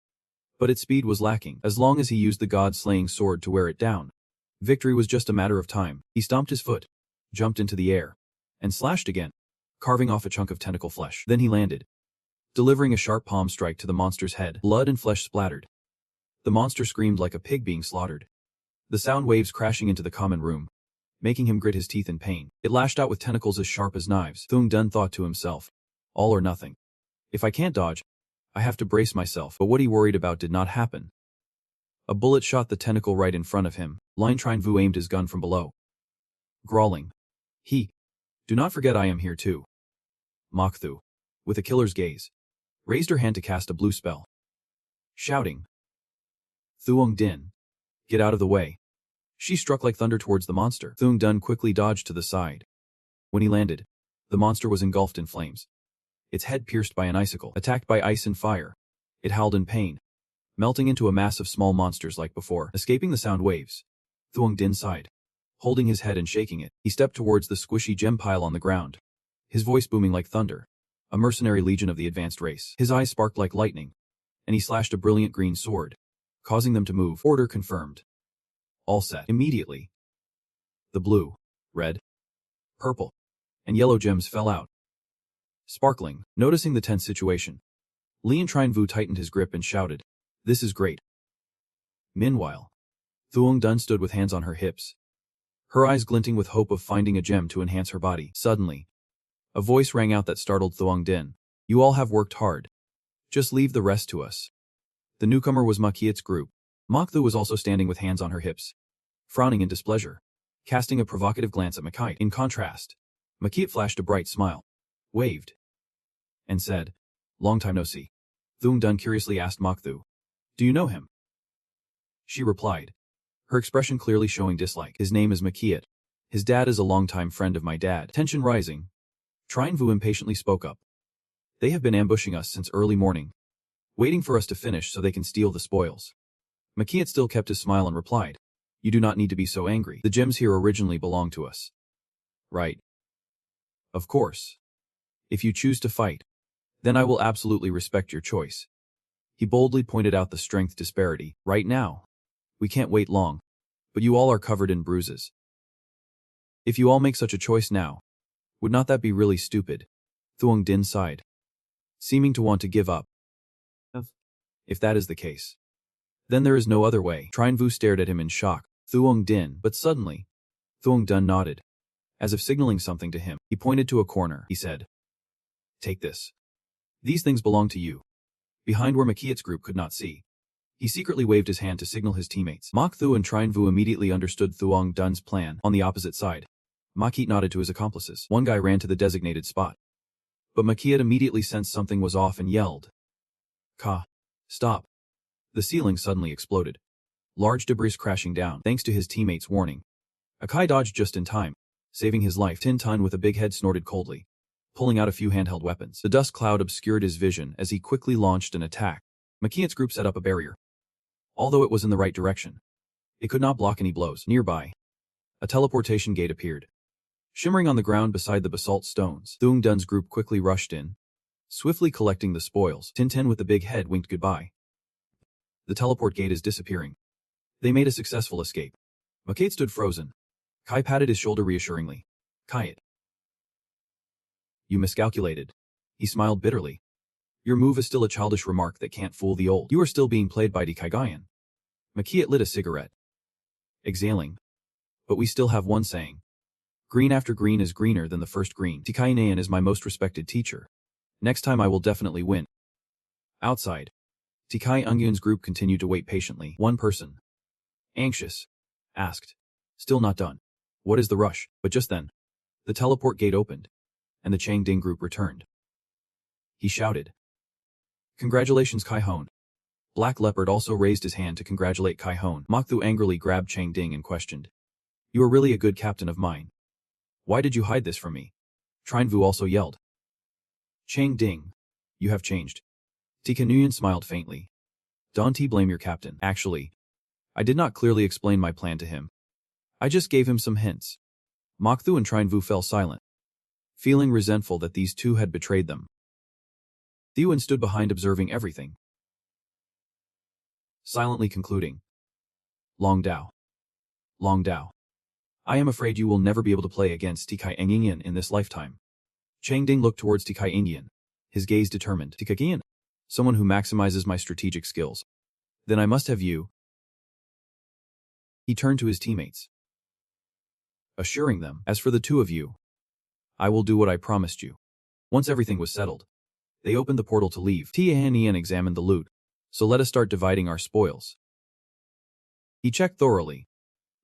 But its speed was lacking. As long as he used the god-slaying sword to wear it down, victory was just a matter of time. He stomped his foot, jumped into the air, and slashed again, carving off a chunk of tentacle flesh. Then he landed, delivering a sharp palm strike to the monster's head. Blood and flesh splattered. The monster screamed like a pig being slaughtered, the sound waves crashing into the common room, making him grit his teeth in pain. It lashed out with tentacles as sharp as knives. Thung Dun thought to himself, "All or nothing. If I can't dodge, I have to brace myself." But what he worried about did not happen. A bullet shot the tentacle right in front of him. Lin Trinvu aimed his gun from below, growling, "Do not forget I am here too." Mokthu, with a killer's gaze, raised her hand to cast a blue spell, shouting, "Thuong Din, get out of the way." She struck like thunder towards the monster. Thung Dun quickly dodged to the side. When he landed, the monster was engulfed in flames, its head pierced by an icicle, attacked by ice and fire. It howled in pain, melting into a mass of small monsters like before, escaping the sound waves. Thuong Din sighed. Holding his head and shaking it, he stepped towards the squishy gem pile on the ground, his voice booming like thunder. A mercenary legion of the advanced race. His eyes sparked like lightning, and he slashed a brilliant green sword, causing them to move. Order confirmed. All set. Immediately, the blue, red, purple, and yellow gems fell out, sparkling. Noticing the tense situation, Lian Trinvu tightened his grip and shouted, "This is great." Meanwhile, Thuong Dun stood with hands on her hips, her eyes glinting with hope of finding a gem to enhance her body. Suddenly, a voice rang out that startled Thuong Din. "You all have worked hard. Just leave the rest to us." The newcomer was Makiet's group. Mokthu was also standing with hands on her hips, frowning in displeasure, casting a provocative glance at Makiet. In contrast, Makiet flashed a bright smile, waved, and said, "Long time no see." Thuong Dun curiously asked Mokthu, "Do you know him?" She replied, her expression clearly showing dislike. "His name is Makiet. His dad is a longtime friend of my dad." Tension rising, Trinvu impatiently spoke up. "They have been ambushing us since early morning, waiting for us to finish so they can steal the spoils." Makiet still kept his smile and replied, "You do not need to be so angry. The gems here originally belonged to us." "Right. Of course. If you choose to fight, then I will absolutely respect your choice." He boldly pointed out the strength disparity. "Right now, we can't wait long, but you all are covered in bruises. If you all make such a choice now, would not that be really stupid?" Thuong Din sighed, seeming to want to give up. "If that is the case, then there is no other way." Trinvu stared at him in shock. Thuong Din, but suddenly, Thuong Dun nodded, as if signaling something to him. He pointed to a corner. He said, "Take this. These things belong to you." Behind where Makiet's group could not see, he secretly waved his hand to signal his teammates. Mokthu and Trinvu immediately understood Thuong Dun's plan. On the opposite side, Makiet nodded to his accomplices. One guy ran to the designated spot, but Makiet immediately sensed something was off and yelled, "Ka! Stop!" The ceiling suddenly exploded, large debris crashing down. Thanks to his teammates' warning, Akai dodged just in time, saving his life. Tin Tun with a big head snorted coldly, pulling out a few handheld weapons. The dust cloud obscured his vision as he quickly launched an attack. Makiet's group set up a barrier. Although it was in the right direction, it could not block any blows. Nearby, a teleportation gate appeared, shimmering on the ground beside the basalt stones. Thuong Dun's group quickly rushed in, swiftly collecting the spoils. Tintin with the big head winked goodbye. The teleport gate is disappearing. They made a successful escape. Makiet stood frozen. Kai patted his shoulder reassuringly. "Kayet, you miscalculated." He smiled bitterly. "Your move is still a childish remark that can't fool the old. You are still being played by Dikaigayan." Makiet lit a cigarette, exhaling. "But we still have one saying. Green after green is greener than the first green. Dikaigayan is my most respected teacher. Next time I will definitely win." Outside, Tikai Ungyun's group continued to wait patiently. One person, anxious, asked, "Still not done? What is the rush?" But just then, the teleport gate opened, and the Changding group returned. He shouted, "Congratulations, Kai Hone." Black Leopard also raised his hand to congratulate Kai Hone. Mokthu angrily grabbed Changding and questioned, "You are really a good captain of mine. Why did you hide this from me?" Trinvu also yelled, "Changding, you have changed." Tika Nguyen smiled faintly. "Don't blame your captain. Actually, I did not clearly explain my plan to him. I just gave him some hints." Mokthu and Trinvu fell silent, feeling resentful that these two had betrayed them. Thiuan stood behind observing everything, silently concluding, Long Dao. I am afraid you will never be able to play against Tikai Engyian in this lifetime." Changding looked towards Tikai Engyian, his gaze determined. "Tikai, someone who maximizes my strategic skills. Then I must have you." He turned to his teammates, assuring them, "As for the two of you, I will do what I promised you." Once everything was settled, they opened the portal to leave. Tian examined the loot, "So let us start dividing our spoils." He checked thoroughly.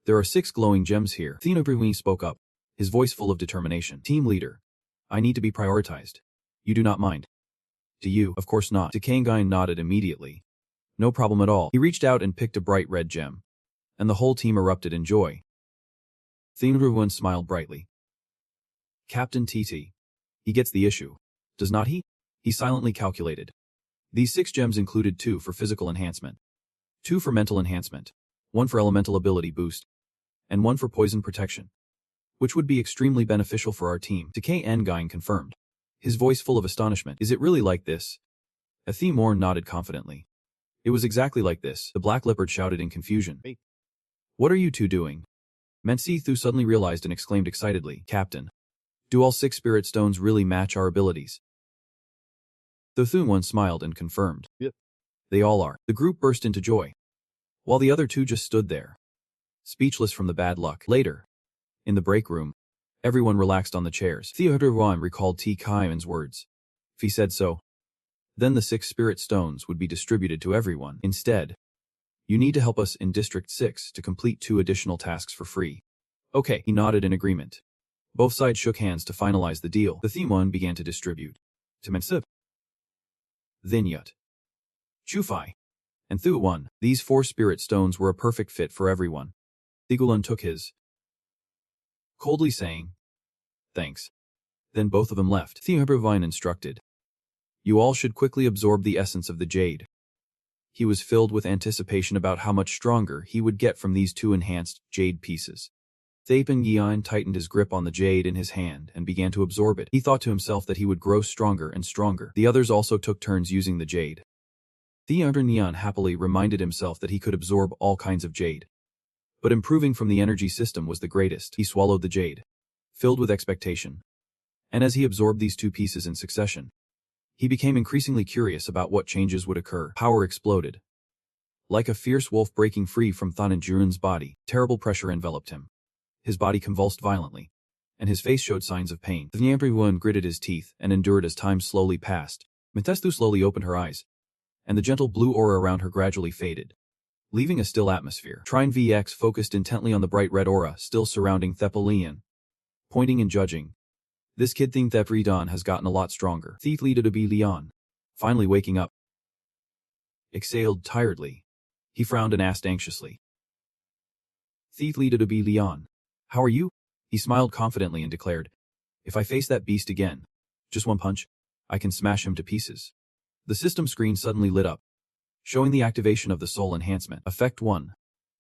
"There are 6 glowing gems here." Thinobriwini spoke up, his voice full of determination. "Team leader, I need to be prioritized. You do not mind?" "Do you?" "Of course not." Tikangain nodded immediately. "No problem at all." He reached out and picked a bright red gem, and the whole team erupted in joy. Thinobriwin smiled brightly. "Captain TT. He gets the issue, does not he?" He silently calculated. These 6 gems included 2 for physical enhancement, 2 for mental enhancement, 1 for elemental ability boost, and 1 for poison protection, which would be extremely beneficial for our team. Takei Nguyen confirmed, his voice full of astonishment. Is it really like this? Athemorn nodded confidently. It was exactly like this, the black leopard shouted in confusion. Hey. What are you two doing? Mensi Thu suddenly realized and exclaimed excitedly, Captain, do all 6 spirit stones really match our abilities? The Thun smiled and confirmed. Yep. They all are. The group burst into joy, while the other 2 just stood there, speechless from the bad luck. Later, in the break room, everyone relaxed on the chairs. Theodore Wan recalled T. Kaiman's words. If he said so, then the 6 spirit stones would be distributed to everyone. Instead, you need to help us in District 6 to complete 2 additional tasks for free. Okay, he nodded in agreement. Both sides shook hands to finalize the deal. The Themon began to distribute. To Mensip, Vinyut, Chufai, and Thuwan. These 4 spirit stones were a perfect fit for everyone. Thigulun took his, coldly saying, thanks. Then both of them left. Theobrevine instructed. You all should quickly absorb the essence of the jade. He was filled with anticipation about how much stronger he would get from these 2 enhanced jade pieces. Thapen Gian tightened his grip on the jade in his hand and began to absorb it. He thought to himself that he would grow stronger and stronger. The others also took turns using the jade. Theodor happily reminded himself that he could absorb all kinds of jade. But improving from the energy system was the greatest. He swallowed the jade, filled with expectation. And as he absorbed these 2 pieces in succession, he became increasingly curious about what changes would occur. Power exploded. Like a fierce wolf breaking free from Thanajurun's body, terrible pressure enveloped him. His body convulsed violently, and his face showed signs of pain. The Nyampriwun gritted his teeth and endured as time slowly passed. Mentestu slowly opened her eyes, and the gentle blue aura around her gradually faded, leaving a still atmosphere. Trine VX focused intently on the bright red aura still surrounding Thepalian, pointing and judging. This kid thing Thepridon has gotten a lot stronger. Thief Lida to be Leon, finally waking up, exhaled tiredly. He frowned and asked anxiously. Thief Lida to be Leon. How are you? He smiled confidently and declared, if I face that beast again, just 1 punch, I can smash him to pieces. The system screen suddenly lit up, showing the activation of the soul enhancement. Effect 1.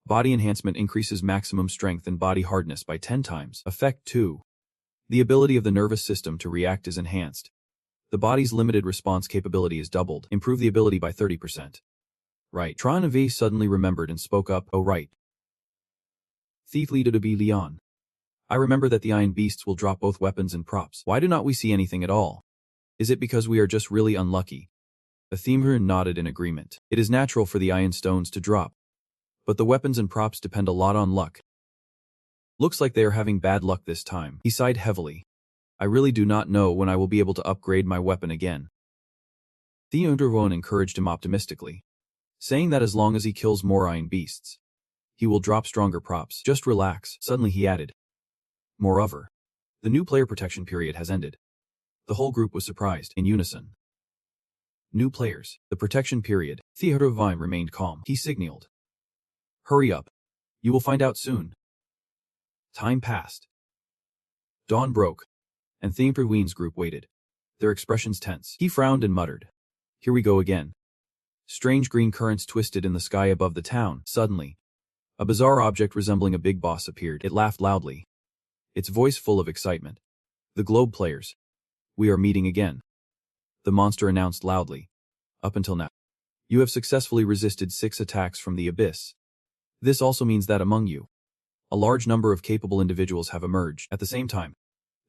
Body enhancement increases maximum strength and body hardness by 10 times. Effect 2. The ability of the nervous system to react is enhanced. The body's limited response capability is doubled. Improve the ability by 30%. Right. Tron V suddenly remembered and spoke up. Oh right. Thief Lida to be Leon. I remember that the Iron Beasts will drop both weapons and props. Why do not we see anything at all? Is it because we are just really unlucky? Athemir nodded in agreement. It is natural for the Iron Stones to drop, but the weapons and props depend a lot on luck. Looks like they are having bad luck this time. He sighed heavily. I really do not know when I will be able to upgrade my weapon again. Theodorvon encouraged him optimistically, saying that as long as he kills more Iron Beasts, he will drop stronger props. Just relax. Suddenly he added. Moreover, the new player protection period has ended. The whole group was surprised, in unison. New players. The protection period. Theodor Vime remained calm. He signaled. Hurry up. You will find out soon. Time passed. Dawn broke, and Theodor's group waited, their expressions tense. He frowned and muttered. Here we go again. Strange green currents twisted in the sky above the town. Suddenly, a bizarre object resembling a big boss appeared. It laughed loudly, its voice full of excitement. The Globe players. We are meeting again. The monster announced loudly. Up until now, you have successfully resisted 6 attacks from the abyss. This also means that among you, a large number of capable individuals have emerged. At the same time,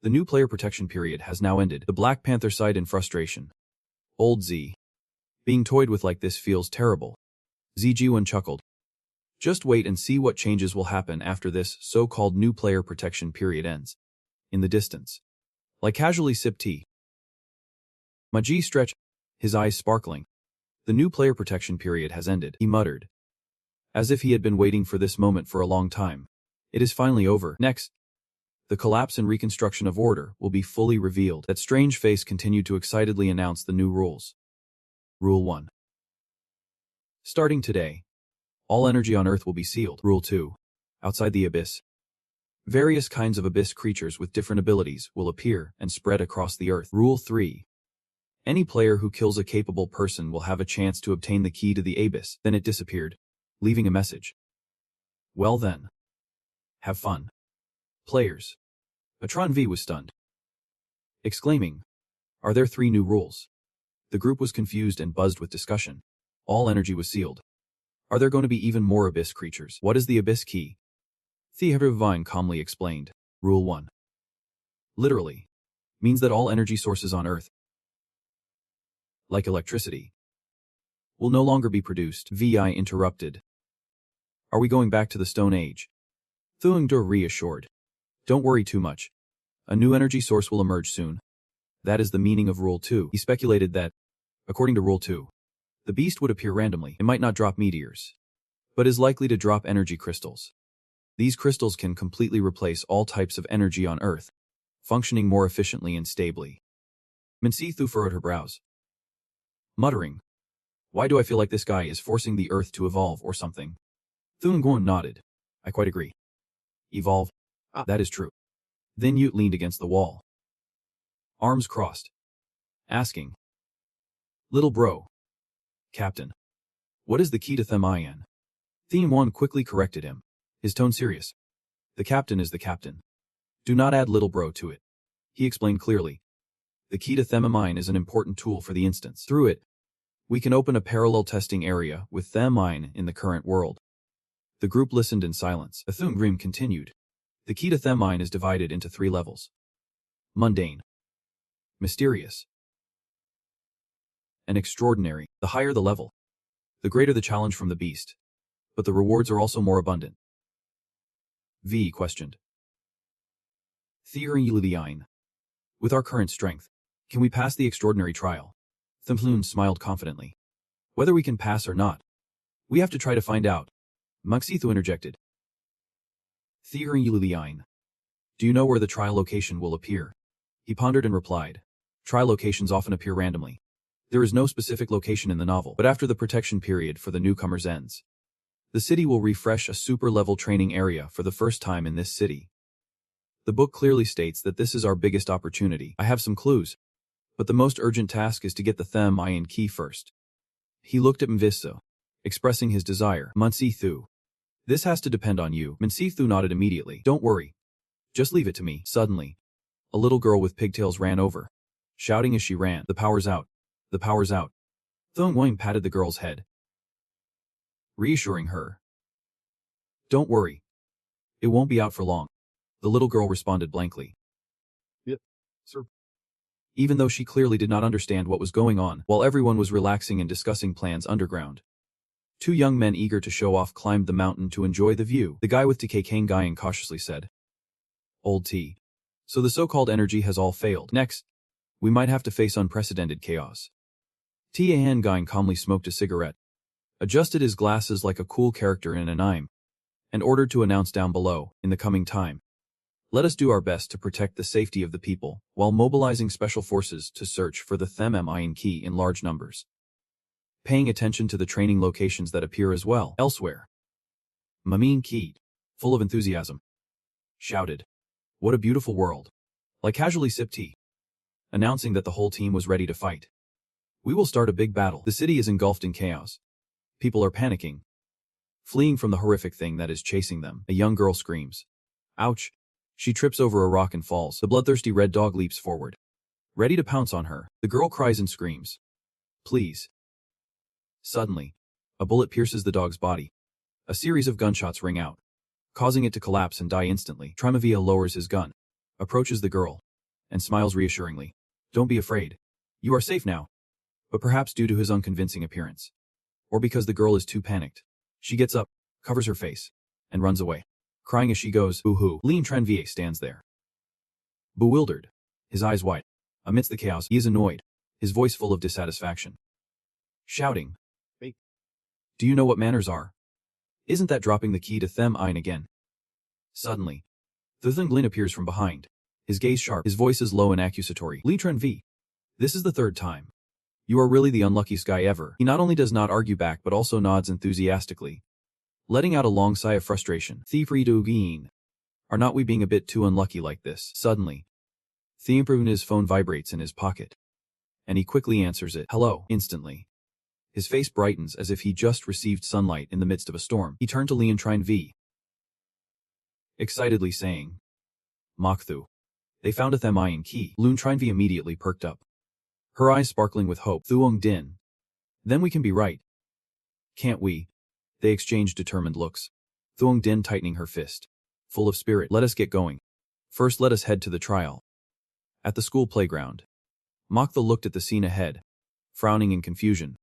the new player protection period has now ended. The Black Panther sighed in frustration. Old Z. Being toyed with like this feels terrible. Zijiwan chuckled. Just wait and see what changes will happen after this so-called new player protection period ends. In the distance, like casually sip tea. Maji stretched, his eyes sparkling. The new player protection period has ended, he muttered, as if he had been waiting for this moment for a long time. It is finally over. Next, the collapse and reconstruction of order will be fully revealed. That strange face continued to excitedly announce the new rules. Rule 1. Starting today, all energy on Earth will be sealed. Rule 2. Outside the abyss, various kinds of abyss creatures with different abilities will appear and spread across the Earth. Rule 3. Any player who kills a capable person will have a chance to obtain the key to the abyss. Then it disappeared, leaving a message. Well then. Have fun. Players. Atron V was stunned, exclaiming, "Are there 3 new rules?" The group was confused and buzzed with discussion. All energy was sealed. Are there going to be even more abyss creatures? What is the abyss key? Theodore calmly explained. Rule 1. Literally. Means that all energy sources on Earth, like electricity, will no longer be produced. Vi interrupted. Are we going back to the Stone Age? Thuongdur reassured. Don't worry too much. A new energy source will emerge soon. That is the meaning of Rule 2. He speculated that, according to Rule 2, the beast would appear randomly. It might not drop meteors, but is likely to drop energy crystals. These crystals can completely replace all types of energy on Earth, functioning more efficiently and stably. Minsithu furrowed her brows, muttering, "Why do I feel like this guy is forcing the Earth to evolve or something?" Thuongguan nodded. I quite agree. Evolve? That is true. Then Ute leaned against the wall, arms crossed, asking, "Little bro. Captain. What is the key to Themian?" Theme quickly corrected him, his tone serious. The captain is the captain. Do not add little bro to it. He explained clearly. The key to Themian is an important tool for the instance. Through it, we can open a parallel testing area with Themian in the current world. The group listened in silence. Thungrim continued. The key to Themian is divided into 3 levels. Mundane, mysterious, and extraordinary. The higher the level, the greater the challenge from the beast. But the rewards are also more abundant. V questioned. Theorin. With our current strength, can we pass the extraordinary trial? Thumplun smiled confidently. Whether we can pass or not, we have to try to find out. Muxithu interjected. Theorin. Do you know where the trial location will appear? He pondered and replied. Trial locations often appear randomly. There is no specific location in the novel, but after the protection period for the newcomers ends, the city will refresh a super-level training area for the first time in this city. The book clearly states that this is our biggest opportunity. I have some clues, but the most urgent task is to get the Themian key first. He looked at Mviso, expressing his desire. Munsithu. This has to depend on you. Munsithu nodded immediately. Don't worry. Just leave it to me. Suddenly, a little girl with pigtails ran over, shouting as she ran. The power's out. The power's out. Thongwang patted the girl's head, reassuring her. Don't worry. It won't be out for long. The little girl responded blankly. Yep, sir. Even though she clearly did not understand what was going on, while everyone was relaxing and discussing plans underground. 2 young men eager to show off climbed the mountain to enjoy the view. The guy with Tekang Guying cautiously said. Old T. So the so-called energy has all failed. Next, we might have to face unprecedented chaos. Tian Guying calmly smoked a cigarette, adjusted his glasses like a cool character in an anime, and ordered to announce down below, in the coming time. Let us do our best to protect the safety of the people, while mobilizing special forces to search for the Themian key in large numbers. Paying attention to the training locations that appear as well elsewhere. Mamin Key, full of enthusiasm, shouted, "What a beautiful world." Like casually sipped tea, announcing that the whole team was ready to fight. We will start a big battle. The city is engulfed in chaos. People are panicking, fleeing from the horrific thing that is chasing them. A young girl screams. Ouch. She trips over a rock and falls. The bloodthirsty red dog leaps forward, ready to pounce on her. The girl cries and screams. Please. Suddenly, a bullet pierces the dog's body. A series of gunshots ring out, causing it to collapse and die instantly. Trimavia lowers his gun, approaches the girl, and smiles reassuringly. Don't be afraid. You are safe now. But perhaps due to his unconvincing appearance, or because the girl is too panicked, she gets up, covers her face, and runs away, crying as she goes, boo-hoo. Lin Trenvier stands there, bewildered, his eyes wide. Amidst the chaos, he is annoyed, his voice full of dissatisfaction, shouting, "Hey, do you know what manners are? Isn't that dropping the key to Themian again?" Suddenly, the Thunglin appears from behind, his gaze sharp, his voice is low and accusatory. Li Trenvi, this is the 3rd time. You are really the unluckiest guy ever. He not only does not argue back but also nods enthusiastically, letting out a long sigh of frustration. Thifridugin. Are not we being a bit too unlucky like this? Suddenly, Thimpruna's phone vibrates in his pocket, and he quickly answers it, "Hello," instantly. His face brightens as if he just received sunlight in the midst of a storm. He turned to Lian Trine V, excitedly saying, "Mokthu. They found a Thamian key." Lun Trine V immediately perked up, her eyes sparkling with hope. "Thuong Din. Then we can be right. Can't we?" They exchanged determined looks. Thuong Din tightening her fist, full of spirit. "Let us get going. First let us head to the trial." At the school playground, Mokthu looked at the scene ahead, frowning in confusion.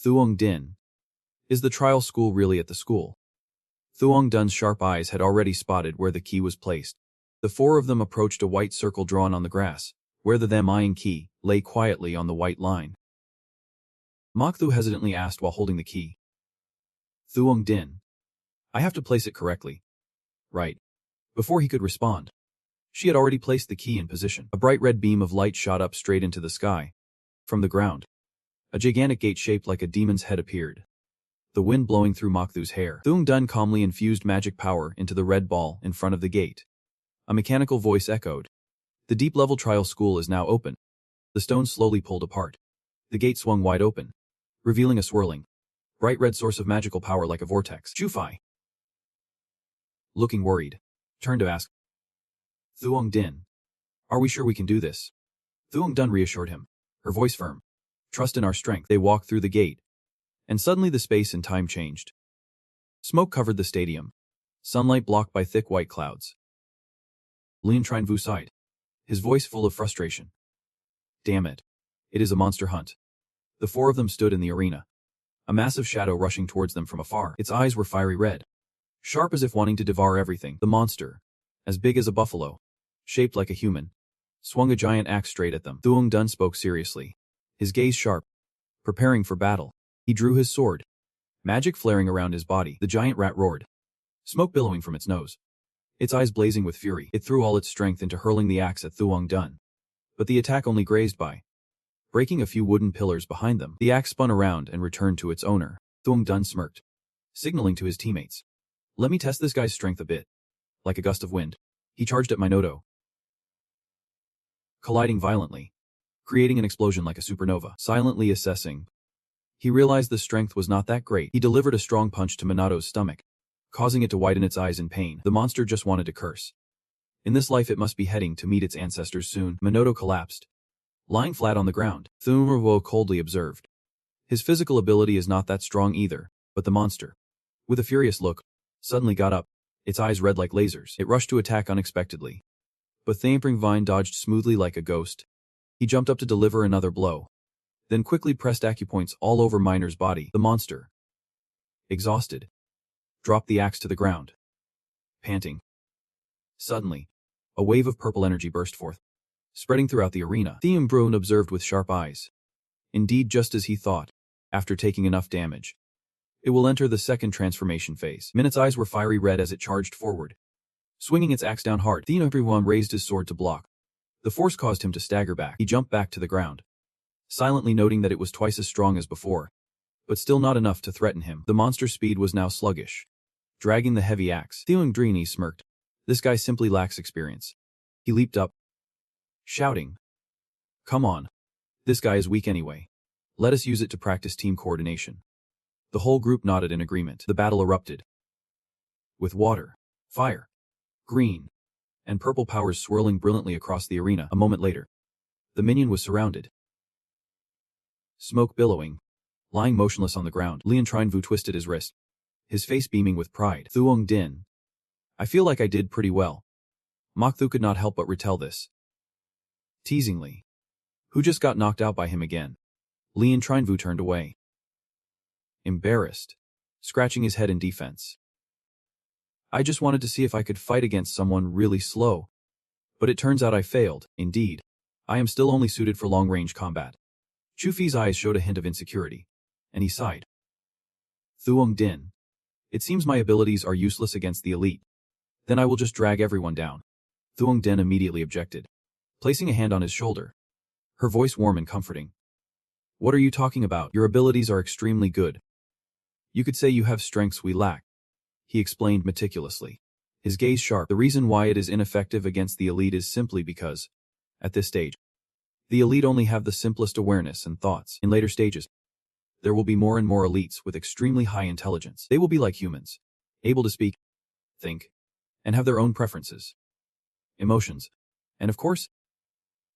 "Thuong Din. Is the trial school really at the school?" Thuong Dun's sharp eyes had already spotted where the key was placed. The four of them approached a white circle drawn on the grass, where the Thamian key lay quietly on the white line. Mokthu hesitantly asked while holding the key, "Thuong Din. I have to place it correctly, right?" Before he could respond, she had already placed the key in position. A bright red beam of light shot up straight into the sky. From the ground, a gigantic gate shaped like a demon's head appeared, the wind blowing through Mokthu's hair. Thuong Dun calmly infused magic power into the red ball in front of the gate. A mechanical voice echoed, "The deep-level trial school is now open." The stones slowly pulled apart. The gate swung wide open, revealing a swirling, bright red source of magical power like a vortex. Chufai, looking worried, turned to ask, "Thuong Din, are we sure we can do this?" Thuong Dun reassured him, her voice firm, "Trust in our strength." They walked through the gate, and suddenly the space and time changed. Smoke covered the stadium, sunlight blocked by thick white clouds. Lian Trine Vu sighed, his voice full of frustration. "Damn it. It is a monster hunt." The four of them stood in the arena, a massive shadow rushing towards them from afar. Its eyes were fiery red, sharp as if wanting to devour everything. The monster, as big as a buffalo, shaped like a human, swung a giant axe straight at them. Thuong Dun spoke seriously, his gaze sharp, preparing for battle. He drew his sword, magic flaring around his body. The giant rat roared, smoke billowing from its nose, its eyes blazing with fury. It threw all its strength into hurling the axe at Thuong Dun, but the attack only grazed by, breaking a few wooden pillars behind them. The axe spun around and returned to its owner. Thuong Dun smirked, signaling to his teammates, "Let me test this guy's strength a bit." Like a gust of wind, he charged at Minoto, colliding violently, creating an explosion like a supernova. Silently assessing, he realized the strength was not that great. He delivered a strong punch to Minato's stomach, causing it to widen its eyes in pain. The monster just wanted to curse. In this life it must be heading to meet its ancestors soon. Minoto collapsed, lying flat on the ground. Thumruo coldly observed, "His physical ability is not that strong either," but the monster, with a furious look, suddenly got up, its eyes red like lasers. It rushed to attack unexpectedly, but Thampring Vine dodged smoothly like a ghost. He jumped up to deliver another blow, then quickly pressed acupoints all over Miner's body. The monster, exhausted, dropped the axe to the ground, panting. Suddenly, a wave of purple energy burst forth, spreading throughout the arena. Theum Brun observed with sharp eyes. Indeed, just as he thought, after taking enough damage, it will enter the second transformation phase. Minut's eyes were fiery red as it charged forward, swinging its axe down hard. Theum Brun raised his sword to block. The force caused him to stagger back. He jumped back to the ground, silently noting that it was twice as strong as before, but still not enough to threaten him. The monster's speed was now sluggish, dragging the heavy axe. Theum Drini smirked. This guy simply lacks experience. He leaped up, shouting, "Come on. This guy is weak anyway. Let us use it to practice team coordination." The whole group nodded in agreement. The battle erupted, with water, fire, green, and purple powers swirling brilliantly across the arena. A moment later, the minion was surrounded, smoke billowing, lying motionless on the ground. Lian Trine Vu twisted his wrist, his face beaming with pride. "Thuong Din. I feel like I did pretty well." Mokthu could not help but retell this, teasingly. "Who just got knocked out by him again?" Lian Trine Vu turned away, embarrassed, scratching his head in defense. "I just wanted to see if I could fight against someone really slow. But it turns out I failed. Indeed, I am still only suited for long-range combat." Chufi's eyes showed a hint of insecurity, and he sighed. "Thuong Din. It seems my abilities are useless against the elite. Then I will just drag everyone down." Thuong Din immediately objected, placing a hand on his shoulder, her voice warm and comforting. "What are you talking about? Your abilities are extremely good. You could say you have strengths we lack," he explained meticulously, his gaze sharp. "The reason why it is ineffective against the elite is simply because, at this stage, The elite only have the simplest awareness and thoughts. In later stages, there will be more and more elites with extremely high intelligence. They will be like humans, able to speak, think, and have their own preferences, emotions, and of course,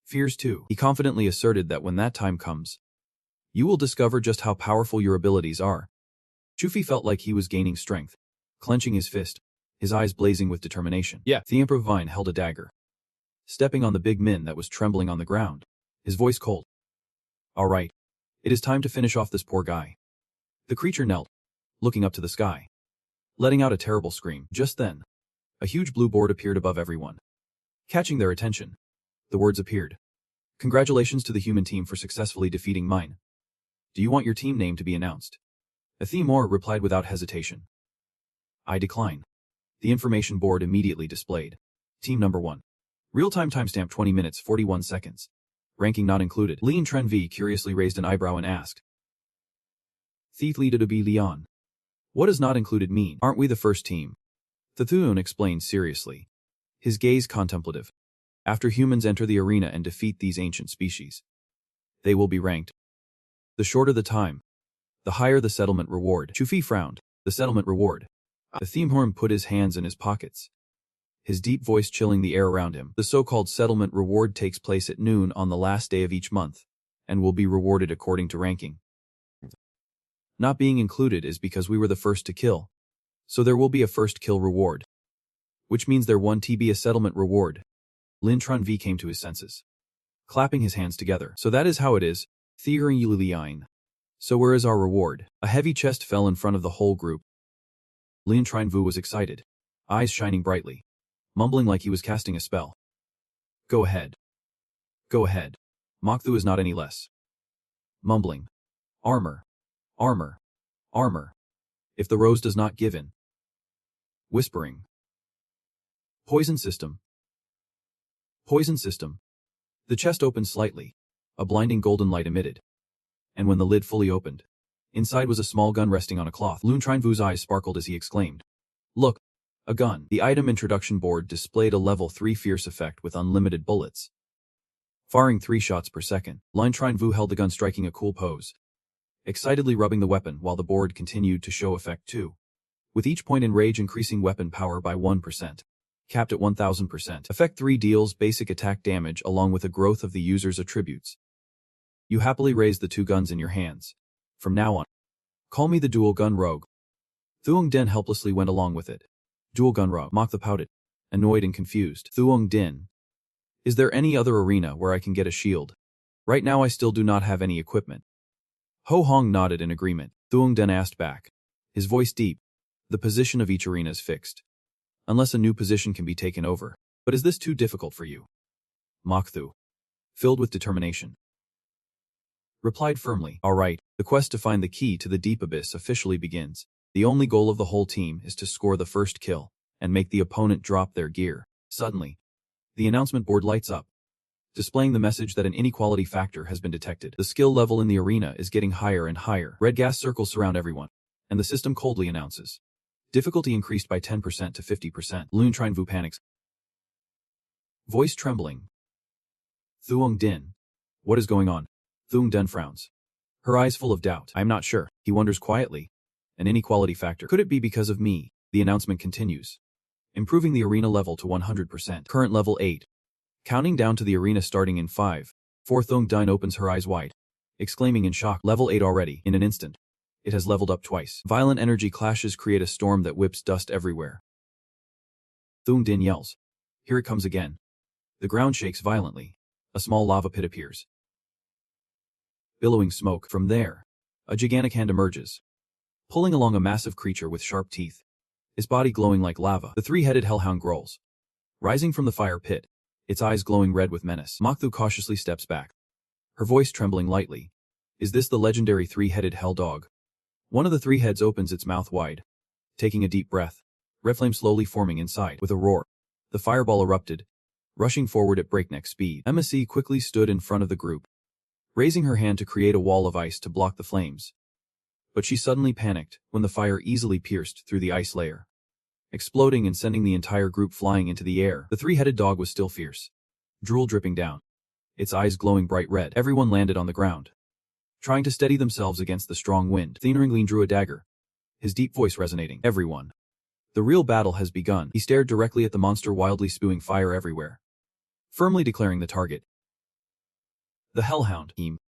fears too. He confidently asserted that when that time comes, you will discover just how powerful your abilities are. Chufi felt like he was gaining strength, clenching his fist, his eyes blazing with determination. Yeah. The Emperor Vine held a dagger, stepping on the big min that was trembling on the ground, his voice cold. All right. It is time to finish off this poor guy. The creature knelt, looking up to the sky, letting out a terrible scream. Just then, a huge blue board appeared above everyone. Catching their attention, the words appeared. Congratulations to the human team for successfully defeating mine. Do you want your team name to be announced? Athemor replied without hesitation. I decline. The information board immediately displayed. Team number 1. Real-time timestamp 20 minutes 41 seconds. Ranking not included. Lean Tren V curiously raised an eyebrow and asked. Thief leader to be Leon. What does not included mean? Aren't we the first team? Thethun explained seriously, his gaze contemplative. After humans enter the arena and defeat these ancient species, they will be ranked. The shorter the time, the higher the settlement reward. Chufi frowned. The settlement reward. The Themehorn put his hands in his pockets, his deep voice chilling the air around him. The so-called settlement reward takes place at noon on the last day of each month, and will be rewarded according to ranking. Not being included is because we were the first to kill, so there will be a first kill reward, which means there won't be a settlement reward. Lin Trun V came to his senses, clapping his hands together. So that is how it is, Theering Yuliliine. So where is our reward? A heavy chest fell in front of the whole group. Lin Trun Vu was excited, eyes shining brightly, mumbling like he was casting a spell. Go ahead. Go ahead. Mokthu is not any less. Mumbling. Armor. Armor. Armor. If the rose does not give in. Whispering. Poison system. Poison system. The chest opened slightly. A blinding golden light emitted. And when the lid fully opened, inside was a small gun resting on a cloth. Lun Trinvu's eyes sparkled as he exclaimed. Look. A gun. The item introduction board displayed a level 3 fierce effect with unlimited bullets, firing 3 shots per second. Lin Trinvu held the gun, striking a cool pose, excitedly rubbing the weapon while the board continued to show effect 2. With each point in rage increasing weapon power by 1%. Capped at 1000%. Effect 3 deals basic attack damage along with the growth of the user's attributes. You happily raise the 2 guns in your hands. From now on, call me the dual gun rogue. Thuong Den helplessly went along with it. Dual gun rogue. Mokthu pouted, annoyed and confused. Thuong Din. Is there any other arena where I can get a shield? Right now I still do not have any equipment. Ho Hong nodded in agreement. Thuong Den asked back, his voice deep. The position of each arena is fixed, unless a new position can be taken over. But is this too difficult for you? Mokthu, filled with determination, replied firmly. All right, the quest to find the key to the deep abyss officially begins. The only goal of the whole team is to score the first kill and make the opponent drop their gear. Suddenly, the announcement board lights up, displaying the message that an inequality factor has been detected. The skill level in the arena is getting higher and higher. Red gas circles surround everyone, and the system coldly announces. Difficulty increased by 10% to 50%. Lun Trinvu panics. Voice trembling. Thuong Din. What is going on? Thuong Den frowns, her eyes full of doubt. I'm not sure. He wonders quietly. An inequality factor. Could it be because of me? The announcement continues, improving the arena level to 100%. Current level 8. Counting down to the arena starting in 5, 4. Thuong Din opens her eyes wide, exclaiming in shock. Level 8 already. In an instant, it has leveled up twice. Violent energy clashes create a storm that whips dust everywhere. Thuong Din yells. Here it comes again. The ground shakes violently. A small lava pit appears, billowing smoke. From there, a gigantic hand emerges, pulling along a massive creature with sharp teeth, his body glowing like lava. The 3-headed hellhound growls, rising from the fire pit, its eyes glowing red with menace. Mokthu cautiously steps back, her voice trembling lightly. Is this the legendary 3-headed hell dog? One of the 3 heads opens its mouth wide, taking a deep breath, red flame slowly forming inside. With a roar, the fireball erupted, rushing forward at breakneck speed. MSC quickly stood in front of the group, raising her hand to create a wall of ice to block the flames. But she suddenly panicked when the fire easily pierced through the ice layer, exploding and sending the entire group flying into the air. The 3-headed dog was still fierce, drool dripping down, its eyes glowing bright red. Everyone landed on the ground, trying to steady themselves against the strong wind. Thieneringling drew a dagger, his deep voice resonating. Everyone. The real battle has begun. He stared directly at the monster, wildly spewing fire everywhere, firmly declaring the target. The Hellhound. Team.